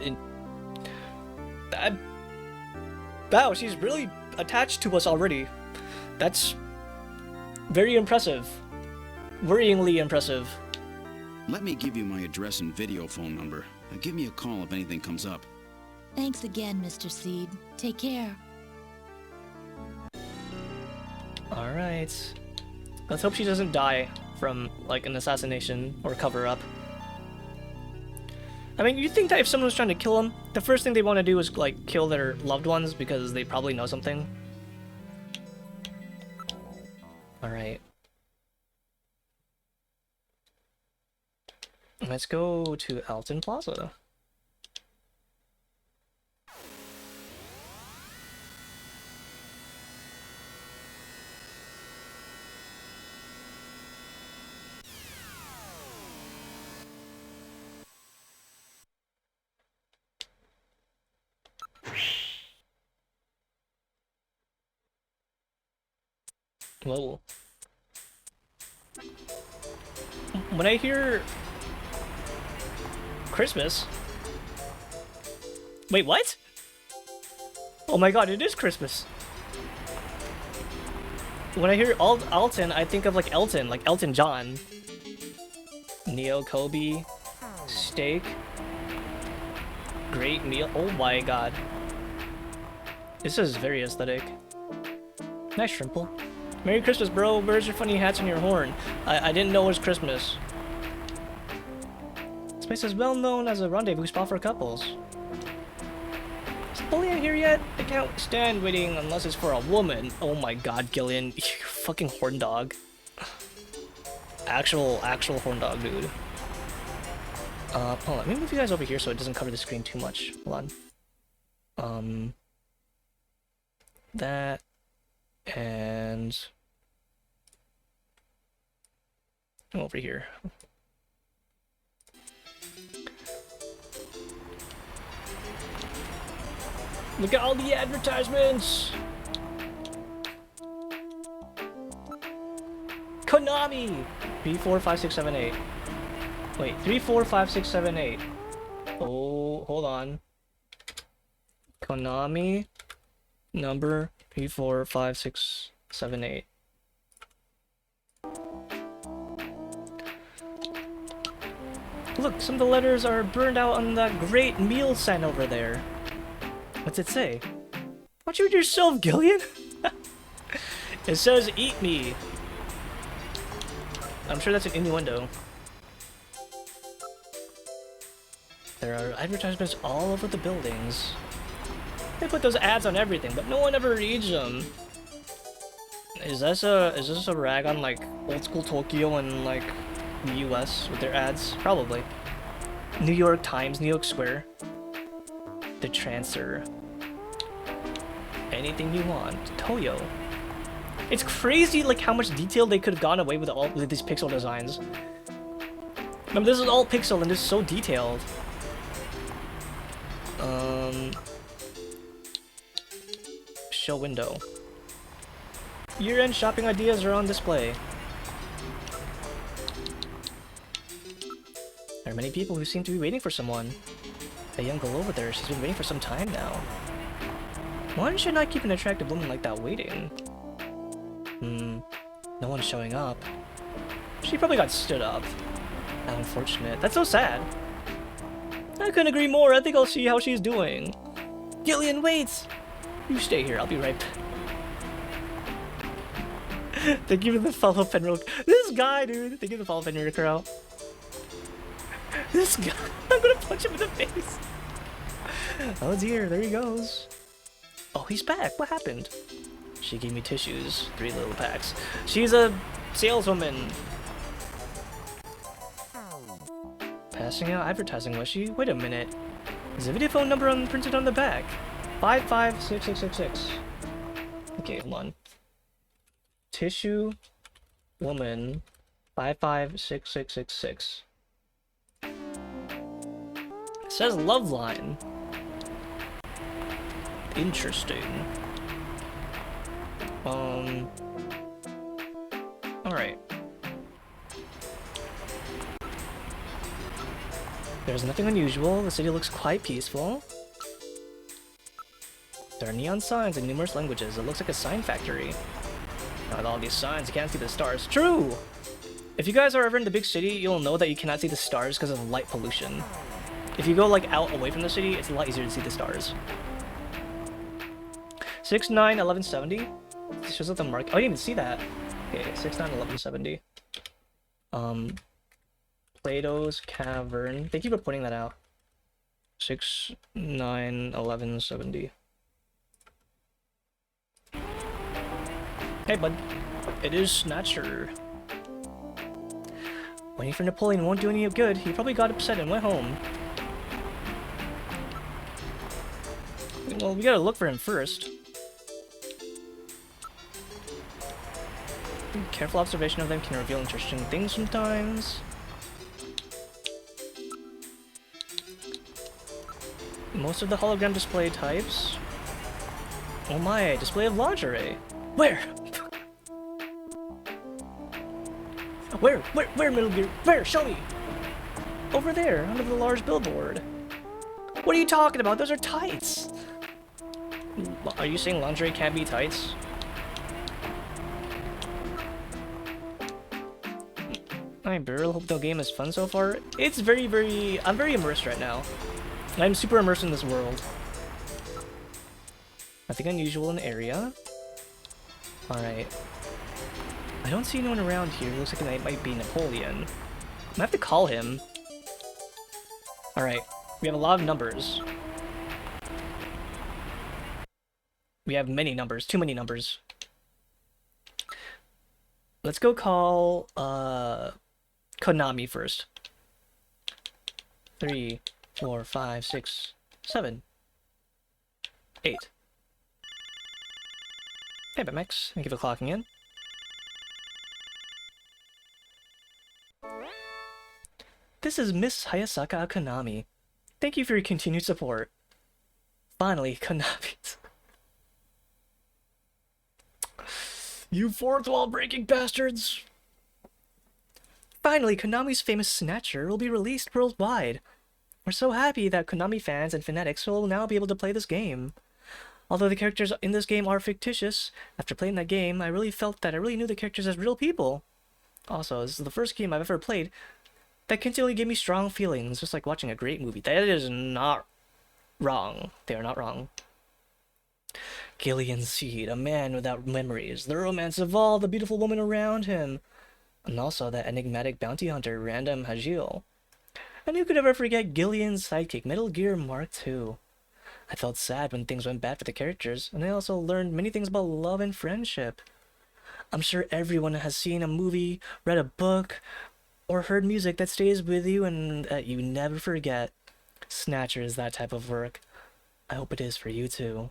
Wow, she's really attached to us already. That's very impressive. Worryingly impressive. Let me give you my address and video phone number. Give me a call if anything comes up. Thanks again, Mr. Seed. Take care. Alright. Let's hope she doesn't die from, like, an assassination or cover-up. I mean, you'd think that if someone was trying to kill them, the first thing they want to do is, like, kill their loved ones because they probably know something. Alright. Let's go to Alton Plaza. Whoa. When I hear Christmas... Wait, what? Oh my god, it is Christmas. When I hear Alton, I think of like Elton John. Neo Kobe. Steak. Great meal. Oh my god. This is very aesthetic. Nice shrimple. Merry Christmas, bro. Where's your funny hats and your horn? I didn't know it was Christmas. This place is well known as a rendezvous spot for couples. Is Bully here yet? I can't stand waiting unless it's for a woman. Oh my god, Gillian. You fucking horn dog. Actual horn dog, dude. Hold on. Let me move you guys over here so it doesn't cover the screen too much. Hold on. That... And over here. Look at all the advertisements. Konami. 345678. Wait, 345678. Oh, hold on. Konami number 345678. Look, some of the letters are burned out on that great meal sign over there. What's it say? Watch it yourself, Gillian! It says, eat me! I'm sure that's an innuendo. There are advertisements all over the buildings. They put those ads on everything, but no one ever reads them. Is this a rag on like old school Tokyo and like the US with their ads? Probably. New York Times, New York Square. The Transfer. Anything you want. Toyo. It's crazy like how much detail they could have gone away with all with these pixel designs. Remember, this is all pixel and it's so detailed. Show window. Year-end shopping ideas are on display. There are many people who seem to be waiting for someone. A young girl over there, she's been waiting for some time now. Why should I keep an attractive woman like that waiting? No one's showing up. She probably got stood up. How unfortunate. That's so sad. I couldn't agree more. I think I'll see how she's doing. Gillian, wait! You stay here. I'll be right back. Thank you for the follow, Penrook. This guy, dude. Thank you for the follow, Penrook. This guy, I'm gonna punch him in the face. Oh dear, there he goes. Oh, he's back. What happened? She gave me tissues, 3 little packs. She's a saleswoman. Passing out advertising, was she? Wait a minute. There's a video phone number printed on the back. 556666. Okay, hold on. Tissue woman 556666. It says love line. Interesting. Alright. There's nothing unusual. The city looks quite peaceful. There are neon signs in numerous languages. It looks like a sign factory. Now, with all these signs, you can't see the stars. True! If you guys are ever in the big city, you'll know that you cannot see the stars because of light pollution. If you go like out away from the city, it's a lot easier to see the stars. 691170. This shows up the mark. Oh, I didn't even see that. Okay, 691170. Plato's Cavern. Thank you for pointing that out. 691170. Hey, bud. It is Snatcher. Waiting for Napoleon won't do any good. He probably got upset and went home. Well, we gotta look for him first. Careful observation of them can reveal interesting things sometimes. Most of the hologram display types. Oh my, display of lingerie. Where? Where, Metal Gear? Where? Show me! Over there, under the large billboard. What are you talking about? Those are tights! Are you saying lingerie can't be tights? Alright, Beryl, hope the game is fun so far. It's I'm very immersed right now. I'm super immersed in this world. Nothing unusual in the area. Alright. I don't see anyone around here. Looks like it might be Napoleon. I have to call him. Alright. We have a lot of numbers. We have many numbers. Too many numbers. Let's go call, Konami first. 3, 4, 5, 6, 7, 8. Hey, Max. Thank you for clocking in. This is Miss Hayasaka Konami. Thank you for your continued support. Finally, Konami. You fourth wall breaking bastards! Finally, Konami's famous Snatcher will be released worldwide. We're so happy that Konami fans and fanatics will now be able to play this game. Although the characters in this game are fictitious, after playing that game, I really felt that I really knew the characters as real people. Also, this is the first game I've ever played that continually gave me strong feelings, just like watching a great movie. That is not wrong. They are not wrong. Gillian Seed, a man without memories, the romance of all the beautiful women around him, and also that enigmatic bounty hunter, Random Hagil. And who could ever forget Gillian's sidekick, Metal Gear Mark II? I felt sad when things went bad for the characters, and I also learned many things about love and friendship. I'm sure everyone has seen a movie, read a book, or heard music that stays with you and that you never forget. Snatcher is that type of work. I hope it is for you too.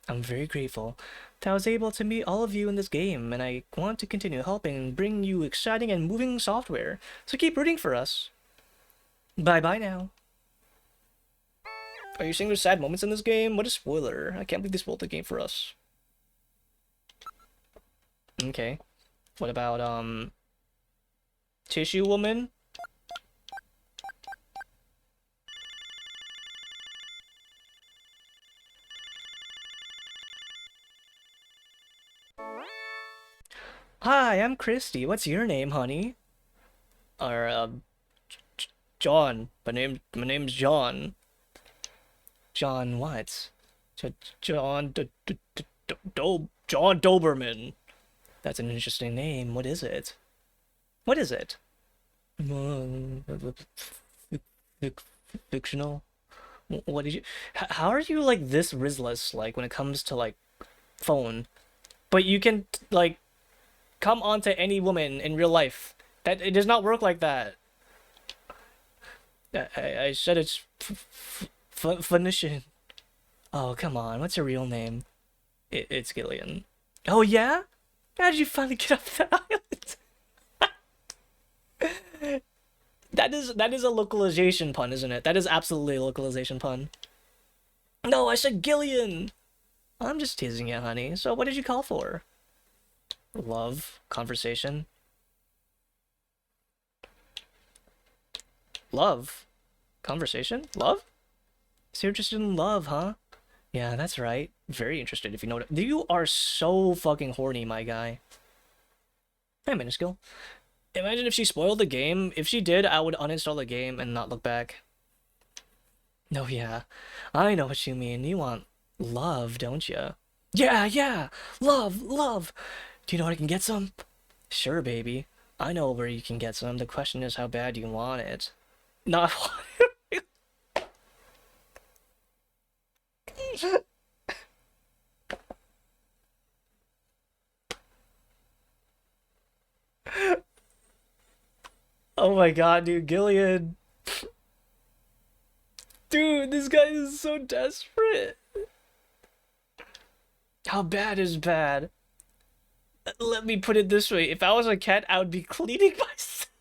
I'm very grateful that I was able to meet all of you in this game, and I want to continue helping bring you exciting and moving software, so keep rooting for us. Bye-bye now. Are you saying there's sad moments in this game? What a spoiler. I can't believe they spoiled the game for us. Okay. What about, Tissue Woman? Hi, I'm Christy. What's your name, honey? Or, John. My name's John. John what? John Doberman. That's an interesting name. What is it? What is it? Fic fictional? What did you... How are you, like, this risless, like, when it comes to, like, phone? But you can, like, come onto any woman in real life. That it does not work like that. I said it's Phoenician. Oh, come on. What's your real name? It's Gillian. Oh, yeah? How did you finally get off that island? That is a localization pun, isn't it? That is absolutely a localization pun. No, I said Gillian. I'm just teasing you, honey. So what did you call for? Love. Conversation. Love. Conversation? Love? So you're interested in love, huh? Yeah, that's right. Very interested, if you know what... You are so fucking horny, my guy. Hey, Minuscule. Imagine if she spoiled the game. If she did, I would uninstall the game and not look back. No, yeah. I know what you mean. You want love, don't you? Yeah, yeah! Love, love! Do you know where I can get some? Sure, baby. I know where you can get some. The question is how bad you want it. Not Oh my god, dude, Gillian. Dude, this guy is so desperate. How bad is bad? Let me put it this way. If I was a cat, I would be cleaning myself.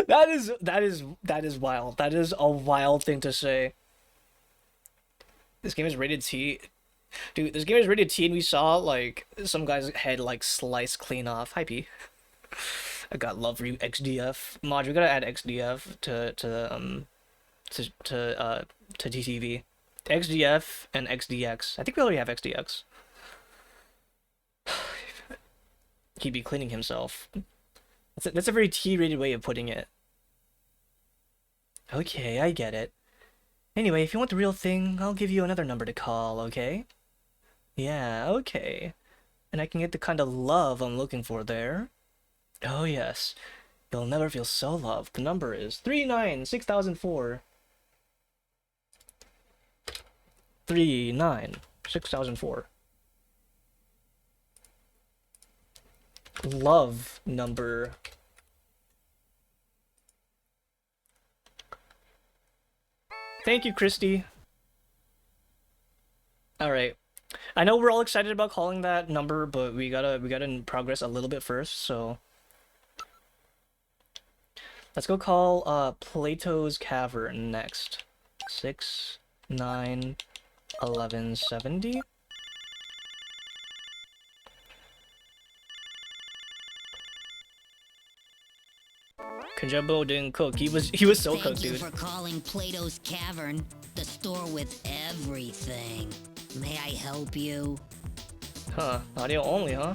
That is wild. That is a wild thing to say. This game is rated T. Dude, this game is rated T and we saw, like, some guy's head, like, slice clean off. Hi, P. I got love for you, XDF. Mod, we gotta add XDF to TTV. XDF and XDX. I think we already have XDX. He'd be cleaning himself. That's a very T-rated way of putting it. Okay, I get it. Anyway, if you want the real thing, I'll give you another number to call, okay? Yeah, okay. And I can get the kind of love I'm looking for there. Oh yes. You'll never feel so loved. The number is 396004. 396004. Love number. Thank you, Christy. Alright. I know we're all excited about calling that number, but we gotta progress a little bit first, so let's go call Plato's Cavern next. 691170. Kajabo didn't cook. He was so cooked, dude. Thank you for calling Plato's Cavern, the store with everything. May I help you? Huh, audio only, huh?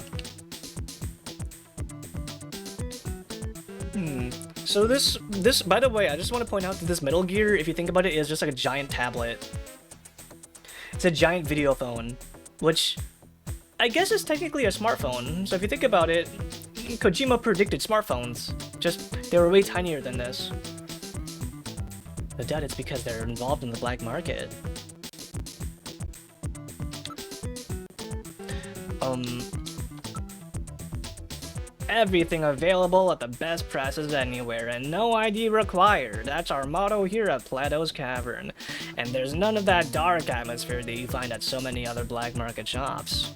So this, by the way, I just want to point out that this Metal Gear, if you think about it, is just like a giant tablet. It's a giant video phone, which I guess is technically a smartphone. So if you think about it, Kojima predicted smartphones. Just, they were way tinier than this. I doubt it's because they're involved in the black market. Everything available at the best prices anywhere, and no ID required. That's our motto here at Plato's Cavern. And there's none of that dark atmosphere that you find at so many other black market shops.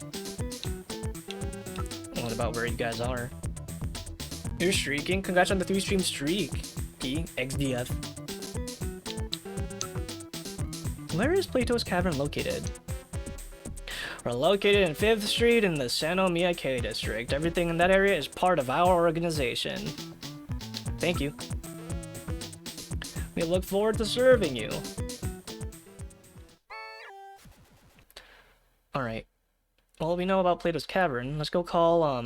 What about where you guys are? You're streaking? Congrats on the 3-stream streak. P, XDF. Where is Plato's Cavern located? We're located in 5th Street in the Sano Miyake district. Everything in that area is part of our organization. Thank you. We look forward to serving you. Alright. Well, we know about Plato's Cavern. Let's go call,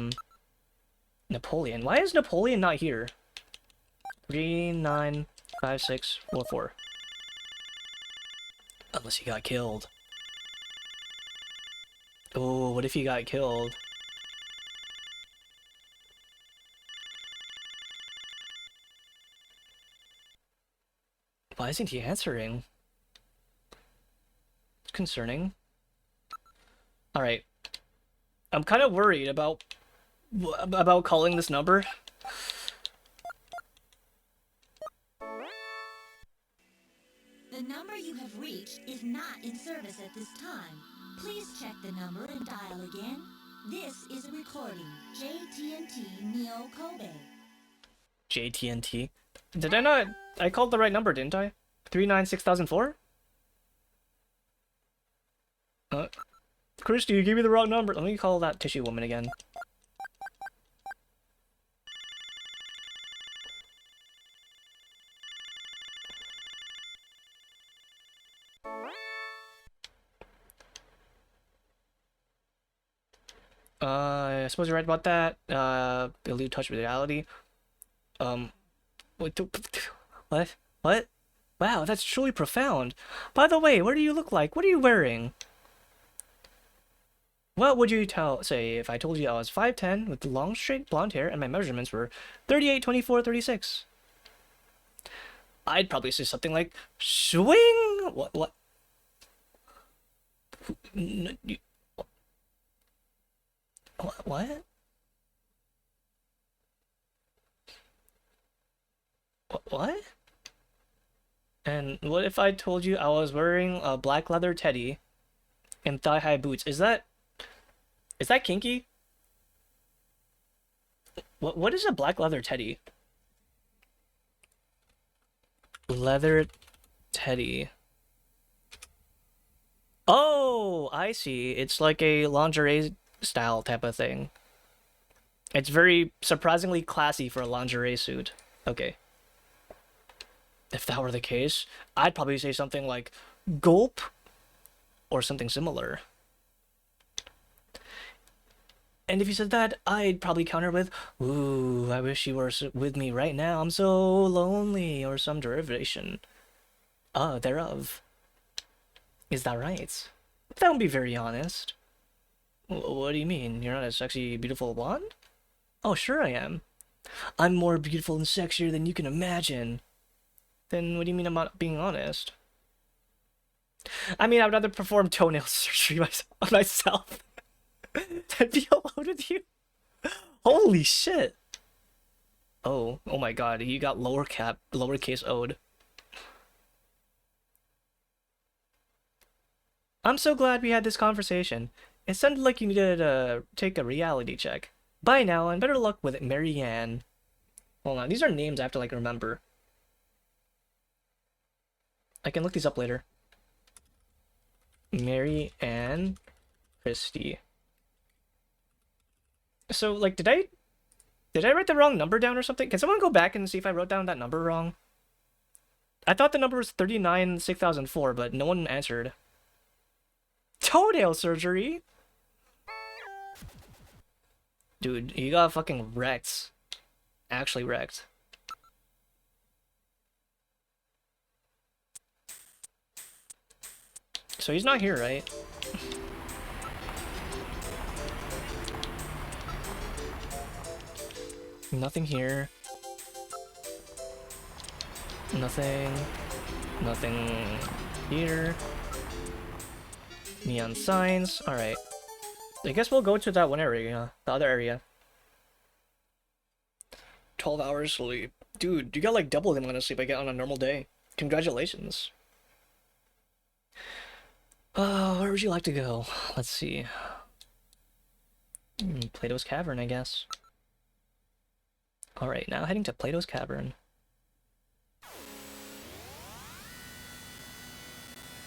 Napoleon. Why is Napoleon not here? 395644. Unless he got killed. Oh, what if he got killed? Why isn't he answering? It's concerning. Alright. I'm kind of worried about calling this number. The number you have reached is not in service at this time. Please check the number and dial again. This is a recording. JTNT Neo Kobe. JTNT? Did I not? I called the right number, didn't I? 396,004? Christy, you gave me the wrong number. Let me call that tissue woman again. I suppose you're right about that. Elude touch reality. What? What? Wow, that's truly profound. By the way, what do you look like? What are you wearing? What would you say if I told you I was 5'10" with long straight blonde hair and my measurements were 38, 24, 36? I'd probably say something like, swing! What? What? What? And what if I told you I was wearing a black leather teddy and thigh-high boots? Is that kinky? What is a black leather teddy? Leather teddy. Oh, I see. It's like a lingerie style type of thing. It's very surprisingly classy for a lingerie suit. Okay. If that were the case, I'd probably say something like gulp or something similar. And if you said that, I'd probably counter with, ooh, I wish you were with me right now. I'm so lonely, or some derivation thereof. Is that right? That would be very honest. What do you mean? You're not a sexy, beautiful blonde? Oh, sure I am. I'm more beautiful and sexier than you can imagine. Then what do you mean I'm not being honest? I mean, I'd rather perform toenail surgery on myself than be alone with you. Holy shit. Oh my god, you got lowercase O'd. I'm so glad we had this conversation. It sounded like you needed to take a reality check. Bye now, and better luck with it, Marianne. Hold on, these are names I have to, like, remember. I can look these up later. Mary Ann Christie. So, like, did I write the wrong number down or something? Can someone go back and see if I wrote down that number wrong? I thought the number was 39,6004, but no one answered. Toenail surgery? Dude, you got fucking wrecked. Actually wrecked. So he's not here, right? Nothing here. Nothing. Nothing here. Neon signs. Alright. I guess we'll go to that one area, the other area. 12 hours sleep. Dude, you got like double the amount of sleep I get on a normal day. Congratulations. Where would you like to go? Let's see. Plato's Cavern, I guess. Alright, now heading to Plato's Cavern.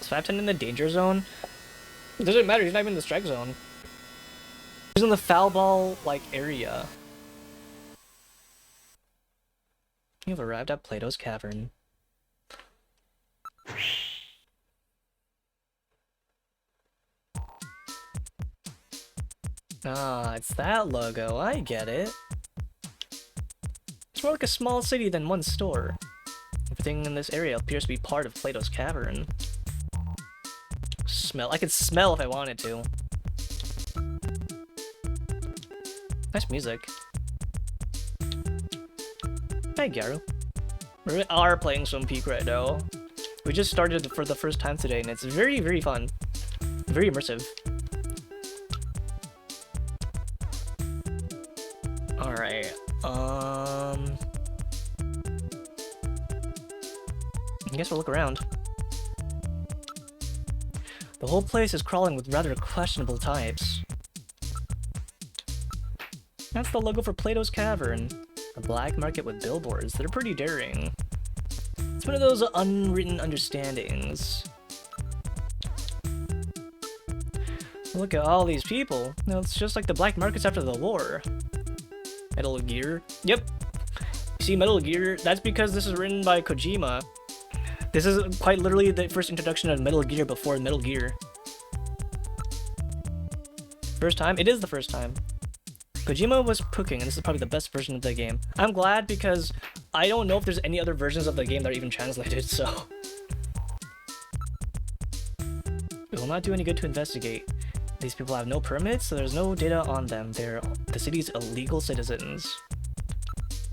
Is 510 in the danger zone? It doesn't matter, he's not even in the strike zone. He's in the foul ball, like, area. You've arrived at Plato's Cavern. Ah, it's that logo, I get it. It's more like a small city than one store. Everything in this area appears to be part of Plato's Cavern. Smell. I could smell if I wanted to. Nice music. Hi, Garu. We are playing some Peak right now. We just started for the first time today, and it's very, very fun. Very immersive. Alright, I guess we'll look around. The whole place is crawling with rather questionable types. That's the logo for Plato's Cavern. A black market with billboards. They're pretty daring. It's one of those unwritten understandings. Look at all these people. No, it's just like the black markets after the war. Metal Gear. Yep. You see, Metal Gear, that's because this is written by Kojima. This is quite literally the first introduction of Metal Gear before Metal Gear. First time? It is the first time. Kojima was cooking, and this is probably the best version of the game. I'm glad because I don't know if there's any other versions of the game that are even translated, so... It will not do any good to investigate. These people have no permits, so there's no data on them. They're the city's illegal citizens.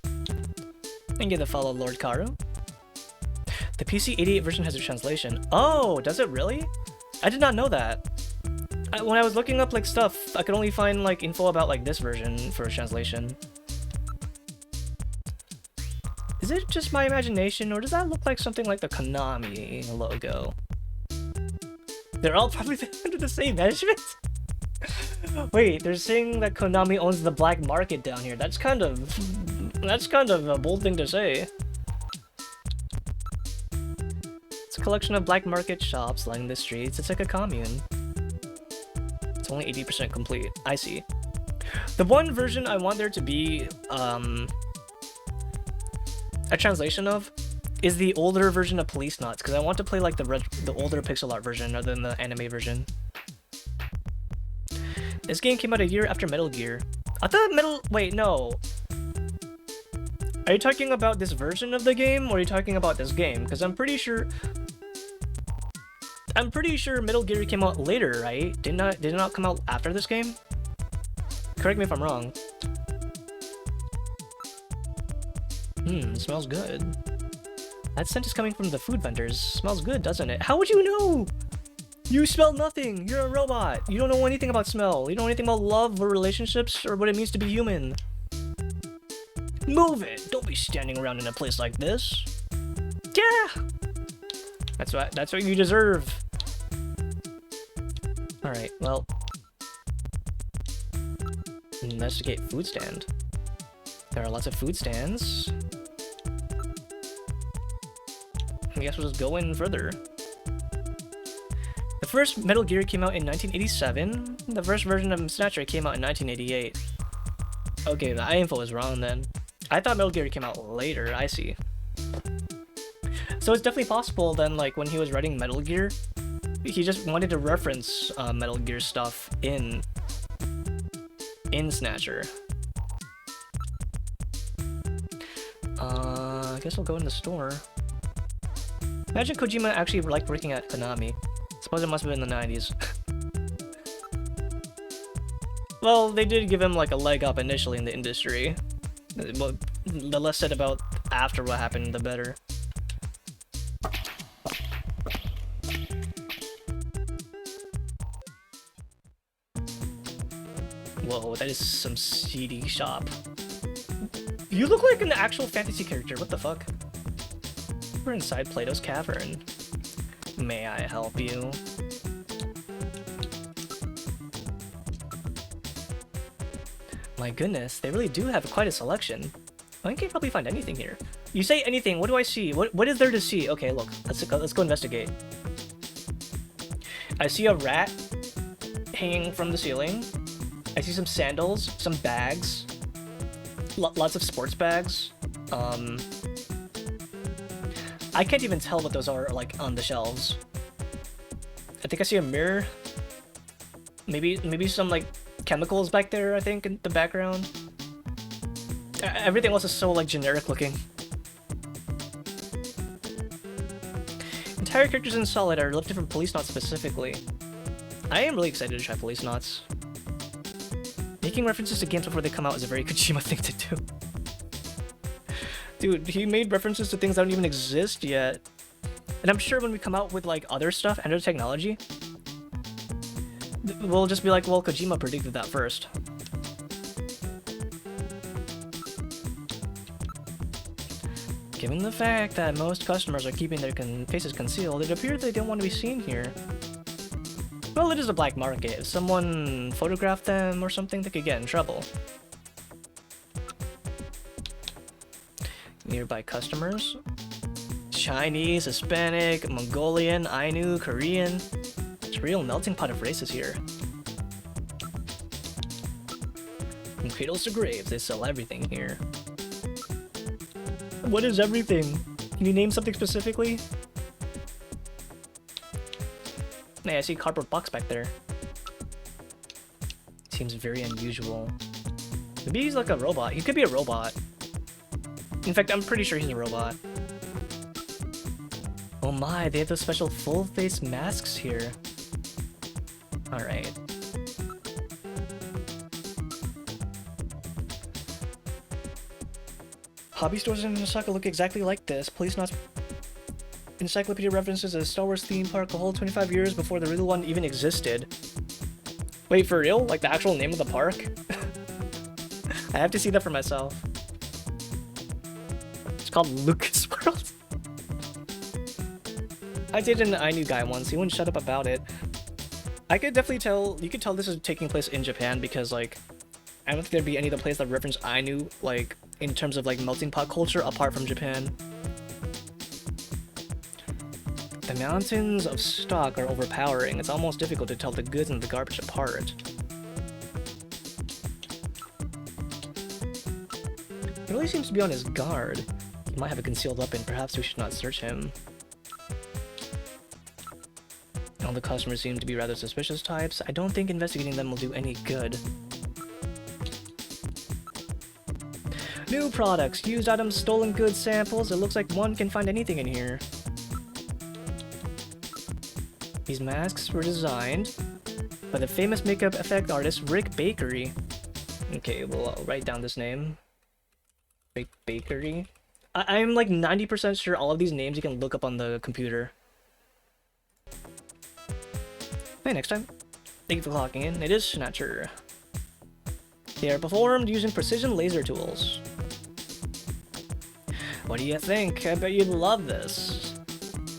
And get to follow Lord Karu. The PC-88 version has a translation. Oh, does it really? I did not know that. When I was looking up like stuff, I could only find like info about like this version for a translation. Is it just my imagination, or does that look like something like the Konami logo? They're all probably under the same management? Wait, they're saying that Konami owns the black market down here. That's kind of a bold thing to say. It's a collection of black market shops lining the streets. It's like a commune. It's only 80% complete. I see. The one version I want there to be a translation of is the older version of Police Knots, because I want to play like the older pixel art version rather than the anime version. This game came out a year after Metal Gear. I thought wait, no. Are you talking about this version of the game, or are you talking about this game? Because I'm pretty sure Metal Gear came out later, right? Did it not come out after this game? Correct me if I'm wrong. It smells good. That scent is coming from the food vendors. Smells good, doesn't it? How would you know? You smell nothing! You're a robot! You don't know anything about smell. You don't know anything about love or relationships or what it means to be human. Move it! Don't be standing around in a place like this. Yeah! That's what you deserve. Alright, well... Investigate food stand. There are lots of food stands. I guess we'll just go in further. The first Metal Gear came out in 1987. The first version of Snatcher came out in 1988. Okay, the info is wrong then. I thought Metal Gear came out later, I see. So it's definitely possible then, like, when he was writing Metal Gear, he just wanted to reference Metal Gear stuff in Snatcher. I guess we'll go in the store. Imagine Kojima actually liked working at Konami. Suppose it must have been in the 90s. Well, they did give him like a leg up initially in the industry. But the less said about after what happened, the better. Whoa, that is some seedy shop. You look like an actual fantasy character, what the fuck? We're inside Plato's Cavern. May I help you? My goodness, they really do have quite a selection. I can't probably find anything here. You say anything, what do I see? What is there to see? Okay, look, let's go investigate. I see a rat hanging from the ceiling. I see some sandals, some bags, lots of sports bags. I can't even tell what those are, like, on the shelves. I think I see a mirror. Maybe some, like, chemicals back there, I think, in the background. Everything else is so, like, generic looking. Entire characters in Solid are lifted from Police Knots specifically. I am really excited to try Police Knots. Making references to games before they come out is a very Kojima thing to do. Dude, he made references to things that don't even exist yet. And I'm sure when we come out with like other stuff and other technology, we'll just be like, well, Kojima predicted that first. Given the fact that most customers are keeping their faces concealed, it appears they don't want to be seen here. Well, it is a black market. If someone photographed them or something, they could get in trouble. Nearby customers? Chinese, Hispanic, Mongolian, Ainu, Korean. It's a real melting pot of races here. From cradles to graves, they sell everything here. What is everything? Can you name something specifically? Hey, I see a cardboard box back there. Seems very unusual. Maybe he's like a robot. He could be a robot. In fact, I'm pretty sure he's a robot. Oh my, they have those special full-face masks here. Alright. Hobby stores in Osaka look exactly like this. Please not... Encyclopedia references a Star Wars theme park a whole 25 years before the real one even existed. Wait, for real? Like the actual name of the park? I have to see that for myself. It's called Lucas World. I dated an Ainu guy once. He wouldn't shut up about it. I could definitely tell. You could tell this is taking place in Japan because, like, I don't think there'd be any other place that reference Ainu, like, in terms of like melting pot culture apart from Japan. The mountains of stock are overpowering. It's almost difficult to tell the goods and the garbage apart. He really seems to be on his guard. He might have a concealed weapon. Perhaps we should not search him. All the customers seem to be rather suspicious types. I don't think investigating them will do any good. New products, used items, stolen goods, samples. It looks like one can find anything in here. These masks were designed by the famous makeup effect artist Rick Bakery. Okay, well, I'll write down this name. Rick Bakery. I'm like 90% sure all of these names you can look up on the computer. Hey, next time. Thank you for clocking in. It is Snatcher. They are performed using precision laser tools. What do you think? I bet you'd love this.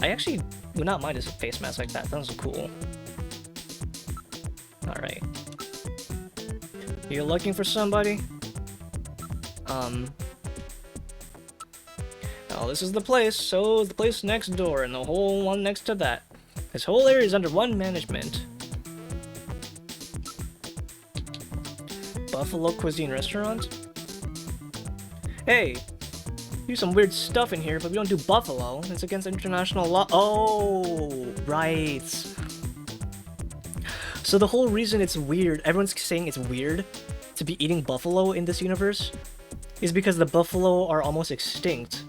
I actually would not mind a face mask like that. Sounds cool. Alright. You're looking for somebody? Oh, this is the place. So is the place next door and the whole one next to that. This whole area is under one management. Buffalo Cuisine Restaurant? Hey! Do some weird stuff in here, but we don't do buffalo. It's against international law. Oh, right. So the whole reason it's weird, everyone's saying it's weird to be eating buffalo in this universe, is because the buffalo are almost extinct.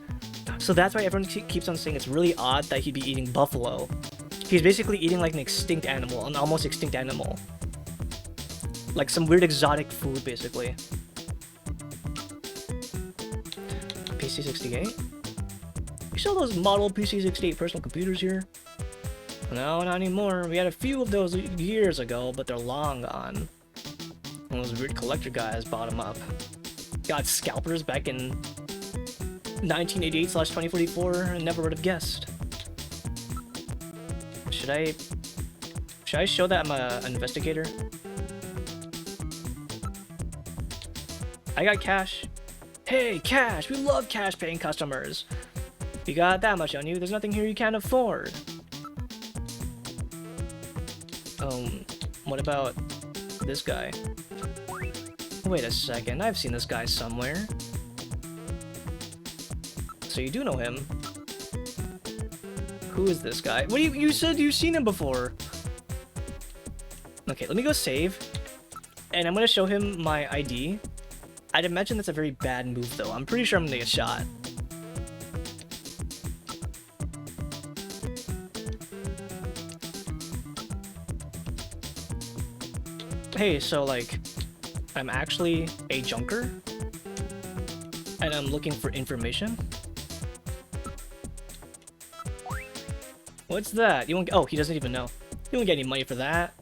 So that's why everyone keeps on saying it's really odd that he'd be eating buffalo. He's basically eating like an extinct animal, an almost extinct animal. Like some weird exotic food, basically. PC68? You saw those model PC68 personal computers here? No, not anymore. We had a few of those years ago, but they're long gone. One of those weird collector guys bought them up. Got scalpers back in 1988/2044, and never would have guessed. Should I show that I'm an investigator? I got cash. Hey, cash! We love cash paying customers. If you got that much on you, there's nothing here you can't afford. What about this guy? Wait a second, I've seen this guy somewhere. So you do know him. Who is this guy? What do you said you've seen him before? Okay, let me go save. And I'm gonna show him my ID. I'd imagine that's a very bad move though. I'm pretty sure I'm gonna get shot. Hey, so like, I'm actually a junker? And I'm looking for information? What's that? You won't. Oh, he doesn't even know. You won't get any money for that.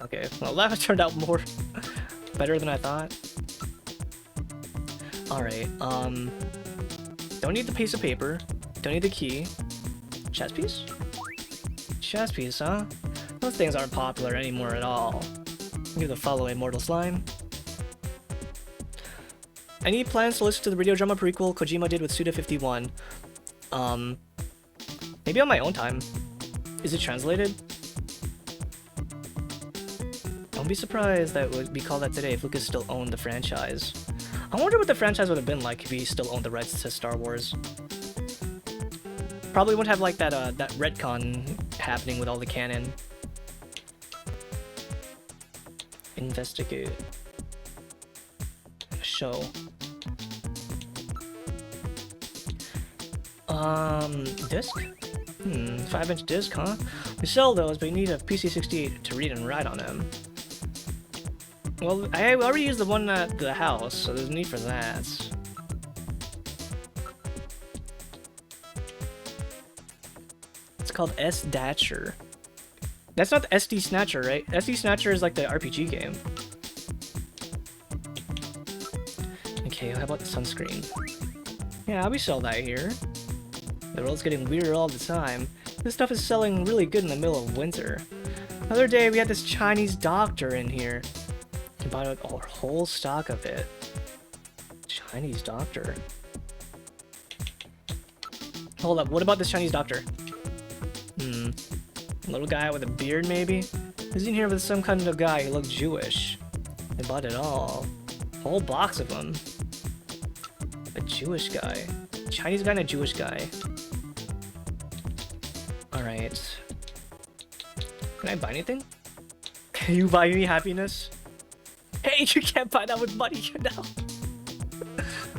Okay. Well, that turned out more better than I thought. All right. Don't need the piece of paper. Don't need the key. Chess piece? Chess piece, huh? Those things aren't popular anymore at all. Give the follow Immortal Slime. Any plans to listen to the radio drama prequel Kojima did with Suda51? Maybe on my own time. Is it translated? Don't be surprised that would be called that today if Lucas still owned the franchise. I wonder what the franchise would have been like if he still owned the rights to Star Wars. Probably wouldn't have like that that retcon happening with all the canon. Investigate. Show. Disc? 5-inch disc, huh? We sell those, but you need a PC68 to read and write on them. Well, I already used the one at the house, so there's no need for that. It's called Snatcher. That's not the SD Snatcher, right? SD Snatcher is like the RPG game. Okay, how about the sunscreen? Yeah, we sell that here. The world's getting weirder all the time. This stuff is selling really good in the middle of winter. The other day, we had this Chinese doctor in here. He bought a whole stock of it. Chinese doctor. Hold up, what about this Chinese doctor? Little guy with a beard, maybe? He's in here with some kind of guy who looked Jewish. They bought it all. Whole box of them. A Jewish guy. Chinese guy and a Jewish guy. Alright. Can I buy anything? Can you buy me happiness? Hey, you can't buy that with money, you know?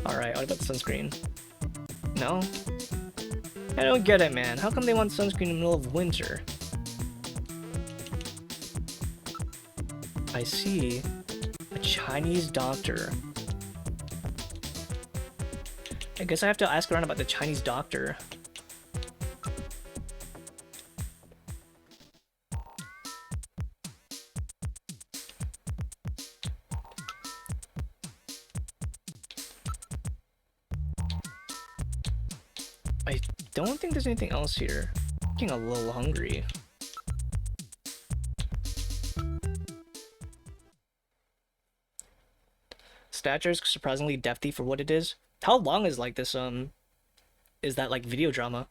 Alright, what about the sunscreen? No? I don't get it, man. How come they want sunscreen in the middle of winter? I see. A Chinese doctor. I guess I have to ask around about the Chinese doctor. I don't think there's anything else here. I'm getting a little hungry. Snatcher is surprisingly depthy for what it is. How long is like this is that like video drama?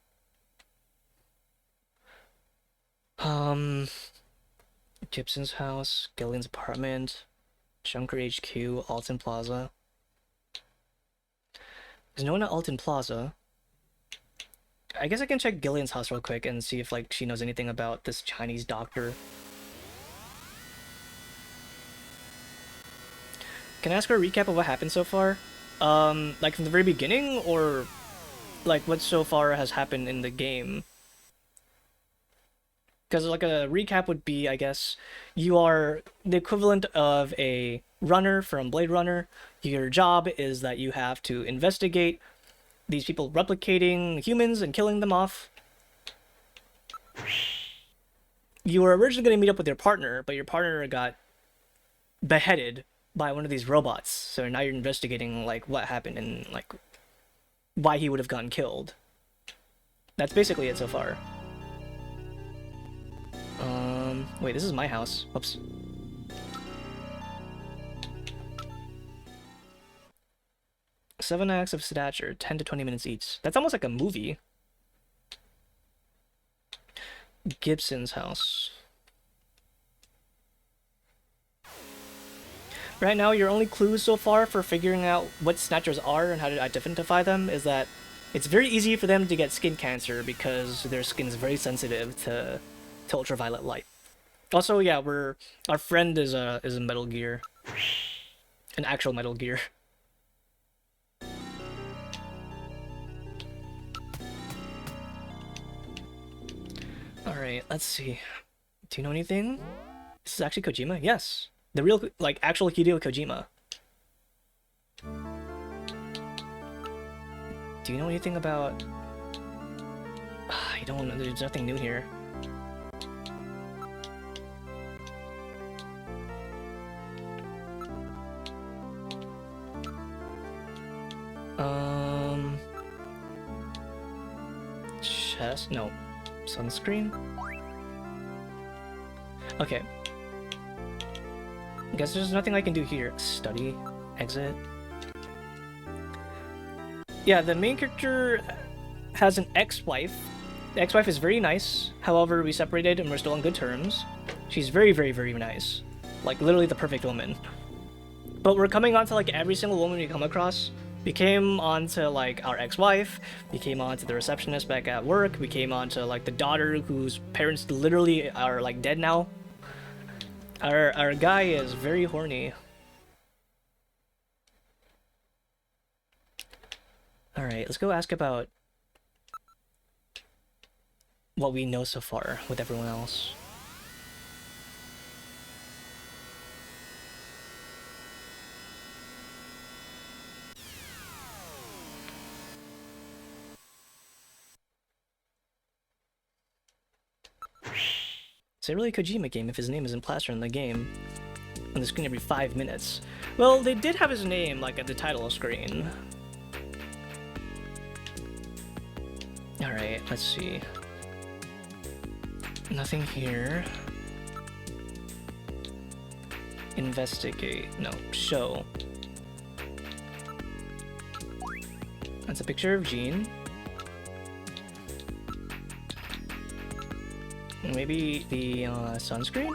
Gibson's house, Gillian's apartment, Junker HQ, Alton Plaza. There's no one at Alton Plaza. I guess I can check Gillian's house real quick and see if like she knows anything about this Chinese doctor. Can I ask her a recap of what happened so far? Like from the very beginning, or like what so far has happened in the game? Because like a recap would be, I guess, you are the equivalent of a runner from Blade Runner. Your job is that you have to investigate these people replicating humans and killing them off. You were originally going to meet up with your partner, but your partner got beheaded by one of these robots. So now you're investigating like what happened and like why he would have gotten killed. That's basically it so far. Wait, this is my house. Oops. Seven acts of Snatcher, 10 to 20 minutes each. That's almost like a movie. Gibson's house. Right now, your only clues so far for figuring out what Snatchers are and how to identify them is that it's very easy for them to get skin cancer because their skin is very sensitive to ultraviolet light. Also, yeah, our friend is a Metal Gear, an actual Metal Gear. All right, let's see. Do you know anything? This is actually Kojima? Yes. The real, like, actual Hideo Kojima. Do you know anything about... I don't know, there's nothing new here. test? No. Sunscreen? Okay. I guess there's nothing I can do here. Study. Exit. Yeah, the main character has an ex-wife. The ex-wife is very nice. However, we separated and we're still on good terms. She's very, very, very nice. Like, literally the perfect woman. But we're coming on to, like, every single woman we come across. We came on to, like, our ex-wife. We came on to the receptionist back at work. We came on to, like, the daughter whose parents literally are, like, dead now. Our guy is very horny. Alright, let's go ask about what we know so far with everyone else. Is it really a Kojima game if his name isn't plastered on the game? On the screen every 5 minutes. Well, they did have his name, like, at the title screen. Alright, let's see. Nothing here. Investigate. No, show. That's a picture of Jean. Maybe the sunscreen?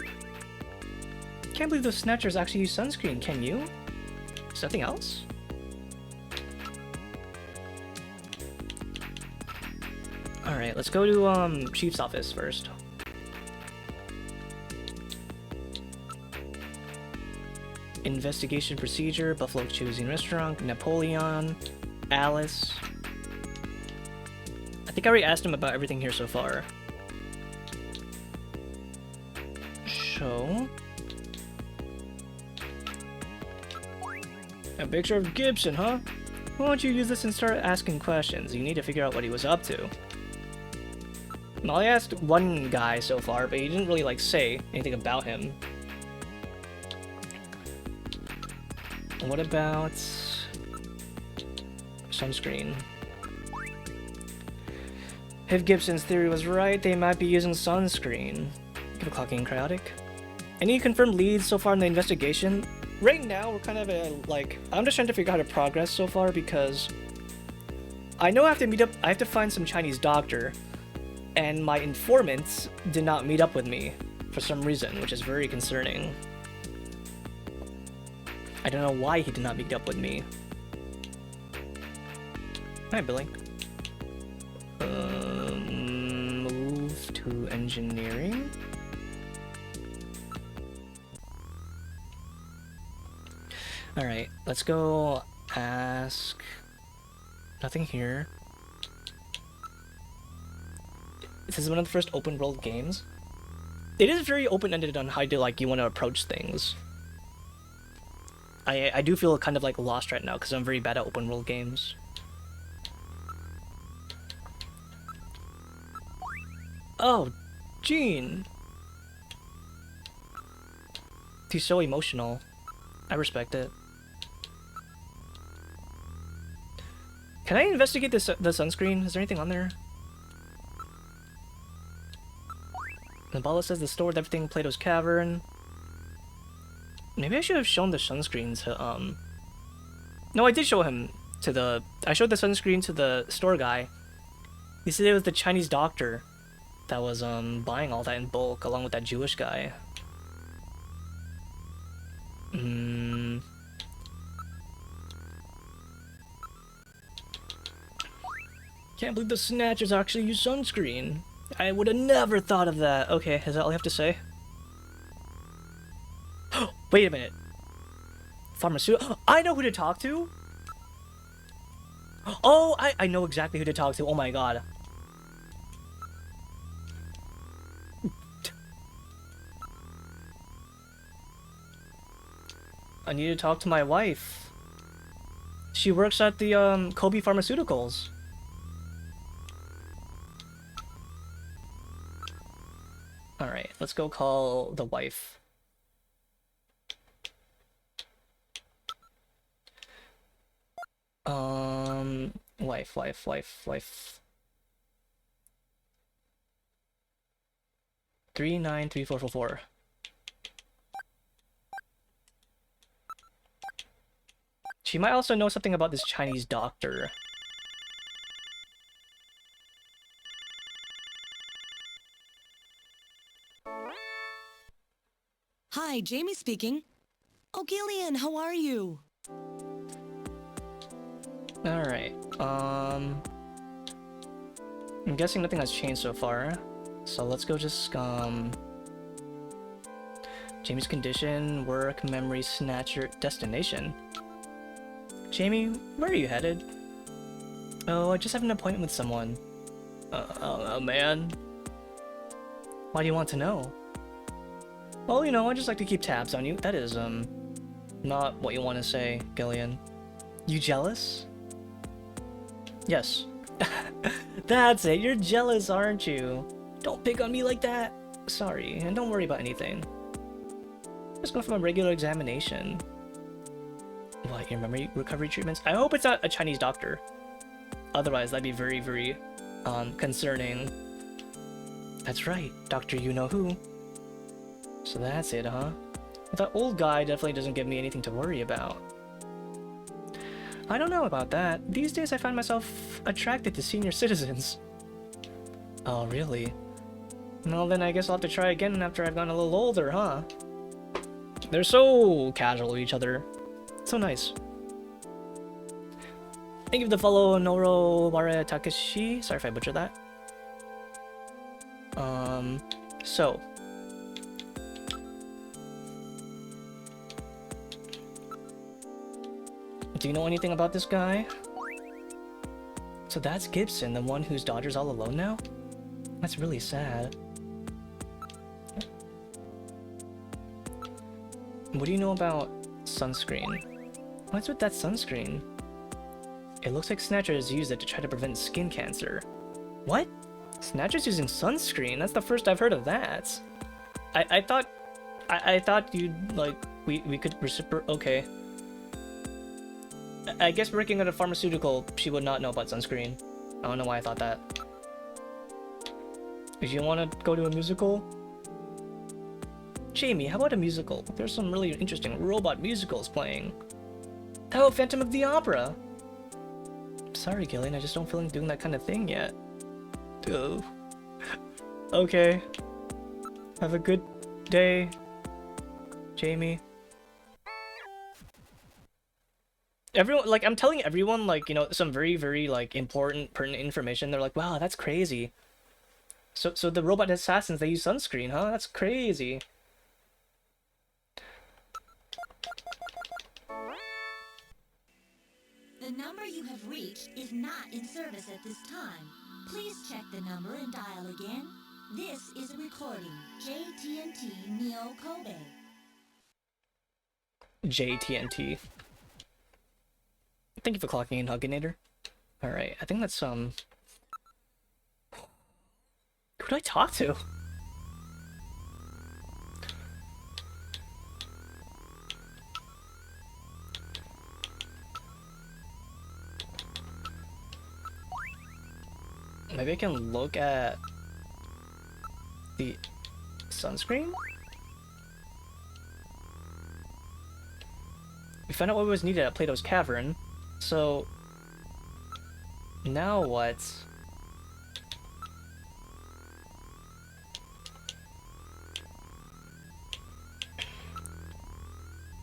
Can't believe those snatchers actually use sunscreen, can you? Is nothing else? Alright, let's go to Chief's office first. Investigation procedure, Buffalo Choosing Restaurant, Napoleon, Alice. I think I already asked him about everything here so far. Show. A picture of Gibson, huh? Why don't you use this and start asking questions? You need to figure out what he was up to. Well, I asked one guy so far, but he didn't really, like, say anything about him. What about sunscreen? If Gibson's theory was right, they might be using sunscreen. Give a clocking chaotic. Any confirmed leads so far in the investigation? Right now, we're kind of like, I'm just trying to figure out how to progress so far because I know I have to meet up, I have to find some Chinese doctor, and my informants did not meet up with me for some reason, which is very concerning. I don't know why he did not meet up with me. Hi, Billy. Move to engineering. Alright, let's go ask... Nothing here. This is one of the first open world games. It is very open-ended on how to, like, you want to approach things. I do feel kind of like lost right now because I'm very bad at open world games. Oh, Gene! He's so emotional. I respect it. Can I investigate the sunscreen? Is there anything on there? Nabala says the store with everything in Plato's Cavern. Maybe I should have shown the sunscreen to, No, I did show him to the... I showed the sunscreen to the store guy. He said it was the Chinese doctor that was, buying all that in bulk, along with that Jewish guy. Can't believe the Snatchers actually use sunscreen. I would have never thought of that. Okay, is that all I have to say? Wait a minute. Pharmaceutical. I know who to talk to. Oh, I know exactly who to talk to. Oh my god. I need to talk to my wife. She works at the Kobe Pharmaceuticals. Alright, let's go call the wife. Wife. 393444. She might also know something about this Chinese doctor. Hi, Jamie speaking. Oh, Gillian, how are you? Alright, I'm guessing nothing has changed so far. So let's go just, Jamie's condition, work, memory, Snatcher, destination. Jamie, where are you headed? Oh, I just have an appointment with someone. Man. Why do you want to know? Well, you know, I just like to keep tabs on you. That is, not what you want to say, Gillian. You jealous? Yes. That's it, you're jealous, aren't you? Don't pick on me like that. Sorry, and don't worry about anything. Just going from a regular examination. What, your memory recovery treatments? I hope it's not a Chinese doctor. Otherwise, that'd be very, very, concerning. That's right, Dr. You-Know-Who. So that's it, huh? That old guy definitely doesn't give me anything to worry about. I don't know about that. These days I find myself attracted to senior citizens. Oh, really? Well, then I guess I'll have to try again after I've gotten a little older, huh? They're so casual with each other. So nice. Thank you for the follow, Noro Ware Takashi. Sorry if I butchered that. So. Do you know anything about this guy? So that's Gibson, the one whose daughter's all alone now? That's really sad. What do you know about sunscreen? What's with that sunscreen? It looks like Snatcher has used it to try to prevent skin cancer. What? Snatcher's using sunscreen? That's the first I've heard of that. I thought you'd, like, we could reciprocate. Okay. I guess working at a pharmaceutical, she would not know about sunscreen. I don't know why I thought that. If you want to go to a musical? Jamie, how about a musical? There's some really interesting robot musicals playing. How about Phantom of the Opera? Sorry, Gillian, I just don't feel like doing that kind of thing yet. Oh. Okay. Have a good day, Jamie. Everyone, like, I'm telling everyone, like, you know, some very, very, like, important, pertinent information. They're like, wow, that's crazy. So the robot assassins, they use sunscreen, huh? That's crazy. The number you have reached is not in service at this time. Please check the number and dial again. This is a recording. JTNT Neo Kobe. JTNT. Thank you for clocking in, Hugginator. Alright, I think that's, who do I talk to? Maybe I can look at the sunscreen? We found out what was needed at Plato's Cavern, so now what?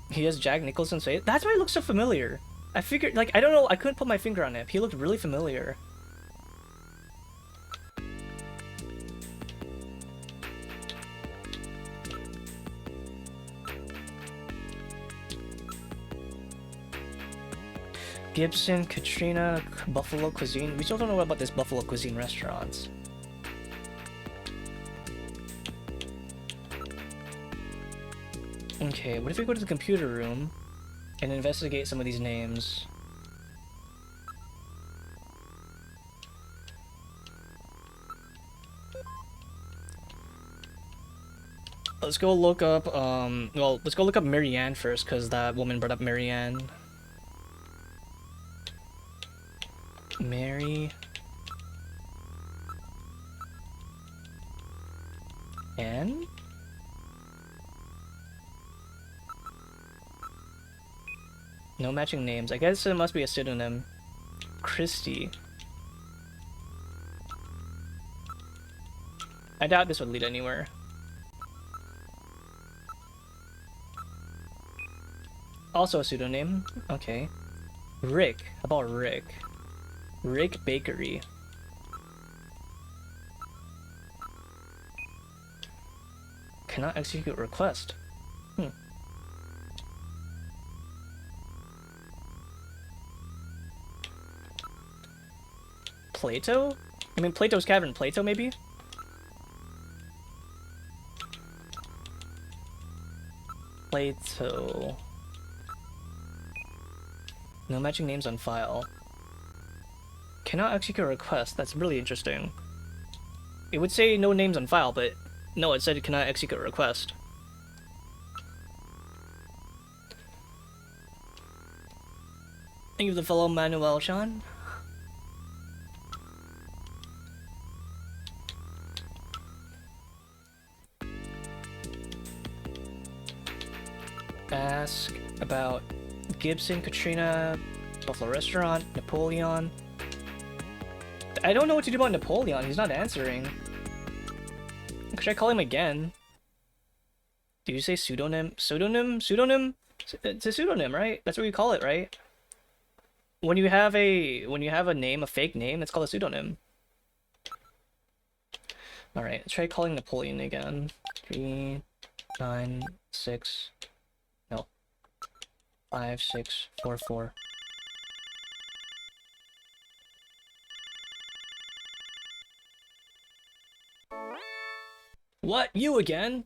He has Jack Nicholson's face. That's why he looks so familiar. I figured, like, I don't know, I couldn't put my finger on it. He looked really familiar. Gibson, Katrina, Buffalo Cuisine. We still don't know about this Buffalo Cuisine restaurant. Okay, what if we go to the computer room and investigate some of these names? Let's go look up, well, let's go look up Marianne first, because that woman brought up Marianne. And no matching names. I guess it must be a pseudonym. Christie. I doubt this would lead anywhere. Also a pseudonym. Okay. Rick. How about Rick? Rick Bakery. Cannot execute request. Plato? I mean, Plato's Cavern. Plato, maybe? Plato. No matching names on file. Cannot execute a request. That's really interesting. It would say no names on file, but no, it said it cannot execute a request. Thank you for the follow, Manuel Chan. Ask about Gibson, Katrina, Buffalo Restaurant, Napoleon. I don't know what to do about Napoleon. He's not answering. Should I call him again? Do you say pseudonym? Pseudonym? Pseudonym? It's a pseudonym, right? That's what we call it, right? When you have a name, a fake name, it's called a pseudonym. All right, let's try calling Napoleon again. 3, 9, 6. No. 5, 6, 4, 4. What? You again?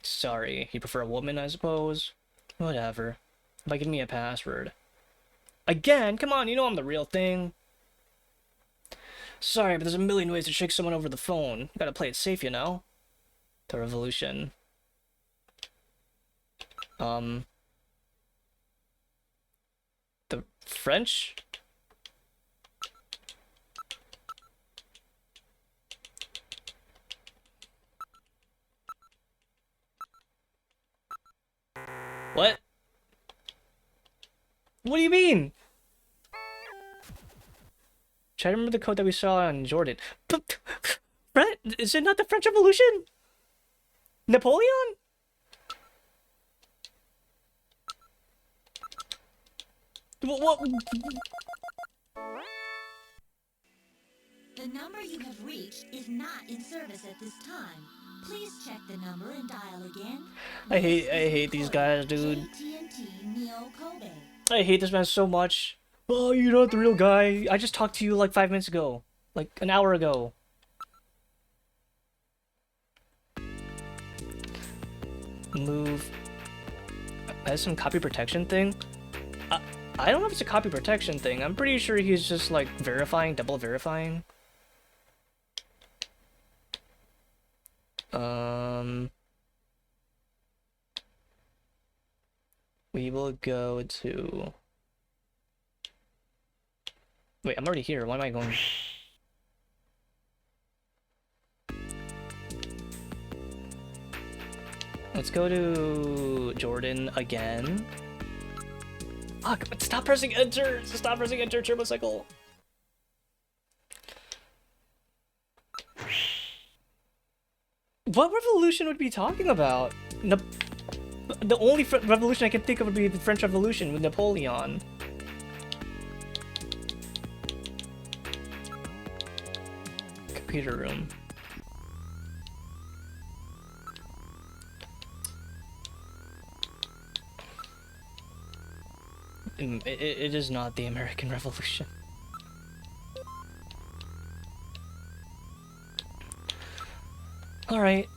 Sorry, you prefer a woman, I suppose? Whatever. But give me a password. Again? Come on, you know I'm the real thing. Sorry, but there's a million ways to trick someone over the phone. You gotta play it safe, you know? The revolution. The French? What? What do you mean? Try to remember the code that we saw on Jordan. Brett, is it not the French Revolution? Napoleon? What? The number you have reached is not in service at this time. Please check the number and dial again. I hate these guys, dude. I hate this man so much. Oh, you're not the real guy. I just talked to you like 5 minutes ago. Like an hour ago. Move. Has some copy protection thing? I don't know if it's a copy protection thing. I'm pretty sure he's just like verifying, double verifying. We will go to... Wait, I'm already here. Why am I going... Let's go to Jordan again. Ah, stop pressing enter! Stop pressing enter, Turbocycle! What revolution would we be talking about? The only revolution I can think of would be the French Revolution with Napoleon. Computer room. It is not the American Revolution. Alright.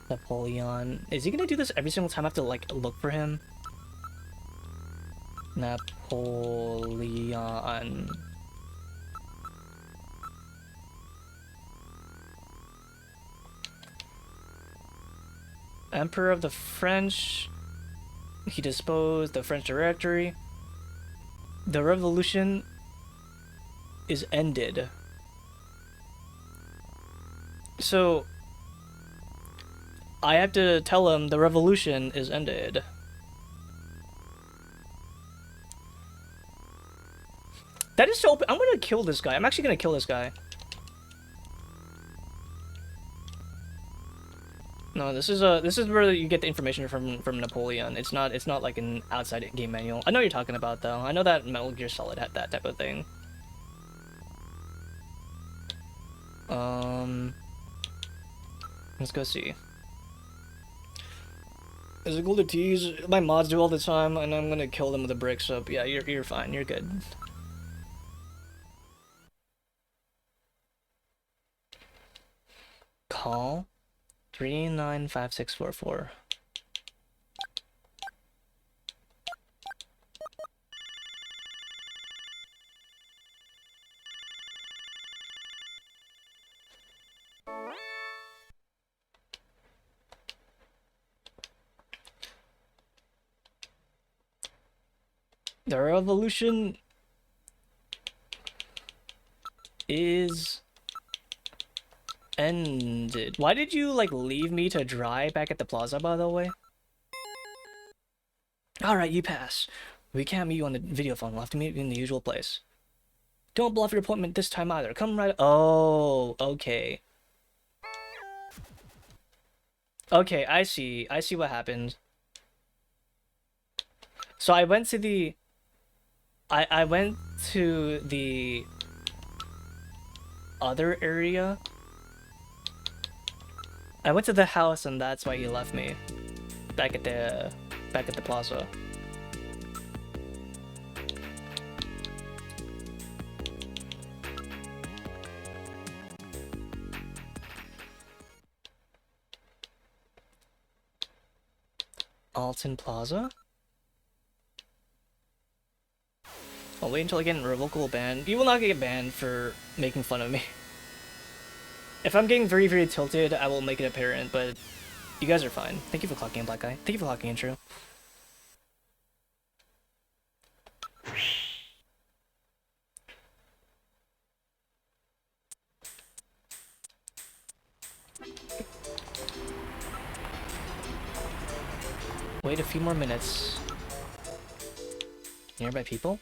Napoleon. Is he gonna do this every single time I have to, like, look for him? Napoleon. Emperor of the French. He disposed the French Directory. The revolution is ended. So, I have to tell him the revolution is ended. That is so open. I'm gonna kill this guy. I'm actually gonna kill this guy. No, this is where you get the information from Napoleon. It's not like an outside game manual. I know what you're talking about though. I know that Metal Gear Solid had that type of thing. Let's go see. Is it cool to tease? My mods do all the time, and I'm gonna kill them with a brick. So yeah, you're fine. You're good. Call 395644. The revolution is ended. Why did you, like, leave me to dry back at the plaza, by the way? Alright, you pass. We can't meet you on the video phone. We'll have to meet you in the usual place. Don't bluff your appointment this time either. Come right— Oh, okay. Okay, I see. I see what happened. So I went to the— I went to the other area. I went to the house, and that's why he left me back at the plaza. Alton Plaza? I'll wait until I get a revocable ban. You will not get banned for making fun of me. If I'm getting very, very tilted, I will make it apparent, but you guys are fine. Thank you for clocking in, Black Guy. Thank you for clocking in, True. Wait a few more minutes. Nearby people?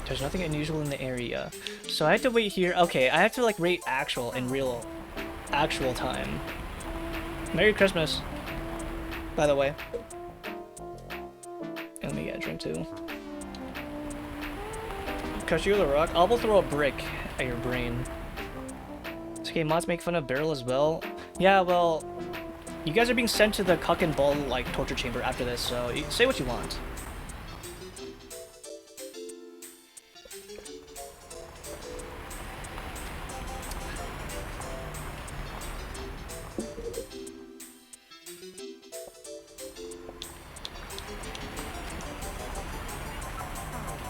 There's nothing unusual in the area. So I have to wait here. Okay, I have to like rate actual time. Merry Christmas, by the way. And let me get a drink too. Crush you with a rock? I will throw a brick at your brain. It's okay, mods make fun of Barrel as well. Yeah, well, you guys are being sent to the cuck and ball like torture chamber after this, so say what you want.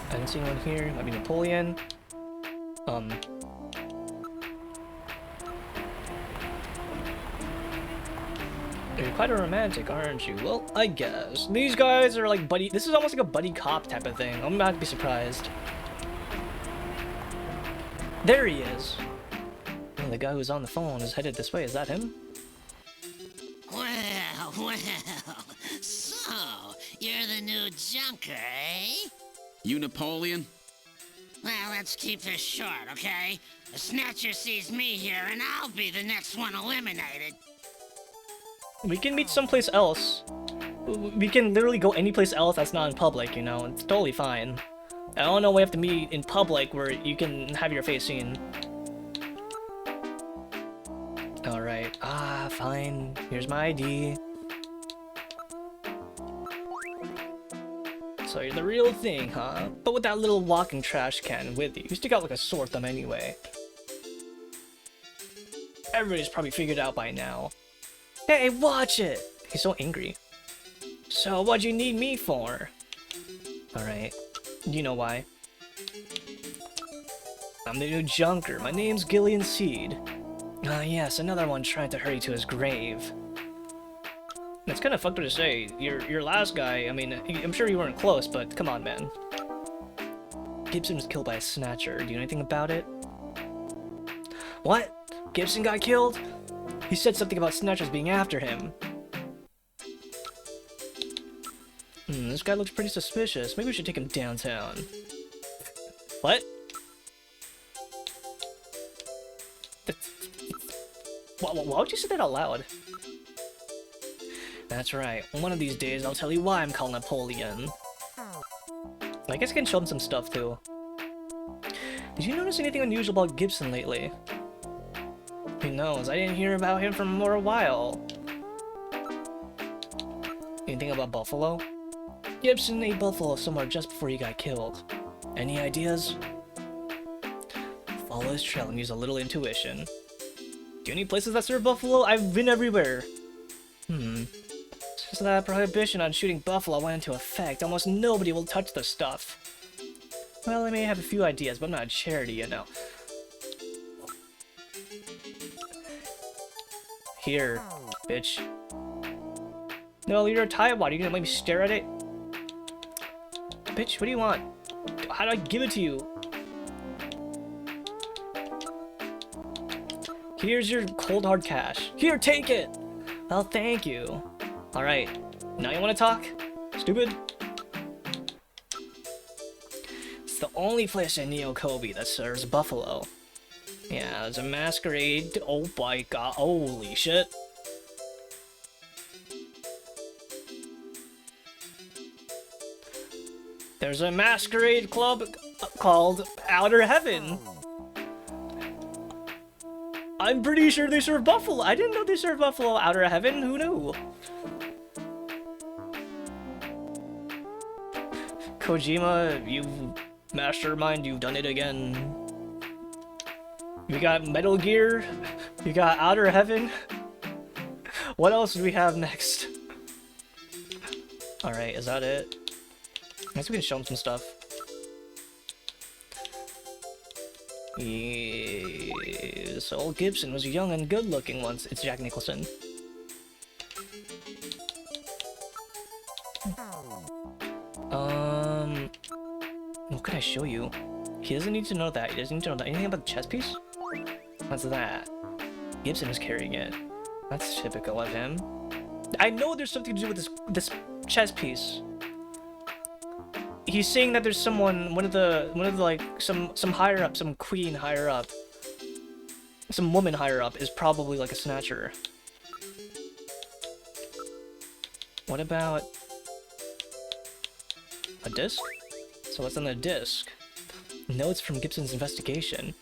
I didn't see anyone here. Might be Napoleon. You're quite a romantic, aren't you? Well, I guess. These guys are like buddy— this is almost like a buddy cop type of thing. I'm not to be surprised. There he is. Oh, the guy who's on the phone is headed this way. Is that him? Well, so, you're the new junker, eh? You Napoleon? Well, let's keep this short, okay? The Snatcher sees me here, and I'll be the next one eliminated. We can meet someplace else. We can literally go any place else that's not in public, you know? It's totally fine. I don't know we have to meet in public where you can have your face seen. Alright. Ah, fine. Here's my ID. So you're the real thing, huh? But with that little walking trash can with you. You stick out like a sore thumb anyway. Everybody's probably figured out by now. Hey, watch it! He's so angry. So what'd you need me for? Alright. You know why. I'm the new junker. My name's Gillian Seed. Ah, yes, another one trying to hurry to his grave. It's kind of fucked up to say. Your last guy, I mean, I'm sure you weren't close, but come on, man. Gibson was killed by a Snatcher. Do you know anything about it? What? Gibson got killed? He said something about Snatchers being after him. This guy looks pretty suspicious. Maybe we should take him downtown. What? Why would you say that out loud? That's right. One of these days, I'll tell you why I'm called Napoleon. I guess I can show him some stuff, too. Did you notice anything unusual about Gibson lately? Who knows? I didn't hear about him for a while. Anything about Buffalo? Gibson ate buffalo somewhere just before he got killed. Any ideas? Follow his trail and use a little intuition. Do you know any places that serve buffalo? I've been everywhere. Since that prohibition on shooting buffalo went into effect, almost nobody will touch the stuff. Well, I may have a few ideas, but I'm not a charity, you know. Here, bitch. No, you're a Taiwan. Are you gonna make me stare at it? Bitch, what do you want? How do I give it to you? Here's your cold hard cash. Here, take it! Well, thank you. Alright, now you wanna talk? Stupid? It's the only place in Neo Kobe that serves buffalo. Yeah, there's a masquerade. Oh my god, holy shit. There's a masquerade club called Outer Heaven. I'm pretty sure they serve buffalo. I didn't know they serve buffalo Outer Heaven. Who knew? Kojima, you've mastermind, you've done it again. We got Metal Gear. We got Outer Heaven. What else do we have next? Alright, is that it? I guess we can show him some stuff. Yes, old Gibson was young and good looking once. It's Jack Nicholson. What can I show you? He doesn't need to know that. He doesn't need to know that. Anything about the chess piece? What's that? Gibson is carrying it. That's typical of him. I know there's something to do with this chess piece. He's saying that there's someone, one of the like some higher up, some queen higher up, some woman higher up is probably like a snatcher. What about a disc? So what's on the disc? Notes from Gibson's investigation.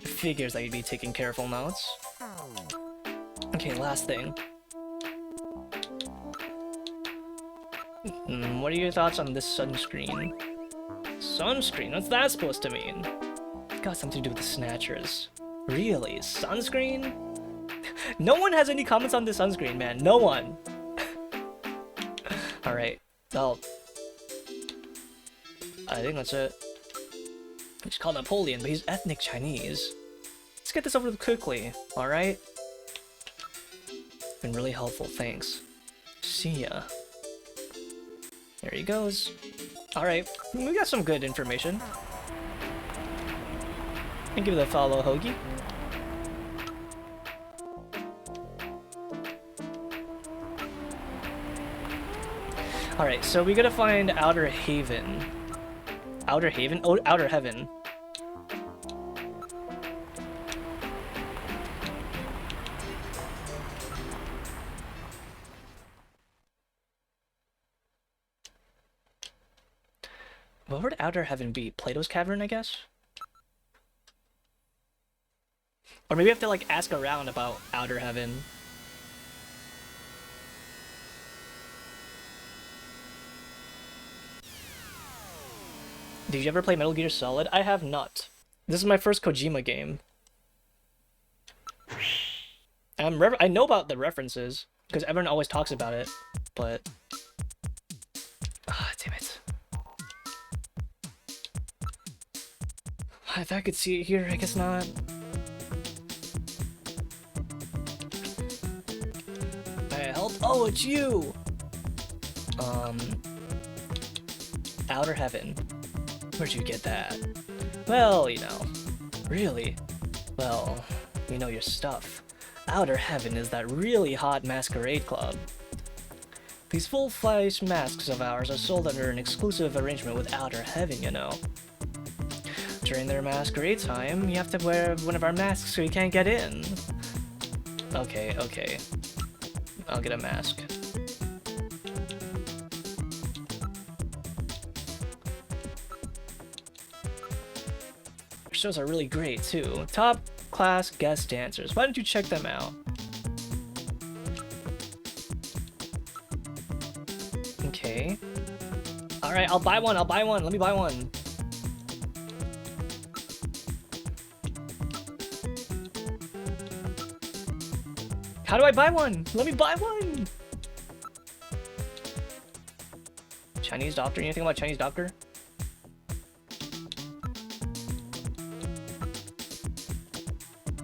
Figures that you'd be taking careful notes. Okay, last thing. What are your thoughts on this sunscreen? Sunscreen? What's that supposed to mean? It's got something to do with the Snatchers. Really? Sunscreen? No one has any comments on this sunscreen, man. No one. Alright. Well, I think that's it. He's called Napoleon, but he's ethnic Chinese. Let's get this over quickly, alright? Been really helpful, thanks. See ya. There he goes. Alright, we got some good information. And give it a follow, Hoagie. Alright, so we gotta find Outer Haven. Outer Haven? Oh, Outer Heaven. What would Outer Heaven be? Plato's Cavern, I guess? Or maybe I have to, like, ask around about Outer Heaven. Did you ever play Metal Gear Solid? I have not. This is my first Kojima game. I know about the references, because everyone always talks about it, but... Ah, damn it. If I could see it here, I guess not. Hey, help! Oh, it's you! Outer Heaven. Where'd you get that? Well, you know. Really? Well, you know your stuff. Outer Heaven is that really hot masquerade club. These full-face masks of ours are sold under an exclusive arrangement with Outer Heaven, you know. During their masquerade time, you have to wear one of our masks so you can't get in. Okay, okay. I'll get a mask. Our shows are really great, too. Top-class guest dancers. Why don't you check them out? Okay. Alright, I'll buy one, let me buy one. How do I buy one? Let me buy one! Chinese doctor, anything about Chinese doctor?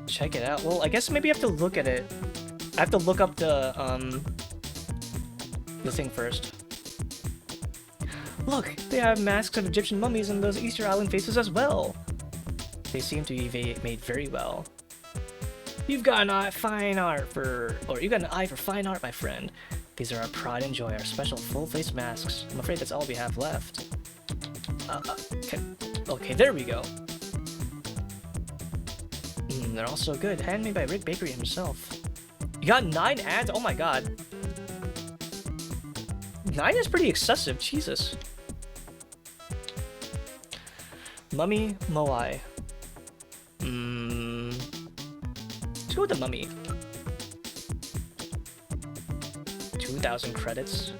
Check it out. Well, I guess maybe I have to look at it. I have to look up the thing first. Look, they have masks of Egyptian mummies and those Easter Island faces as well. They seem to be made very well. You've got an eye for fine art, my friend. These are our pride and joy, our special full-face masks. I'm afraid that's all we have left. Okay, there we go. They're all so good. Handmade by Rick Bakery himself. You got 9 ads? Oh my god. 9 is pretty excessive, Jesus. Mummy Moai. Let's go with the mummy. 2,000 credits.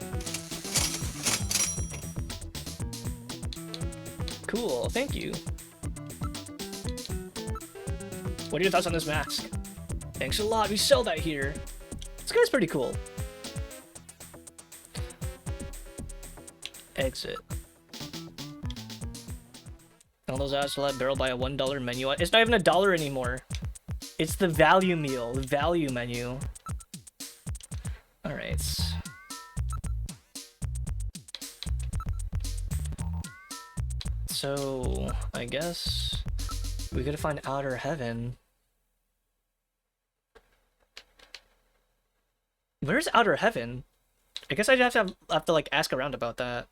Cool, thank you. What are your thoughts on this mask? Thanks a lot, we sell that here. This guy's pretty cool. Exit. All those ads to let barrel buy a $1 menu. It's not even $1 anymore. It's the value meal, the value menu. Alright. So, I guess we gotta find Outer Heaven. Where's Outer Heaven? I guess I'd have to like ask around about that.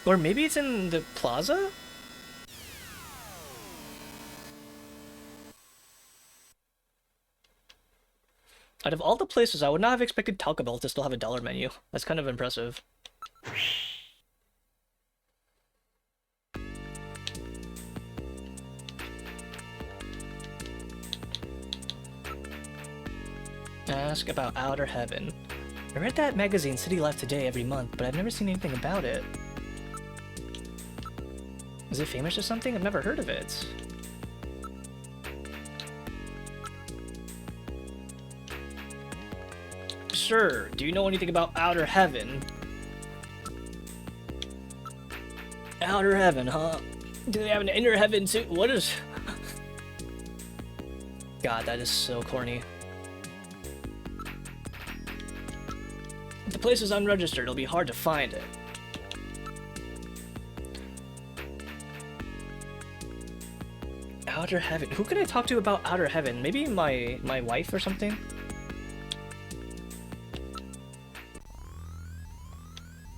Or maybe it's in the plaza? Out of all the places, I would not have expected Taco Bell to still have a $1 menu. That's kind of impressive. Ask about Outer Heaven. I read that magazine City Life Today every month, but I've never seen anything about it. Is it famous or something? I've never heard of it. Sure, do you know anything about Outer Heaven? Outer Heaven, huh? Do they have an inner heaven too? What is... God, that is so corny. If the place is unregistered, it'll be hard to find it. Outer Heaven. Who can I talk to about Outer Heaven? Maybe my wife or something?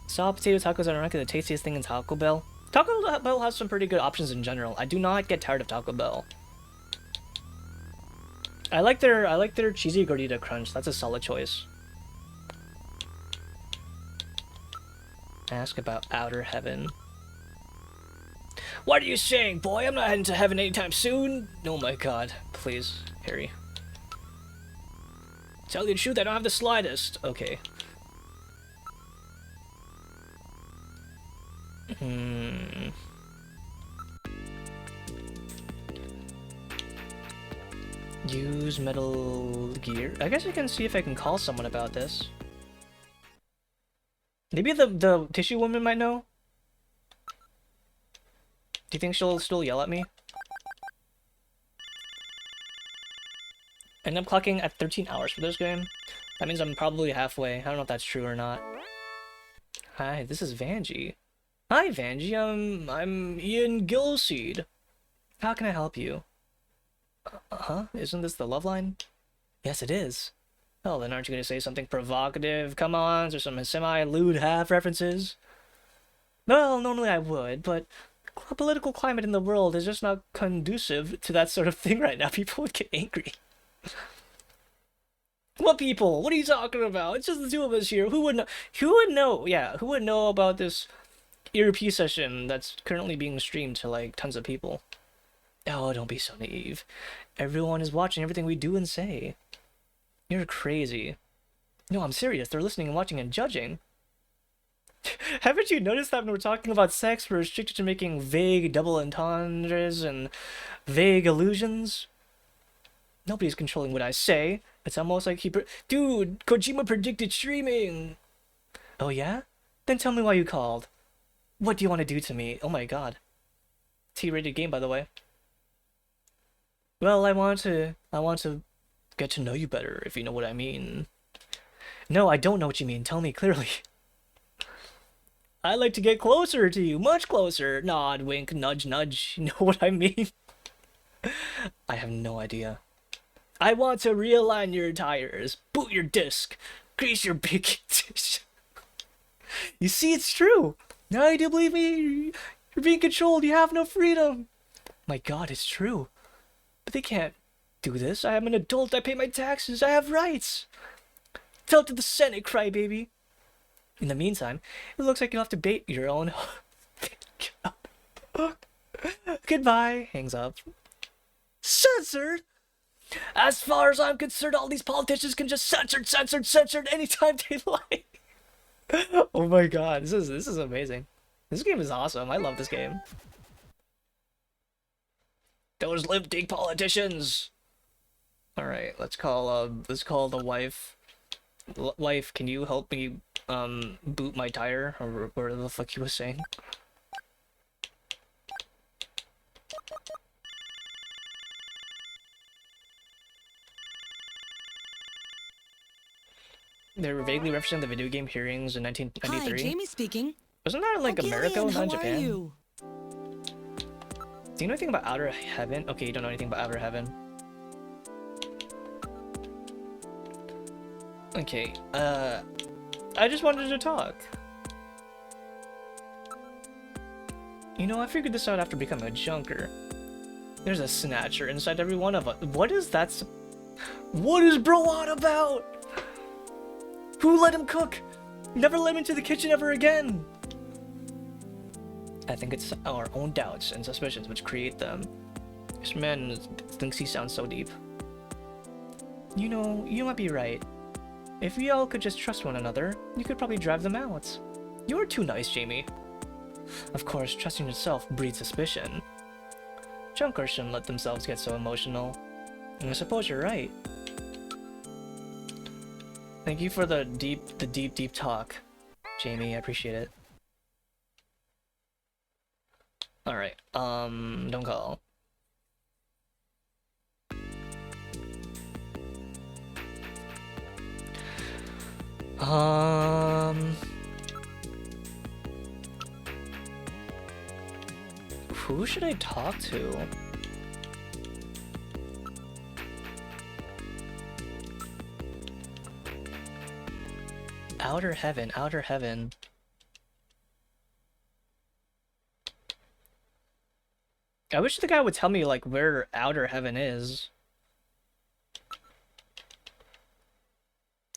Saw potato tacos are the tastiest thing in Taco Bell. Taco Bell has some pretty good options in general. I do not get tired of Taco Bell. I like their cheesy gordita crunch. That's a solid choice. Ask about Outer Heaven. What are you saying, boy? I'm not heading to heaven anytime soon. Oh my god. Please, Harry. Tell you the truth, I don't have the slightest. Okay. Use Metal Gear. I guess I can see if I can call someone about this. Maybe the tissue woman might know? Do you think she'll still yell at me? And I'm clocking at 13 hours for this game. That means I'm probably halfway. I don't know if that's true or not. Hi, this is Vanjie. Hi, Vanjie. I'm Ian Gilseed. How can I help you? Huh? Isn't this the love line? Yes, it is. Oh, then aren't you going to say something provocative? Come on, there's some semi-lewd half references. Well, normally I would, but the political climate in the world is just not conducive to that sort of thing right now. People would get angry. What people? What are you talking about? It's just the two of us here. Who would know? Who would know? Yeah, who would know about this ERP session that's currently being streamed to like tons of people? Oh, don't be so naive. Everyone is watching everything we do and say. You're crazy. No, I'm serious. They're listening and watching and judging. Haven't you noticed that when we're talking about sex, we're restricted to making vague double entendres and vague allusions? Nobody's controlling what I say. It's almost like Dude, Kojima predicted streaming! Oh yeah? Then tell me why you called. What do you want to do to me? Oh my god. T-rated game, by the way. Well, I want to get to know you better, if you know what I mean. No, I don't know what you mean. Tell me clearly. I'd like to get closer to you, much closer. Nod, wink, nudge, nudge. You know what I mean? I have no idea. I want to realign your tires, boot your disc, grease your big... You see, it's true. Now you do believe me? You're being controlled. You have no freedom. My god, it's true. But they can't do this. I am an adult. I pay my taxes. I have rights. Tell it to the Senate, crybaby. In the meantime, it looks like you'll have to bait your own... Goodbye. Hangs up. Censored? As far as I'm concerned, all these politicians can just censored anytime they like. Oh my god, this is amazing. This game is awesome. I love this game. Those lip-dink politicians. All right, let's call the wife. Wife, can you help me boot my tire, or whatever the fuck he was saying? They were vaguely referencing the video game hearings in 1993. Hi, Jamie speaking. Wasn't that like America, Gillian, not how Japan? Are you? Do you know anything about Outer Heaven? Okay, you don't know anything about Outer Heaven. Okay, I just wanted to talk. You know, I figured this out after becoming a junker. There's a Snatcher inside every one of us. What is that? What is bro on about? Who let him cook? Never let him into the kitchen ever again. I think it's our own doubts and suspicions which create them. This man thinks he sounds so deep. You know, you might be right. If we all could just trust one another, you could probably drive them out. You're too nice, Jamie. Of course, trusting yourself breeds suspicion. Junkers shouldn't let themselves get so emotional. And I suppose you're right. Thank you for the deep talk, Jamie. I appreciate it. Alright, don't call. Who should I talk to? Outer Heaven, Outer Heaven. I wish the guy would tell me, like, where Outer Heaven is.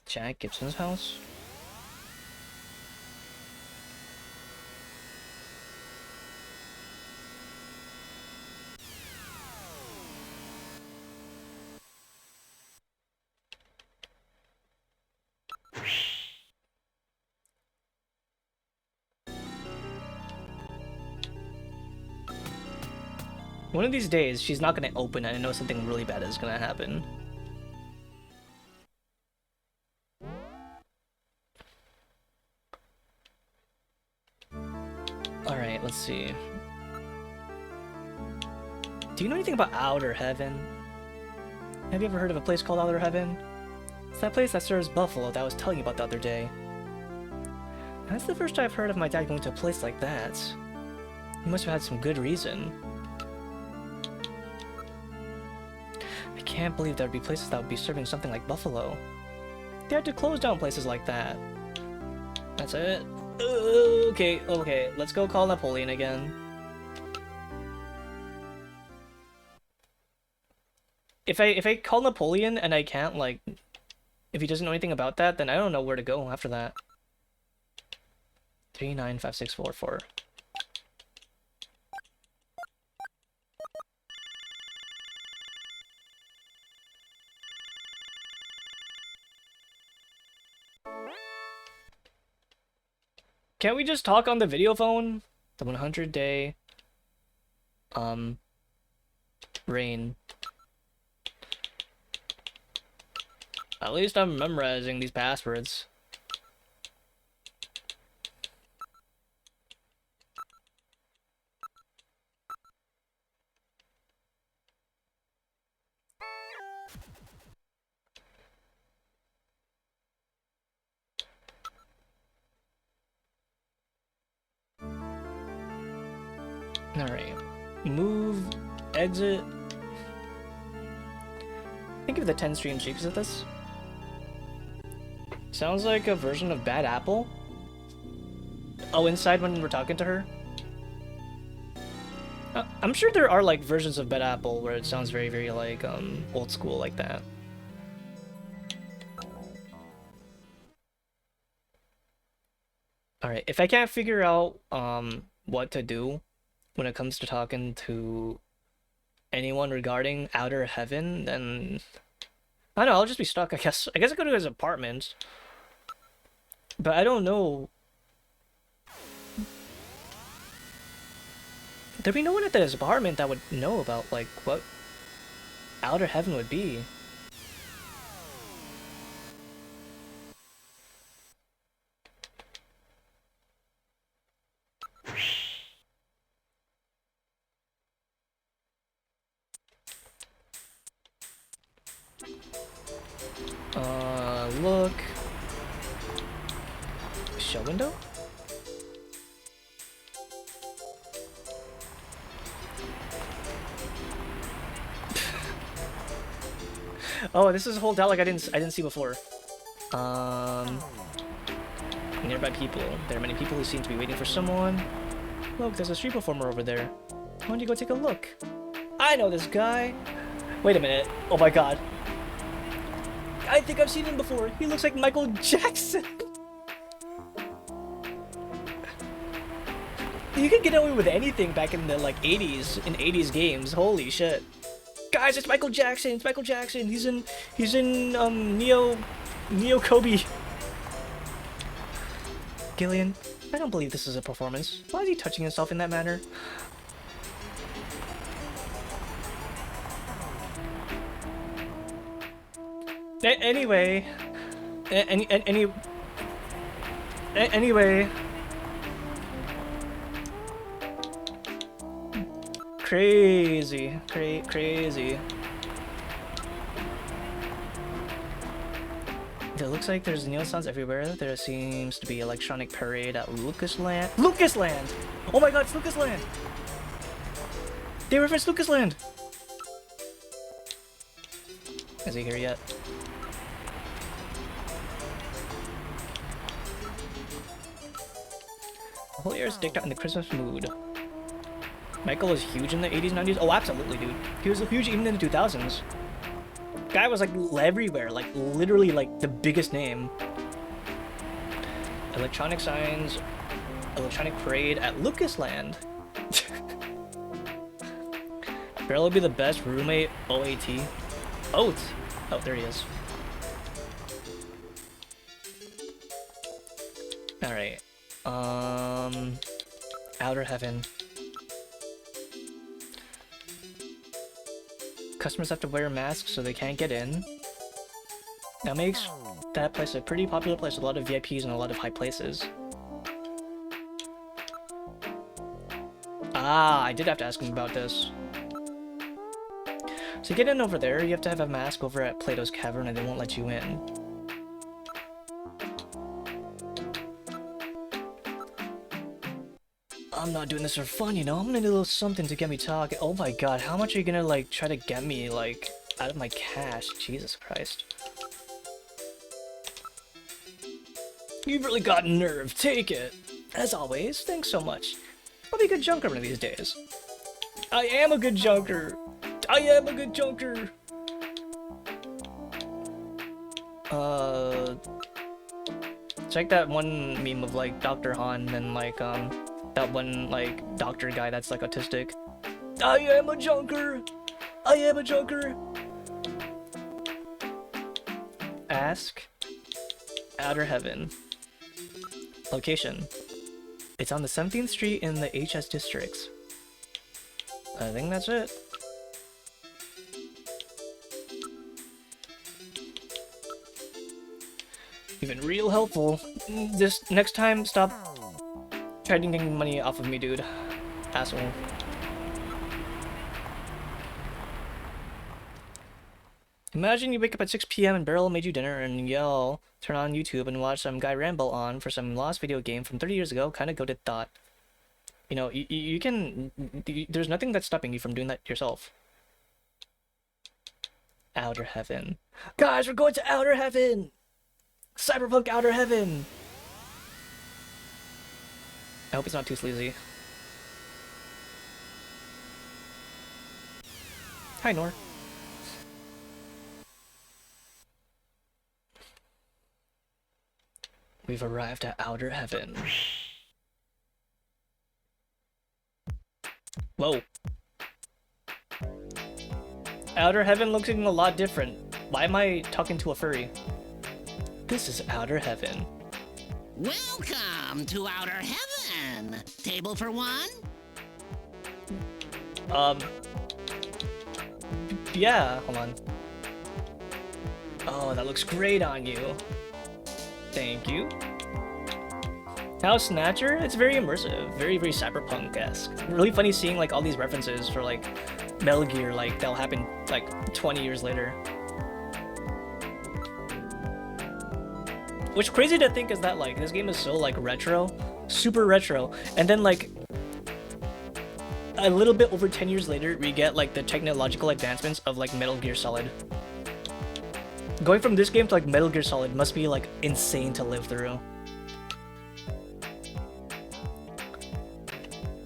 Jack Gibson's house? One of these days, she's not gonna open and I know something really bad is gonna happen. Alright, let's see. Do you know anything about Outer Heaven? Have you ever heard of a place called Outer Heaven? It's that place that serves buffalo that I was telling you about the other day. That's the first I've heard of my dad going to a place like that. He must have had some good reason. I can't believe there would be places that would be serving something like buffalo. They had to close down places like that. That's it. Okay, let's go call Napoleon again. If I call Napoleon and I can't, like, if he doesn't know anything about that, then I don't know where to go after that. 395644. Can't we just talk on the video phone? The 100-day rain. At least I'm memorizing these passwords. Alright. Move, exit. Think of the 10 stream cheeks of this. Sounds like a version of Bad Apple. Oh, inside when we're talking to her? I'm sure there are like versions of Bad Apple where it sounds very, very like old school like that. Alright, if I can't figure out what to do when it comes to talking to anyone regarding Outer Heaven, then I don't know, I'll just be stuck, I guess. I guess I go to his apartment. But I don't know. There'd be no one at his apartment that would know about, like, what Outer Heaven would be. Look. Show window? Oh, this is hold out like I didn't see before. Nearby people. There are many people who seem to be waiting for someone. Look, there's a street performer over there. Why don't you go take a look? I know this guy. Wait a minute. Oh my god. I think I've seen him before. He looks like Michael Jackson. You could get away with anything back in the like 80s, in 80s games. Holy shit. Guys, it's Michael Jackson. It's Michael Jackson. He's in Neo Kobe. Gillian, I don't believe this is a performance. Why is he touching himself in that manner? Anyway, crazy. It looks like there's neon signs everywhere. There seems to be electronic parade at Lucasland. Lucasland! Oh my god, it's Lucasland! They referenced Lucasland! Is he here yet? The whole air is decked out in the Christmas mood. Michael was huge in the 80s, 90s? Oh, absolutely, dude. He was huge even in the 2000s. Guy was like everywhere, like literally like the biggest name. Electronic signs, electronic parade at Lucasland. Barely be the best roommate, OAT. Oh, there he is. Alright. Outer Heaven. Customers have to wear masks so they can't get in. That makes that place a pretty popular place with a lot of VIPs and a lot of high places. Ah, I did have to ask him about this. To get in over there, you have to have a mask over at Plato's Cavern and they won't let you in. I'm not doing this for fun, you know? I'm gonna do a little something to get me talking. Oh my god, how much are you gonna, like, try to get me, like, out of my cash? Jesus Christ. You've really got nerve, take it! As always, thanks so much. I'll be a good junker one of these days. I am a good junker! I am a good junker! Check that one meme of, like, Dr. Han and, like, that one, like, doctor guy that's, like, autistic. I am a junker! I am a junker! Ask Outer Heaven. Location. It's on the 17th Street in the HS districts. I think that's it. You've been real helpful. Just next time, stop trying to get money off of me, dude. Asshole. Imagine you wake up at 6 PM and Beryl made you dinner and yell, turn on YouTube and watch some guy ramble on for some lost video game from 30 years ago. Kinda goated thought. You know, you can... There's nothing that's stopping you from doing that yourself. Outer Heaven. Guys, we're going to Outer Heaven! Cyberpunk Outer Heaven! I hope it's not too sleazy. Hi, Nor. We've arrived at Outer Heaven. Whoa. Outer Heaven looks a lot different. Why am I talking to a furry? This is Outer Heaven. Welcome to Outer Heaven. Table for one? Yeah, hold on. Oh, that looks great on you. Thank you. How's Snatcher? It's very immersive, very cyberpunk-esque. Really funny seeing like all these references for like Metal Gear, like that'll happen like 20 years later. What's crazy to think is that like this game is so like retro, super retro, and then like a little bit over 10 years later we get like the technological advancements of like Metal Gear Solid. Going from this game to like Metal Gear Solid must be like insane to live through.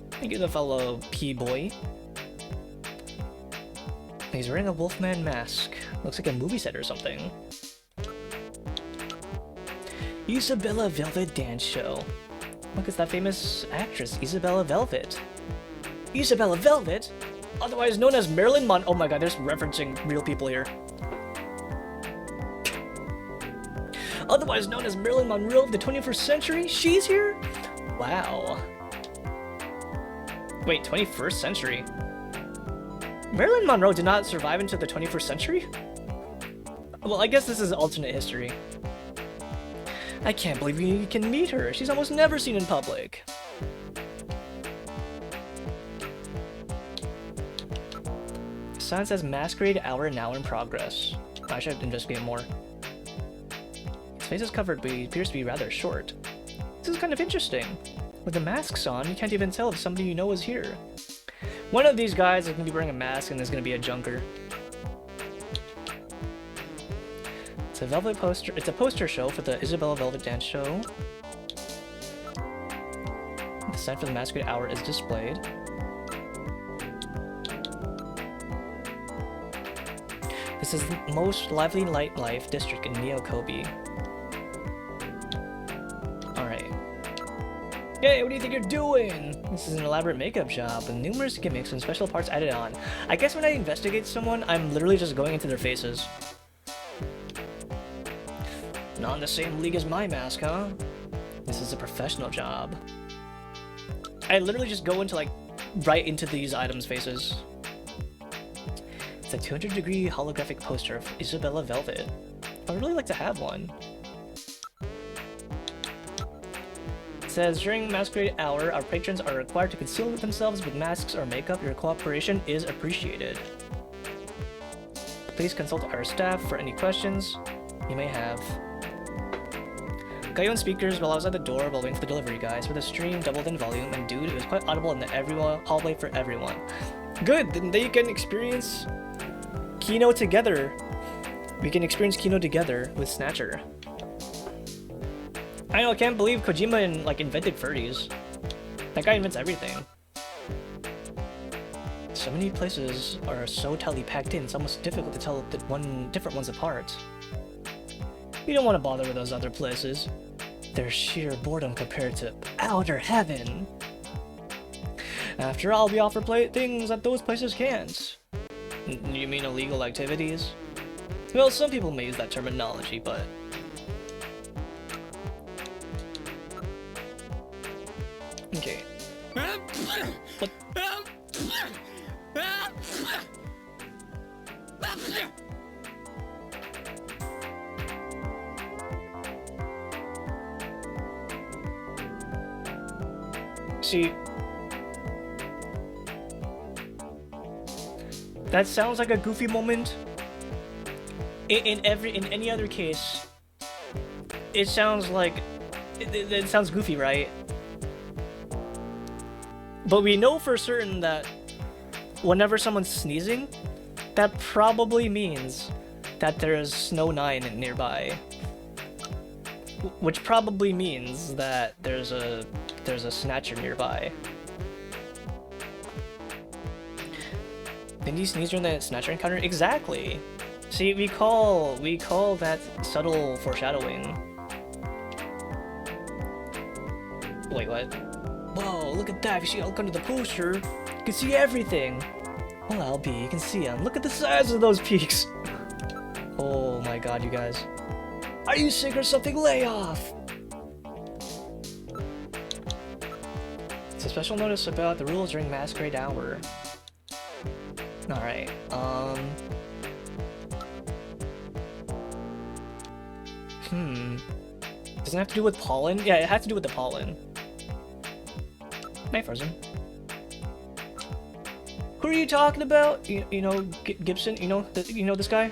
Thank you, the fellow P-boy. He's wearing a Wolfman mask. Looks like a movie set or something. Isabella Velvet Dance Show. Look, it's that famous actress, Isabella Velvet. Isabella Velvet? Otherwise known as Marilyn Monroe. Oh my god, there's referencing real people here. Otherwise known as Marilyn Monroe of the 21st century? She's here? Wow. Wait, 21st century? Marilyn Monroe did not survive into the 21st century? Well, I guess this is alternate history. I can't believe you can meet her. She's almost never seen in public. Sign says Masquerade Hour now in progress. I should investigate more. His face is covered, but he appears to be rather short. This is kind of interesting. With the masks on, you can't even tell if somebody you know is here. One of these guys is going to be wearing a mask and is going to be a junker. It's a velvet poster. It's a poster show for the Isabella Velvet Dance Show. The sign for the Masquerade Hour is displayed. This is the most lively nightlife district in Neo-Kobe. Alright. Hey, what do you think you're doing? This is an elaborate makeup job with numerous gimmicks and special parts added on. I guess when I investigate someone, I'm literally just going into their faces. Not in the same league as my mask, huh? This is a professional job. I literally just go into like, right into these items' faces. It's a 200-degree holographic poster of Isabella Velvet. I'd really like to have one. It says, during Masquerade Hour, our patrons are required to conceal themselves with masks or makeup. Your cooperation is appreciated. Please consult our staff for any questions you may have. Got you on speakers while I was at the door while waiting for the delivery guys, where the stream doubled in volume, and dude, it was quite audible in the hallway for everyone. Good, then they can experience Kino together. We can experience Kino together with Snatcher. I know, I can't believe Kojima invented furries. That guy invents everything. So many places are so tightly packed in, it's almost difficult to tell the different ones apart. We don't want to bother with those other places. They're sheer boredom compared to outer heaven. After all, we offer things that those places can't. You mean illegal activities? Well, some people may use that terminology, but... Okay. What? See, that sounds like a goofy moment. In any other case, it sounds like it sounds goofy, right? But we know for certain that whenever someone's sneezing, that probably means that there's Snow 9 nearby. Which probably means that there's a Snatcher nearby. Didn't he sneeze during the Snatcher encounter? Exactly! See, we call that subtle foreshadowing. Wait, what? Whoa, look at that! If you see look under the poster, you can see everything! Well, LB, you can see them. Look at the size of those peaks! Oh my god, you guys. Are you sick or something? Lay off! It's a special notice about the rules during Masquerade Hour. Alright, Doesn't it have to do with pollen? Yeah, it has to do with the pollen. Night Frozen. Who are you talking about? You know, Gibson? You know this guy?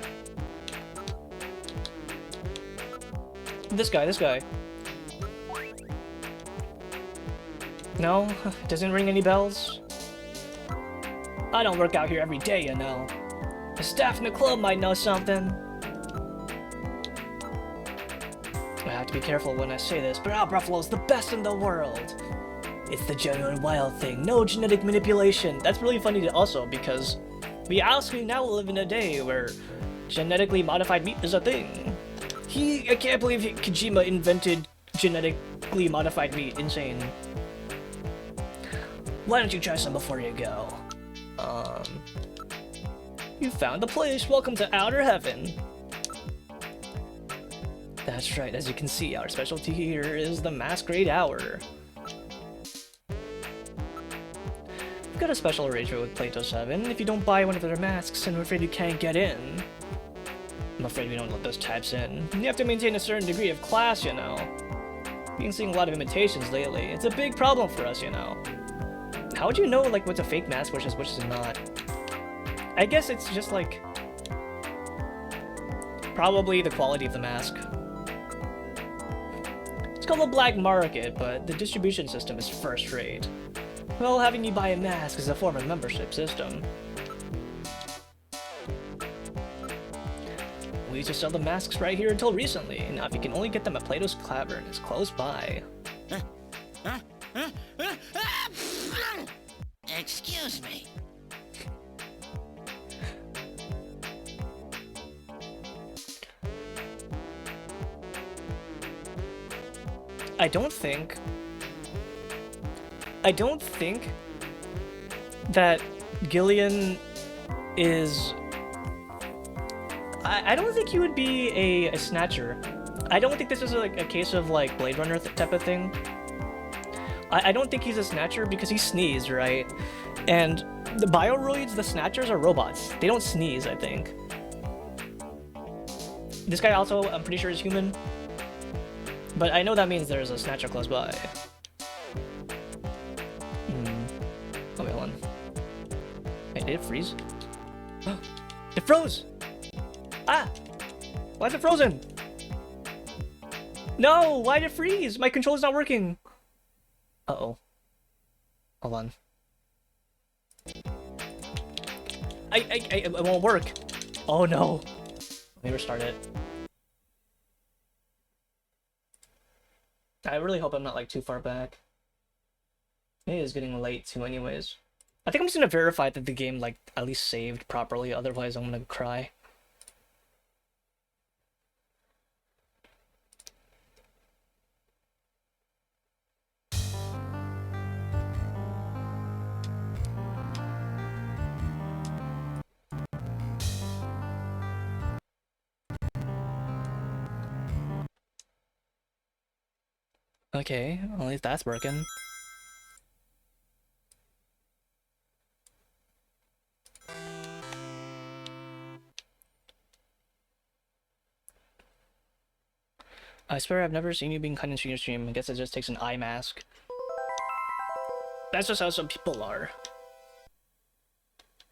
This guy. No? Doesn't ring any bells? I don't work out here every day, you know. The staff in the club might know something. I have to be careful when I say this, but our Buffalo's the best in the world. It's the genuine wild thing, no genetic manipulation. That's really funny also because we actually now live in a day where genetically modified meat is a thing. I can't believe Kojima invented genetically modified meat. Insane. Why don't you try some before you go? You found the place. Welcome to Outer Heaven. That's right. As you can see, our specialty here is the Masquerade Hour. We've got a special arrangement with Plato 7. If you don't buy one of their masks, I'm afraid you can't get in. I'm afraid we don't let those types in. You have to maintain a certain degree of class, you know. We've been seeing a lot of imitations lately. It's a big problem for us, you know. How would you know, like, what's a fake mask which is not? I guess it's just, like, probably the quality of the mask. It's called a black market, but the distribution system is first rate. Well, having you buy a mask is a form of membership system. We used to sell the masks right here until recently. Now if you can only get them at Plato's Cavern, it's close by. Excuse me. I don't think that Gillian is... I don't think he would be a Snatcher. I don't think this is like a case of like Blade Runner type of thing. I don't think he's a Snatcher because he sneezed, right? And the Bioroids, the Snatchers, are robots. They don't sneeze, I think. This guy also, I'm pretty sure, is human. But I know that means there's a Snatcher close by. Oh, wait, hold on. Wait, did it freeze? It froze! Ah! Why is it frozen? No! Why did it freeze? My controller's not working! Uh-oh. Hold on. It won't work. Oh no. Let me restart it. I really hope I'm not like too far back. It is getting late too anyways. I think I'm just gonna verify that the game like at least saved properly, otherwise I'm gonna cry. Okay, at least that's working. I swear I've never seen you being kind in your stream. I guess it just takes an eye mask. That's just how some people are.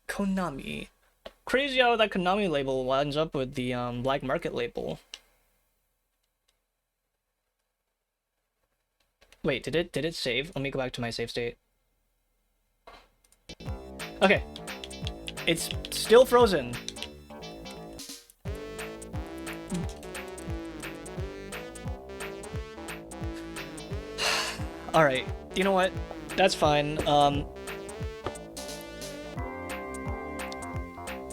Konami. Crazy how that Konami label lines up with the black market label. Wait, did it save? Let me go back to my save state. Okay. It's still frozen. Alright, you know what? That's fine. No,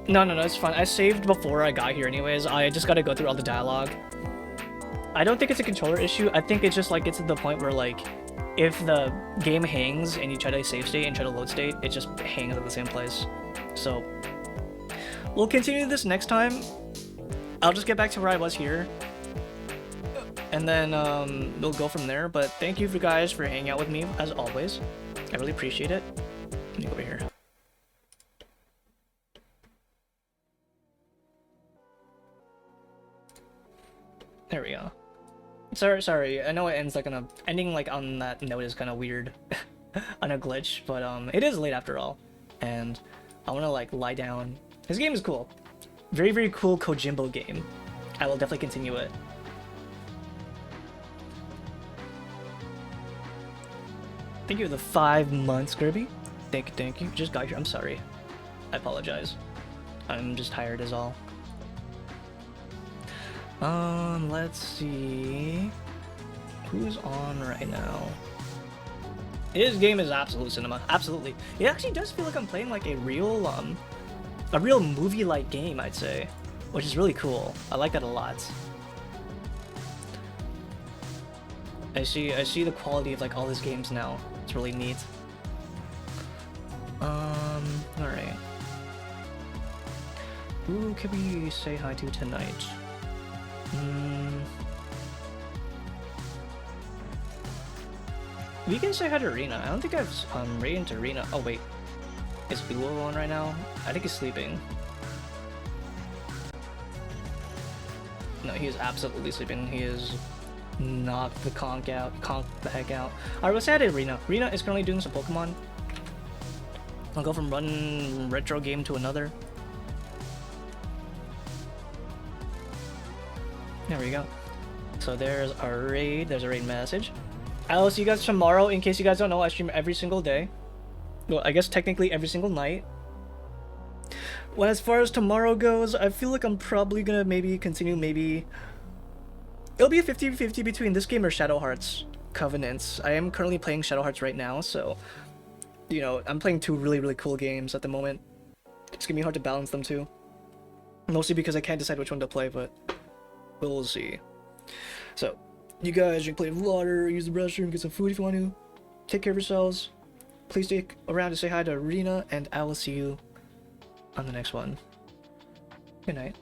it's fine. I saved before I got here anyways. I just gotta go through all the dialogue. I don't think it's a controller issue. I think it's just like it's at the point where like if the game hangs and you try to save state and try to load state, it just hangs at the same place. So we'll continue this next time. I'll just get back to where I was here. And then we'll go from there. But thank you guys for hanging out with me as always. I really appreciate it. Let me go over here. There we go. Sorry. I know it ends like on a ending like on that note is kind of weird, on a glitch. But it is late after all, and I want to like lie down. This game is cool. Very cool Kojimbo game. I will definitely continue it. Thank you for the 5 months, Kirby. Thank you. Just got here. I'm sorry. I apologize. I'm just tired is all. Let's see. Who's on right now? His game is absolute cinema. Absolutely. It actually does feel like I'm playing like a real movie-like game, I'd say. Which is really cool. I like that a lot. I see the quality of like all his games now. It's really neat. Alright. Who can we say hi to tonight? We can say hi to Rena. I don't think I've raided into Rena. Oh wait. Is Blue on right now? I think he's sleeping. No, he is absolutely sleeping. He is knocked the conk the heck out. Alright, let's say hi to Rena. Rena is currently doing some Pokemon. I'll go from one retro game to another. There we go. So there's our raid. There's a raid message. I'll see you guys tomorrow. In case you guys don't know, I stream every single day. Well, I guess technically every single night. Well, as far as tomorrow goes, I feel like I'm probably gonna maybe continue, it'll be a 50-50 between this game or Shadow Hearts Covenants. I am currently playing Shadow Hearts right now, so, you know, I'm playing two really cool games at the moment. It's gonna be hard to balance them too. Mostly because I can't decide which one to play, but we'll see. So, you guys drink plenty of water, use the restroom, get some food if you want to. Take care of yourselves. Please stick around to say hi to Rena, and I will see you on the next one. Good night.